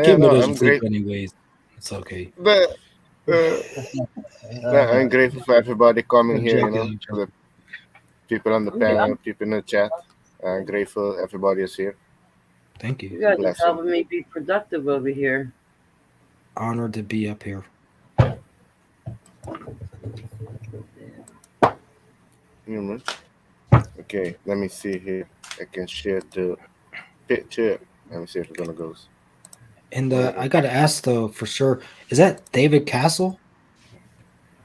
Kimbo doesn't I'm sleep great. anyways. It's okay. But I'm grateful for everybody coming here, for the people on the panel, people in the chat. I'm grateful everybody is here. Thank you. You guys are Bless you. helping me be productive over here. Honored to be up here. Okay, let me see here. I can share the picture. Let me see if it's gonna go. And I gotta ask though, for sure, is that David Castle?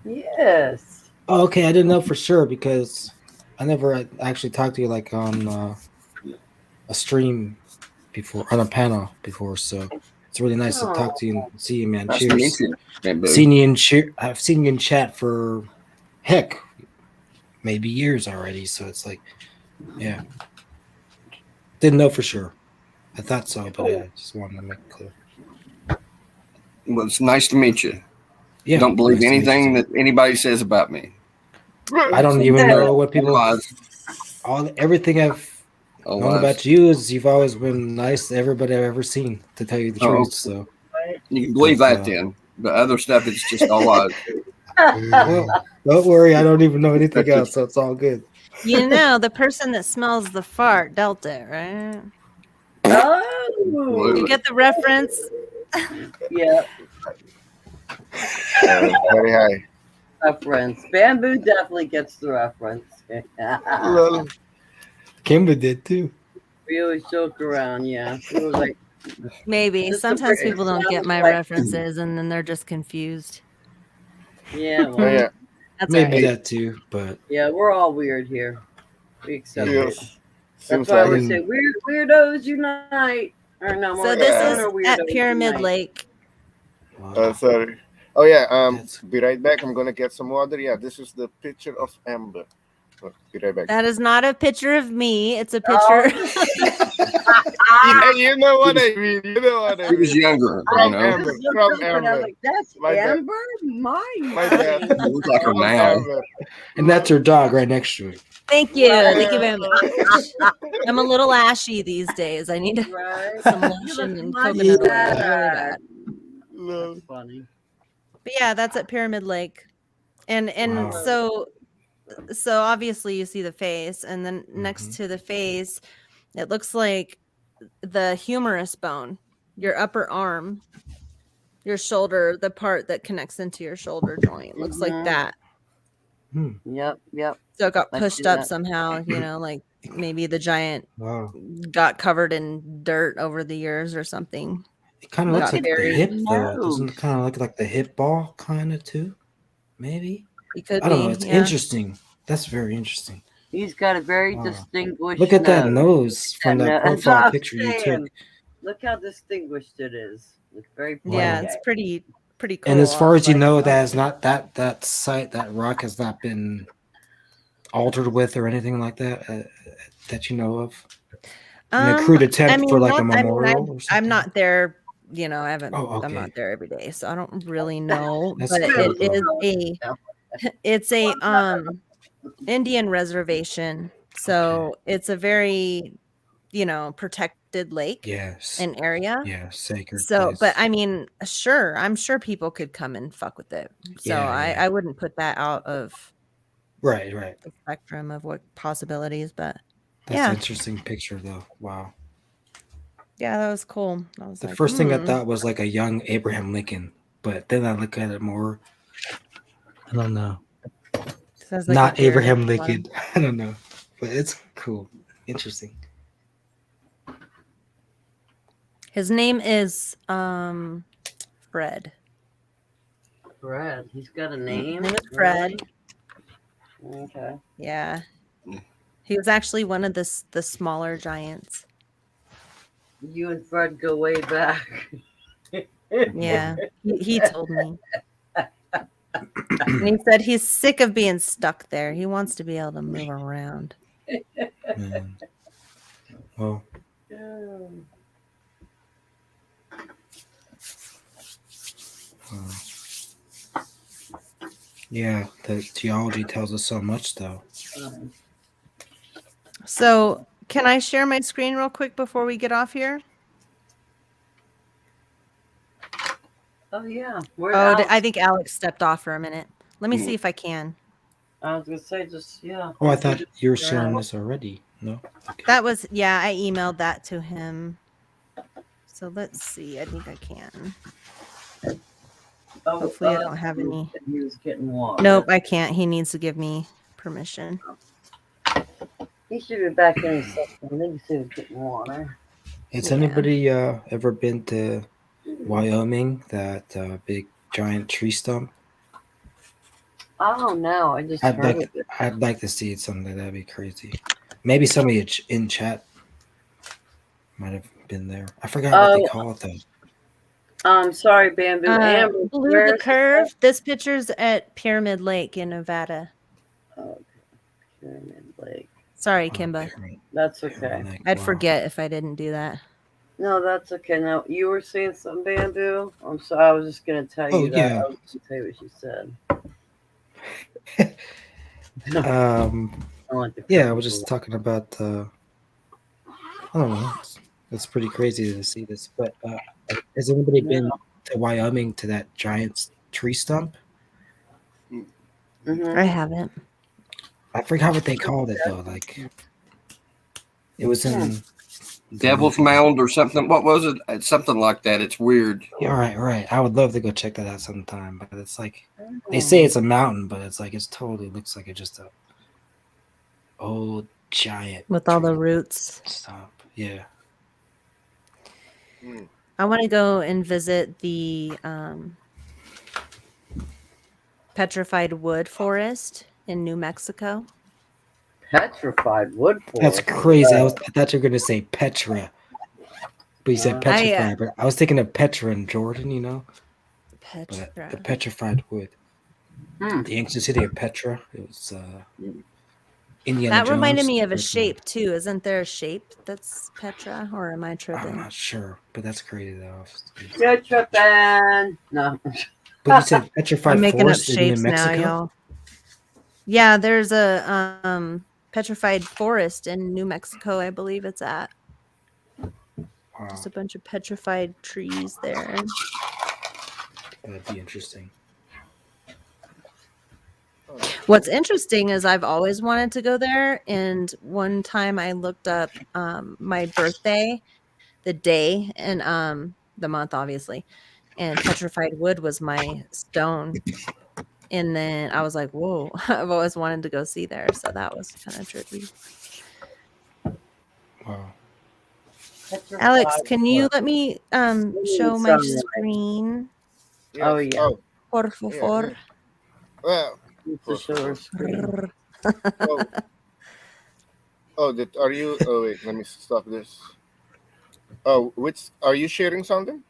Yes. Oh, okay. I didn't know for sure because I never actually talked to you like on a stream before, on a panel before. So it's really nice to talk to you and see you, man. Nice to meet Cheers. you, man, boo. I've seen you in chat for heck, maybe years already. So it's like, yeah. Didn't know for sure. I thought so, but I just wanted to make it clear. Well, it's nice to meet you. Yeah, Don't believe nice to meet anything that anybody says about me. I don't even know what people. Everything I've known about you is you've always been nice to everybody I've ever seen. To tell you the truth, so you can believe that then. The other stuff is just all lies. Well, don't worry, I don't even know anything else, so it's all good. You know, the person that smells the fart dealt it, right? Oh, you get the reference? Yeah. Very high. Reference. Bamboo definitely gets the reference. Kimba did too. We always joke around, yeah. We were like, Maybe. Just Sometimes a- people don't get my like- references and then they're just confused. yeah, Oh, well, yeah. That's Maybe all right. that too, but yeah, we're all weird here. We accept Yes. it. Seems That's why like we it. say weirdos unite. Or no, So more this stoner is weirdos at Pyramid unite. Lake. Sorry. Oh yeah. Be right back. I'm gonna get some water. Yeah, this is the picture of Amber. Oh, be right back. That is not a picture of me. It's a Oh. picture. Yeah, you know what I mean. You know what I He mean. was younger, From you know. Amber. From And I'm Amber. like, that's My bad. Amber? My bad. You look like her From now. Amber. and that's her dog right next to it. Thank you. Thank you very much. I'm a little ashy these days. I need Right. some You lotion look and much coconut oil. better. Really bad. That's funny. But yeah, that's at Pyramid Lake. And Wow. so obviously you see the face, and then next to the face, it looks like the humerus bone, your upper arm, your shoulder, the part that connects into your shoulder joint. Looks like that. Yep. So it got I pushed see up that. somehow, like maybe the giant Wow. got covered in dirt over the years or something. It kind of Got looks like the buried. hip, though. Doesn't it kind of look like the hip ball, kind of too? Maybe. It could I don't know. be, It's yeah. interesting. That's very interesting. He's got a very Wow. distinguished Look at that nose. nose from that That's profile what I'm picture you took. saying. Look how distinguished it is. It's very Yeah, prominent. it's pretty cool. And as far as you Like, know, that is not that site, that rock has not been altered with or anything like that that you know of. An crude attempt for like a memorial or something. I'm not there. I haven't. Oh, okay. I'm not there every day, so I don't really know. That's but cool, it's a Indian reservation, so it's a very protected lake. Yes. An area. Yeah, sacred So, place. but I mean, sure, I'm sure people could come and fuck with it. So Yeah, I wouldn't put that out of Right. the spectrum of what possibilities, but That's yeah. an interesting picture, though. Wow. Yeah, that was cool. I was The like, first thing I thought was like a young Abraham Lincoln, but then I look at it more. I don't know. Sounds like Not a beard Abraham at the bottom. Lincoln. I don't know, but it's cool, interesting. His name is Fred. Fred. He's got a name. His name is Fred. Really? Okay. Yeah. He was actually one of the smaller giants. You and Fred go way back. Yeah, he told me. And he said he's sick of being stuck there. He wants to be able to move around. Well, yeah, the geology tells us so much, though. So, can I share my screen real quick before we get off here? Oh yeah. I think Alex stepped off for a minute. Let me see if I can. I was gonna say yeah. Oh, I thought you were sharing this already. No. That was I emailed that to him. So let's see. I think I can. Hopefully, I don't have any. He was getting water. Nope, I can't. He needs to give me permission. He should be back in a second. I think he said he was getting water. Has anybody ever been to Wyoming? That big giant tree stump? Oh no, I just heard of it. I'd like to see it someday. That'd be crazy. Maybe somebody in chat might have been there. I forgot what they call it though. Sorry, Bamboo. Amber, Blue the Curve. This picture's at Pyramid Lake in Nevada. Okay. Pyramid Lake. Sorry, Kimba. That's okay. I'd forget if I didn't do that. No, that's okay. Now you were saying something, Bamboo. I'm sorry. I was just gonna tell you that. Yeah. I was gonna tell you what she said. I was just talking about. I don't know. It's pretty crazy to see this, but has anybody been to Wyoming to that giant tree stump? I haven't. I forgot what they called it though. Like it was in Devil's Mound or something. What was it? It's something like that. It's weird. Yeah, right. I would love to go check that out sometime, but it's like they say it's a mountain, but it's like it's totally looks like it's just a old giant with all the roots. Stump. Yeah. I want to go and visit the petrified wood forest in New Mexico. Petrified wood forest. That's crazy. I thought you were gonna say Petra, but you said petrified. But I was thinking of Petra and Jordan. Petra. But the petrified wood. The ancient city of Petra. It was Indiana That reminded Jones, me of a first shape too. Isn't there a shape that's Petra, or am I one. tripping? I'm not sure, but that's crazy though. You're tripping. No. But you said petrified I'm making up forest in New shapes now, Mexico. y'all. Yeah, there's a petrified forest in New Mexico, I believe it's at. Wow, Just a bunch of petrified trees there. that'd be interesting. What's interesting is I've always wanted to go there, and one time I looked up my birthday, the day and the month, obviously, and petrified wood was my stone. And then I was like, whoa, I've always wanted to go see there. So that was kind of trippy. Wow. Alex, can you let me show my sunlight. screen? Oh, yeah. Por Yeah, favor. yeah. Well, To show her screen. Are you? Oh wait, let me stop this. Oh, are you sharing something?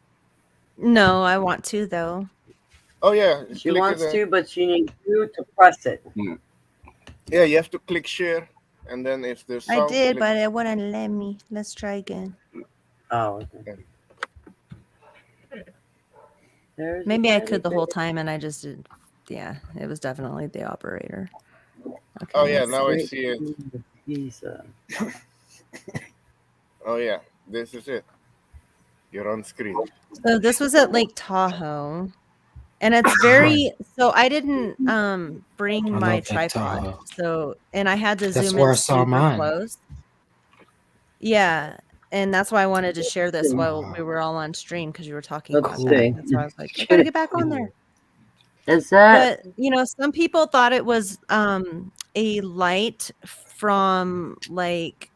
No, I want to though. Oh yeah, She click wants it. to, but she needs you to press it. Yeah, you have to click share, and then if there's I sound, did, click. but it wouldn't let me. Let's try again. Oh, okay. There's Maybe I could the whole time and I just did. Yeah, it was definitely the operator. Okay, Oh yeah, let's now I see. see it. Oh yeah, this is it. You're on screen. So this was at Lake Tahoe. And it's very so I didn't bring I my love Lake tripod. Tahoe. So and I had to That's zoom where in I saw super mine. close. Yeah. And that's why I wanted to share this while we were all on stream because you were talking about that. That's why I was like, I gotta get back on there. Is that But you know, some people thought it was a light from like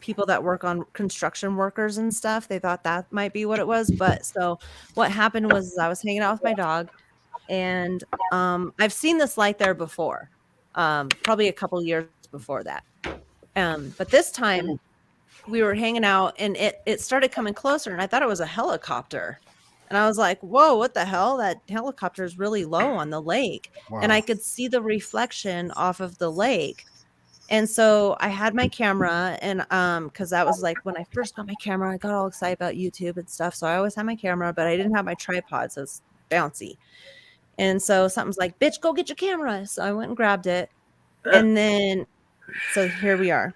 people that work on construction workers and stuff. They thought that might be what it was. But so what happened was I was hanging out with my dog and I've seen this light there before. Probably a couple years before that. But this time we were hanging out and it started coming closer and I thought it was a helicopter. And I was like, whoa, what the hell? That helicopter is really low on the lake. And I could see the reflection off of the lake. And so I had my camera and because that was like when I first got my camera, I got all excited about YouTube and stuff. So I always had my camera, but I didn't have my tripod, so it's bouncy. And so something's like, bitch, go get your camera. So I went and grabbed it. And then so here we are.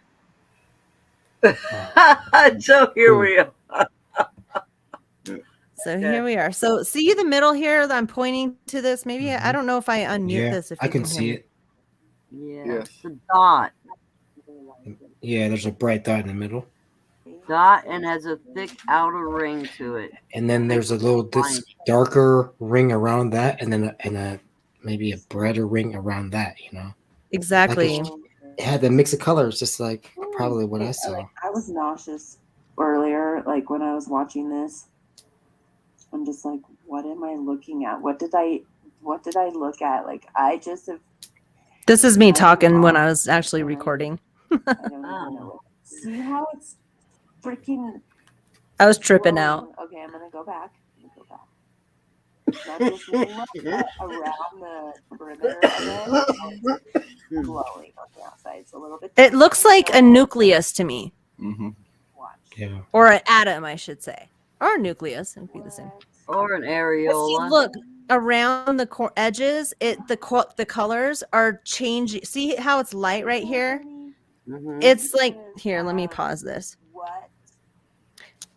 So here we are. So here we are. So see the middle here that I'm pointing to this? Maybe I don't know if I unmute Yeah, this if I you can can hear see me. it. Yeah, it's a dot. Yeah, there's a bright dot in the middle. Dot and has a thick outer ring to it. And then there's a little this darker ring around that, and then maybe a brighter ring around that. You know, Exactly. Like it had the mix of colors, just like probably what I saw. I was nauseous earlier, like when I was watching this. I'm just like, what am I looking at? What did I look at? Like I just have. This is me talking when I was actually recording. I don't even know. See how it's freaking. I was tripping out. Okay, I'm gonna go back. Not just look around the perimeter of it. It's glowing on the outside. It's a little bit. It looks like a nucleus to me. Mm-hmm. Yeah. Or an atom, I should say. Or a nucleus. It would be the same. Or an See, areola. look around the edges. The colors are changing. See how it's light right here? It's like here. Let me pause this.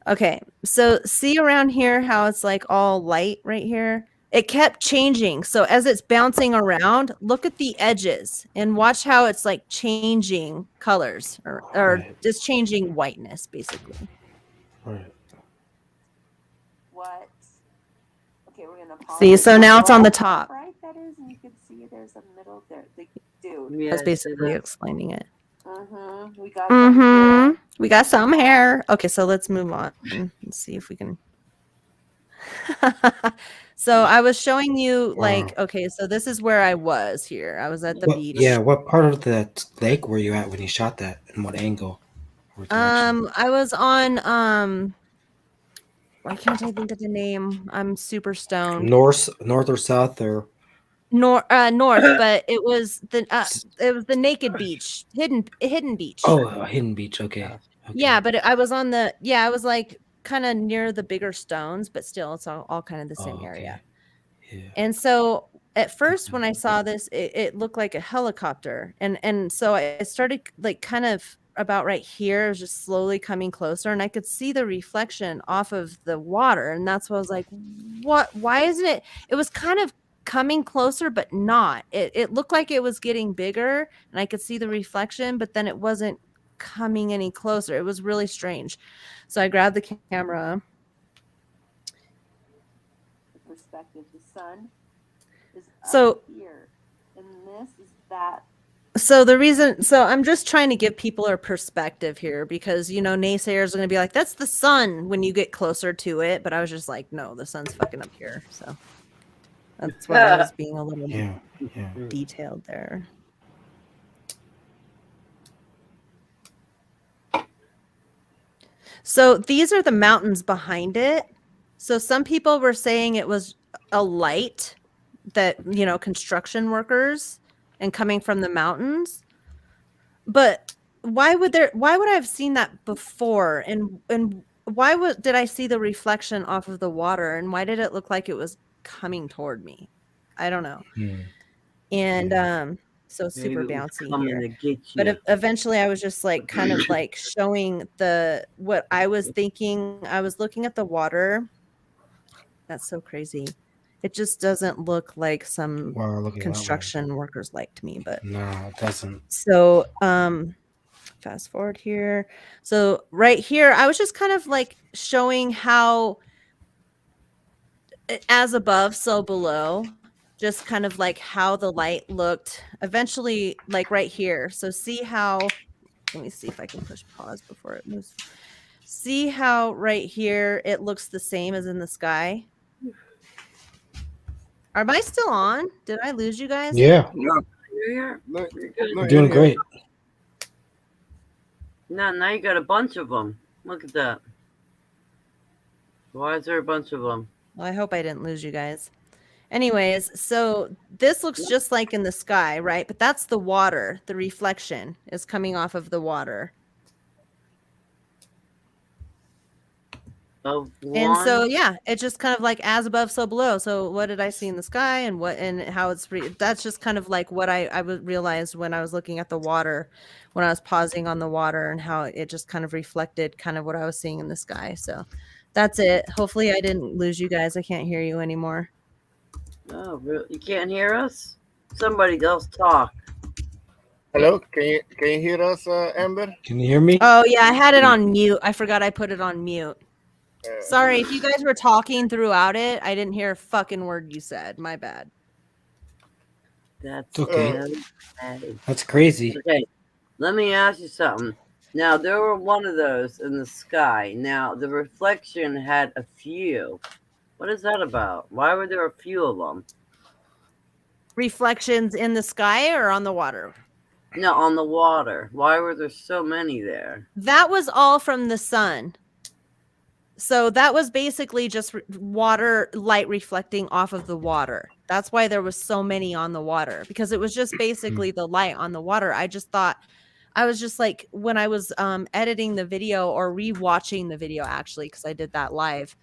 Okay, so see around here how it's like all light right here. It kept changing. So as it's bouncing around, look at the edges and watch how it's like changing colors or just changing whiteness, basically. Right. What? Okay, we're gonna pause. See, so now it's on the top. Right, that is, and you can see there's a middle there. Dude. That's basically explaining it. We got. We got some hair. Okay, so let's move on. Let's see if we can. So I was showing you like, okay, so this is where I was here. I was at the beach. Yeah, what part of that lake were you at when you shot that, and what angle? I was on why can't I think of the name? I'm super stoned. North or south or North, but it was the naked beach, hidden beach. oh, hidden beach. Okay. Yeah, but I was on the I was like kind of near the bigger stones, but still it's all kind of the same area. Yeah. And so at first when I saw this, it looked like a helicopter. And so I started like kind of about right here, just slowly coming closer, and I could see the reflection off of the water. And that's what I was like, why isn't it? It was kind of coming closer, but not. It looked like it was getting bigger and I could see the reflection, but then it wasn't coming any closer. It was really strange. So I grabbed the camera. Perspective, the sun is So here. this is that. So the reason, so I'm just trying to give people a perspective here because, you know, naysayers are going to be like, that's the sun when you get closer to it. But I was just like, no, the sun's fucking up here. So that's why I was being a little detailed there. So these are the mountains behind it. So some people were saying it was a light that, you know, construction workers and coming from the mountains. But why would I have seen that before? And why did I see the reflection off of the water? And why did it look like it was coming toward me? I don't know. And so super Maybe it was bouncy coming here. to get But you. eventually I was just like kind of like showing what I was thinking. I was looking at the water. That's so crazy. It just doesn't look like some Wow, look at that construction workers liked me, but No, it doesn't. so fast forward here. So right here, I was just kind of like showing how as above, so below, just kind of like how the light looked eventually, like right here. So see how, let me see if I can push pause before it moves. See how right here it looks the same as in the sky. Am I still on? Did I lose you guys? Yeah. You're here. No, You're good. You're doing great. No, now you got a bunch of them. Look at that. Why is there a bunch of them? Well, I hope I didn't lose you guys. Anyways, so this looks just like in the sky, right? But that's the water. The reflection is coming off of the water. Of And so, one? yeah, it's just kind of like as above, so below. So what did I see in the sky and how it's, that's just kind of like what I realized when I was looking at the water, when I was pausing on the water and how it just kind of reflected kind of what I was seeing in the sky. So that's it. Hopefully I didn't lose you guys. I can't hear you anymore. Oh, really? You can't hear us? Somebody else talk. Hello, can you hear us, Amber? Can you hear me? Oh yeah, I had it on mute. I forgot I put it on mute. Sorry, if you guys were talking throughout it, I didn't hear a fucking word you said. My bad. That's Okay. okay. That's crazy. Okay, let me ask you something. Now, there were one of those in the sky. Now, the reflection had a few. What is that about? Why were there a few of them? Reflections in the sky or on the water? No, on the water. Why were there so many there? That was all from the sun. So that was basically just water light reflecting off of the water. That's why there was so many on the water, because it was just basically the light on the water. I just thought, I was just like, when I was editing the video or rewatching the video, actually, because I did that live.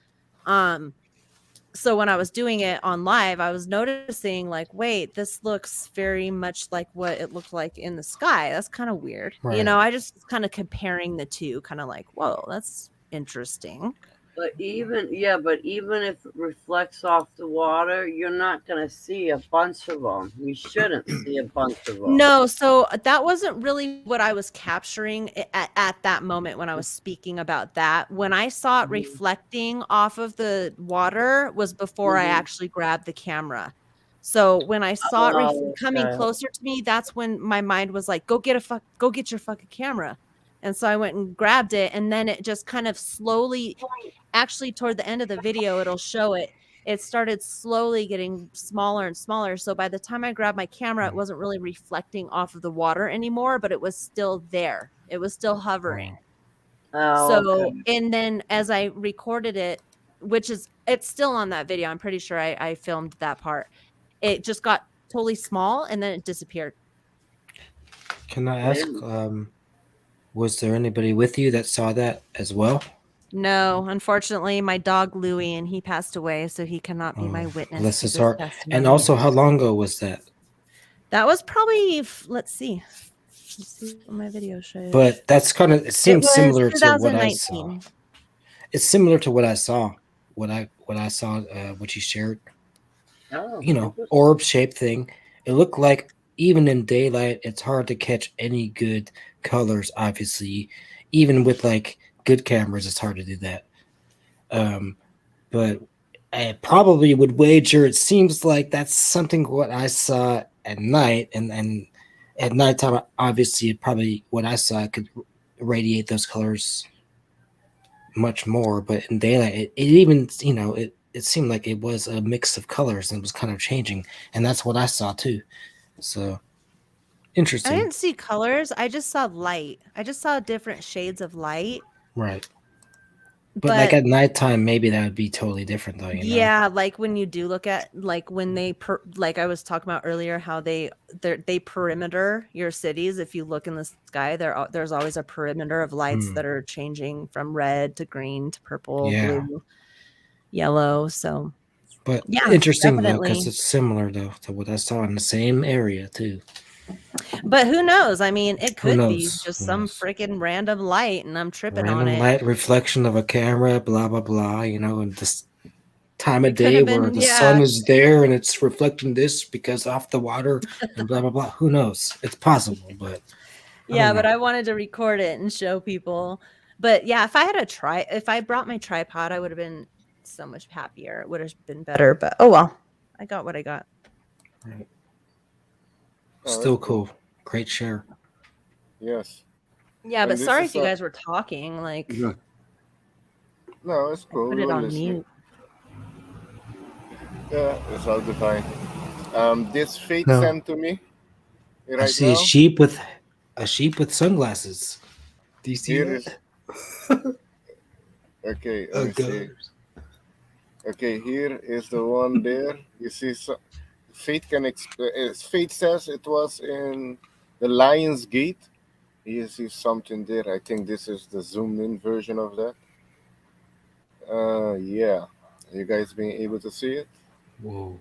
So when I was doing it on live, I was noticing like, wait, this looks very much like what it looked like in the sky. That's kind of weird. You Right. know, I just kind of comparing the two, kind of like, whoa, that's interesting. But even if it reflects off the water, you're not going to see a bunch of them. You shouldn't see a bunch of them. No, so that wasn't really what I was capturing at that moment when I was speaking about that. When I saw it reflecting off of the water was before I actually grabbed the camera. So when I saw it coming closer to me, that's when my mind was like, go get your fucking camera. And so I went and grabbed it, and then it just kind of slowly, actually toward the end of the video, it'll show it. It started slowly getting smaller and smaller. So by the time I grabbed my camera, it wasn't really reflecting off of the water anymore, but it was still there. It was still hovering. So, and then as I recorded it, it's still on that video. I'm pretty sure I filmed that part. It just got totally small and then it disappeared. Can I ask, was there anybody with you that saw that as well? No, unfortunately, my dog Louie, and he passed away, so he cannot be my witness. Bless to his this heart. testimony. And also, how long ago was that? That was probably, let's see what my video shows. But that's kind of, it seems similar to what I 2019. saw. It's similar to what I saw, what you shared. You know, orb shaped thing. It looked like even in daylight, it's hard to catch any good colors. Obviously, even with like good cameras, it's hard to do that. But I probably would wager it seems like that's something what I saw at night, and at nighttime, obviously, probably what I saw could radiate those colors much more. But in daylight, it even it seemed like it was a mix of colors and it was kind of changing, and that's what I saw too. So I interesting, didn't see colors. I just saw light. I just saw different shades of light. right? But like But at nighttime, maybe that would be totally different, though. yeah, like when you do look at like when they like I was talking about earlier, how they perimeter your cities. If you look in the sky, there's always a perimeter of lights Hmm. that are changing from red to green to purple, Yeah. blue, yellow. So, But yeah, interesting though, because definitely. it's similar though to what I saw in the same area too. But who knows? I mean, it Who could be knows? just Who some knows? freaking random light, and I'm tripping on Random it. light reflection of a camera, blah blah blah. And this time of It could day have where been, the sun yeah. is there and it's reflecting this because off the water and blah blah blah. Who knows? It's possible, but I Yeah, don't but know. I wanted to record it and show people. But yeah, if I brought my tripod, I would have been so much happier. It would have been better. But oh well, I got what I got. Right. Oh, Still that's cool. cool. Great share. Yes. Yeah, And but this sorry is if you guys were talking. Like, No, it's I cool. put We it were on listening. mute. Yeah, it's all fine. This Fate No, sent to me I right see now. a sheep with sunglasses. Do you see Here is that? okay. Let Oh me see. god. Okay, here is the one there. You see, Fate Fate says it was in the Lion's Gate. You see something there. I think this is the zoomed in version of that. Yeah. You guys being able to see it? Whoa.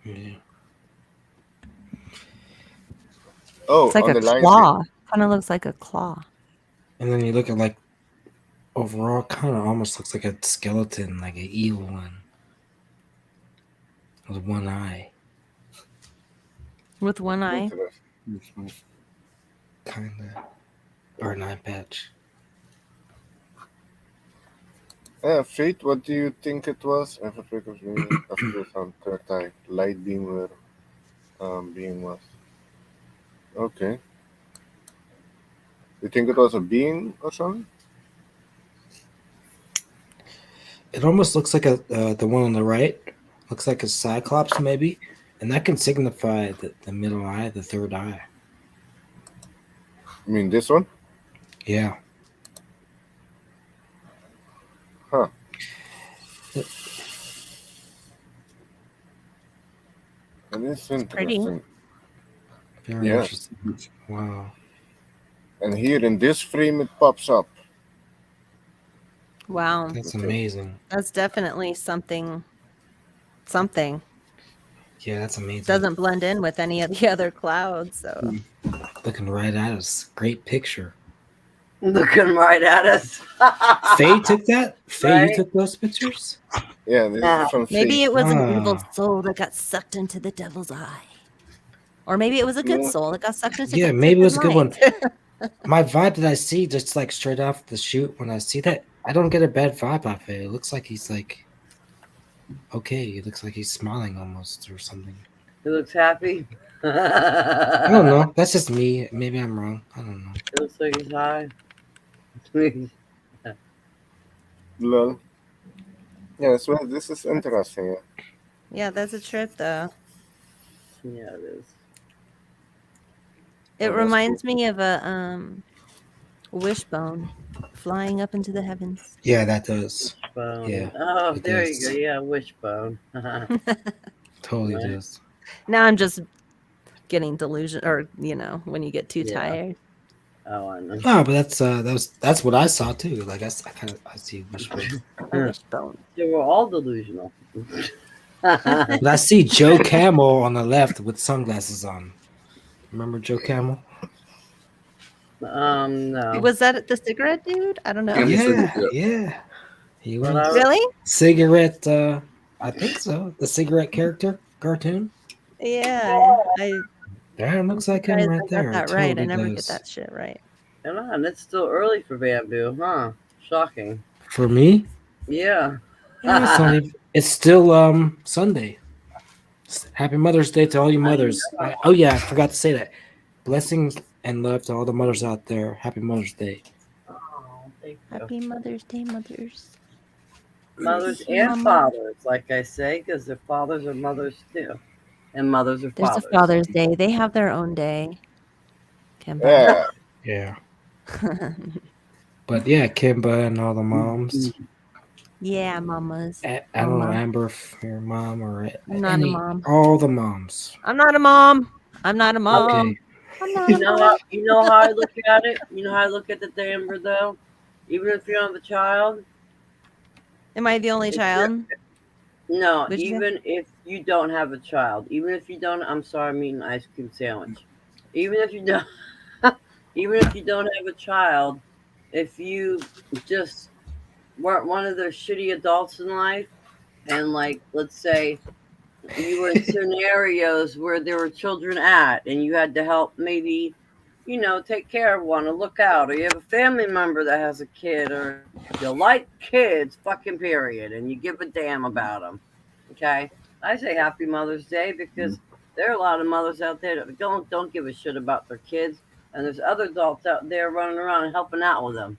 Yeah. Oh, It's like on a the Lion's Gate. claw. Kind of looks like a claw. And then you look at like overall, kind of almost looks like a skeleton, like an eel one with one eye. With one eye. Interesting. Kind of. Or an eye patch. Fate, what do you think it was? I forget of course on third eye. Light beam where being was. Okay. You think it was a being or something? It almost looks like the one on the right. Looks like a cyclops maybe. And that can signify the middle eye, the third eye. You mean this one? Yeah. Huh. And it's pretty. interesting. Very Yeah. interesting. Wow. And here in this frame it pops up. Wow. That's amazing. That's definitely something. Something. Yeah, that's amazing. Doesn't blend in with any of the other clouds. So Looking right at us. Great picture. Looking right at us. Faye took that? Faye, Right? you took those pictures? Yeah, this is from maybe Fate. it was an evil Ah. soul that got sucked into the devil's eye. Or maybe it was a good Yeah. soul that got sucked into Yeah, the maybe it was a good one. light. My vibe that I see just like straight off the shoot when I see that, I don't get a bad vibe off it. It looks like he's like okay. It looks like he's smiling almost or something. He looks happy. I don't know. That's just me. Maybe I'm wrong. I don't know. It looks like he's high. Lol. Yeah, so this is interesting. Yeah, that's a trip though. Yeah, it is. It Oh, that's reminds me of a wishbone flying up into the heavens. Yeah, that does. Wishbone. Yeah, Oh, it there does. you go. Yeah, wishbone. Totally Right. does. Now I'm just getting delusion, or when you get too Yeah. tired. Oh, I know. No, but that's what I saw too. Like I see wishbone. A wishbone. They were all delusional. But I see Joe Camel on the left with sunglasses on. Remember Joe Camel? No. Was that the cigarette dude? I don't know. Yeah. He was. Really? Cigarette, I think so. The cigarette character cartoon. Yeah. Yeah, it looks like him Guys, right I there. got that It right. I totally never get does. that shit right. Come on, it's still early for bamboo, huh? Shocking. For me, Yeah. it's still Sunday. Happy Mother's Day to all you mothers. Oh yeah, I forgot to say that. Blessings and love to all the mothers out there. Happy Mother's Day. Oh, thank you. Happy Mother's Day, mothers. Mothers Thank you, and Mama. fathers, like I say, because their fathers are mothers too, and mothers are There's a fathers. Father's Day. They have their own day. Kimba. Yeah. Yeah. But yeah, Kimba and all the moms. Yeah, mamas. I don't know, Mama. Amber, if you're a mom or I'm not a mom. all the moms. I'm not a mom. I'm not a mom. Okay. I'm not You a know mom. how I look at it. You know how I look at the Amber though. Even if you don't have a child. Am I the only child? No, What'd you say? even if you don't have a child, even if you don't, I'm sorry, I'm eating an ice cream sandwich. Even if you don't, even if you don't have a child, if you just weren't one of those shitty adults in life, and like, let's say you were in scenarios where there were children at, and you had to help maybe, take care of one or look out, or you have a family member that has a kid, or you like kids, fucking period, and you give a damn about them. Okay, I say Happy Mother's Day because there are a lot of mothers out there that don't give a shit about their kids, and there's other adults out there running around and helping out with them.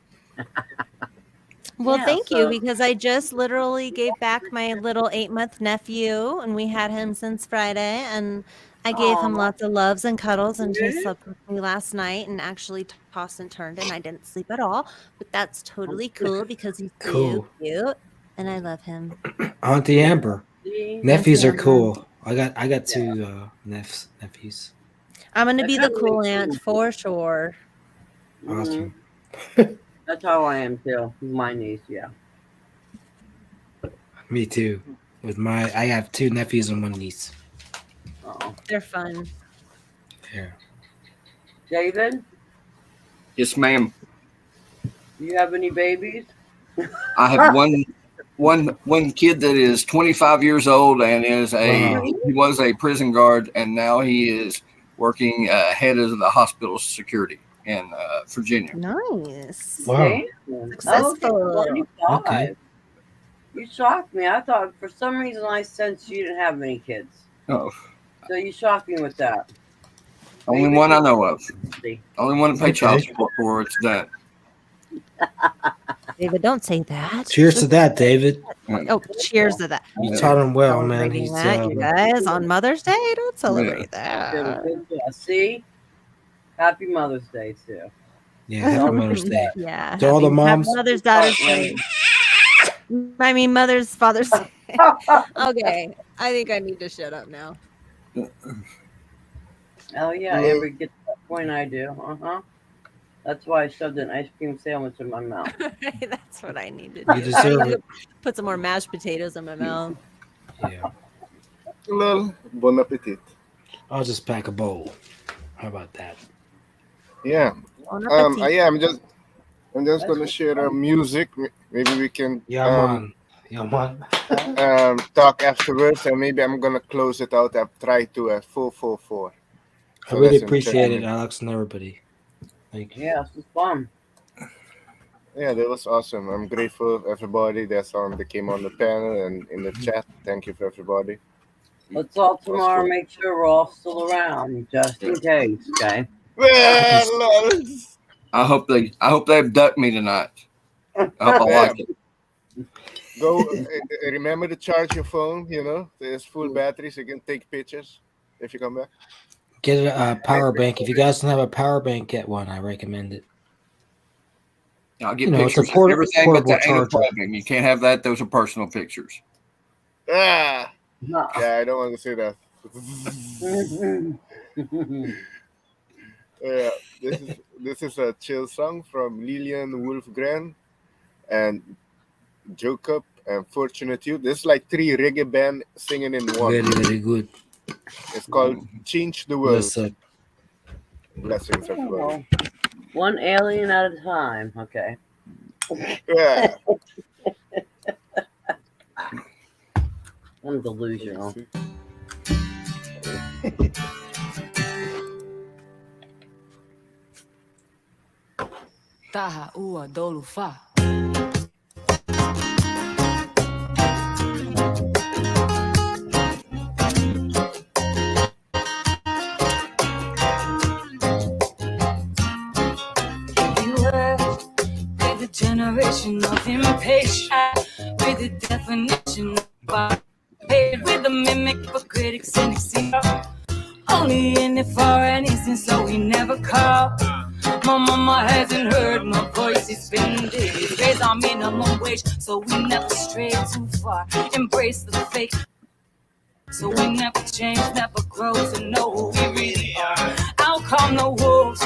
Well, Yeah, thank you, so- because I just literally gave back my little 8-month nephew, and we had him since Friday, and I gave him Aw. lots of loves and cuddles, and he Yeah. slept with me last night and actually tossed and turned, and I didn't sleep at all, but that's totally cool because he's so Cool. cute, and I love him. Auntie Amber. See? Nephews are Auntie Amber. cool. I got two nephews. I'm going to be the That's cool really aunt for sure. Awesome. That's how I am too. My niece, yeah. Me too. I have two nephews and one niece. Oh, They're fun. Yeah. David, Yes, ma'am. do you have any babies? I have one kid that is 25 years old and he was a prison guard, and now he is working head of the hospital security in Virginia. Nice. Wow. Successful. 25. Okay. You shocked me. I thought for some reason I sensed you didn't have many kids. Oh, So you shocked me with that. only one I know of. Only one to pay child support for. It's that. David, don't say that. Cheers to that, David. Oh, cheers to that. You taught him well, man. Celebrating He's that, you guys, on Mother's Day. Don't celebrate that. See? Happy Mother's Day, too. Yeah, happy Mother's Day. Yeah. To all the moms. Happy Mother's Daughter's Day. I mean, Mother's Father's Day. Okay, I think I need to shut up now. Oh, yeah. Every get to that point I do. Uh-huh. That's why I shoved an ice cream sandwich in my mouth. That's what I need to do. You deserve it. Put some more mashed potatoes in my mouth. Yeah. Well, bon appetit. I'll just pack a bowl. How about that? Yeah. Bon appetit. Yeah. I'm just gonna share music. Maybe we can man. talk afterwards, and maybe I'm gonna close it out. I've tried to at 444. I really appreciate it, Alex, and everybody. Thank you. Yeah, it's fun. Yeah, that was awesome. I'm grateful for everybody that came on the panel and in the chat. Thank you for everybody. Let's all tomorrow make sure we're all still around, just in case, okay? I hope they abduct me tonight. I hope I like it. Go. Remember to charge your phone. There's full battery, so you can take pictures if you come back. Get a power bank. If you guys don't have a power bank, get one. I recommend it. I'll get It's pictures a of everything, but portable that ain't a charger. problem. You can't have that. Those are personal pictures. Yeah, No. I don't want to say that. Yeah, this is a chill song from Lillian Wolfgren and Jacob and Fortunate Youth. This is like 3 reggae band singing in one. Very, very good. It's called Change the World. Bless up. Blessings, everybody. One alien at a time, okay? Yeah. I'm delusional. Taha ua dolu fa. generation of impatience with the definition of paid with the mimic for critics and exceed. Only in it for an instant, so we never call. My mama hasn't heard my voice. It's been days. Raise our minimum wage, so we never stray too far. Embrace the fake, so we never change, never grow to know who we really are. Out come the wolves,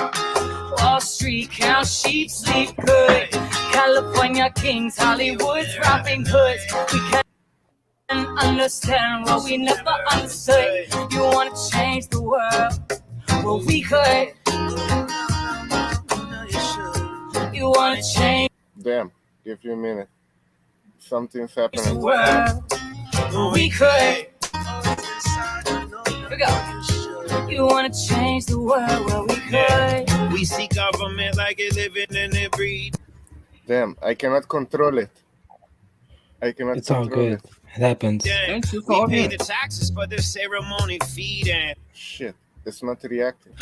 Wall Street count sheep, sleep good. California kings, Hollywood's Robin Hoods. We can't understand what we never understood. You wanna change the world? Well, we could. You wanna change Damn, give you a minute. Something's the happening. world? Well, we could. Here we go. You wanna change the world? Well, we could. We see government like it living and it breed. Damn, I cannot control it. I cannot It's all control good. it. It happens. Thank you We for pay it. the taxes for the ceremony feeding. Shit, it's not reacting.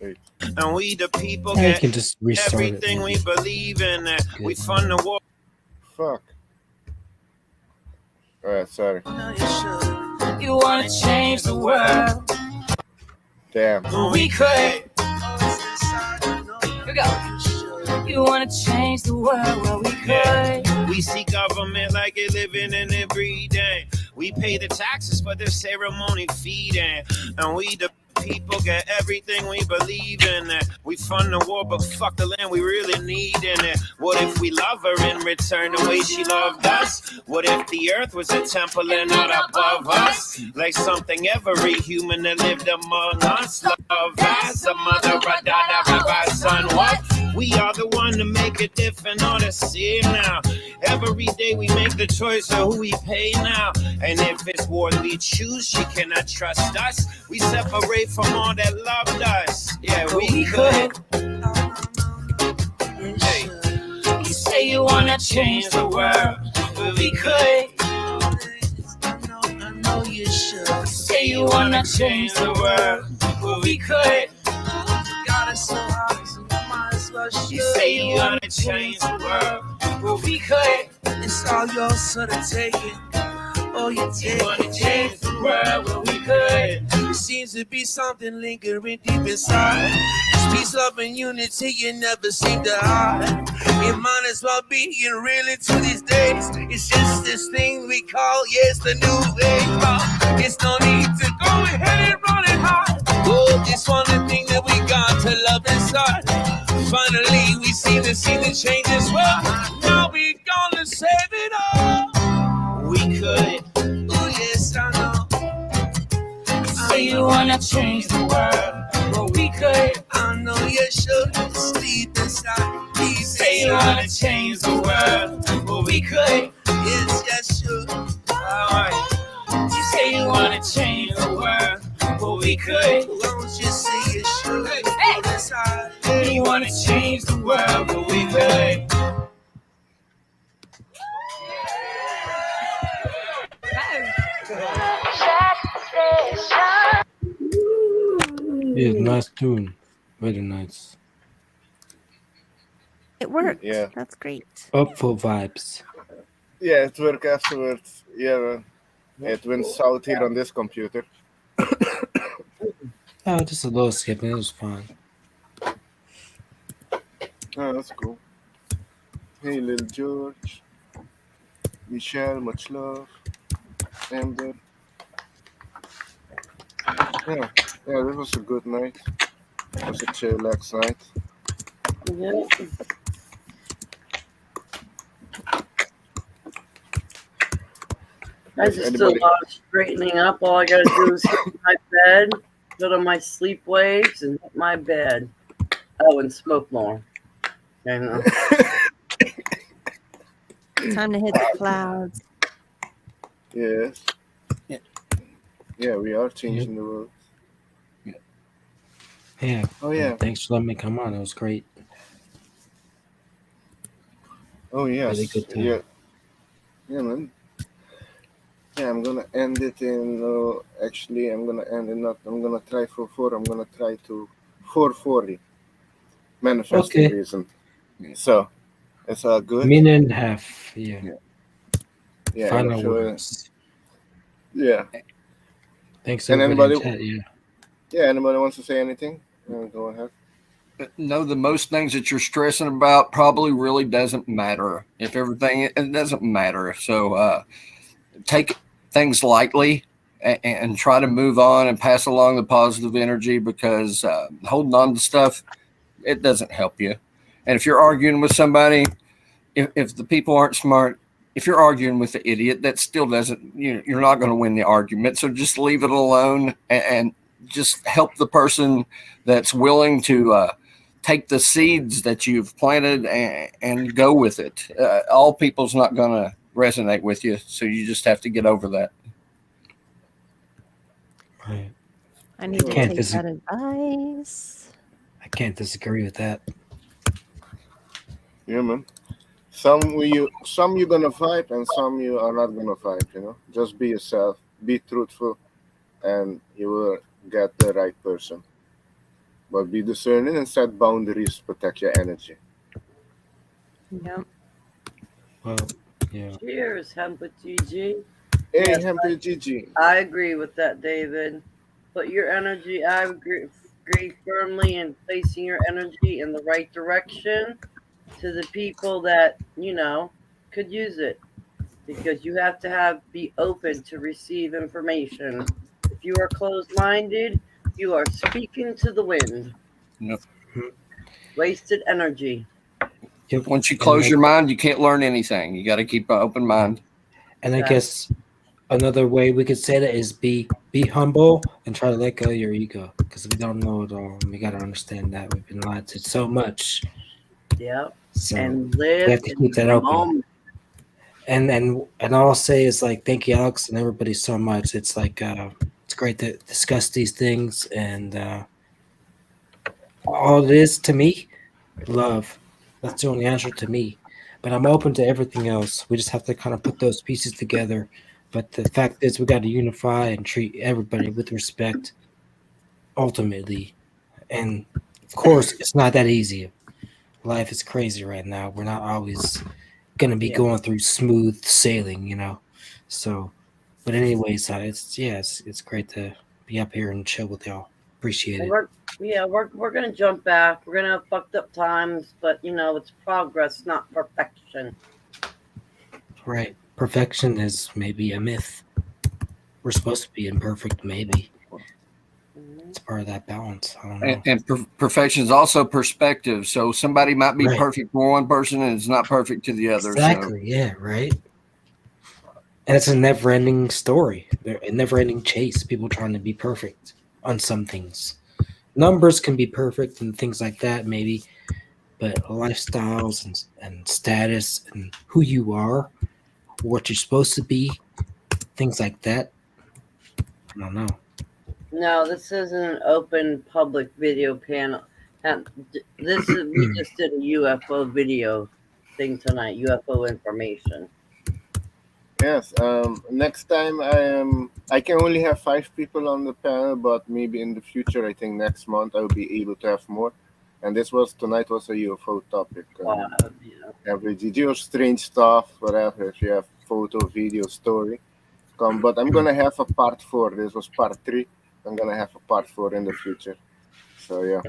Wait. And we the people Yeah, you get can just restart it. everything we believe in. We fund the war. Fuck. Alright, sorry. You wanna change the world? Damn. Well, we could. Here we go. You wanna change the world? Well, we could. We see government like it living and it breathing. We pay the taxes for the ceremony feeding. And we the people get everything we believe in. We fund the war, but fuck the land we really need in it. What if we love her in return the way she loved us? What if the earth was a temple and not above us? Like something every human that lived among us. Love as a mother, a daughter, a son. What? We are the one to make a difference on the scene now. Every day we make the choice of who we pay now. And if it's war we choose, she cannot trust us. We separate from all that loved us. Yeah, we could. Hey. You say you wanna change the world, but we could. I know you should. You say you wanna change the world, but we could. Got us so high, so you might as well should. You say you wanna change the world, but we could. It's all yours, so to take it. Oh, you take wanna change the world, but we could. There seems to be something lingering deep inside. It's peace, love, and unity you never seem to hide. It might as well be in really to these days. It's just this thing we call, yes, the new age. But it's no need to go ahead and run and hide. Oh, this one the thing that we got to love inside. Finally, we seem to change this world. Now we gonna save it all. We could. Oh, yes, I know. Say you wanna change the world, but we could. I know you should sleep inside. Say you wanna change the world, but we could. Yes, yes, should. Alright. You say you wanna change the world, but we could. Won't you say you should? Hey. You wanna change the world, but we could. Yeah, nice tune. Very nice. It worked. Yeah. That's great. Upful vibes. Yeah, it worked afterwards. Yeah, man. It went south here on this computer. Oh, just a little skipping. It was fine. Oh, that's cool. Hey, little George. Michelle, much love. Amber. Yeah, this was a good night. It was a chillax night. Yeah. I just do a lot of straightening up. All I gotta do is hit my bed, go to my sleep waves, and hit my bed. Oh, and smoke more. I know. Time to hit the clouds. Yes. Yeah, we are changing the world. Yeah. Oh, yeah. Thanks for letting me come on. It was great. Oh, yes. Really good time. Yeah. Yeah, man. Yeah, I'm gonna end it in. Actually, I'm gonna end it not. I'm gonna try for 4. I'm gonna try to 440. Manifesting Okay. reason. So, It's good. Minute and a half. Yeah. Yeah. Final Sure. words. Yeah. Thanks And everybody anybody? in chat. Yeah. Yeah. Anybody wants to say anything? Go ahead. No, the most things that you're stressing about probably really doesn't matter. If everything, it doesn't matter. So take things lightly and try to move on and pass along the positive energy, because holding on to stuff, it doesn't help you. And if you're arguing with somebody, if the people aren't smart, if you're arguing with the idiot, that still doesn't, you're not going to win the argument. So just leave it alone and just help the person that's willing to take the seeds that you've planted and go with it. All people's not going to resonate with you, so you just have to get over that. Right. I need to Can't take that advice. I can't disagree with that. Yeah, man. Some you're gonna fight, and some you are not gonna fight. Just be yourself, be truthful, and you will get the right person. But be discerning and set boundaries. Protect your energy. Yep. Well, yeah. Cheers, Hemp with GG. Hey, Yes, Hemp with GG. I agree with that, David. Put your energy, I agree firmly in placing your energy in the right direction to the people that, could use it. Because you have to be open to receive information. If you are closed-minded, you are speaking to the wind. Yep. Wasted energy. Once you close your mind, you can't learn anything. You got to keep an open mind. And I guess another way we could say that is be humble and try to let go of your ego, because we don't know it all. And we got to understand that we've been lied to so much. Yep. So And we live have to in keep that the open. moment. And all I'll say is, like, thank you, Alex, and everybody so much. It's like it's great to discuss these things, and all it is to me, love. That's the only answer to me. But I'm open to everything else. We just have to kind of put those pieces together. But the fact is, we got to unify and treat everybody with respect, ultimately. And of course, it's not that easy. Life is crazy right now. We're not always going to be going through smooth sailing, So, but anyways, it's great to be up here and chill with y'all. Appreciate it. We're gonna jump back. We're gonna have fucked up times, but it's progress, not perfection. Right. Perfection is maybe a myth. We're supposed to be imperfect, maybe. It's part of that balance. I don't know. And perfection is also perspective. So somebody might be Right. perfect for one person and it's not perfect to the other. Exactly. Yeah. Right. And it's a never-ending story, a never-ending chase. People trying to be perfect on some things. Numbers can be perfect and things like that, maybe, but lifestyles and status and who you are, what you're supposed to be, things like that. I don't know. No, this isn't an open public video panel. We just did a UFO video thing tonight. UFO information. Yes. Next time I can only have 5 people on the panel, but maybe in the future, I think next month I will be able to have more. And tonight was a UFO topic. Every video, strange stuff, whatever. If you have photo, video, story, come. But I'm gonna have a part 4. This was part 3. I'm gonna have a part 4 in the future. So yeah.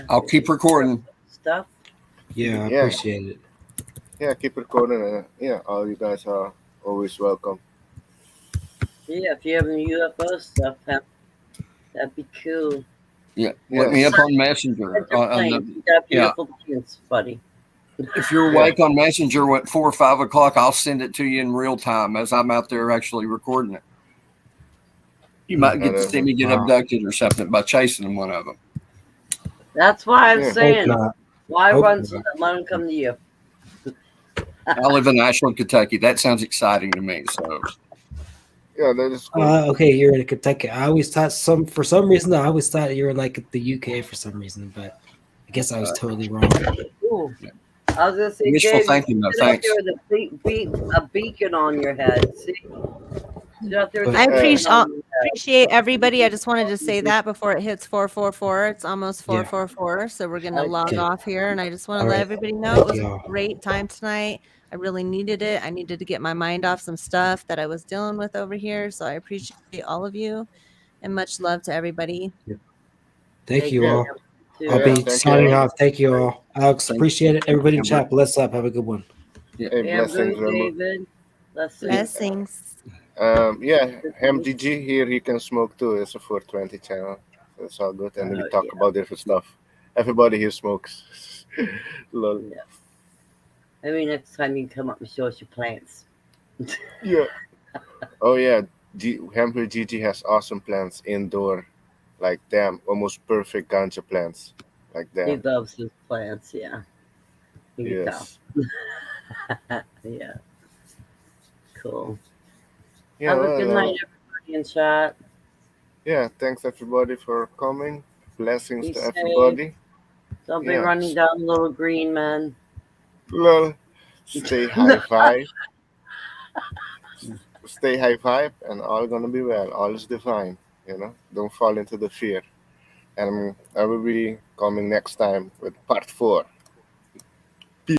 I'll keep recording stuff. Yeah, I appreciate it. Yeah, keep recording. All you guys are always welcome. Yeah, if you have any UFO stuff, that'd be cool. Yeah, look me up on Messenger. You got beautiful kids, buddy. If you're awake on Messenger at 4 or 5 o'clock, I'll send it to you in real time as I'm out there actually recording it. You might get to see me get abducted or something by chasing one of them. That's why I'm saying, why Hope run not. to them? Let them come to you. I live in Ashland, Kentucky. That sounds exciting to me. So, yeah, that is cool. Okay, you're in Kentucky. I always thought for some reason I always thought you were in like the UK for some reason, but I guess I was totally wrong. Ooh. I was gonna say, Wishful Dave, thinking, though. you sit up Thanks. there with a beacon on your head. See, You're out there with I the appreciate everybody. I just wanted to say that before it hits 444. It's almost Yeah. 444, so we're gonna Okay. log Okay. off here. And I just want to All let right. everybody know Thank it was you a all. great time tonight. I really needed it. I needed to get my mind off some stuff that I was dealing with over here. So I appreciate all of you, and much love to everybody. Thank you Yeah. all. too. I'll Yeah, be thank you, signing Em. off. Thank you all. Alex, Thank appreciate it. Everybody in you. chat, bless up. Have a good one. Hey, Yeah, blessings, good, Remo. David. Let's see. Blessings. Yeah, MDG here, he can smoke too. It's a 420 channel. So it's all good. And we talk about different stuff. Everybody here smokes. Lol. Yeah. Maybe next time you can come up and show us your plants. Yeah. Oh, yeah. Hamper GG has awesome plants indoor. Like, damn, almost perfect ganja plants. Like, He damn. loves his plants, yeah. You can Yes. tell. Yeah. Cool. Yeah, Have a good well, night, everybody in chat. yeah, thanks everybody for coming. Blessings Be to safe. everybody. Don't be Yeah. running down little green men. Lol. Stay high vibe. Stay high vibe, and all gonna be well. All is divine. Don't fall into the fear. And I will be coming next time with part 4.